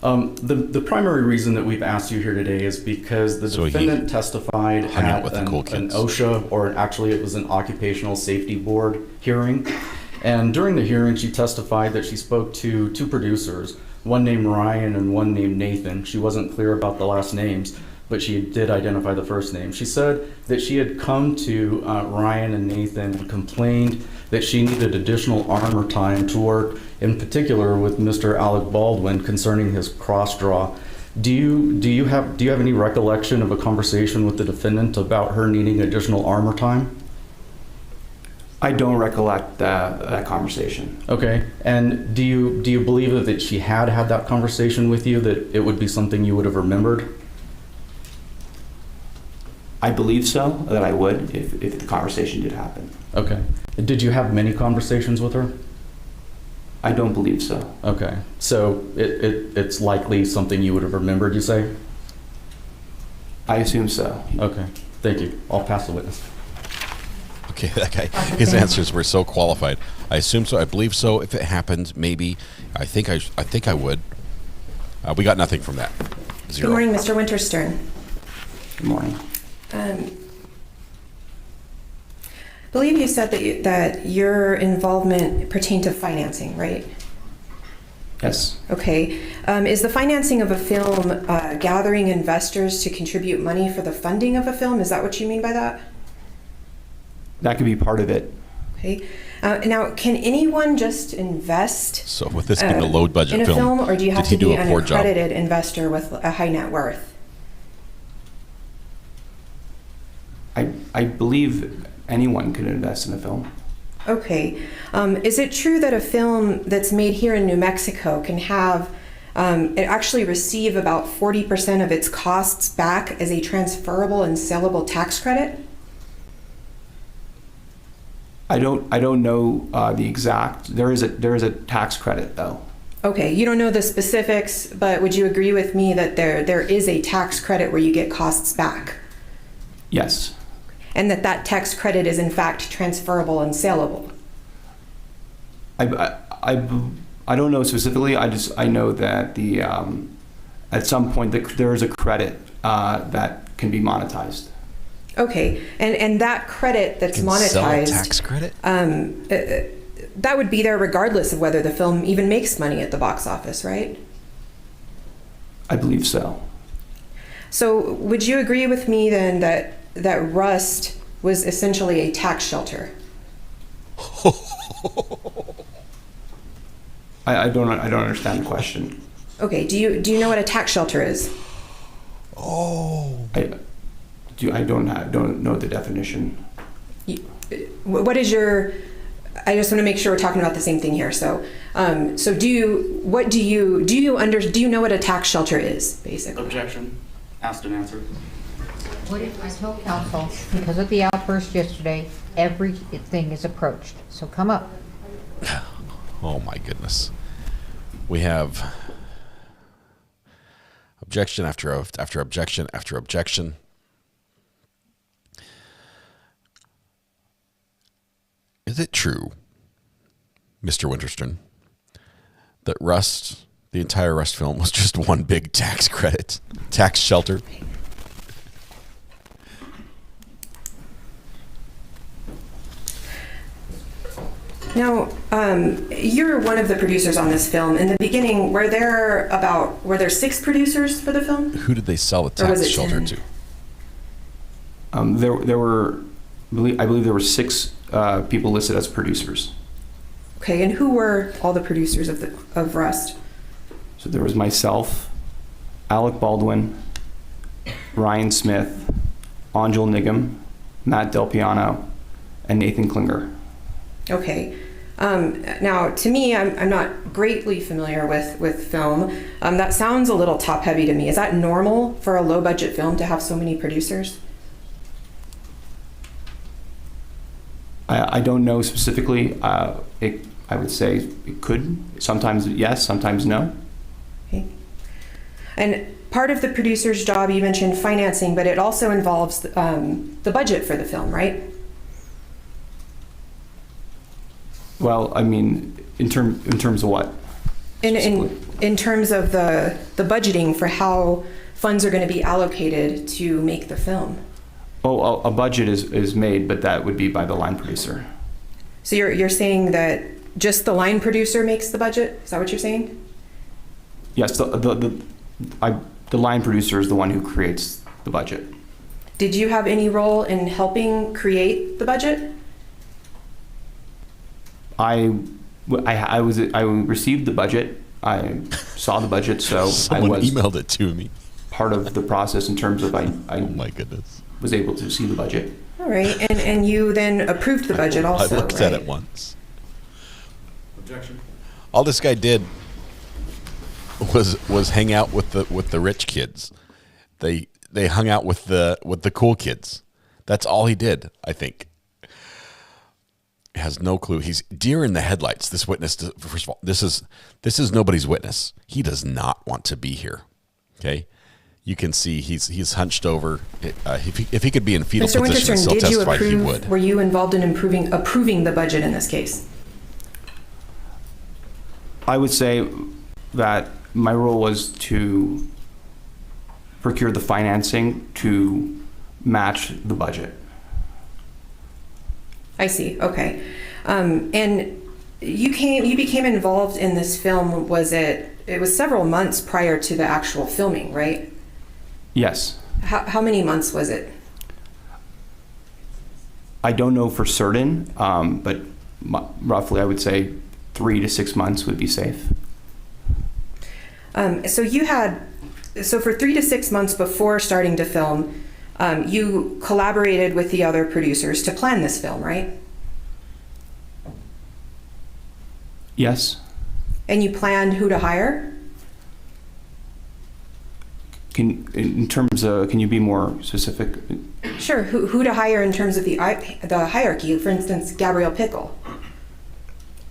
K: The primary reason that we've asked you here today is because the defendant testified at an OSHA, or actually it was an Occupational Safety Board hearing. And during the hearing, she testified that she spoke to 2 producers, one named Ryan and one named Nathan. She wasn't clear about the last names, but she did identify the first name. She said that she had come to Ryan and Nathan and complained that she needed additional armor time to work, in particular with Mr. Alec Baldwin concerning his cross draw. Do you have any recollection of a conversation with the defendant about her needing additional armor time?
I: I don't recollect that conversation.
K: Okay. And do you believe that she had that conversation with you, that it would be something you would have remembered?
I: I believe so, that I would, if the conversation did happen.
K: Okay. Did you have many conversations with her?
I: I don't believe so.
K: Okay. So it's likely something you would have remembered, you say?
I: I assume so.
K: Okay. Thank you. I'll pass the witness.
C: Okay, that guy, his answers were so qualified. I assume so. I believe so. If it happened, maybe. I think I would. We got nothing from that. Zero.
N: Good morning, Mr. Winterstern.
I: Good morning.
N: I believe you said that your involvement pertained to financing, right?
I: Yes.
N: Okay. Is the financing of a film gathering investors to contribute money for the funding of a film? Is that what you mean by that?
I: That could be part of it.
N: Okay. Now, can anyone just invest?
C: So with this being a low budget
N: in a film, or do you have to be an accredited investor with a high net worth?
I: I believe anyone could invest in a film.
N: Okay. Is it true that a film that's made here in New Mexico can have it actually receive about 40% of its costs back as a transferable and sellable tax credit?
I: I don't know the exact. There is a tax credit though.
N: Okay, you don't know the specifics, but would you agree with me that there is a tax credit where you get costs back?
I: Yes.
N: And that tax credit is in fact transferable and saleable?
I: I don't know specifically. I know that the at some point there is a credit that can be monetized.
N: Okay, and that credit that's monetized,
C: sell a tax credit?
N: That would be there regardless of whether the film even makes money at the box office, right?
I: I believe so.
N: So would you agree with me then that Rust was essentially a tax shelter?
I: I don't understand the question.
N: Okay, do you know what a tax shelter is?
I: I don't know the definition.
N: What is your? I just want to make sure we're talking about the same thing here. So do you know what a tax shelter is, basically?
K: Objection. Asked and answered.
T: What if I told counsel, because of the outburst yesterday, everything is approached, so come up.
C: Oh my goodness. We have objection after objection after objection. Is it true, Mr. Winterstern, that Rust, the entire Rust film, was just one big tax credit, tax shelter?
N: Now, you're one of the producers on this film. In the beginning, were there 6 producers for the film?
C: Who did they sell the tax shelter
N: 10?
C: to?
I: There were, I believe there were 6 people listed as producers.
N: Okay, and who were all the producers of Rust?
I: So there was myself, Alec Baldwin, Ryan Smith, Angel Nigam, Matt Del Piano, and Nathan Klinger.
N: Okay. Now, to me, I'm not greatly familiar with film. That sounds a little top-heavy to me. Is that normal for a low-budget film to have so many producers?
I: I don't know specifically. I would say it could. Sometimes yes, sometimes no.
N: Okay. And part of the producer's job, you mentioned financing, but it also involves the budget for the film, right?
I: Well, I mean, in terms of what?
N: In terms of the budgeting for how funds are going to be allocated to make the film.
I: Oh, a budget is made, but that would be by the line producer.
N: So you're saying that just the line producer makes the budget? Is that what you're saying?
I: Yes, the line producer is the one who creates the budget.
N: Did you have any role in helping create the budget?
I: I received the budget. I saw the budget, so
C: Someone emailed it to me.
I: Part of the process in terms of oh
C: my goodness,
I: was able to see the budget.
N: All right, and you then approved the budget also.
C: I looked at it once.
K: Objection.
C: All this guy did was hang out with the rich kids. They hung out with the cool kids. That's all he did, I think. Has no clue. He's deer in the headlights. This witness, first of all, this is nobody's witness. He does not want to be here. Okay, You can see he's hunched over. If he could be in fetal
N: Mr.
C: position and
N: Winterstern,
C: still
N: did you
C: testify, he would.
N: approve, were you involved in approving the budget in this case?
I: I would say that my role was to procure the financing to match the budget.
N: I see. Okay. And you became involved in this film. It was several months prior to the actual filming, right?
I: Yes.
N: How many months was it?
I: I don't know for certain, but roughly I would say 3 to 6 months would be safe.
N: So for 3 to 6 months before starting to film, you collaborated with the other producers to plan this film, right?
I: Yes.
N: And you planned who to hire?
I: Can you be more specific?
N: Sure. Who to hire in terms of the hierarchy? For instance, Gabrielle Pickle.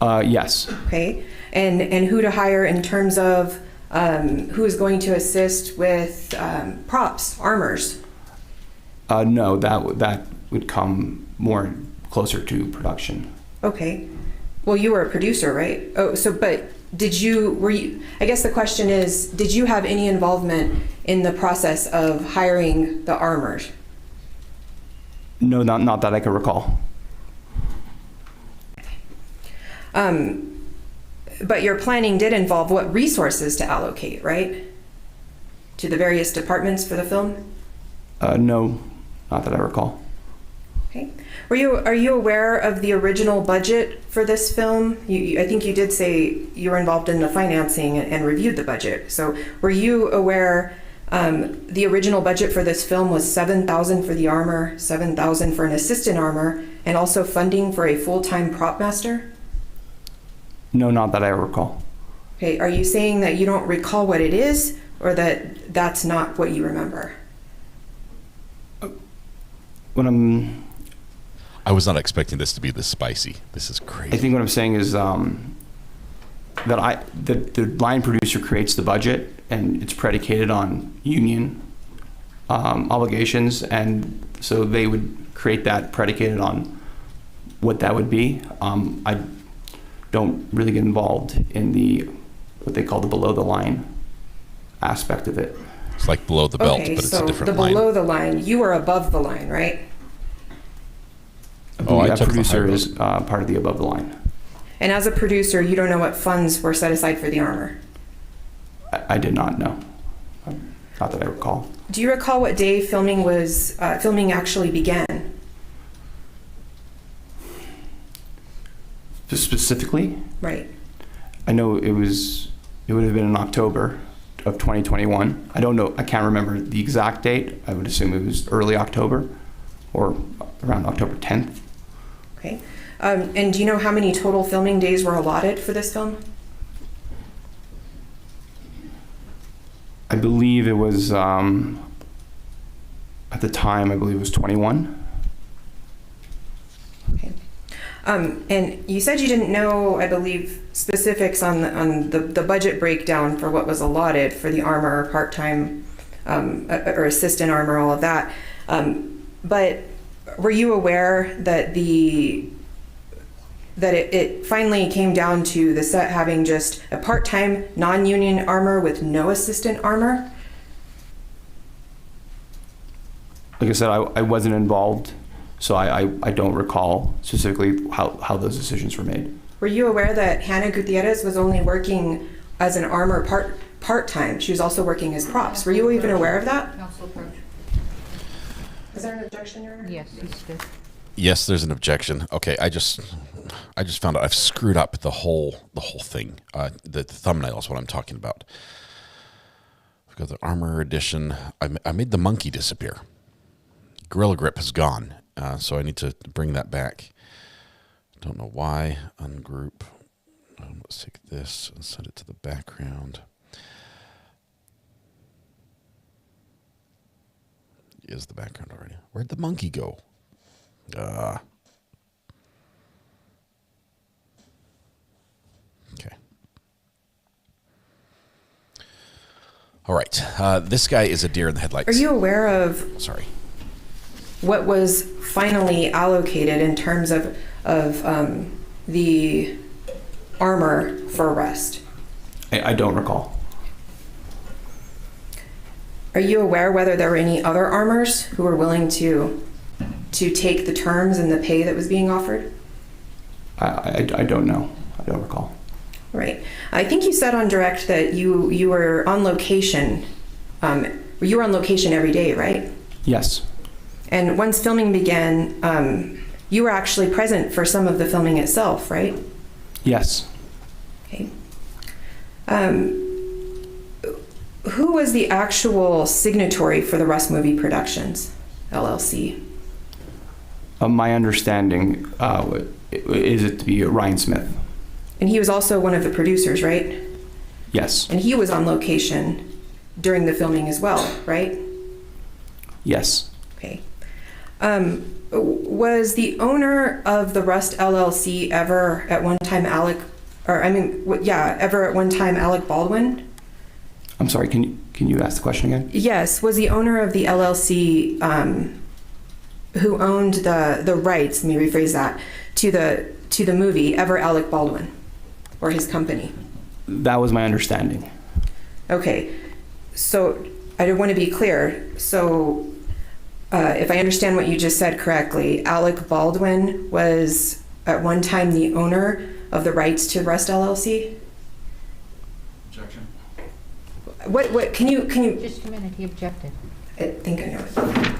I: Yes.
N: Okay. And who to hire in terms of who is going to assist with props, armors?
I: No, that would come more closer to production.
N: Okay. Well, you were a producer, right? But I guess the question is, did you have any involvement in the process of hiring the armors?
I: No, not that I can recall.
N: But your planning did involve what resources to allocate, right? To the various departments for the film?
I: No, not that I recall.
N: Okay. Are you aware of the original budget for this film? I think you did say you were involved in the financing and reviewed the budget. So were you aware the original budget for this film was $7,000 for the armor, $7,000 for an assistant armor, and also funding for a full-time prop master?
I: No, not that I recall.
N: Okay. Are you saying that you don't recall what it is, or that that's not what you remember?
C: I was not expecting this to be this spicy. This is crazy.
I: I think what I'm saying is that the line producer creates the budget, and it's predicated on union obligations, and so they would create that predicated on what that would be. I don't really get involved in what they call the below the line aspect of it.
C: It's like below the belt,
N: okay,
C: but it's
N: so
C: a different
N: the
C: line.
N: below the line, you are above the line, right?
I: I took producer is part of the above the line.
N: And as a producer, you don't know what funds were set aside for the armor?
I: I did not know. Not that I recall.
N: Do you recall what day filming actually began?
I: Specifically?
N: Right.
I: I know it would have been in October of 2021. I don't know, I can't remember the exact date. I would assume it was early October or around October 10th.
N: Okay. And do you know how many total filming days were allotted for this film?
I: I believe it was, at the time, I believe it was 21.
N: Okay. And you said you didn't know, I believe, specifics on the budget breakdown for what was allotted for the armor, part-time or assistant armor, all of that. But were you aware that it finally came down to the set having just a part-time non-union armor with no assistant armor?
I: Like I said, I wasn't involved, so I don't recall specifically how those decisions were made.
N: Were you aware that Hannah Gutierrez was only working as an armor part-time? She was also working as props. Were you even aware of that?
T: Counsel approach.
N: Is there an objection, Your Honor?
T: Yes, he's good.
C: Yes, there's an objection. Okay, I just found out I've screwed up the whole thing. The thumbnail is what I'm talking about. We've got the armor edition. I made the monkey disappear. Gorilla Grip is gone, so I need to bring that back. Don't know why. Ungroup. Let's take this and set it to the background. Is the background already? Where'd the monkey go? Okay. All right. This guy is a deer in the headlights.
N: Are you aware of what was finally allocated in terms of the armor for arrest?
I: I don't recall.
N: Are you aware whether there were any other armors who were willing to take the terms and the pay that was being offered?
I: I don't know. I don't recall.
N: Right. I think you said on direct that you were on location. You were on location every day, right?
I: Yes.
N: And once filming began, you were actually present for some of the filming itself, right?
I: Yes.
N: Okay. Who was the actual signatory for the Rust Movie Productions, LLC?
I: My understanding is it to be Ryan Smith.
N: And he was also one of the producers, right?
I: Yes.
N: And he was on location during the filming as well, right?
I: Yes.
N: Okay. Was the owner of the Rust LLC ever at one time Alec Baldwin?
I: I'm sorry, can you ask the question again?
N: Yes. Was the owner of the LLC who owned the rights, let me rephrase that, to the movie ever Alec Baldwin or his company?
I: That was my understanding.
N: Okay. So I want to be clear. So if I understand what you just said correctly, Alec Baldwin was at one time the owner of the rights to Rust LLC?
M: Objection.
N: What can you
T: Just a minute, he objected.
N: I think I know it.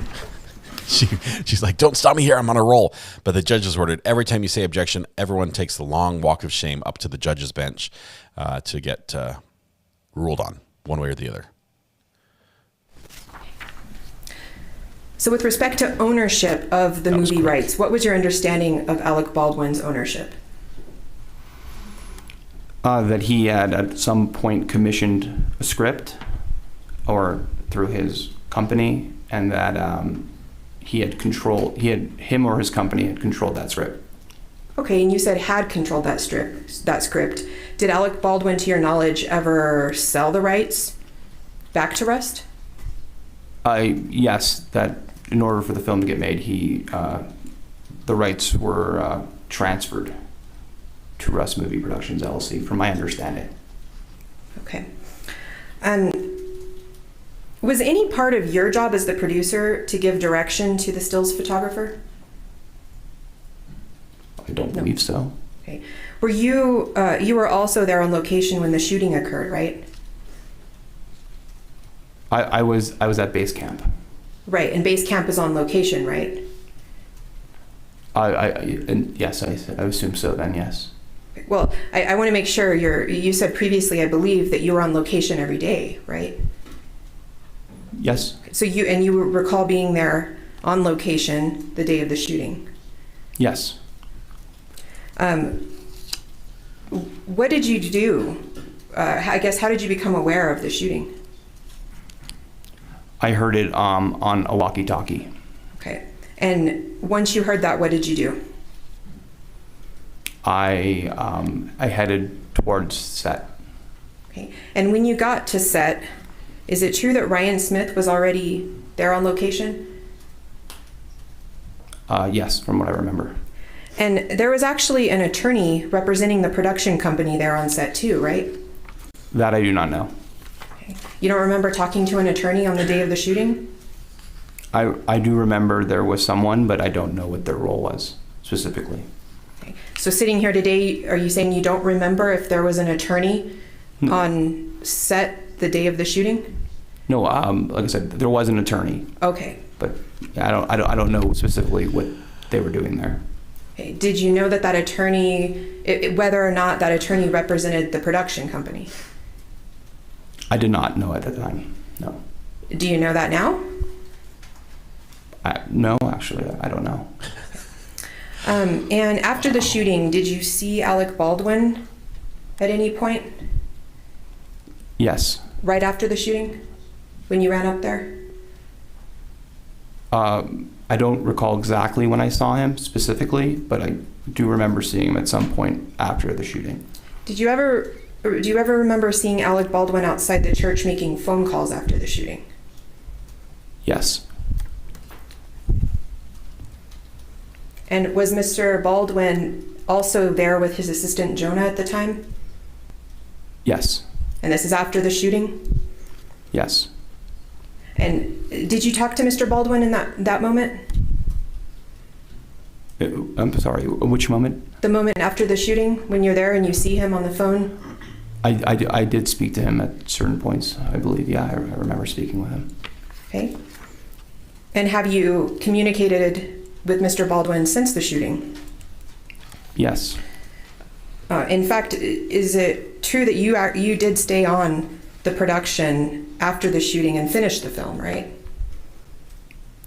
C: She's like, don't stop me here, I'm on a roll. But the judge has ordered every time you say objection, everyone takes the long walk of shame up to the judge's bench to get ruled on one way or the other.
N: So with respect to ownership of the movie rights, what was your understanding of Alec Baldwin's ownership?
I: That he had at some point commissioned a script or through his company, and that him or his company had controlled that script.
N: Okay, and you said had controlled that script. Did Alec Baldwin, to your knowledge, ever sell the rights back to Rust?
I: Yes, that in order for the film to get made, the rights were transferred to Rust Movie Productions LLC, from my understanding.
N: Okay. Was any part of your job as the producer to give direction to the stills photographer?
I: I don't believe so.
N: Okay. Were you were also there on location when the shooting occurred, right?
I: I was at base camp.
N: Right, and base camp is on location, right?
I: Yes, I assume so then, yes.
N: Well, I want to make sure you said previously, I believe, that you were on location every day, right?
I: Yes.
N: So you recall being there on location the day of the shooting?
I: Yes.
N: What did you do? I guess, how did you become aware of the shooting?
I: I heard it on a walkie-talkie.
N: Okay. And once you heard that, what did you do?
I: I headed towards set.
N: Okay. And when you got to set, is it true that Ryan Smith was already there on location?
I: Yes, from what I remember.
N: And there was actually an attorney representing the production company there on set too, right?
I: That I do not know.
N: Okay. You don't remember talking to an attorney on the day of the shooting?
I: I do remember there was someone, but I don't know what their role was specifically.
N: Okay. So sitting here today, are you saying you don't remember if there was an attorney on set the day of the shooting?
I: No, like I said, there was an attorney.
N: Okay.
I: But I don't know specifically what they were doing there.
N: Okay. Did you know that attorney, whether or not that attorney represented the production company?
I: I did not know at the time, no.
N: Do you know that now?
I: No, actually, I don't know.
N: And after the shooting, did you see Alec Baldwin at any point?
I: Yes.
N: Right after the shooting, when you ran up there?
I: I don't recall exactly when I saw him specifically, but I do remember seeing him at some point after the shooting.
N: Did you ever do you ever remember seeing Alec Baldwin outside the church making phone calls after the shooting?
I: Yes.
N: And was Mr. Baldwin also there with his assistant Jonah at the time?
I: Yes.
N: And this is after the shooting?
I: Yes.
N: And did you talk to Mr. Baldwin in that moment?
I: I'm sorry, which moment?
N: The moment after the shooting, when you're there and you see him on the phone?
I: I did speak to him at certain points, I believe. Yeah, I remember speaking with him.
N: Okay. And have you communicated with Mr. Baldwin since the shooting?
I: Yes.
N: In fact, is it true that you did stay on the production after the shooting and finish the film, right?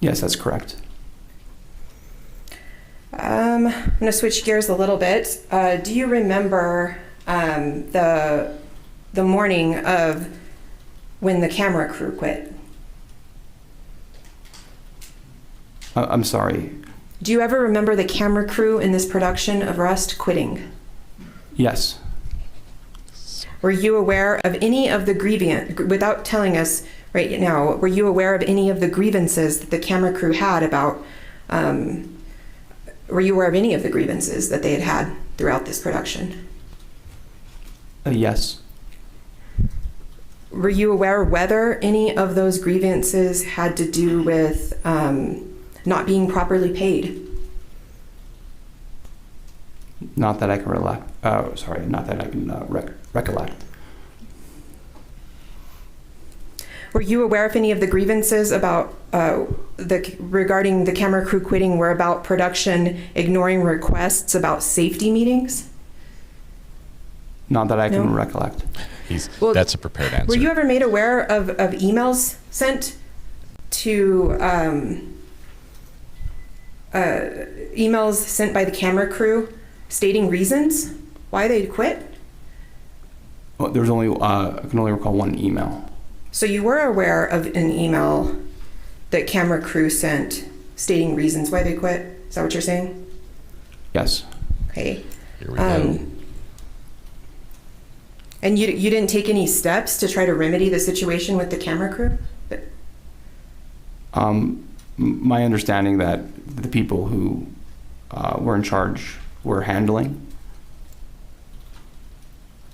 I: Yes, that's correct.
N: I'm going to switch gears a little bit. Do you remember the morning of when the camera crew quit?
I: I'm sorry.
N: Do you ever remember the camera crew in this production of Rust quitting?
I: Yes.
N: Were you aware of any of the without telling us right now, were you aware of any of the grievances that the camera crew had about, were you aware of any of the grievances that they had throughout this production?
I: Yes.
N: Were you aware whether any of those grievances had to do with not being properly paid?
I: Not that I can not that I can recollect.
N: Were you aware if any of the grievances about regarding the camera crew quitting were about production ignoring requests about safety meetings?
I: Not that I can recollect.
C: That's a prepared answer.
N: Were you ever made aware of emails sent to emails sent by the camera crew stating reasons why they quit?
I: Well, there's only I can only recall one email.
N: So you were aware of an email that camera crew sent stating reasons why they quit? Is that what you're saying?
I: Yes.
N: Okay.
C: Here we go.
N: And you didn't take any steps to try to remedy the situation with the camera crew?
I: My understanding that the people who were in charge were handling.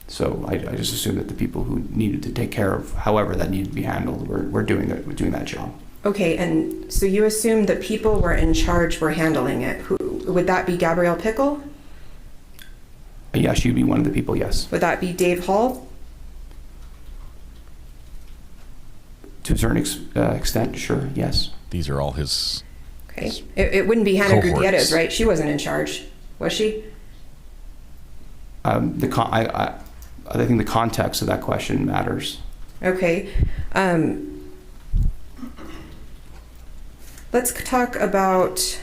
I: So I just assumed that the people who needed to take care of however that needed to be handled were doing that job.
N: Okay, and so you assumed that people were in charge were handling it. Who would that be? Gabrielle Pickle?
I: Yeah, she'd be one of the people, yes.
N: Would that be Dave Hall?
I: To a certain extent, sure, yes.
C: These are all his.
N: Okay. It wouldn't be Hannah
C: cohorts.
N: Gutierrez, right? She wasn't in charge, was she?
I: I think the context of that question matters.
N: Okay. Let's talk about,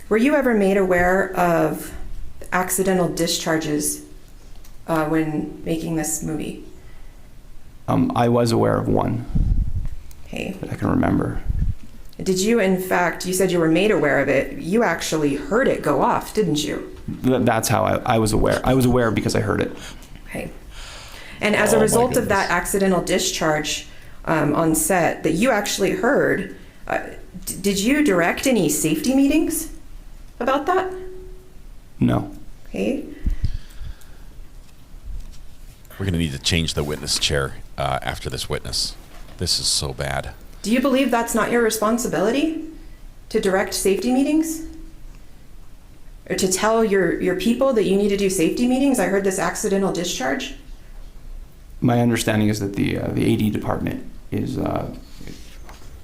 N: were you ever made aware of accidental discharges when making this movie?
I: I was aware of one.
N: Okay.
I: That I can remember.
N: Did you, in fact, you said you were made aware of it. You actually heard it go off, didn't you?
I: That's how I was aware. I was aware because I heard it.
N: Okay. And as a result of that accidental discharge on set that you actually heard, did you direct any safety meetings about that?
I: No.
N: Okay.
C: We're going to need to change the witness chair after this witness. This is so bad.
N: Do you believe that's not your responsibility to direct safety meetings? Or to tell your people that you need to do safety meetings? I heard this accidental discharge.
I: My understanding is that the AD department is the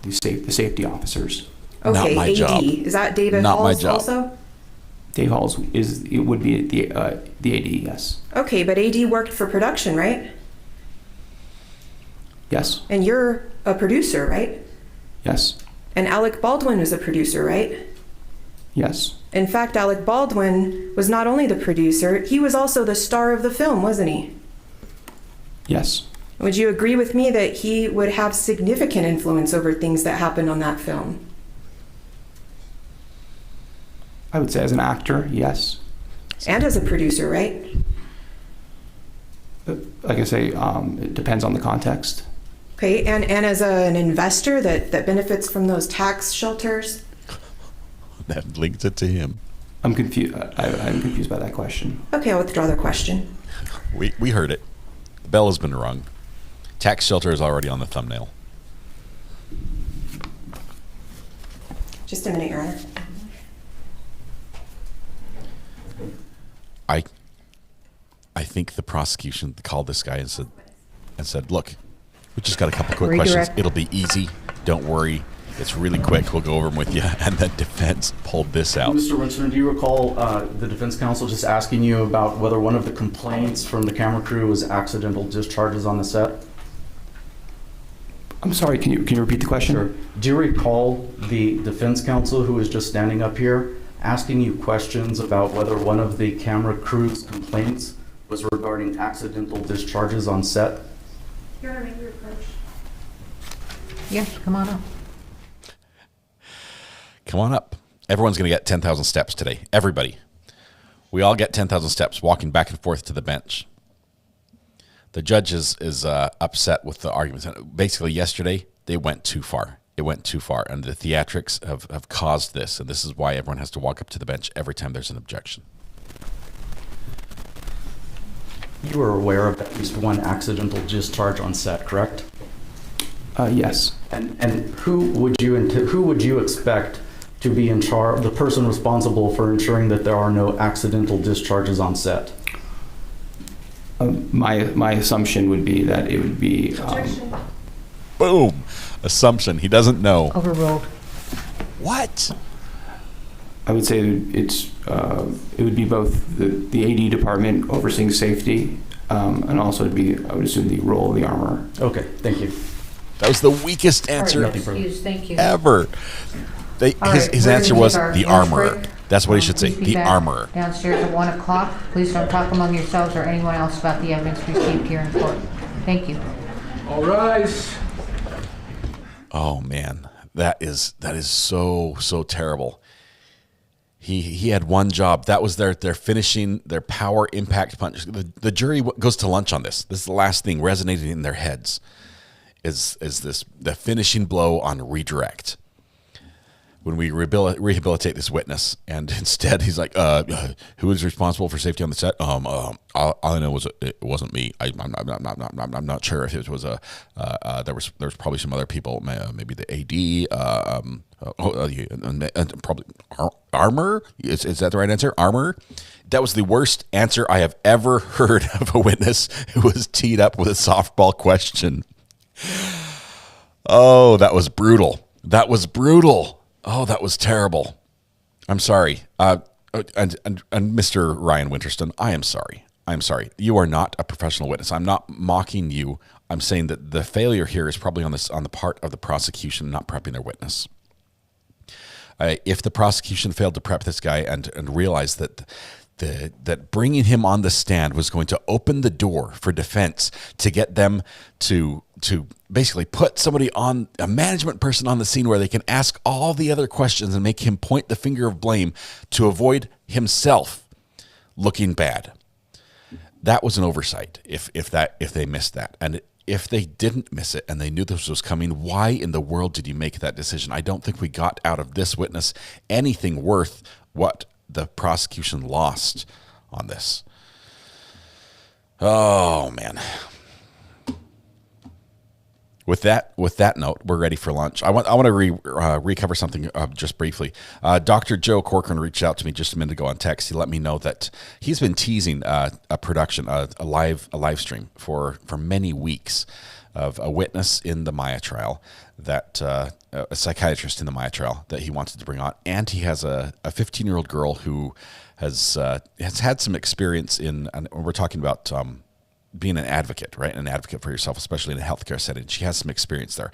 I: safety officers.
N: Okay,
C: not my
N: AD.
C: job.
N: Is that David
C: Not
N: Halls
C: my job.
N: also?
I: Dave Halls would be the AD, yes.
N: Okay, but AD worked for production, right?
I: Yes.
N: And you're a producer, right?
I: Yes.
N: And Alec Baldwin was a producer, right?
I: Yes.
N: In fact, Alec Baldwin was not only the producer, he was also the star of the film, wasn't he?
I: Yes.
N: Would you agree with me that he would have significant influence over things that happened on that film?
I: I would say as an actor, yes.
N: And as a producer, right?
I: like I say, it depends on the context.
N: Okay, and as an investor that benefits from those tax shelters?
C: That links it to him.
I: I'm confused. I'm confused by that question.
N: Okay, I'll withdraw the question.
C: We heard it. The bell has been rung. Tax shelter is already on the thumbnail.
N: Just a minute, Your Honor.
C: I think the prosecution called this guy and said, look, we just got a couple quick questions. It'll be easy. Don't worry. It's really quick. We'll go over them with you. And then defense pulled this out.
K: Mr. Winston, do you recall the defense counsel just asking you about whether one of the complaints from the camera crew was accidental discharges on the set?
I: I'm sorry, can you repeat the question?
K: Sure. Do you recall the defense counsel who was just standing up here asking you questions about whether one of the camera crew's complaints was regarding accidental discharges on set?
N: Your Honor, may we approach?
T: Yes, come on up.
C: Come on up. Everyone's going to get 10,000 steps today. Everybody. We all get 10,000 steps walking back and forth to the bench. The judge is upset with the arguments. Basically, yesterday, they went too far. It went too far. And the theatrics have caused this. And this is why everyone has to walk up to the bench every time there's an objection.
K: You were aware of at least one accidental discharge on set, correct?
I: Yes.
K: And who would you expect to be in charge, the person responsible for ensuring that there are no accidental discharges on set?
I: My assumption would be that it would be.
C: Boom! Assumption. He doesn't know.
T: Overruled.
C: What?
I: I would say it would be both the AD department overseeing safety, and also it'd be, I would assume, the role of the armorer.
K: Okay, thank you.
C: That was the weakest answer
T: Thank you.
C: ever. His answer was the armorer. That's what he should say, the armorer.
T: Downstairs at 1 o'clock. Please don't talk among yourselves or anyone else about the evidence received here in court. Thank you.
E: All rise.
C: Oh man, that is so terrible. He had one job. That was their finishing, their power impact punch. The jury goes to lunch on this. This is the last thing resonating in their heads. Is the finishing blow on redirect? When we rehabilitate this witness, and instead he's like, "Who is responsible for safety on the set?" All I know was it wasn't me. I'm not sure if it was there was probably some other people, maybe the AD, probably armor. Is that the right answer? Armor. That was the worst answer I have ever heard of a witness who was teed up with a softball question. Oh, that was brutal. That was brutal. Oh, that was terrible. I'm sorry. And Mr. Ryan Winterston, I am sorry. I'm sorry. You are not a professional witness. I'm not mocking you. I'm saying that the failure here is probably on the part of the prosecution not prepping their witness. If the prosecution failed to prep this guy and realized that bringing him on the stand was going to open the door for defense to get them to basically put somebody on, a management person on the scene where they can ask all the other questions and make him point the finger of blame to avoid himself looking bad. That was an oversight if they missed that. And if they didn't miss it and they knew this was coming, why in the world did you make that decision? I don't think we got out of this witness anything worth what the prosecution lost on this. Oh man. With that note, we're ready for lunch. I want to recover something just briefly. Dr. Joe Corcoran reached out to me just a minute ago on text. He let me know that he's been teasing a production, a live stream for many weeks of a witness in the Maya trial, that a psychiatrist in the Maya trial that he wanted to bring on, and he has a 15-year-old girl who has had some experience in, and we're talking about being an advocate, right? An advocate for yourself, especially in a healthcare setting. She has some experience there.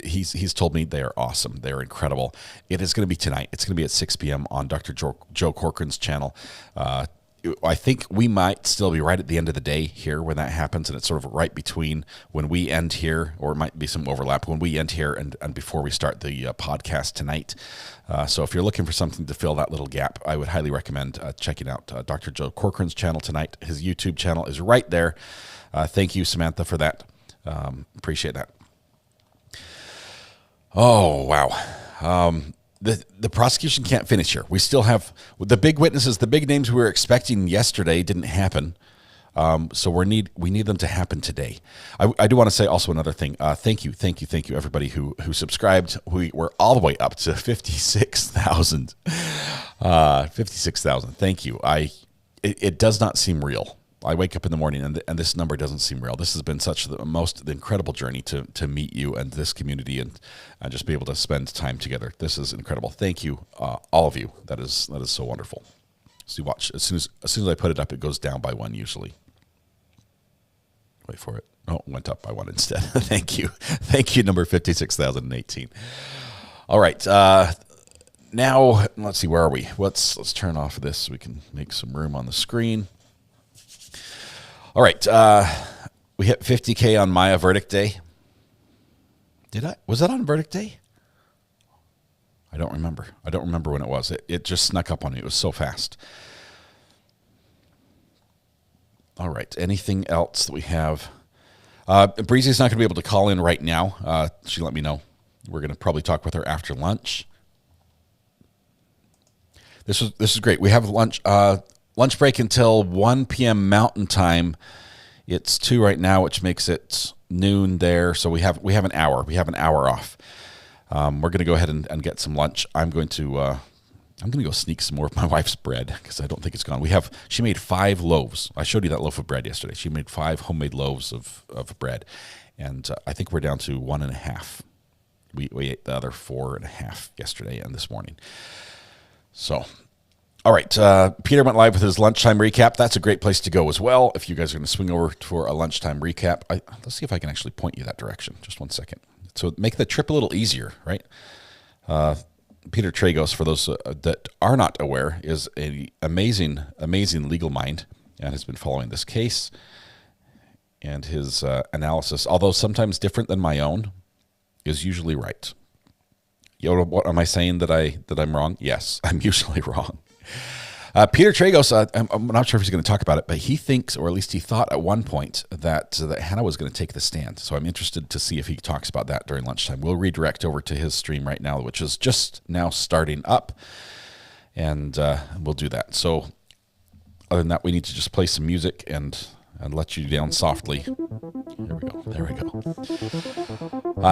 C: He's told me they are awesome. They're incredible. It is going to be tonight. It's going to be at 6 p.m. on Dr. Joe Corcoran's channel. I think we might still be right at the end of the day here when that happens, and it's sort of right between when we end here, or it might be some overlap when we end here and before we start the podcast tonight. So if you're looking for something to fill that little gap, I would highly recommend checking out Dr. Joe Corcoran's channel tonight. His YouTube channel is right there. Thank you, Samantha, for that. Appreciate that. Oh, wow. The prosecution can't finish here. We still have the big witnesses, the big names we were expecting yesterday didn't happen. So we need them to happen today. I do want to say also another thing. Thank you, everybody who subscribed. We're all the way up to 56,000. 56,000. Thank you. It does not seem real. I wake up in the morning and this number doesn't seem real. This has been such the incredible journey to meet you and this community and just be able to spend time together. This is incredible. Thank you, all of you. That is so wonderful. So you watch, as soon as I put it up, it goes down by one usually. Wait for it. Oh, it went up by one instead. Thank you. Thank you, number 56,018. All right. Now, let's see, where are we? Let's turn off this so we can make some room on the screen. All right, we hit 50K on Maya verdict day. Was that on verdict day? I don't remember. I don't remember when it was. It just snuck up on me. It was so fast. All right, anything else that we have? Breezy's not going to be able to call in right now. She let me know. We're going to probably talk with her after lunch. This is great. We have lunch break until 1 p.m. Mountain Time. It's 2 right now, which makes it noon there. So we have an hour. We have an hour off. We're going to go ahead and get some lunch. I'm going to go sneak some more of my wife's bread because I don't think it's gone. She made 5 loaves. I showed you that loaf of bread yesterday. She made 5 homemade loaves of bread, and I think we're down to 1.5. We ate the other 4.5 yesterday and this morning. So. All right, Peter went live with his lunchtime recap. That's a great place to go as well. If you guys are going to swing over for a lunchtime recap, let's see if I can actually point you that direction. Just one second. So make the trip a little easier, right? Peter Tragos, for those that are not aware, is an amazing legal mind and has been following this case. And his analysis, although sometimes different than my own, is usually right. You know, what am I saying that I'm wrong? Yes, I'm usually wrong. Peter Tragos, I'm not sure if he's going to talk about it, but he thinks, or at least he thought at one point, that Hannah was going to take the stand. So I'm interested to see if he talks about that during lunchtime. We'll redirect over to his stream right now, which is just now starting up, and we'll do that. So other than that, we need to just play some music and let you down softly. There we go.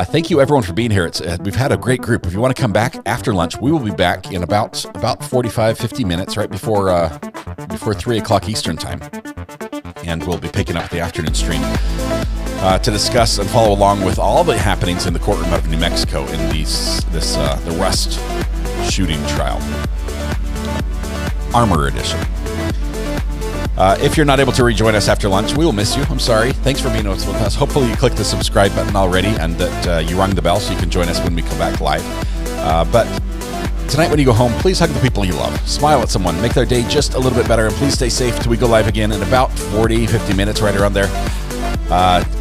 C: Thank you, everyone, for being here. We've had a great group. If you want to come back after lunch, we will be back in about 45, 50 minutes, right before 3 o'clock Eastern time. And we'll be picking up the afternoon stream to discuss and follow along with all the happenings in the courtroom of New Mexico in the Rust shooting trial. Armor Edition. If you're not able to rejoin us after lunch, we will miss you. I'm sorry. Thanks for being with us. Hopefully you clicked the subscribe button already and that you rung the bell so you can join us when we come back live. But tonight when you go home, please hug the people you love. Smile at someone. Make their day just a little bit better. And please stay safe till we go live again in about 40, 50 minutes, right around there.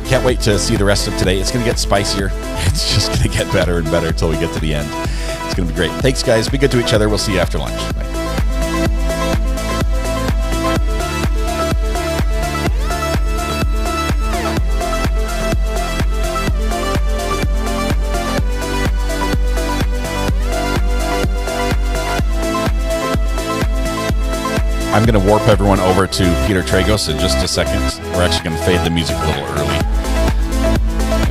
C: Can't wait to see the rest of today. It's going to get spicier. It's just going to get better and better until we get to the end. It's going to be great. Thanks, guys. Be good to each other. We'll see you after lunch. Bye. I'm going to warp everyone over to Peter Tragos in just a second. We're actually going to fade the music a little early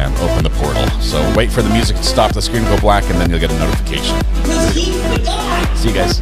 C: and open the portal. So wait for the music to stop, the screen to go black, and then you'll get a notification. See you guys.